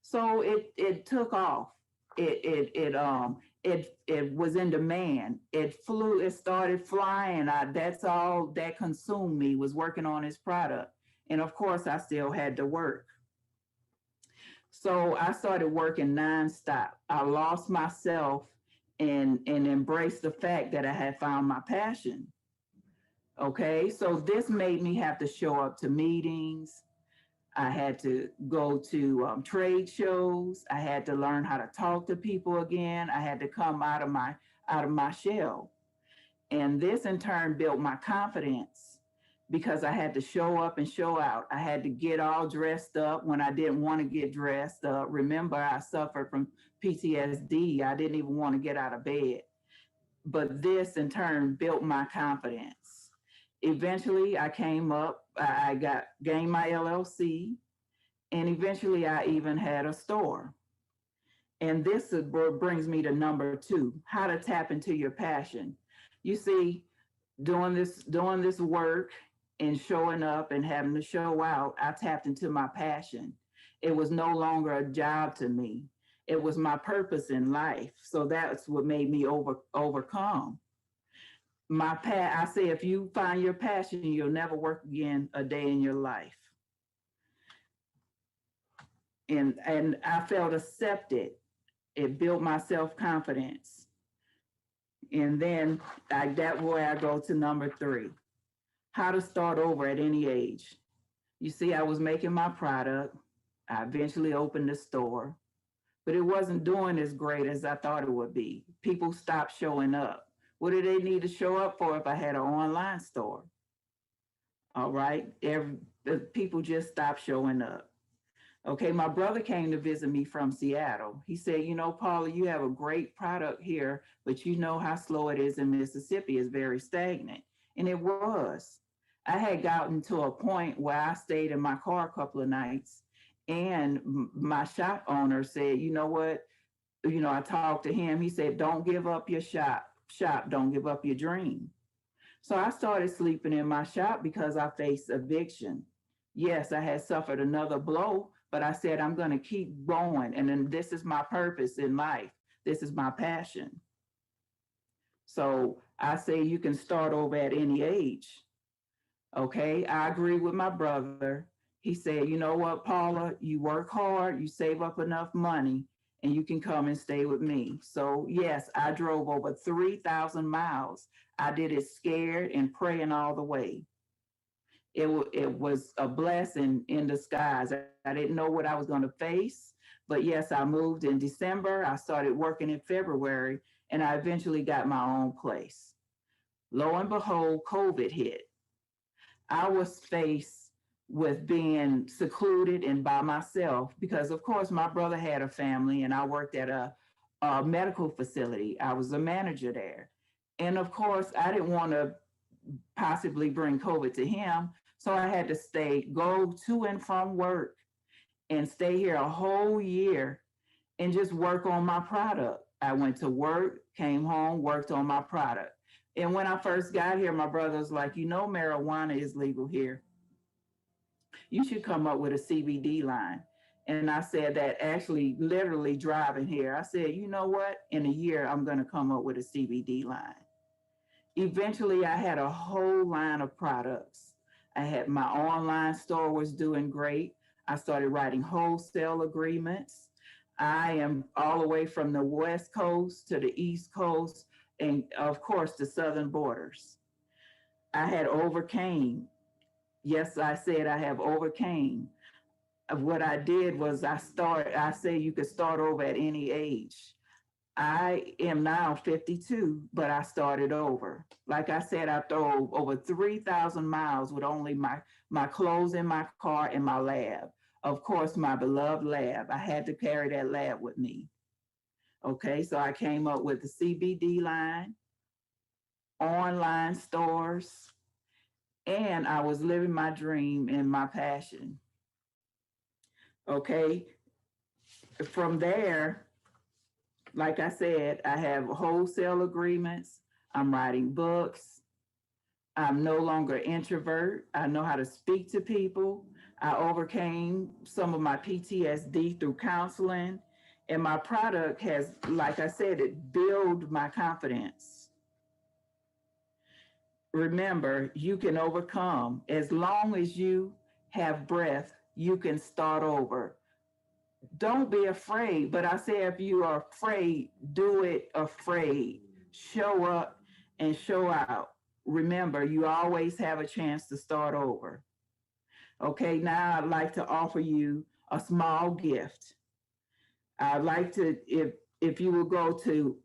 So it took off. It was in demand. It started flying. That's all that consumed me, was working on this product. And of course, I still had to work. So I started working nonstop. I lost myself and embraced the fact that I had found my passion. Okay, so this made me have to show up to meetings. I had to go to trade shows. I had to learn how to talk to people again. I had to come out of my shell. And this in turn built my confidence, because I had to show up and show out. I had to get all dressed up when I didn't want to get dressed up. Remember, I suffered from PTSD. I didn't even want to get out of bed. But this in turn built my confidence. Eventually, I came up, gained my LLC, and eventually I even had a store. And this brings me to number 2, how to tap into your passion. You see, doing this work and showing up and having to show out, I tapped into my passion. It was no longer a job to me. It was my purpose in life. So that's what made me overcome. I say, if you find your passion, you'll never work again a day in your life. And I felt accepted. It built my self-confidence. And then that way I go to number 3, how to start over at any age. You see, I was making my product. I eventually opened the store, but it wasn't doing as great as I thought it would be. People stopped showing up. What do they need to show up for if I had an online store? All right, people just stopped showing up. Okay, my brother came to visit me from Seattle. He said, "You know, Paula, you have a great product here, but you know how slow it is in Mississippi. It's very stagnant." And it was. I had gotten to a point where I stayed in my car a couple of nights, and my shop owner said, "You know what?" I talked to him. He said, "Don't give up your shop. Don't give up your dream." So I started sleeping in my shop because I faced eviction. Yes, I had suffered another blow, but I said, I'm going to keep going. And then this is my purpose in life. This is my passion. So I say you can start over at any age. Okay, I agree with my brother. He said, "You know what, Paula, you work hard, you save up enough money, and you can come and stay with me." So yes, I drove over 3,000 miles. I did it scared and praying all the way. it was a blessing in disguise. I didn't know what I was going to face, but yes, I moved in December. I started working in February, and I eventually got my own place. Lo and behold, COVID hit. I was faced with being secluded and by myself because, of course, my brother had a family and I worked at a medical facility. I was a manager there. And of course, I didn't want to possibly bring COVID to him. So I had to go to and from work and stay here a whole year and just work on my product. I went to work, came home, worked on my product. And when I first got here, my brother was like, you know, marijuana is legal here. You should come up with a CBD line. And I said that actually literally driving here. I said, you know what? In a year, I'm going to come up with a CBD line. Eventually, I had a whole line of products. I had my online store was doing great. I started writing wholesale agreements. I am all the way from the West Coast to the East Coast, and of course, the southern borders. I had overcame. Yes, I said I have overcame. What I did was I say you could start over at any age. I am now 52, but I started over. Like I said, I drove over 3,000 miles with only my clothes in my car and my lab. Of course, my beloved lab. I had to carry that lab with me. Okay, so I came up with the CBD line, online stores, and I was living my dream and my passion. Okay, from there, like I said, I have wholesale agreements. I'm writing books. I'm no longer an introvert. I know how to speak to people. I overcame some of my PTSD through counseling. And my product has, like I said, it built my confidence. Remember, you can overcome. As long as you have breath, you can start over. Don't be afraid. But I say if you are afraid, do it afraid. Show up and show out. Remember, you always have a chance to start over. Okay, now I'd like to offer you a small gift. I'd like to, if you will go to,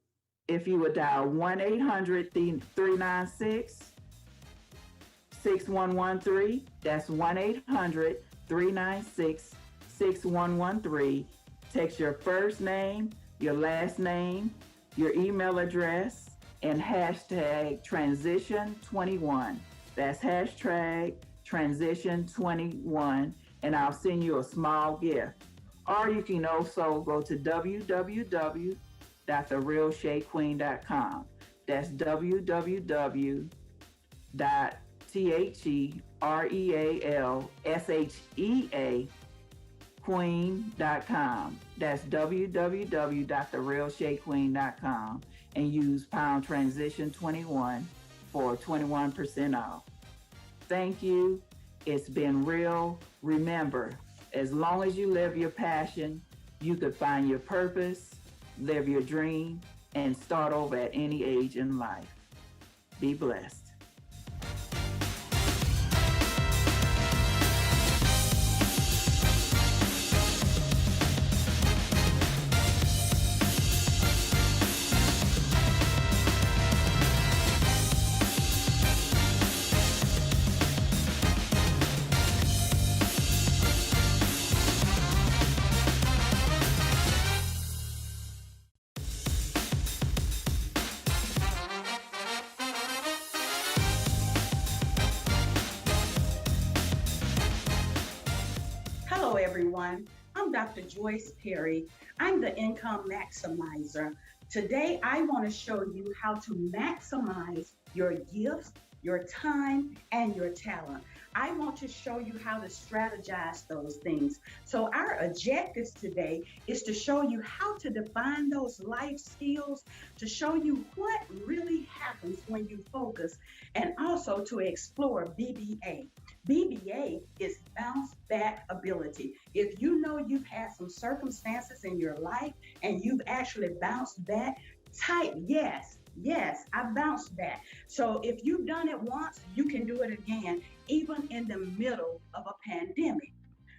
if you would dial 1-800-396-6113, that's 1-800-396-6113. Text your first name, your last name, your email address, and hashtag transition21. That's hashtag transition21, and I'll send you a small gift. Or you can also go to www.therealshaqueen.com. That's www.therealshaqueen.com. That's www.therealshaqueen.com, and use pound transition 21 for 21% off. Thank you. It's been real. Remember, as long as you live your passion, you could find your purpose, live your dream, and start over at any age in life. Be blessed. Hello, everyone. I'm Dr. Joyce Perry. I'm the Income Maximizer. Today, I want to show you how to maximize your gifts, your time, and your talent. I want to show you how to strategize those things. So our objectives today is to show you how to define those life skills, to show you what really happens when you focus, and also to explore BBA. BBA is bounce back ability. If you know you've had some circumstances in your life and you've actually bounced back, type yes Yes, I bounced back. So if you've done it once, you can do it again, even in the middle of a pandemic.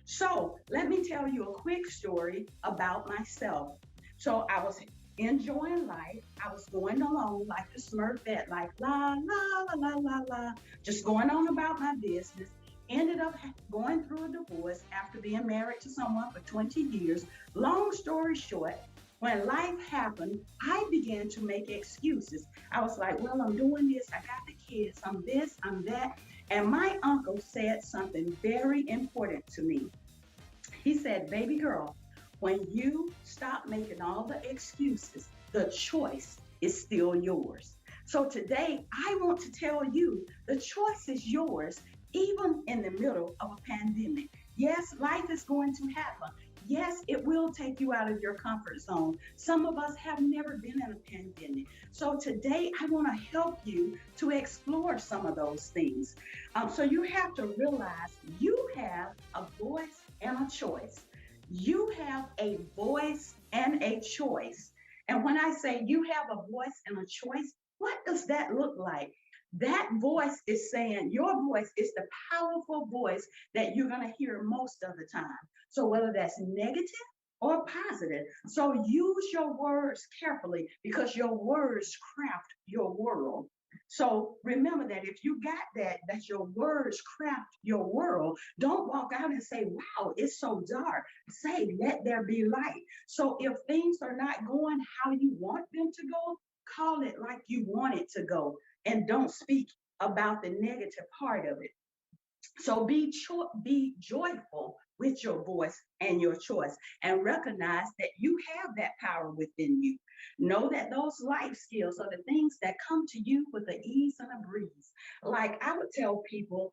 So let me tell you a quick story about myself. So I was enjoying life. I was going along like the Smurfette, like la la la la la la, just going on about my business. Ended up going through a divorce after being married to someone for 20 years. Long story short, when life happened, I began to make excuses. I was like, well, I'm doing this, I got the kids, I'm this, I'm that. And my uncle said something very important to me. He said, baby girl, when you stop making all the excuses, the choice is still yours. So today, I want to tell you the choice is yours, even in the middle of a pandemic. Yes, life is going to happen. Yes, it will take you out of your comfort zone. Some of us have never been in a pandemic. So today, I want to help you to explore some of those things. So you have to realize you have a voice and a choice. You have a voice and a choice. And when I say you have a voice and a choice, what does that look like? That voice is saying, your voice is the powerful voice that you're going to hear most of the time. So whether that's negative or positive. So use your words carefully because your words craft your world. So remember that if you got that your words craft your world, don't walk out and say, wow, it's so dark. Say, let there be light. So if things are not going how you want them to go, call it like you want it to go and don't speak about the negative part of it. So be joyful with your voice and your choice and recognize that you have that power within you. Know that those life skills are the things that come to you with the ease and a breeze. Like I would tell people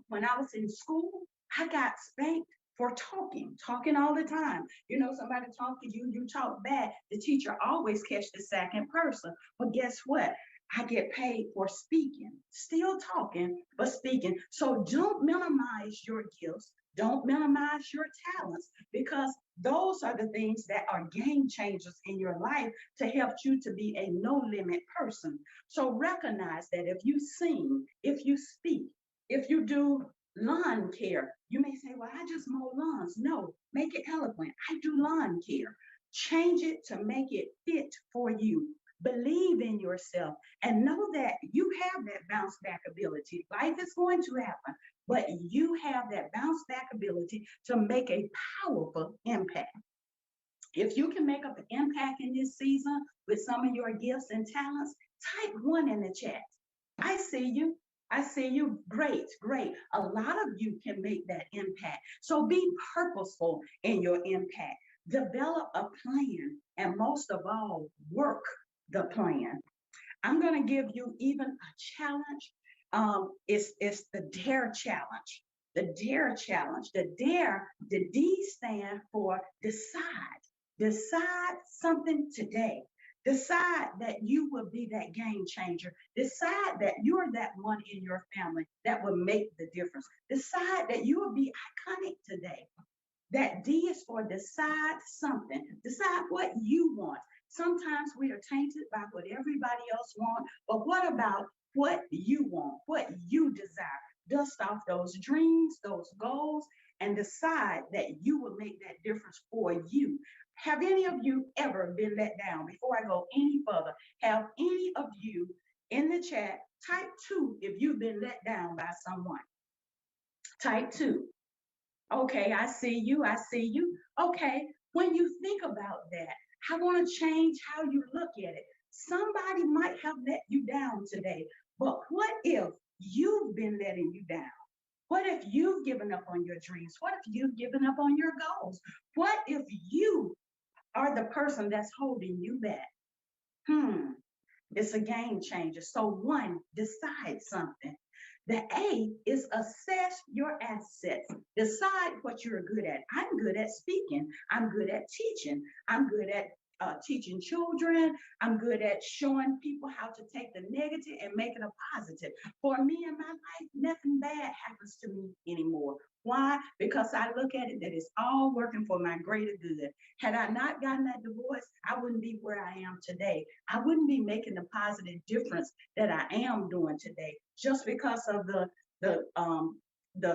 when I was in school, I got spanked for talking all the time. You know, somebody talk to you, you talk back. The teacher always catch the second person. But guess what? I get paid for speaking, still talking, but speaking. So don't minimize your gifts. Don't minimize your talents because those are the things that are game changers in your life to help you to be a no limit person. So recognize that if you sing, if you speak, if you do lawn care, you may say, well, I just mow lawns. No, make it eloquent. I do lawn care. Change it to make it fit for you. Believe in yourself and know that you have that bounce back ability. Life is going to happen, but you have that bounce back ability to make a powerful impact. If you can make up an impact in this season with some of your gifts and talents, type 1 in the chat. I see you. I see you. Great, great. A lot of you can make that impact. So be purposeful in your impact. Develop a plan and most of all, work the plan. I'm going to give you even a challenge. It's the DARE challenge. The DARE challenge. The DARE, the D stand for decide. Decide something today. Decide that you will be that game changer. Decide that you're that one in your family that will make the difference. Decide that you will be iconic today. That D is for decide something. Decide what you want. Sometimes we are tainted by what everybody else wants, but what about what you want, what you desire? Dust off those dreams, those goals, and decide that you will make that difference for you. Have any of you ever been let down? Before I go any further, have any of you in the chat, type 2 if you've been let down by someone. Type 2. Okay, I see you, I see you. Okay, when you think about that, I want to change how you look at it. Somebody might have let you down today, but what if you've been letting you down? What if you've given up on your dreams? What if you've given up on your goals? What if you are the person that's holding you back? It's a game changer. So 1, decide something. The A is assess your assets. Decide what you're good at. I'm good at speaking. I'm good at teaching. I'm good at teaching children. I'm good at showing people how to take the negative and make it a positive. For me in my life, nothing bad happens to me anymore. Why? Because I look at it that it's all working for my greater good. Had I not gotten that divorce, I wouldn't be where I am today. I wouldn't be making the positive difference that I am doing today, just because of the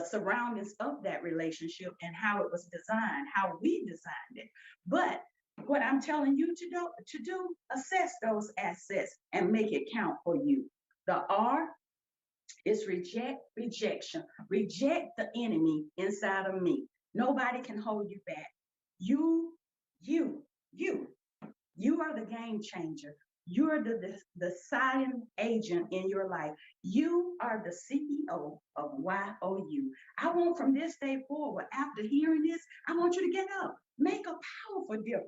surroundings of that relationship and how it was designed, how we designed it. But what I'm telling you to do, assess those assets and make it count for you. The R is rejection. Reject the enemy inside of me. Nobody can hold you back. You are the game changer. You're the deciding agent in your life. You are the CEO of YOU. I want from this day forward, after hearing this, I want you to get up, make a powerful difference.